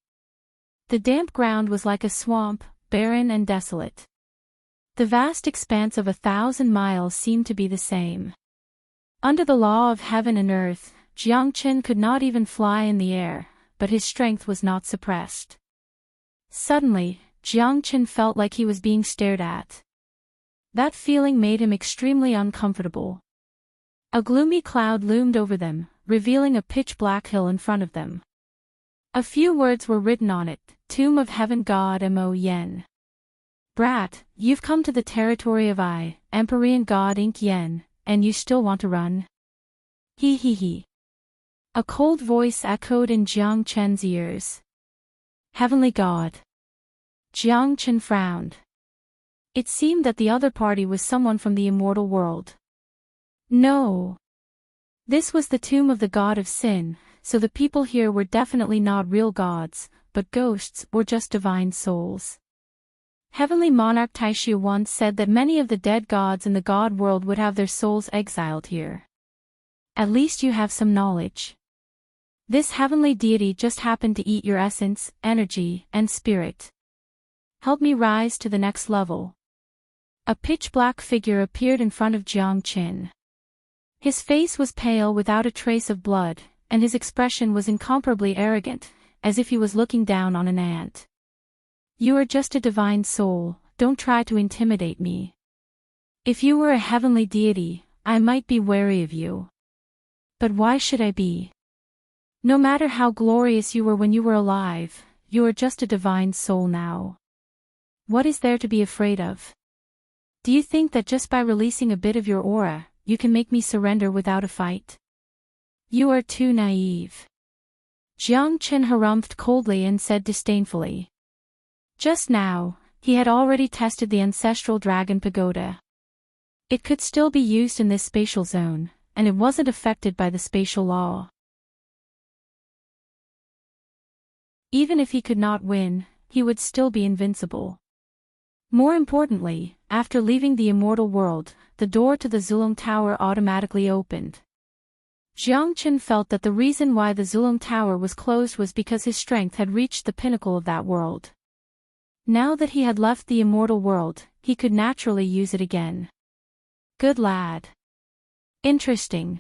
The damp ground was like a swamp, barren and desolate. The vast expanse of 1,000 miles seemed to be the same. Under the law of heaven and earth, Jiang Chen could not even fly in the air, but his strength was not suppressed. Suddenly, Jiang Chen felt like he was being stared at. That feeling made him extremely uncomfortable. A gloomy cloud loomed over them, revealing a pitch-black hill in front of them. A few words were written on it, Tomb of Heaven God Mo Yen. Brat, you've come to the territory of I, Empyrean God Ink Yen, and you still want to run? He he he. A cold voice echoed in Jiang Chen's ears. Heavenly God. Jiang Chen frowned. It seemed that the other party was someone from the immortal world. No. This was the tomb of the god of sin, so the people here were definitely not real gods, but ghosts or just divine souls. Heavenly Monarch Taishu once said that many of the dead gods in the god world would have their souls exiled here. At least you have some knowledge. This heavenly deity just happened to eat your essence, energy, and spirit. Help me rise to the next level. A pitch-black figure appeared in front of Jiang Chen. His face was pale without a trace of blood, and his expression was incomparably arrogant, as if he was looking down on an ant. You are just a divine soul, don't try to intimidate me. If you were a heavenly deity, I might be wary of you. But why should I be? No matter how glorious you were when you were alive, you are just a divine soul now. What is there to be afraid of? Do you think that just by releasing a bit of your aura, you can make me surrender without a fight? You are too naive. Jiang Qin harumphed coldly and said disdainfully. Just now, he had already tested the ancestral dragon pagoda. It could still be used in this spatial zone, and it wasn't affected by the spatial law. Even if he could not win, he would still be invincible. More importantly, after leaving the immortal world, the door to the Zulong Tower automatically opened. Jiang Qin felt that the reason why the Zulong Tower was closed was because his strength had reached the pinnacle of that world. Now that he had left the immortal world, he could naturally use it again. Good lad. Interesting.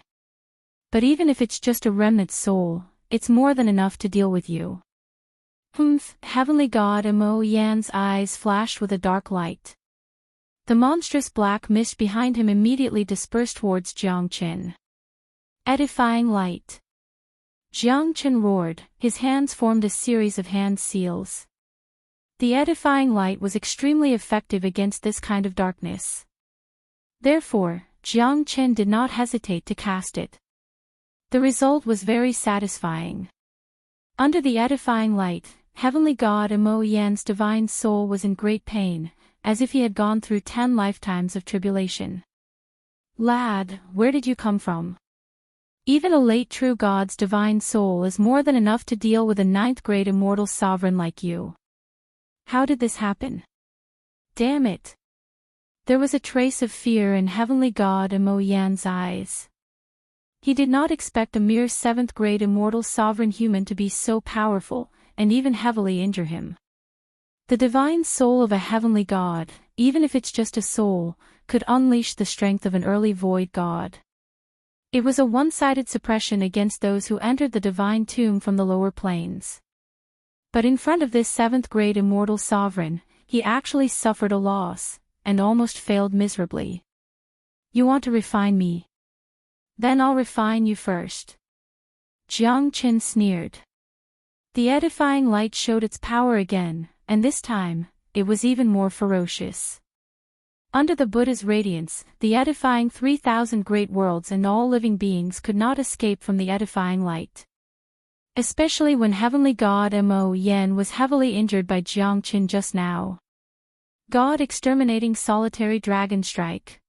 But even if it's just a remnant soul, it's more than enough to deal with you. Humph, Heavenly God Mo Yan's eyes flashed with a dark light. The monstrous black mist behind him immediately dispersed towards Jiang Qin. Edifying light. Jiang Qin roared, his hands formed a series of hand seals. The edifying light was extremely effective against this kind of darkness. Therefore, Jiang Qin did not hesitate to cast it. The result was very satisfying. Under the edifying light, Heavenly God Mo Yan's divine soul was in great pain, as if he had gone through 10 lifetimes of tribulation. Lad, where did you come from? Even a late true God's divine soul is more than enough to deal with a 9th-grade immortal sovereign like you. How did this happen? Damn it. There was a trace of fear in Heavenly God Mo Yan's eyes. He did not expect a mere 7th-grade immortal sovereign human to be so powerful, and even heavily injure him. The divine soul of a heavenly god, even if it's just a soul, could unleash the strength of an early void god. It was a one-sided suppression against those who entered the divine tomb from the lower planes. But in front of this 7th-grade immortal sovereign, he actually suffered a loss, and almost failed miserably. You want to refine me? Then I'll refine you first. Jiang Qin sneered. The edifying light showed its power again, and this time, it was even more ferocious. Under the Buddha's radiance, the edifying 3,000 great worlds and all living beings could not escape from the edifying light. Especially when Heavenly God Mo Yan was heavily injured by Jiang Qin just now. God exterminating solitary dragon strike.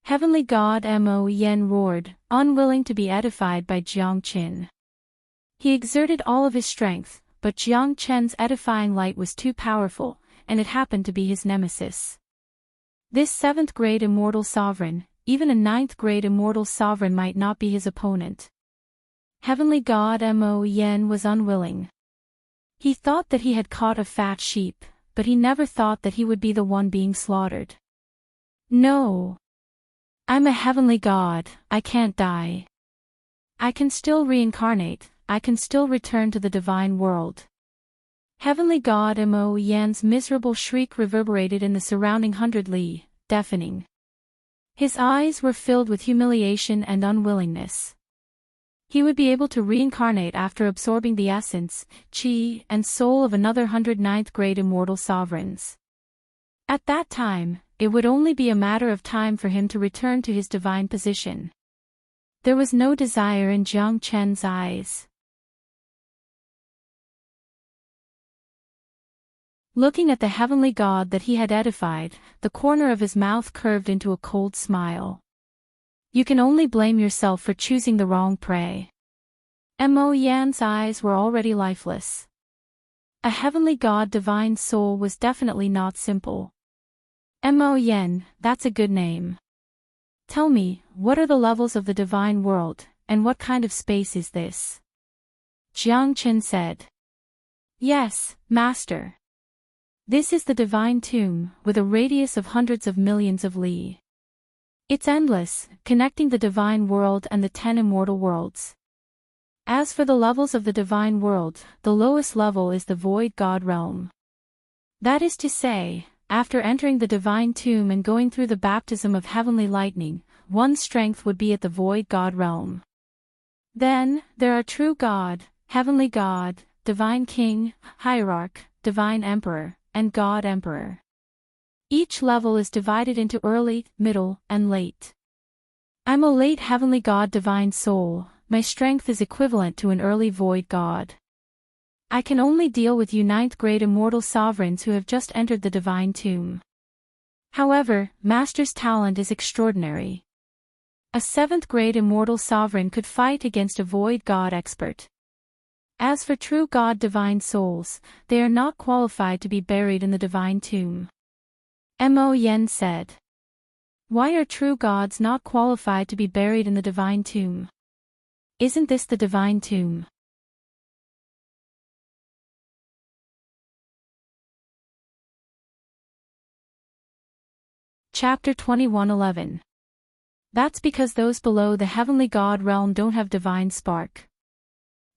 Heavenly God Mo Yan roared, unwilling to be edified by Jiang Qin. He exerted all of his strength, but Jiang Qin's edifying light was too powerful, and it happened to be his nemesis. This 7th-grade immortal sovereign, even a 9th-grade immortal sovereign might not be his opponent. Heavenly God Mo Yan was unwilling. He thought that he had caught a fat sheep, but he never thought that he would be the one being slaughtered. No. I'm a heavenly god, I can't die. I can still reincarnate, I can still return to the divine world. Heavenly God Mo Yan's miserable shriek reverberated in the surrounding 100 li, deafening. His eyes were filled with humiliation and unwillingness. He would be able to reincarnate after absorbing the essence, chi, and soul of another 109th-grade immortal sovereigns. At that time, it would only be a matter of time for him to return to his divine position. There was no desire in Jiang Qin's eyes. Looking at the heavenly god that he had edified, the corner of his mouth curved into a cold smile. You can only blame yourself for choosing the wrong prey. Mo Yan's eyes were already lifeless. A heavenly god divine soul was definitely not simple. Mo Yan, that's a good name. Tell me, what are the levels of the divine world, and what kind of space is this? Jiang Qin said. Yes, master. This is the divine tomb, with a radius of hundreds of millions of li. It's endless, connecting the divine world and the 10 immortal worlds. As for the levels of the divine world, the lowest level is the void god realm. That is to say, after entering the divine tomb and going through the baptism of heavenly lightning, one's strength would be at the void god realm. Then, there are true God, heavenly God, divine king, hierarch, divine emperor, and god emperor. Each level is divided into early, middle, and late. I'm a late heavenly god divine soul, my strength is equivalent to an early void god. I can only deal with you ninth-grade immortal sovereigns who have just entered the divine tomb. However, Master's talent is extraordinary. A seventh-grade immortal sovereign could fight against a void god expert. As for true god divine souls, they are not qualified to be buried in the divine tomb. Mo Yen said. Why are true gods not qualified to be buried in the divine tomb? Isn't this the divine tomb? Chapter 21:11. That's because those below the heavenly god realm don't have divine spark.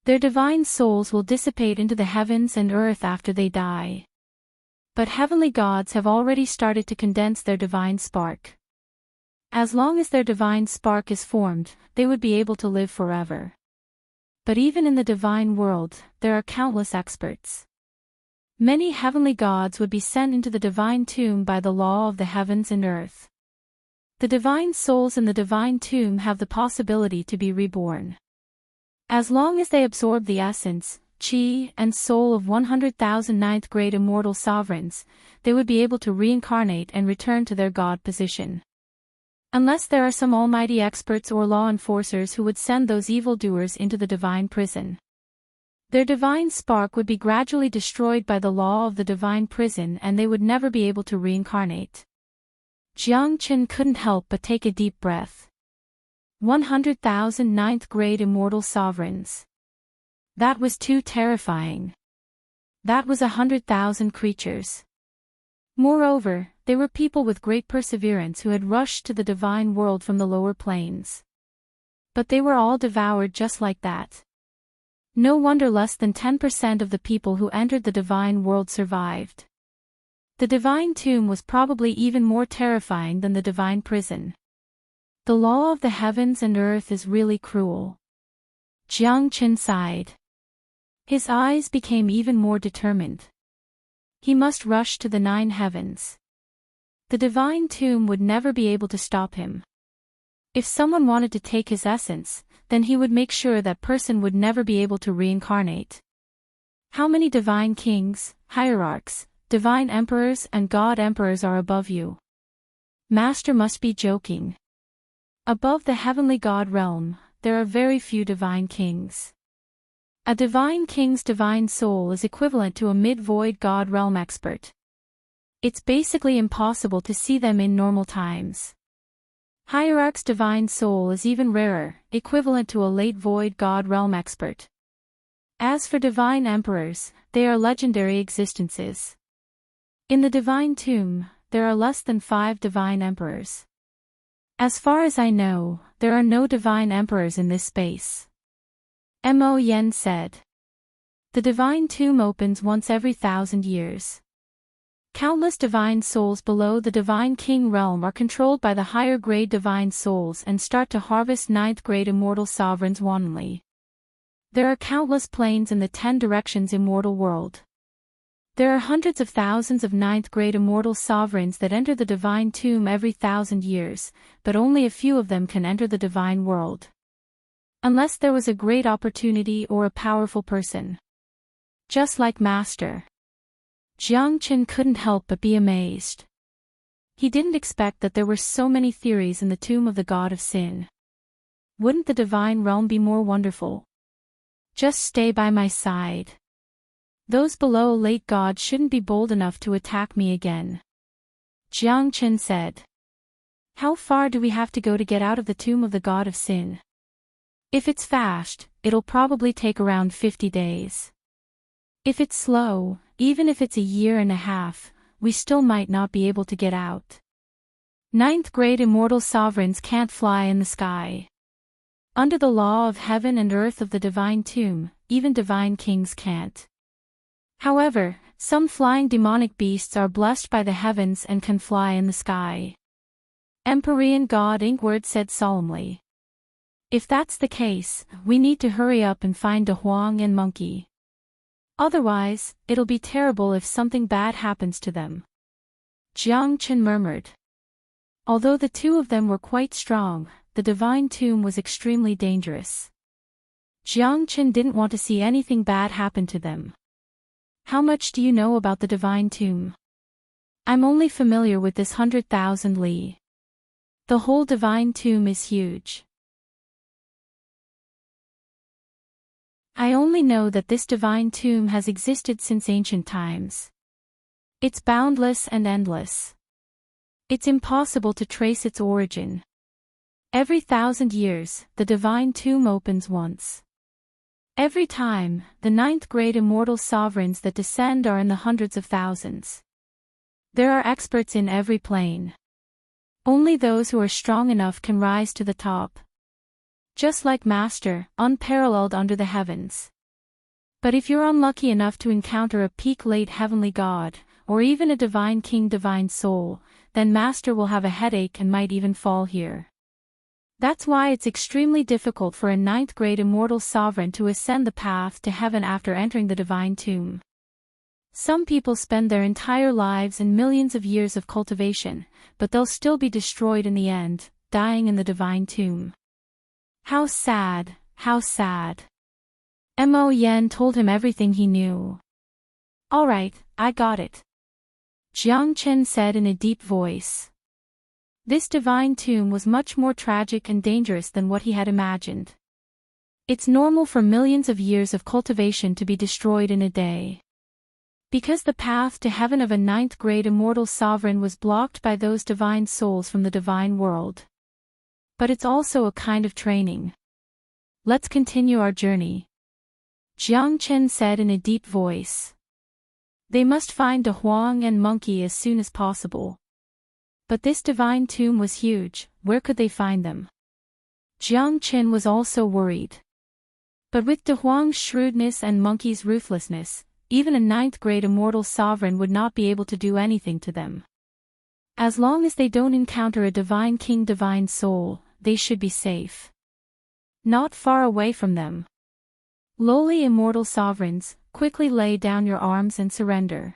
Their divine souls will dissipate into the heavens and earth after they die. But heavenly gods have already started to condense their divine spark. As long as their divine spark is formed, they would be able to live forever. But even in the divine world, there are countless experts. Many heavenly gods would be sent into the divine tomb by the law of the heavens and earth. The divine souls in the divine tomb have the possibility to be reborn. As long as they absorb the essence, chi, and soul of 100,000 ninth-grade immortal sovereigns, they would be able to reincarnate and return to their god position. Unless there are some almighty experts or law enforcers who would send those evildoers into the divine prison. Their divine spark would be gradually destroyed by the law of the divine prison and they would never be able to reincarnate. Jiang Qin couldn't help but take a deep breath. 100,000 ninth-grade immortal sovereigns. That was too terrifying. That was 100,000 creatures. Moreover, they were people with great perseverance who had rushed to the divine world from the lower planes. But they were all devoured just like that. No wonder less than 10% of the people who entered the divine world survived. The divine tomb was probably even more terrifying than the divine prison. The law of the heavens and earth is really cruel. Jiang Qin sighed. His eyes became even more determined. He must rush to the 9 heavens. The divine tomb would never be able to stop him. If someone wanted to take his essence, then he would make sure that person would never be able to reincarnate. How many divine kings, hierarchs, divine emperors and god emperors are above you? Master must be joking. Above the heavenly god realm, there are very few divine kings. A divine king's divine soul is equivalent to a mid-void god realm expert. It's basically impossible to see them in normal times. Hierarch's divine soul is even rarer, equivalent to a late void god realm expert. As for divine emperors, they are legendary existences. In the divine tomb, there are less than 5 divine emperors. As far as I know, there are no divine emperors in this space. Mo Yen said. The divine tomb opens once every 1,000 years. Countless divine souls below the divine king realm are controlled by the higher grade divine souls and start to harvest 9th grade immortal sovereigns wantonly. There are countless planes in the 10 directions immortal world. There are hundreds of thousands of 9th grade immortal sovereigns that enter the divine tomb every 1,000 years, but only a few of them can enter the divine world. Unless there was a great opportunity or a powerful person. Just like Master. Jiang Qin couldn't help but be amazed. He didn't expect that there were so many theories in the tomb of the god of sin. Wouldn't the divine realm be more wonderful? Just stay by my side. Those below late gods shouldn't be bold enough to attack me again. Jiang Qin said. How far do we have to go to get out of the tomb of the god of sin? If it's fast, it'll probably take around 50 days. If it's slow, even if it's a year and a half, we still might not be able to get out. 9th grade immortal sovereigns can't fly in the sky. Under the law of heaven and earth of the divine tomb, even divine kings can't. However, some flying demonic beasts are blessed by the heavens and can fly in the sky. Empyrean God Inkward said solemnly. If that's the case, we need to hurry up and find De Huang and Monkey. Otherwise, it'll be terrible if something bad happens to them. Jiang Qin murmured. Although the two of them were quite strong, the divine tomb was extremely dangerous. Jiang Qin didn't want to see anything bad happen to them. How much do you know about the divine tomb? I'm only familiar with this 100,000 li. The whole divine tomb is huge. I only know that this divine tomb has existed since ancient times. It's boundless and endless. It's impossible to trace its origin. Every 1,000 years, the divine tomb opens once. Every time, the ninth grade immortal sovereigns that descend are in the hundreds of thousands. There are experts in every plane. Only those who are strong enough can rise to the top. Just like Master, unparalleled under the heavens. But if you're unlucky enough to encounter a peak late heavenly god, or even a divine king divine soul, then Master will have a headache and might even fall here. That's why it's extremely difficult for a ninth grade immortal sovereign to ascend the path to heaven after entering the divine tomb. Some people spend their entire lives and millions of years of cultivation, but they'll still be destroyed in the end, dying in the divine tomb. How sad, how sad. Mo Yen told him everything he knew. All right, I got it. Jiang Qin said in a deep voice. This divine tomb was much more tragic and dangerous than what he had imagined. It's normal for millions of years of cultivation to be destroyed in a day. Because the path to heaven of a ninth grade immortal sovereign was blocked by those divine souls from the divine world. But it's also a kind of training. Let's continue our journey. Jiang Qin said in a deep voice. They must find De Huang and Monkey as soon as possible. But this divine tomb was huge, where could they find them? Jiang Qin was also worried. But with De Huang's shrewdness and Monkey's ruthlessness, even a ninth grade immortal sovereign would not be able to do anything to them. As long as they don't encounter a divine king divine soul, they should be safe. Not far away from them. Lowly immortal sovereigns, quickly lay down your arms and surrender.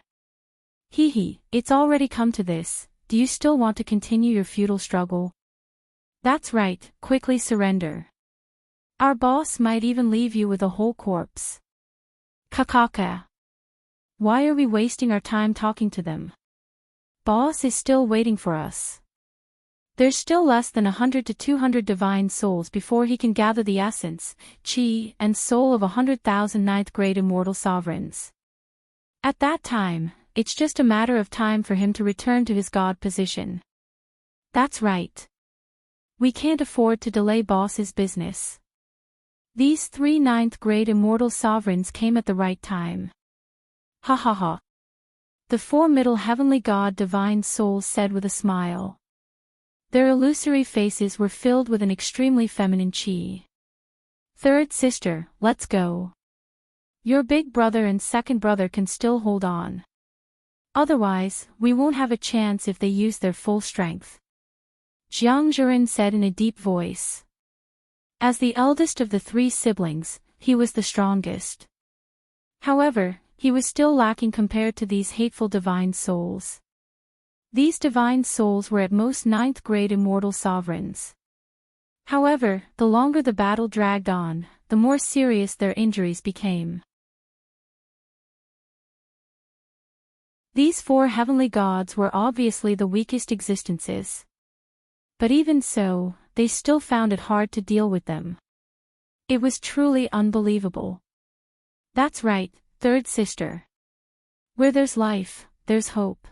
Hee, it's already come to this, do you still want to continue your futile struggle? That's right, quickly surrender. Our boss might even leave you with a whole corpse. Kakaka. Why are we wasting our time talking to them? Boss is still waiting for us. There's still less than 100 to 200 divine souls before he can gather the essence, chi, and soul of 100,000 ninth grade immortal sovereigns. At that time, it's just a matter of time for him to return to his god position. That's right. We can't afford to delay boss's business. These 3 ninth grade immortal sovereigns came at the right time. Ha ha ha. The 4 middle heavenly god divine souls said with a smile. Their illusory faces were filled with an extremely feminine chi. Third sister, let's go. Your big brother and second brother can still hold on. Otherwise, we won't have a chance if they use their full strength. Jiang Zhiren said in a deep voice. As the eldest of the 3 siblings, he was the strongest. However, he was still lacking compared to these hateful divine souls. These divine souls were at most 9th grade immortal sovereigns. However, the longer the battle dragged on, the more serious their injuries became. These 4 heavenly gods were obviously the weakest existences. But even so, they still found it hard to deal with them. It was truly unbelievable. That's right, third sister. Where there's life, there's hope.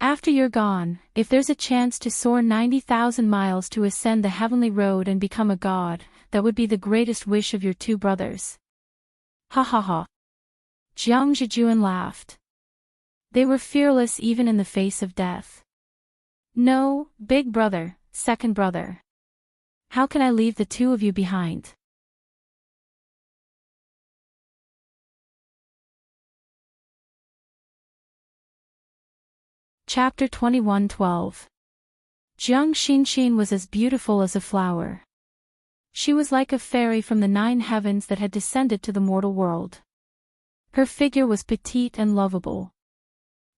After you're gone, if there's a chance to soar 90,000 miles to ascend the heavenly road and become a god, that would be the greatest wish of your 2 brothers. Ha ha ha. Jiang Zhijuan laughed. They were fearless even in the face of death. No, big brother, second brother. How can I leave the 2 of you behind? Chapter 21:12. Jiang Xinxin was as beautiful as a flower. She was like a fairy from the 9 heavens that had descended to the mortal world. Her figure was petite and lovable.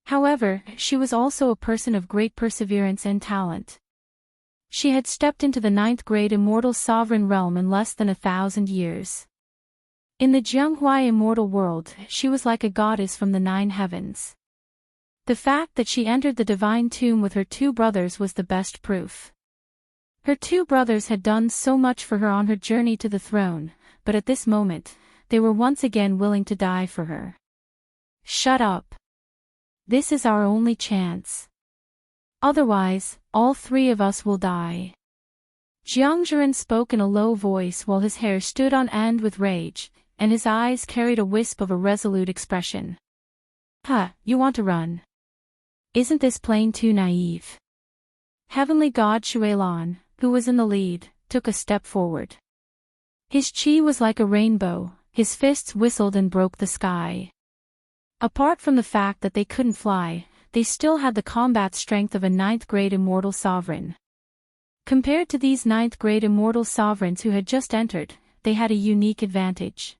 However, she was also a person of great perseverance and talent. She had stepped into the 9th grade immortal sovereign realm in less than 1,000 years. In the Jianghuai immortal world, she was like a goddess from the 9 heavens. The fact that she entered the divine tomb with her 2 brothers was the best proof. Her 2 brothers had done so much for her on her journey to the throne, but at this moment, they were once again willing to die for her. Shut up. This is our only chance. Otherwise, all 3 of us will die. Jiang Zhiren spoke in a low voice while his hair stood on end with rage, and his eyes carried a wisp of a resolute expression. Huh, you want to run? Isn't this plain too naive? Heavenly God Shuailan, who was in the lead, took a step forward. His chi was like a rainbow, his fists whistled and broke the sky. Apart from the fact that they couldn't fly, they still had the combat strength of a 9th-grade immortal sovereign. Compared to these 9th-grade immortal sovereigns who had just entered, they had a unique advantage.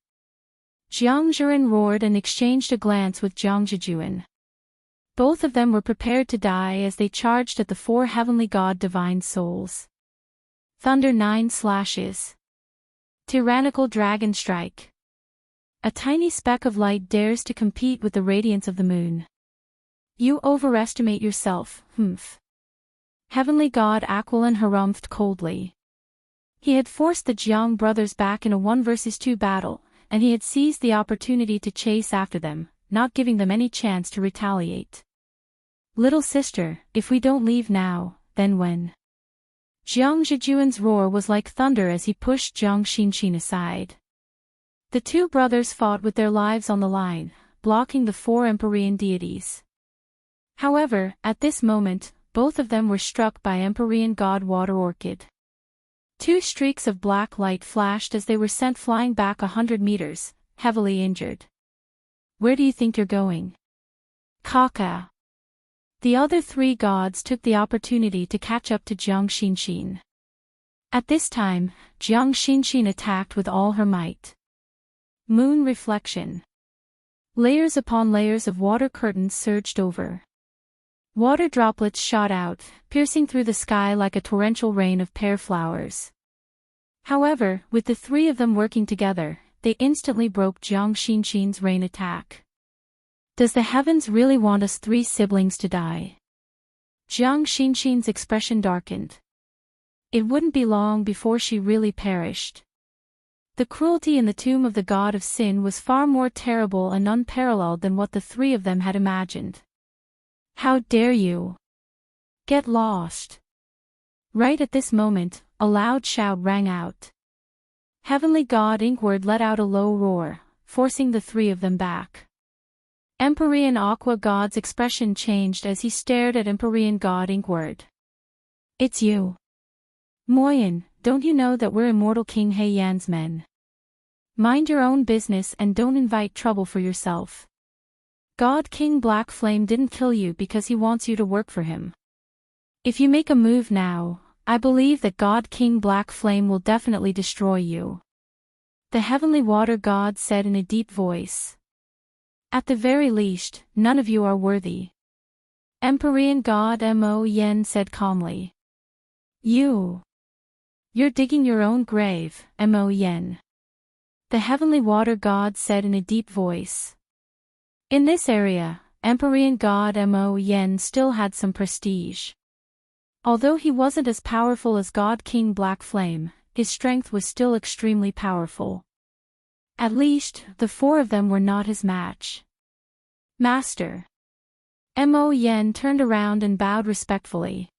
Jiang Zhiren roared and exchanged a glance with Jiang Zhijuan. Both of them were prepared to die as they charged at the 4 heavenly god divine souls. Thunder 9 slashes. Tyrannical dragon strike. A tiny speck of light dares to compete with the radiance of the moon. You overestimate yourself, humph. Heavenly god Aquilon harumphed coldly. He had forced the Jiang brothers back in a 1 versus 2 battle, and he had seized the opportunity to chase after them, not giving them any chance to retaliate. Little sister, if we don't leave now, then when? Jiang Zhijuan's roar was like thunder as he pushed Jiang Xinxin aside. The 2 brothers fought with their lives on the line, blocking the 4 Empyrean deities. However, at this moment, both of them were struck by Empyrean god Water Orchid. 2 streaks of black light flashed as they were sent flying back 100 meters, heavily injured. Where do you think you're going? Kaka. The other 3 gods took the opportunity to catch up to Jiang Xinxin. At this time, Jiang Xinxin attacked with all her might. Moon reflection. Layers upon layers of water curtains surged over. Water droplets shot out, piercing through the sky like a torrential rain of pear flowers. However, with the 3 of them working together, they instantly broke Jiang Xinxin's rain attack. Does the heavens really want us 3 siblings to die? Jiang Xinxin's expression darkened. It wouldn't be long before she really perished. The cruelty in the tomb of the god of sin was far more terrible and unparalleled than what the 3 of them had imagined. How dare you? Get lost. Right at this moment, a loud shout rang out. Heavenly god Inkward let out a low roar, forcing the 3 of them back. Empyrean Aqua god's expression changed as he stared at Empyrean god Inkward. It's you. Moyen, don't you know that we're immortal King Heiyan's men? Mind your own business and don't invite trouble for yourself. God King Black Flame didn't kill you because he wants you to work for him. If you make a move now, I believe that God King Black Flame will definitely destroy you. The heavenly water god said in a deep voice. At the very least, none of you are worthy. Empyrean god Mo Yen said calmly. You're digging your own grave, Mo Yen. The heavenly water god said in a deep voice. In this area, Empyrean god Mo Yen still had some prestige. Although he wasn't as powerful as God King Black Flame, his strength was still extremely powerful. At least, the 4 of them were not his match. Master. Mo Yen turned around and bowed respectfully.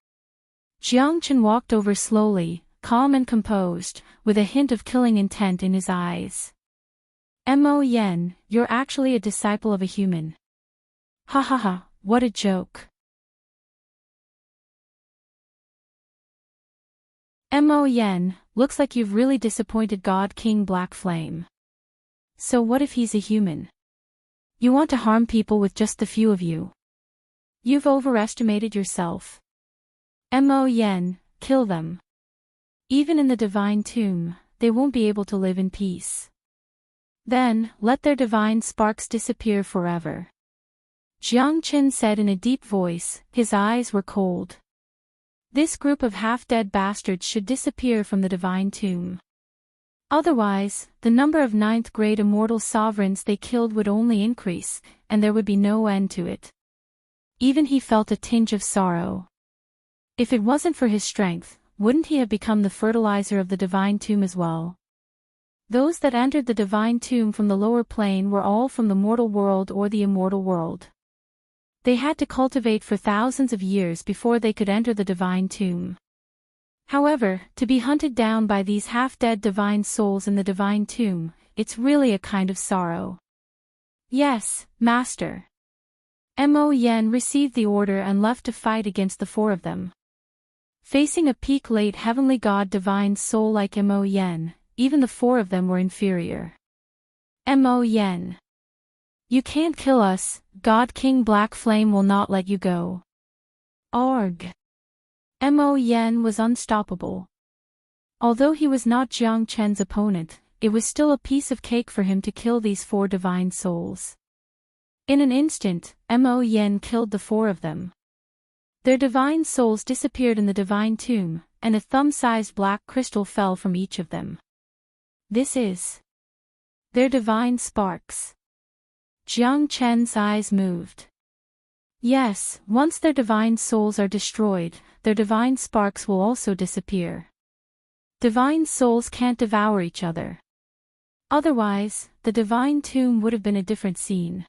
Jiang Chen walked over slowly, calm and composed, with a hint of killing intent in his eyes. Mo Yen, you're actually a disciple of a human. Ha ha ha, what a joke. Mo Yen, looks like you've really disappointed God King Black Flame. So what if he's a human? You want to harm people with just the few of you. You've overestimated yourself. Mo Yen, kill them. Even in the divine tomb, they won't be able to live in peace. Then, let their divine sparks disappear forever. Jiang Qin said in a deep voice, his eyes were cold. This group of half-dead bastards should disappear from the divine tomb. Otherwise, the number of ninth-grade immortal sovereigns they killed would only increase, and there would be no end to it. Even he felt a tinge of sorrow. If it wasn't for his strength, wouldn't he have become the fertilizer of the divine tomb as well? Those that entered the divine tomb from the lower plane were all from the mortal world or the immortal world. They had to cultivate for thousands of years before they could enter the divine tomb. However, to be hunted down by these half-dead divine souls in the divine tomb, it's really a kind of sorrow. Yes, Master. Mo Yen received the order and left to fight against the four of them. Facing a peak-late heavenly god divine soul like Mo Yen, even the four of them were inferior. Mo Yen. You can't kill us, God King Black Flame will not let you go. Arg. Mo Yen was unstoppable. Although he was not Jiang Chen's opponent, it was still a piece of cake for him to kill these four divine souls. In an instant, Mo Yen killed the four of them. Their divine souls disappeared in the divine tomb, and a thumb-sized black crystal fell from each of them. This is their divine sparks. Jiang Chen's eyes moved. Yes, once their divine souls are destroyed, their divine sparks will also disappear. Divine souls can't devour each other. Otherwise, the divine tomb would have been a different scene.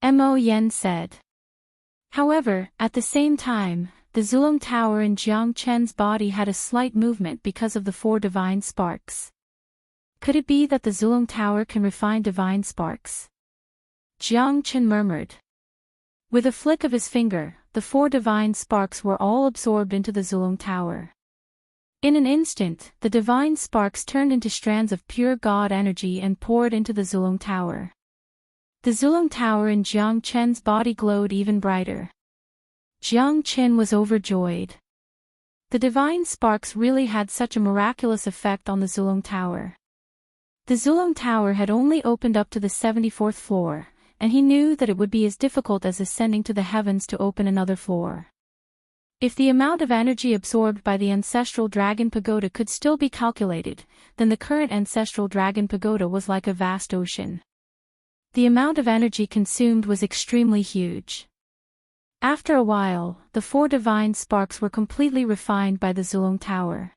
Mo Yen said. However, at the same time, the Zulong Tower in Jiang Chen's body had a slight movement because of the four divine sparks. Could it be that the Zulong Tower can refine divine sparks? Jiang Chen murmured. With a flick of his finger, the four divine sparks were all absorbed into the Zulong Tower. In an instant, the divine sparks turned into strands of pure God energy and poured into the Zulong Tower. The Zulong Tower in Jiang Chen's body glowed even brighter. Jiang Chen was overjoyed. The divine sparks really had such a miraculous effect on the Zulong Tower. The Zulong Tower had only opened up to the 74th floor, and he knew that it would be as difficult as ascending to the heavens to open another floor. If the amount of energy absorbed by the ancestral dragon pagoda could still be calculated, then the current ancestral dragon pagoda was like a vast ocean. The amount of energy consumed was extremely huge. After a while, the four divine sparks were completely refined by the Zulong Tower.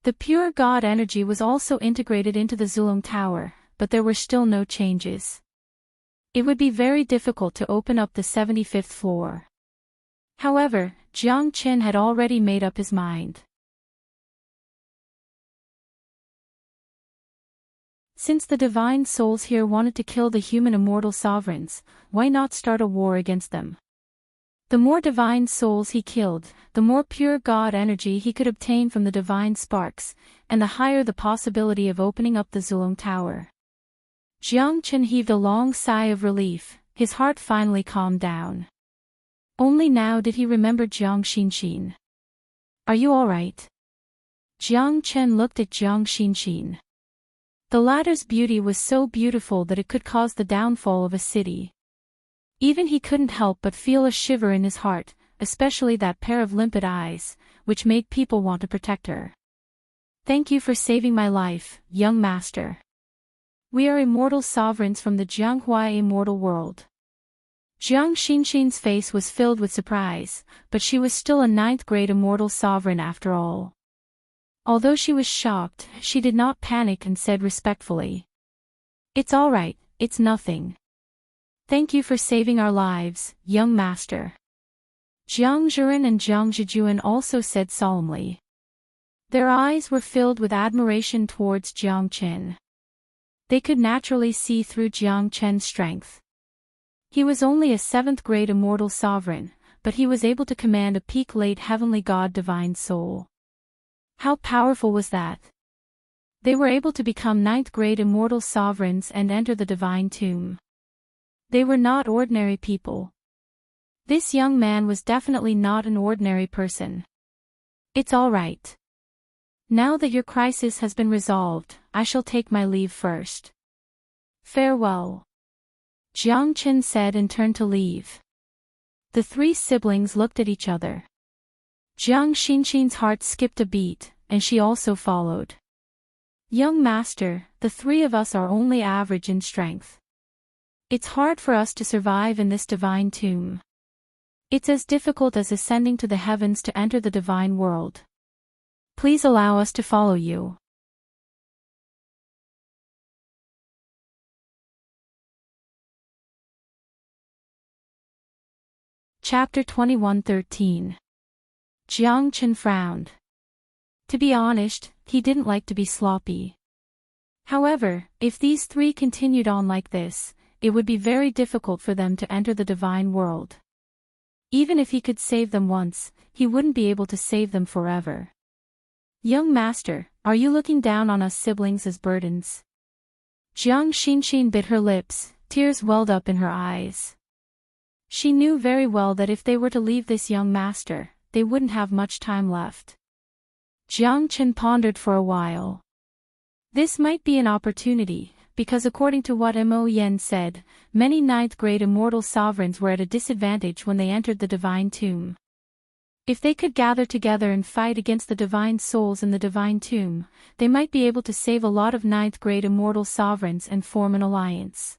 The pure God energy was also integrated into the Zulong Tower, but there were still no changes. It would be very difficult to open up the 75th floor. However, Jiang Chen had already made up his mind. Since the divine souls here wanted to kill the human immortal sovereigns, why not start a war against them? The more divine souls he killed, the more pure God energy he could obtain from the divine sparks, and the higher the possibility of opening up the Zulong Tower. Jiang Chen heaved a long sigh of relief, his heart finally calmed down. Only now did he remember Jiang Xinxin. Are you all right? Jiang Chen looked at Jiang Xinxin. The latter's beauty was so beautiful that it could cause the downfall of a city. Even he couldn't help but feel a shiver in his heart, especially that pair of limpid eyes, which made people want to protect her. Thank you for saving my life, young master. We are immortal sovereigns from the Jianghua immortal world. Jiang Xinxin's face was filled with surprise, but she was still a ninth-grade immortal sovereign after all. Although she was shocked, she did not panic and said respectfully, "It's all right, it's nothing. Thank you for saving our lives, young master." Jiang Zhiren and Jiang Zhijuan also said solemnly. Their eyes were filled with admiration towards Jiang Chen. They could naturally see through Jiang Chen's strength. He was only a 7th-grade immortal sovereign, but he was able to command a peak-late heavenly god divine soul. How powerful was that? They were able to become 9th-grade immortal sovereigns and enter the divine tomb. They were not ordinary people. This young man was definitely not an ordinary person. It's all right. Now that your crisis has been resolved, I shall take my leave first. Farewell. Jiang Chen said and turned to leave. The three siblings looked at each other. Jiang Xinxin's heart skipped a beat, and she also followed. Young master, the three of us are only average in strength. It's hard for us to survive in this divine tomb. It's as difficult as ascending to the heavens to enter the divine world. Please allow us to follow you. Chapter 21:13. Jiang Chen frowned. To be honest, he didn't like to be sloppy. However, if these three continued on like this, it would be very difficult for them to enter the divine world. Even if he could save them once, he wouldn't be able to save them forever. Young master, are you looking down on us siblings as burdens? Jiang Xinxin bit her lips, tears welled up in her eyes. She knew very well that if they were to leave this young master, they wouldn't have much time left. Jiang Chen pondered for a while. This might be an opportunity, because according to what Mo Yen said, many ninth-grade immortal sovereigns were at a disadvantage when they entered the divine tomb. If they could gather together and fight against the divine souls in the divine tomb, they might be able to save a lot of ninth-grade immortal sovereigns and form an alliance.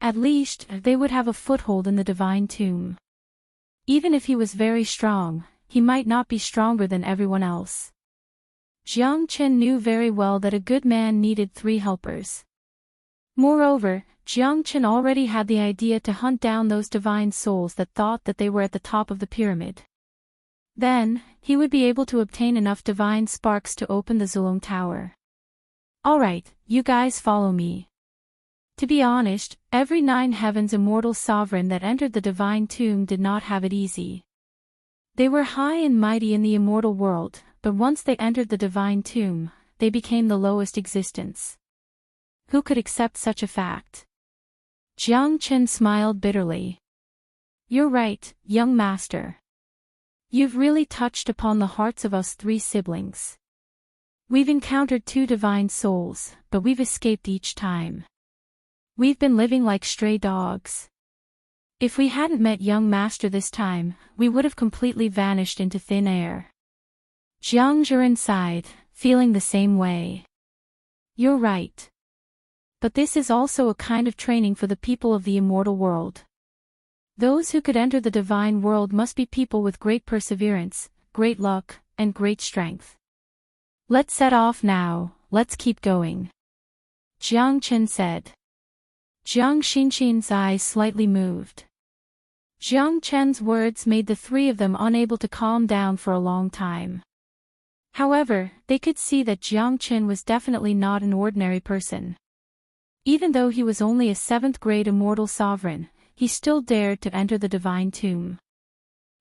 At least, they would have a foothold in the divine tomb. Even if he was very strong, he might not be stronger than everyone else. Jiang Chen knew very well that a good man needed 3 helpers. Moreover, Jiang Chen already had the idea to hunt down those divine souls that thought that they were at the top of the pyramid. Then, he would be able to obtain enough divine sparks to open the Zulong Tower. Alright, you guys follow me. To be honest, every 9 heavens immortal sovereign that entered the divine tomb did not have it easy. They were high and mighty in the immortal world, but once they entered the divine tomb, they became the lowest existence. Who could accept such a fact? Jiang Chen smiled bitterly. You're right, young master. You've really touched upon the hearts of us 3 siblings. We've encountered 2 divine souls, but we've escaped each time. We've been living like stray dogs. If we hadn't met young master this time, we would have completely vanished into thin air. Jiang Zhiren sighed, feeling the same way. You're right. But this is also a kind of training for the people of the immortal world. Those who could enter the divine world must be people with great perseverance, great luck, and great strength. Let's set off now, let's keep going. Jiang Chen said. Jiang Xinxin's eyes slightly moved. Jiang Chen's words made the 3 of them unable to calm down for a long time. However, they could see that Jiang Chen was definitely not an ordinary person. Even though he was only a 7th-grade immortal sovereign, he still dared to enter the divine tomb.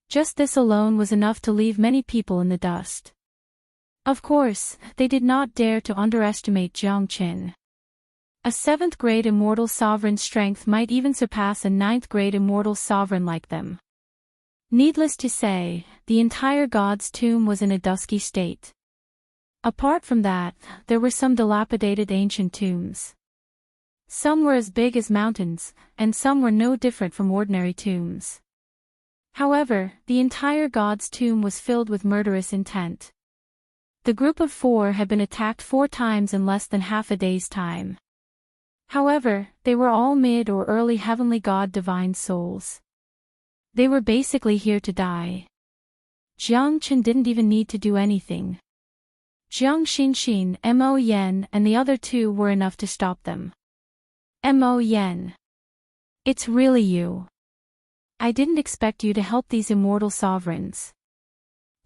Just this alone was enough to leave many people in the dust. Of course, they did not dare to underestimate Jiang Chen. A 7th-grade immortal sovereign's strength might even surpass a 9th-grade immortal sovereign like them. Needless to say, the entire god's tomb was in a dusky state. Apart from that, there were some dilapidated ancient tombs. Some were as big as mountains, and some were no different from ordinary tombs. However, the entire god's tomb was filled with murderous intent. The group of 4 had been attacked 4 times in less than half a day's time. However, they were all mid or early heavenly god divine souls. They were basically here to die. Jiang Chen didn't even need to do anything. Jiang Xinxin, Mo Yen, and the other 2 were enough to stop them. Mo Yen. It's really you. I didn't expect you to help these immortal sovereigns.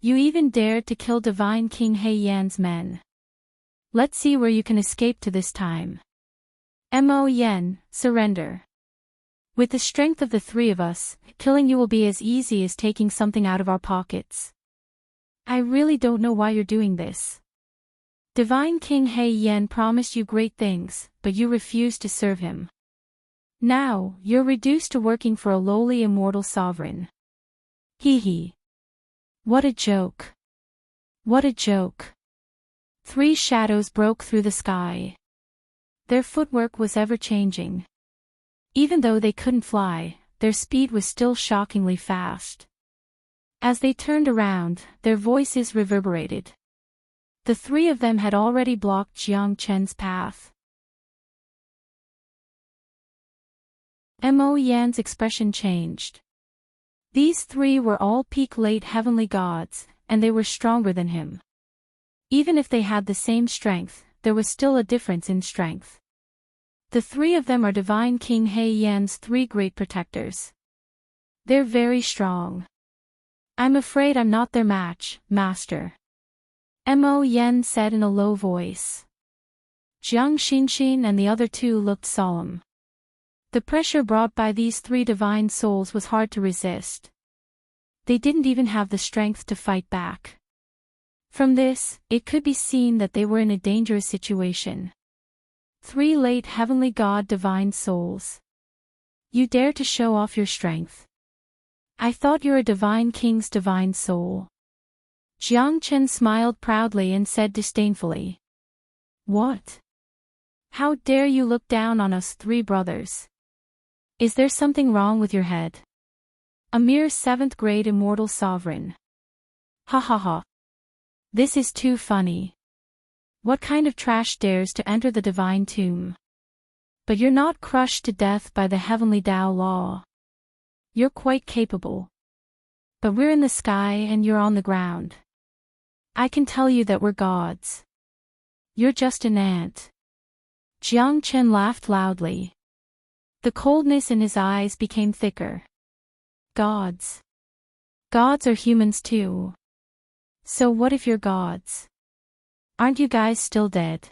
You even dared to kill Divine King He Yan's men. Let's see where you can escape to this time. Mo Yen, surrender. With the strength of the 3 of us, killing you will be as easy as taking something out of our pockets. I really don't know why you're doing this. Divine King He Yan promised you great things, but you refused to serve him. Now, you're reduced to working for a lowly immortal sovereign. Hee hee. What a joke. What a joke. 3 shadows broke through the sky. Their footwork was ever-changing. Even though they couldn't fly, their speed was still shockingly fast. As they turned around, their voices reverberated. The three of them had already blocked Jiang Chen's path. Mo Yan's expression changed. These three were all peak late heavenly gods, and they were stronger than him. Even if they had the same strength, there was still a difference in strength. The three of them are Divine King He Yan's three great protectors. They're very strong. I'm afraid I'm not their match, Master. Mo Yan said in a low voice. Jiang Xinxin and the other two looked solemn. The pressure brought by these three divine souls was hard to resist. They didn't even have the strength to fight back. From this, it could be seen that they were in a dangerous situation. Three late heavenly god divine souls. You dare to show off your strength. I thought you're a divine king's divine soul. Jiang Chen smiled proudly and said disdainfully. What? How dare you look down on us three brothers? Is there something wrong with your head? A mere seventh-grade immortal sovereign. Ha ha ha. This is too funny. What kind of trash dares to enter the divine tomb? But you're not crushed to death by the heavenly Tao law. You're quite capable. But we're in the sky and you're on the ground. I can tell you that we're gods. You're just an ant. Jiang Chen laughed loudly. The coldness in his eyes became thicker. Gods. Gods are humans too. So what if you're gods? Aren't you guys still dead?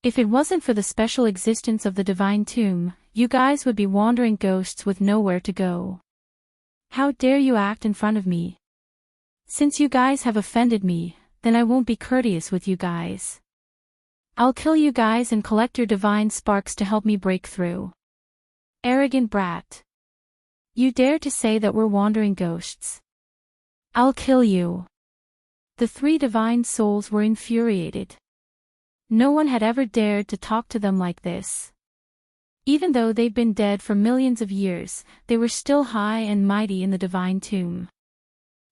If it wasn't for the special existence of the divine tomb, you guys would be wandering ghosts with nowhere to go. How dare you act in front of me? Since you guys have offended me, then I won't be courteous with you guys. I'll kill you guys and collect your divine sparks to help me break through. Arrogant brat. You dare to say that we're wandering ghosts. I'll kill you. The three divine souls were infuriated. No one had ever dared to talk to them like this. Even though they'd been dead for millions of years, they were still high and mighty in the divine tomb.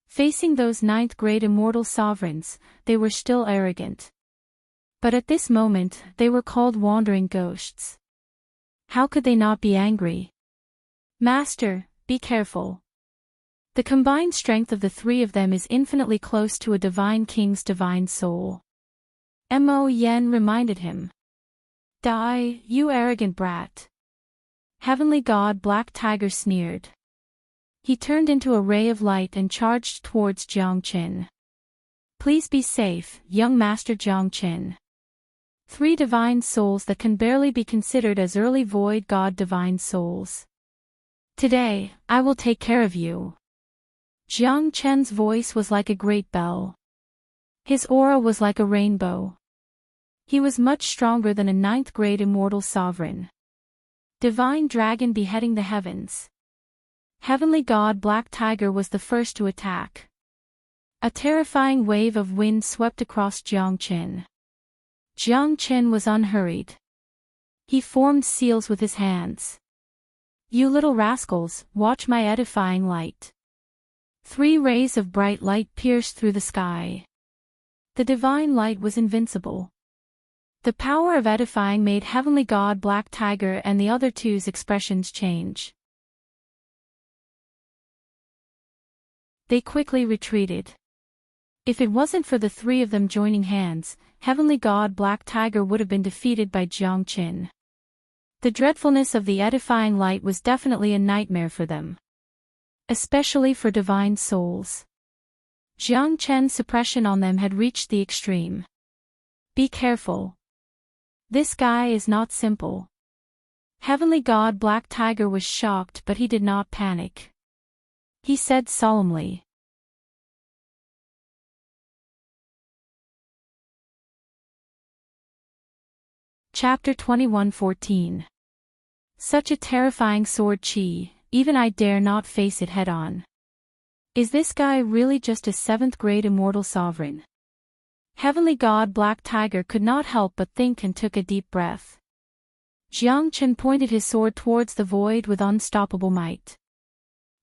Facing those ninth-grade immortal sovereigns, they were still arrogant. But at this moment, they were called wandering ghosts. How could they not be angry? Master, be careful. The combined strength of the three of them is infinitely close to a divine king's divine soul. Mo Yan reminded him. Die, you arrogant brat. Heavenly God Black Tiger sneered. He turned into a ray of light and charged towards Jiang Chen. Please be safe, young Master Jiang Chen. Three divine souls that can barely be considered as early void god divine souls. Today, I will take care of you. Jiang Chen's voice was like a great bell. His aura was like a rainbow. He was much stronger than a ninth-grade immortal sovereign. Divine dragon beheading the heavens. Heavenly god Black Tiger was the first to attack. A terrifying wave of wind swept across Jiang Chen. Jiang Chen was unhurried. He formed seals with his hands. You little rascals, watch my edifying light. 3 rays of bright light pierced through the sky. The divine light was invincible. The power of edifying made Heavenly God Black Tiger and the other two's expressions change. They quickly retreated. If it wasn't for the 3 of them joining hands, Heavenly God Black Tiger would have been defeated by Jiang Chen. The dreadfulness of the edifying light was definitely a nightmare for them. Especially for divine souls. Jiang Chen's suppression on them had reached the extreme. Be careful. This guy is not simple. Heavenly God Black Tiger was shocked, but he did not panic. He said solemnly. Chapter 21:14. Such a terrifying sword chi, even I dare not face it head-on. Is this guy really just a 7th-grade immortal sovereign? Heavenly God Black Tiger could not help but think and took a deep breath. Jiang Chen pointed his sword towards the void with unstoppable might.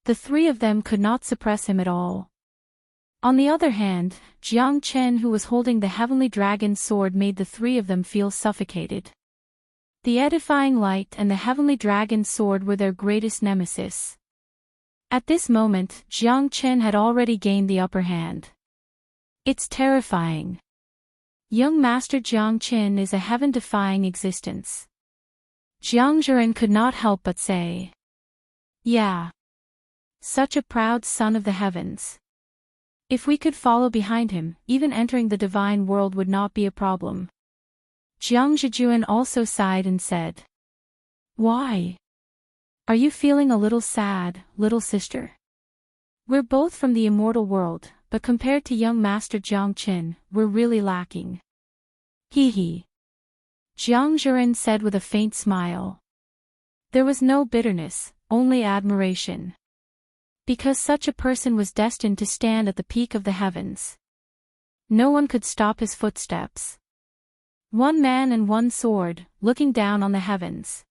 The 3 of them could not suppress him at all. On the other hand, Jiang Chen, who was holding the heavenly dragon's sword, made the three of them feel suffocated. The edifying light and the heavenly dragon's sword were their greatest nemesis. At this moment, Jiang Chen had already gained the upper hand. It's terrifying. Young Master Jiang Chen is a heaven-defying existence. Jiang Zhiren could not help but say. Yeah. Such a proud son of the heavens. If we could follow behind him, even entering the divine world would not be a problem. Jiang Zhijuan also sighed and said. Why? Are you feeling a little sad, little sister? We're both from the immortal world, but compared to young Master Jiang Chen, we're really lacking. Hee hee. Jiang Zhiren said with a faint smile. There was no bitterness, only admiration. Because such a person was destined to stand at the peak of the heavens. No one could stop his footsteps. One man and one sword, looking down on the heavens.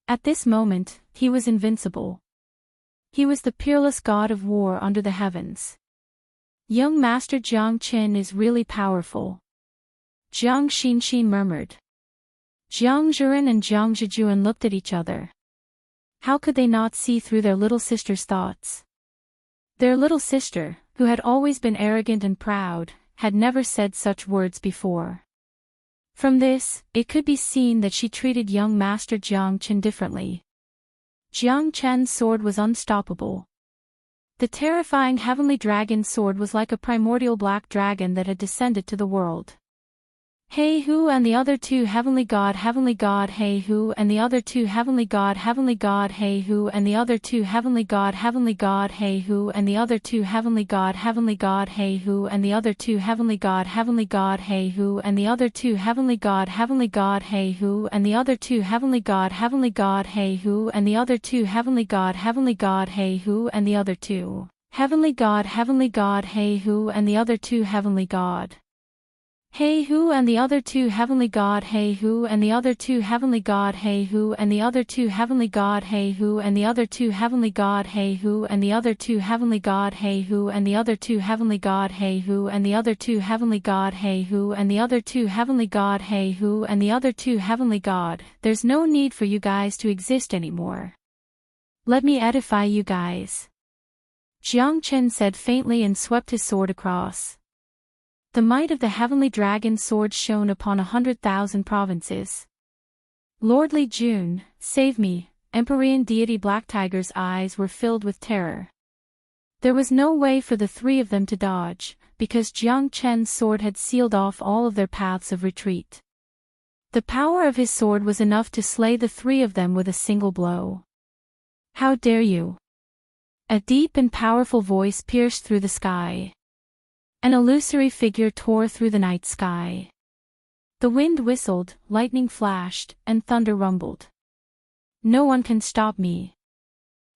At this moment, he was invincible. He was the peerless god of war under the heavens. Young Master Jiang Chen is really powerful. Jiang Xinxin murmured. Jiang Zhiren and Jiang Zhijuan looked at each other. How could they not see through their little sister's thoughts? Their little sister, who had always been arrogant and proud, had never said such words before. From this, it could be seen that she treated young Master Jiang Chen differently. Jiang Chen's sword was unstoppable. The terrifying heavenly dragon's sword was like a primordial black dragon that had descended to the world. Hey Hu and the other two heavenly god Hey Hu and the other two heavenly god Hey Hu and the other two heavenly god Hey Hu and the other two heavenly god Hey Hu and the other two heavenly god Hey Hu and the other two heavenly god Hey Hu and the other two heavenly god Hey Hu and the other two heavenly god Hey Hu and the other two heavenly god Hey Hu and the other two heavenly god Hey Hu and the other two heavenly god Hey Hu and the other two heavenly god Hey Hu and the other two heavenly god Hey Hu and the other two heavenly god Hey Hu and the other two heavenly god Hey Hu and the other two heavenly god Hey Hu and the other two heavenly god Hey Hu and the other two heavenly god Hey Hu and the other two heavenly god. There's no need for you guys to exist anymore. Let me edify you guys. Jiang Chen said faintly and swept his sword across. The might of the heavenly dragon's sword shone upon 100,000 provinces. Lordly June, save me, Empyrean deity Black Tiger's eyes were filled with terror. There was no way for the three of them to dodge, because Jiang Chen's sword had sealed off all of their paths of retreat. The power of his sword was enough to slay the three of them with a single blow. How dare you? A deep and powerful voice pierced through the sky. An illusory figure tore through the night sky. The wind whistled, lightning flashed, and thunder rumbled. No one can stop me.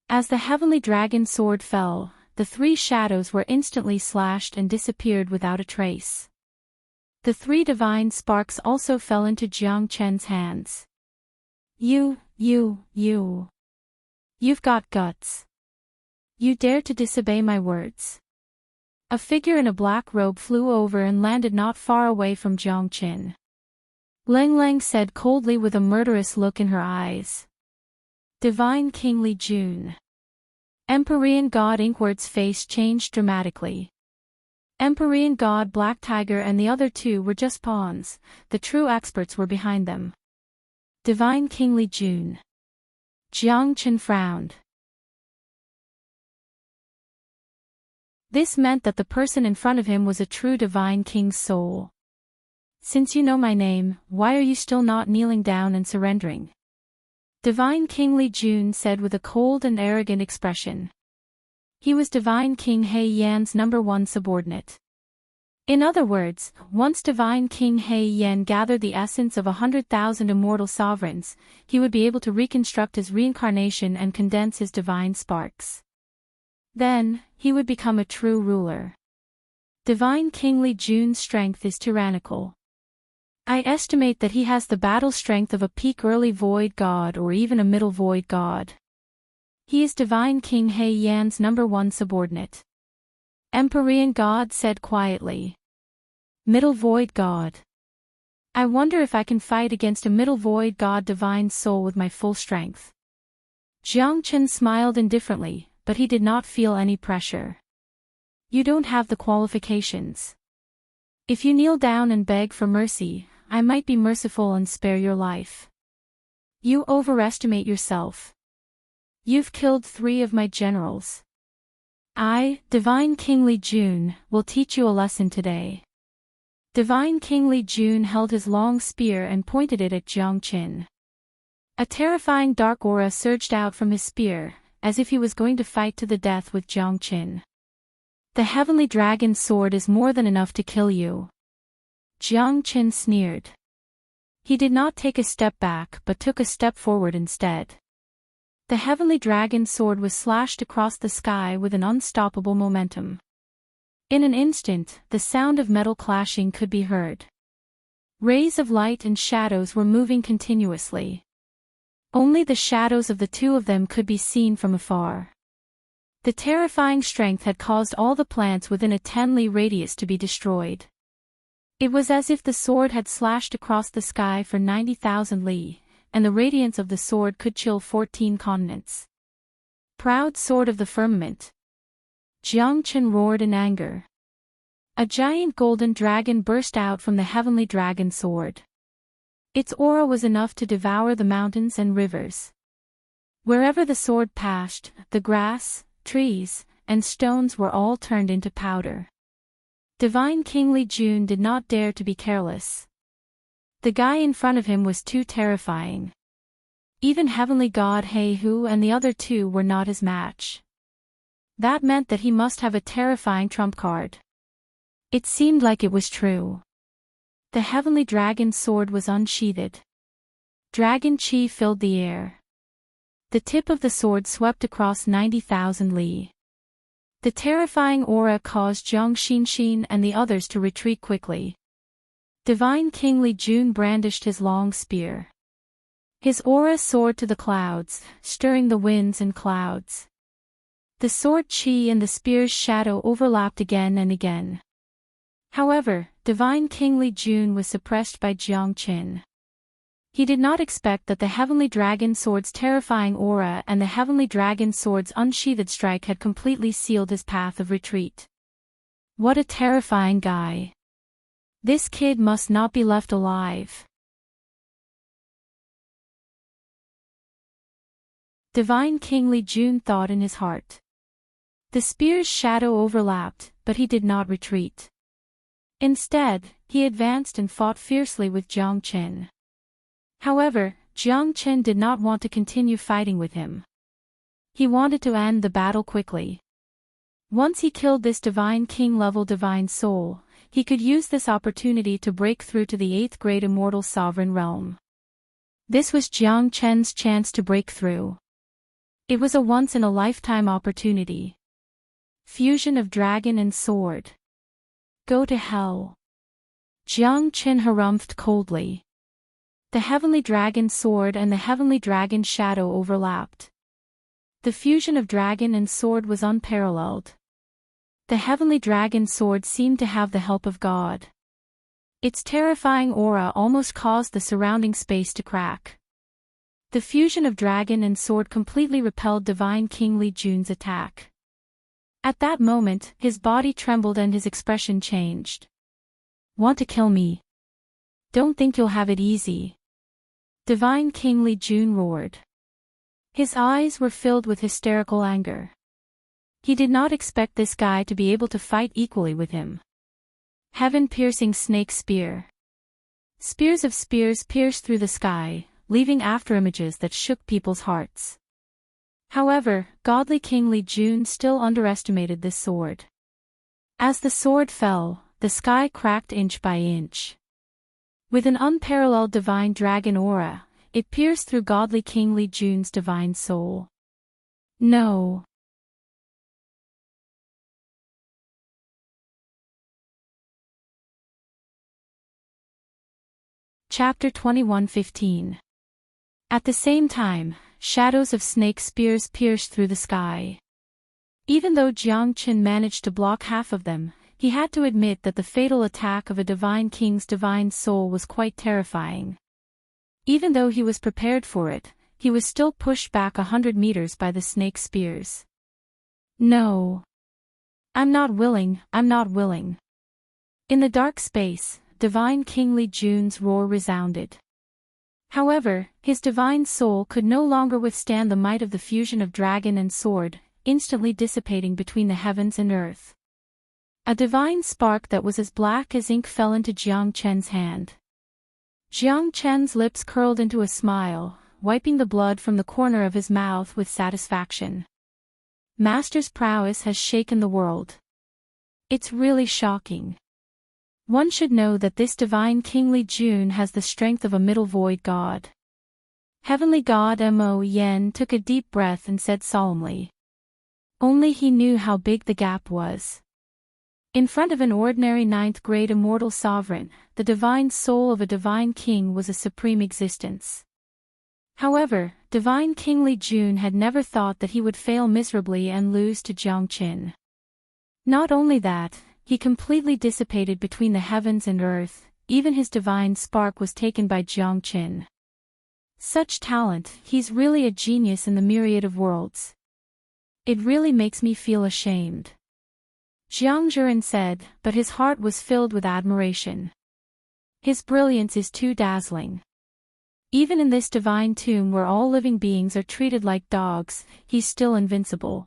As the heavenly dragon's sword fell, the three shadows were instantly slashed and disappeared without a trace. The three divine sparks also fell into Jiang Chen's hands. You've got guts. You dare to disobey my words. A figure in a black robe flew over and landed not far away from Jiang Chen. Leng Leng said coldly with a murderous look in her eyes. Divine King Li Jun. Empyrean God Inkward's face changed dramatically. Empyrean God Black Tiger and the other two were just pawns, the true experts were behind them. Divine King Li Jun. Jiang Chen frowned. This meant that the person in front of him was a true divine king's soul. Since you know my name, why are you still not kneeling down and surrendering? Divine King Li Jun said with a cold and arrogant expression. He was Divine King He Yan's #1 subordinate. In other words, once Divine King He Yan gathered the essence of 100,000 immortal sovereigns, he would be able to reconstruct his reincarnation and condense his divine sparks. Then, he would become a true ruler. Divine King Li Jun's strength is tyrannical. I estimate that he has the battle strength of a peak early void god or even a middle void god. He is Divine King He Yan's #1 subordinate. Empyrean God said quietly. Middle void God. I wonder if I can fight against a middle void God divine soul with my full strength. Jiang Chen smiled indifferently, but he did not feel any pressure. You don't have the qualifications. If you kneel down and beg for mercy, I might be merciful and spare your life. You overestimate yourself. You've killed 3 of my generals. I, Divine King Li Jun, will teach you a lesson today. Divine King Li Jun held his long spear and pointed it at Jiang Chen. A terrifying dark aura surged out from his spear, as if he was going to fight to the death with Jiang Chen. The heavenly dragon sword is more than enough to kill you. Jiang Chen sneered. He did not take a step back but took a step forward instead. The heavenly dragon sword was slashed across the sky with an unstoppable momentum. In an instant, the sound of metal clashing could be heard. Rays of light and shadows were moving continuously. Only the shadows of the 2 of them could be seen from afar. The terrifying strength had caused all the plants within a 10-li radius to be destroyed. It was as if the sword had slashed across the sky for 90,000 li, and the radiance of the sword could chill 14 continents. Proud sword of the firmament! Jiang Chen roared in anger. A giant golden dragon burst out from the heavenly dragon sword. Its aura was enough to devour the mountains and rivers. Wherever the sword passed, the grass, trees, and stones were all turned into powder. Divine King Li Jun did not dare to be careless. The guy in front of him was too terrifying. Even Heavenly God He Hu and the other 2 were not his match. That meant that he must have a terrifying trump card. It seemed like it was true. The heavenly dragon sword was unsheathed. Dragon chi filled the air. The tip of the sword swept across 90,000 li. The terrifying aura caused Jiang Xinxin and the others to retreat quickly. Divine King Li Jun brandished his long spear. His aura soared to the clouds, stirring the winds and clouds. The sword chi and the spear's shadow overlapped again and again. However, Divine King Li Jun was suppressed by Jiang Chen. He did not expect that the heavenly dragon sword's terrifying aura and the heavenly dragon sword's unsheathed strike had completely sealed his path of retreat. What a terrifying guy. This kid must not be left alive. Divine King Li Jun thought in his heart. The spear's shadow overlapped, but he did not retreat. Instead, he advanced and fought fiercely with Jiang Chen. However, Jiang Chen did not want to continue fighting with him. He wanted to end the battle quickly. Once he killed this divine king-level divine soul, he could use this opportunity to break through to the 8th grade immortal sovereign realm. This was Jiang Chen's chance to break through. It was a once-in-a-lifetime opportunity. Fusion of dragon and sword. Go to hell. Jiang Chen harumphed coldly. The heavenly dragon sword and the heavenly dragon shadow overlapped. The fusion of dragon and sword was unparalleled. The heavenly dragon sword seemed to have the help of God. Its terrifying aura almost caused the surrounding space to crack. The fusion of dragon and sword completely repelled Divine King Li Jun's attack. At that moment, his body trembled and his expression changed. Want to kill me? Don't think you'll have it easy. Divine King Li Jun roared. His eyes were filled with hysterical anger. He did not expect this guy to be able to fight equally with him. Heaven-piercing snake spear. Spears of spears pierced through the sky, leaving afterimages that shook people's hearts. However, godly King Li Jun still underestimated this sword. As the sword fell, the sky cracked inch by inch. With an unparalleled divine dragon aura, it pierced through godly King Li Jun's divine soul. No. Chapter 21:15. At the same time, shadows of snake spears pierced through the sky. Even though Jiang Qin managed to block half of them, he had to admit that the fatal attack of a divine king's divine soul was quite terrifying. Even though he was prepared for it, he was still pushed back 100 meters by the snake spears. No. I'm not willing, I'm not willing. In the dark space, divine King Li Jun's roar resounded. However, his divine soul could no longer withstand the might of the fusion of dragon and sword, instantly dissipating between the heavens and earth. A divine spark that was as black as ink fell into Jiang Chen's hand. Jiang Chen's lips curled into a smile, wiping the blood from the corner of his mouth with satisfaction. Master's prowess has shaken the world. It's really shocking. One should know that this divine King Li Jun has the strength of a middle void god. Heavenly God Mo Yen took a deep breath and said solemnly. Only he knew how big the gap was. In front of an ordinary ninth-grade immortal sovereign, the divine soul of a divine king was a supreme existence. However, divine King Li Jun had never thought that he would fail miserably and lose to Jiang Qin. Not only that, he completely dissipated between the heavens and earth, even his divine spark was taken by Jiang Qin. Such talent, he's really a genius in the myriad of worlds. It really makes me feel ashamed. Jiang Zhiren said, but his heart was filled with admiration. His brilliance is too dazzling. Even in this divine tomb where all living beings are treated like dogs, he's still invincible.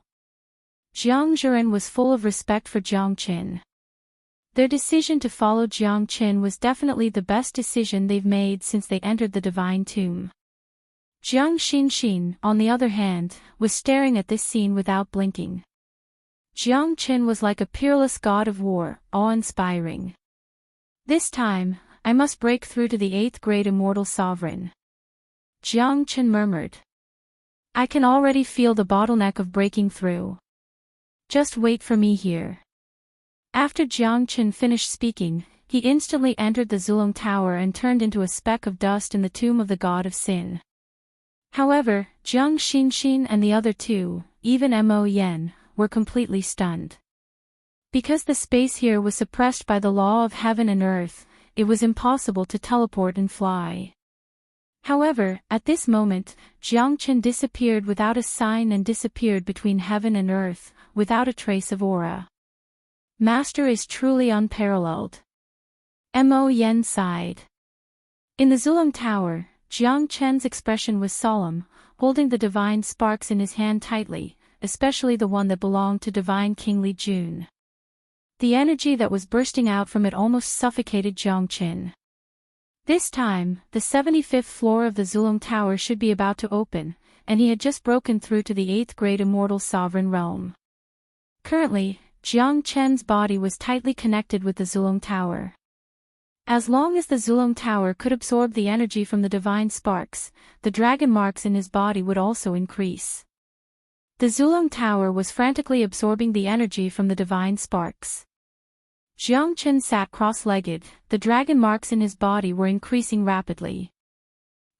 Jiang Zhiren was full of respect for Jiang Qin. Their decision to follow Jiang Qin was definitely the best decision they've made since they entered the divine tomb. Jiang Xinxin, on the other hand, was staring at this scene without blinking. Jiang Qin was like a peerless god of war, awe-inspiring. This time, I must break through to the 8th grade immortal sovereign. Jiang Qin murmured. I can already feel the bottleneck of breaking through. Just wait for me here. After Jiang Qin finished speaking, he instantly entered the Zulong Tower and turned into a speck of dust in the tomb of the god of sin. However, Jiang Xinxin and the other two, even Mo Yen, were completely stunned. Because the space here was suppressed by the law of heaven and earth, it was impossible to teleport and fly. However, at this moment, Jiang Qin disappeared without a sign and disappeared between heaven and earth, without a trace of aura. Master is truly unparalleled. Mo Yen sighed. In the Zulong Tower, Jiang Chen's expression was solemn, holding the divine sparks in his hand tightly, especially the one that belonged to divine King Li Jun. The energy that was bursting out from it almost suffocated Jiang Qin. This time, the 75th floor of the Zulong Tower should be about to open, and he had just broken through to the 8th grade immortal sovereign realm. Currently, Jiang Chen's body was tightly connected with the Zulong Tower. As long as the Zulong Tower could absorb the energy from the divine sparks, the dragon marks in his body would also increase. The Zulong Tower was frantically absorbing the energy from the divine sparks. Jiang Qin sat cross-legged, the dragon marks in his body were increasing rapidly.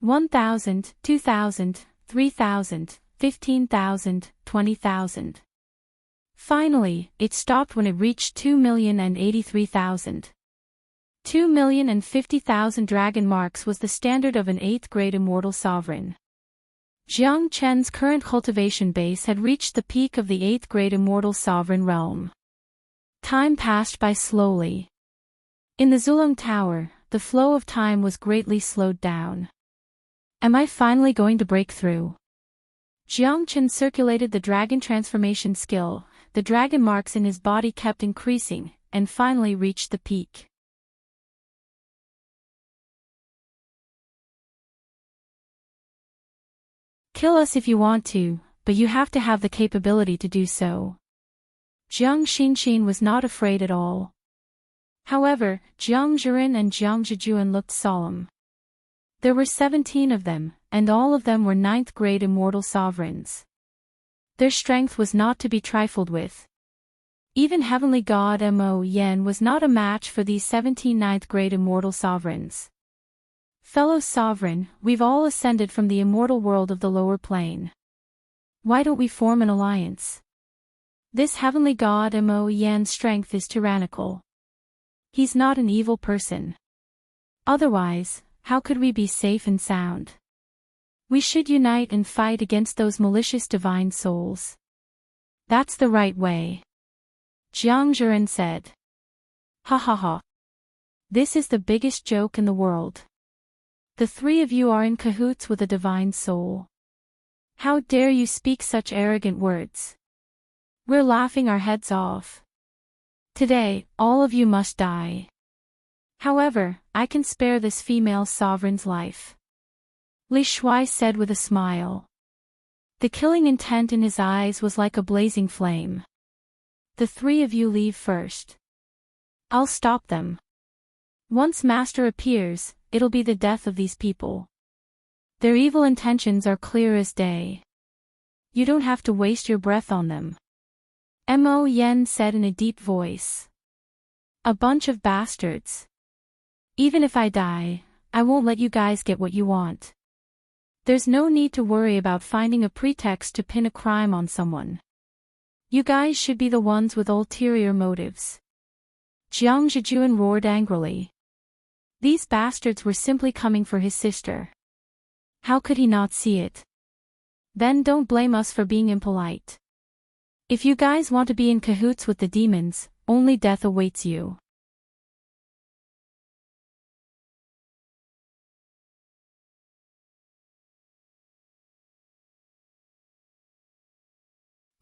1,000, 2,000, 3,000, 15,000, 20,000. Finally, it stopped when it reached 2,083,000. 2,050,000 dragon marks was the standard of an 8th grade immortal sovereign. Jiang Chen's current cultivation base had reached the peak of the 8th grade immortal sovereign realm. Time passed by slowly. In the Zulong Tower, the flow of time was greatly slowed down. Am I finally going to break through? Jiang Qin circulated the dragon transformation skill, the dragon marks in his body kept increasing, and finally reached the peak. Kill us if you want to, but you have to have the capability to do so. Jiang Xinxin was not afraid at all. However, Jiang Zhiren and Jiang Zhijuan looked solemn. There were 17 of them, and all of them were 9th grade immortal sovereigns. Their strength was not to be trifled with. Even heavenly god Mo Yen was not a match for these 17 9th grade immortal sovereigns. Fellow sovereign, we've all ascended from the immortal world of the lower plane. Why don't we form an alliance? This heavenly god Mo Yan's strength is tyrannical. He's not an evil person. Otherwise, how could we be safe and sound? We should unite and fight against those malicious divine souls. That's the right way. Jiang Zhiren said. Ha ha ha. This is the biggest joke in the world. The three of you are in cahoots with a divine soul. How dare you speak such arrogant words? We're laughing our heads off. Today, all of you must die. However, I can spare this female sovereign's life. Li Shuai said with a smile. The killing intent in his eyes was like a blazing flame. The three of you leave first. I'll stop them. Once Master appears, it'll be the death of these people. Their evil intentions are clear as day. You don't have to waste your breath on them. Mo Yan said in a deep voice. A bunch of bastards. Even if I die, I won't let you guys get what you want. There's no need to worry about finding a pretext to pin a crime on someone. You guys should be the ones with ulterior motives. Jiang Zhijuan roared angrily. These bastards were simply coming for his sister. How could he not see it? Then don't blame us for being impolite. If you guys want to be in cahoots with the demons, only death awaits you.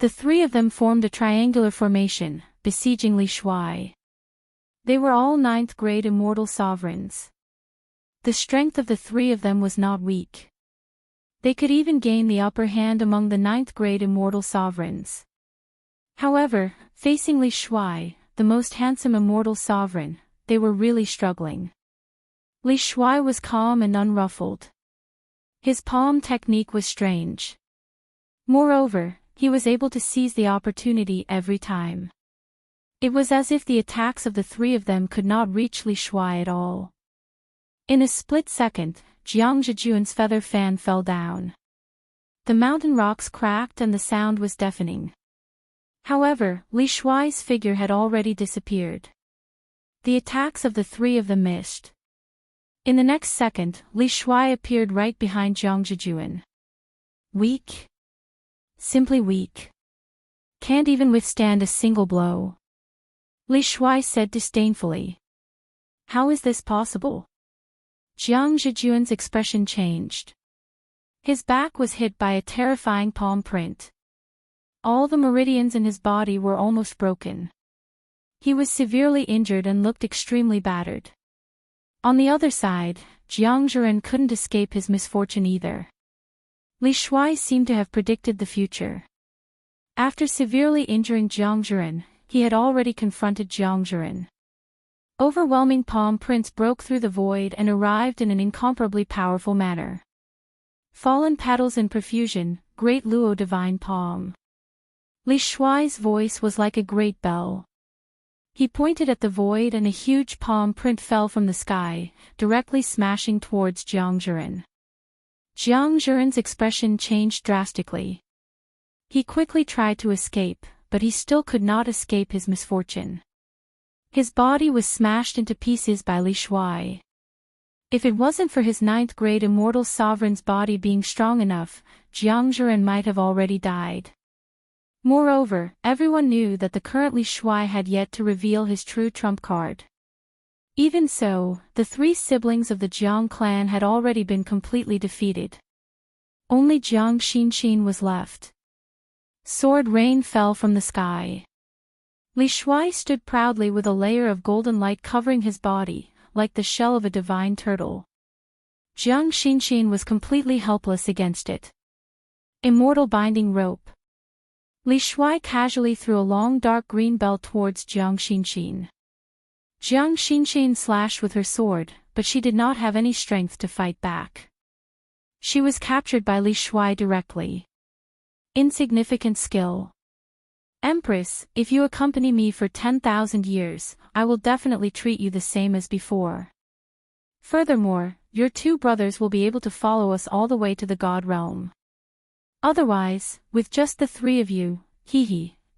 The three of them formed a triangular formation, besieging Li Shuai. They were all ninth-grade immortal sovereigns. The strength of the three of them was not weak. They could even gain the upper hand among the ninth-grade immortal sovereigns. However, facing Li Shuai, the most handsome immortal sovereign, they were really struggling. Li Shuai was calm and unruffled. His palm technique was strange. Moreover, he was able to seize the opportunity every time. It was as if the attacks of the three of them could not reach Li Shuai at all. In a split second, Jiang Zhijuan's feather fan fell down. The mountain rocks cracked and the sound was deafening. However, Li Shuai's figure had already disappeared. The attacks of the three of them missed. In the next second, Li Shuai appeared right behind Jiang Zhijuan. Weak. Simply weak. Can't even withstand a single blow. Li Shuai said disdainfully. How is this possible? Jiang Zhijuan's expression changed. His back was hit by a terrifying palm print. All the meridians in his body were almost broken. He was severely injured and looked extremely battered. On the other side, Jiang Zhiren couldn't escape his misfortune either. Li Shuai seemed to have predicted the future. After severely injuring Jiang Zhiren, he had already confronted Jiang Zhiren. Overwhelming palm prints broke through the void and arrived in an incomparably powerful manner. Fallen petals in profusion, great Luo divine palm. Li Shuai's voice was like a great bell. He pointed at the void and a huge palm print fell from the sky, directly smashing towards Jiang Zhiren. Jiang Zhiren's expression changed drastically. He quickly tried to escape, but he still could not escape his misfortune. His body was smashed into pieces by Li Shuai. If it wasn't for his ninth-grade immortal sovereign's body being strong enough, Jiang Zhiren might have already died. Moreover, everyone knew that the current Li Shuai had yet to reveal his true trump card. Even so, the three siblings of the Jiang clan had already been completely defeated. Only Jiang Xinxin was left. Sword rain fell from the sky. Li Shuai stood proudly with a layer of golden light covering his body, like the shell of a divine turtle. Jiang Xinxin was completely helpless against it. Immortal binding rope. Li Shuai casually threw a long dark green bell towards Jiang Xinxin. Jiang Xinxin slashed with her sword, but she did not have any strength to fight back. She was captured by Li Shuai directly. Insignificant skill. Empress, if you accompany me for 10,000 years, I will definitely treat you the same as before. Furthermore, your two brothers will be able to follow us all the way to the God realm. Otherwise, with just the three of you,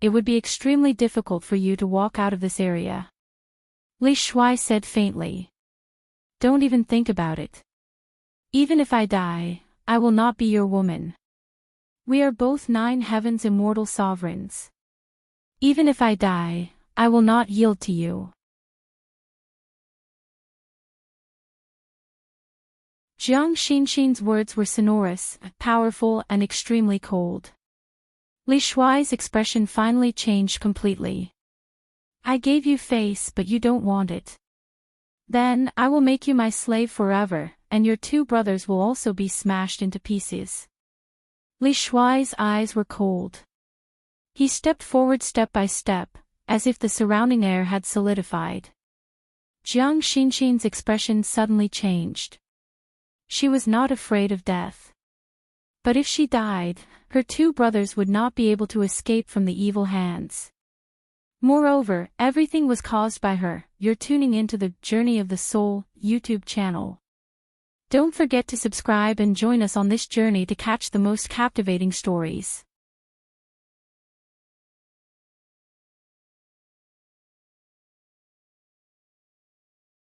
it would be extremely difficult for you to walk out of this area. Li Shuai said faintly. Don't even think about it. Even if I die, I will not be your woman. We are both 9 heavens' immortal sovereigns. Even if I die, I will not yield to you. Jiang Xinxin's words were sonorous, powerful, and extremely cold. Li Shuai's expression finally changed completely. I gave you face, but you don't want it. Then, I will make you my slave forever, and your 2 brothers will also be smashed into pieces. Li Shuai's eyes were cold. He stepped forward step by step, as if the surrounding air had solidified. Jiang Xinxin's expression suddenly changed. She was not afraid of death. But if she died, her 2 brothers would not be able to escape from the evil hands. Moreover, everything was caused by her. You're tuning into the Journey of the Soul YouTube channel. Don't forget to subscribe and join us on this journey to catch the most captivating stories.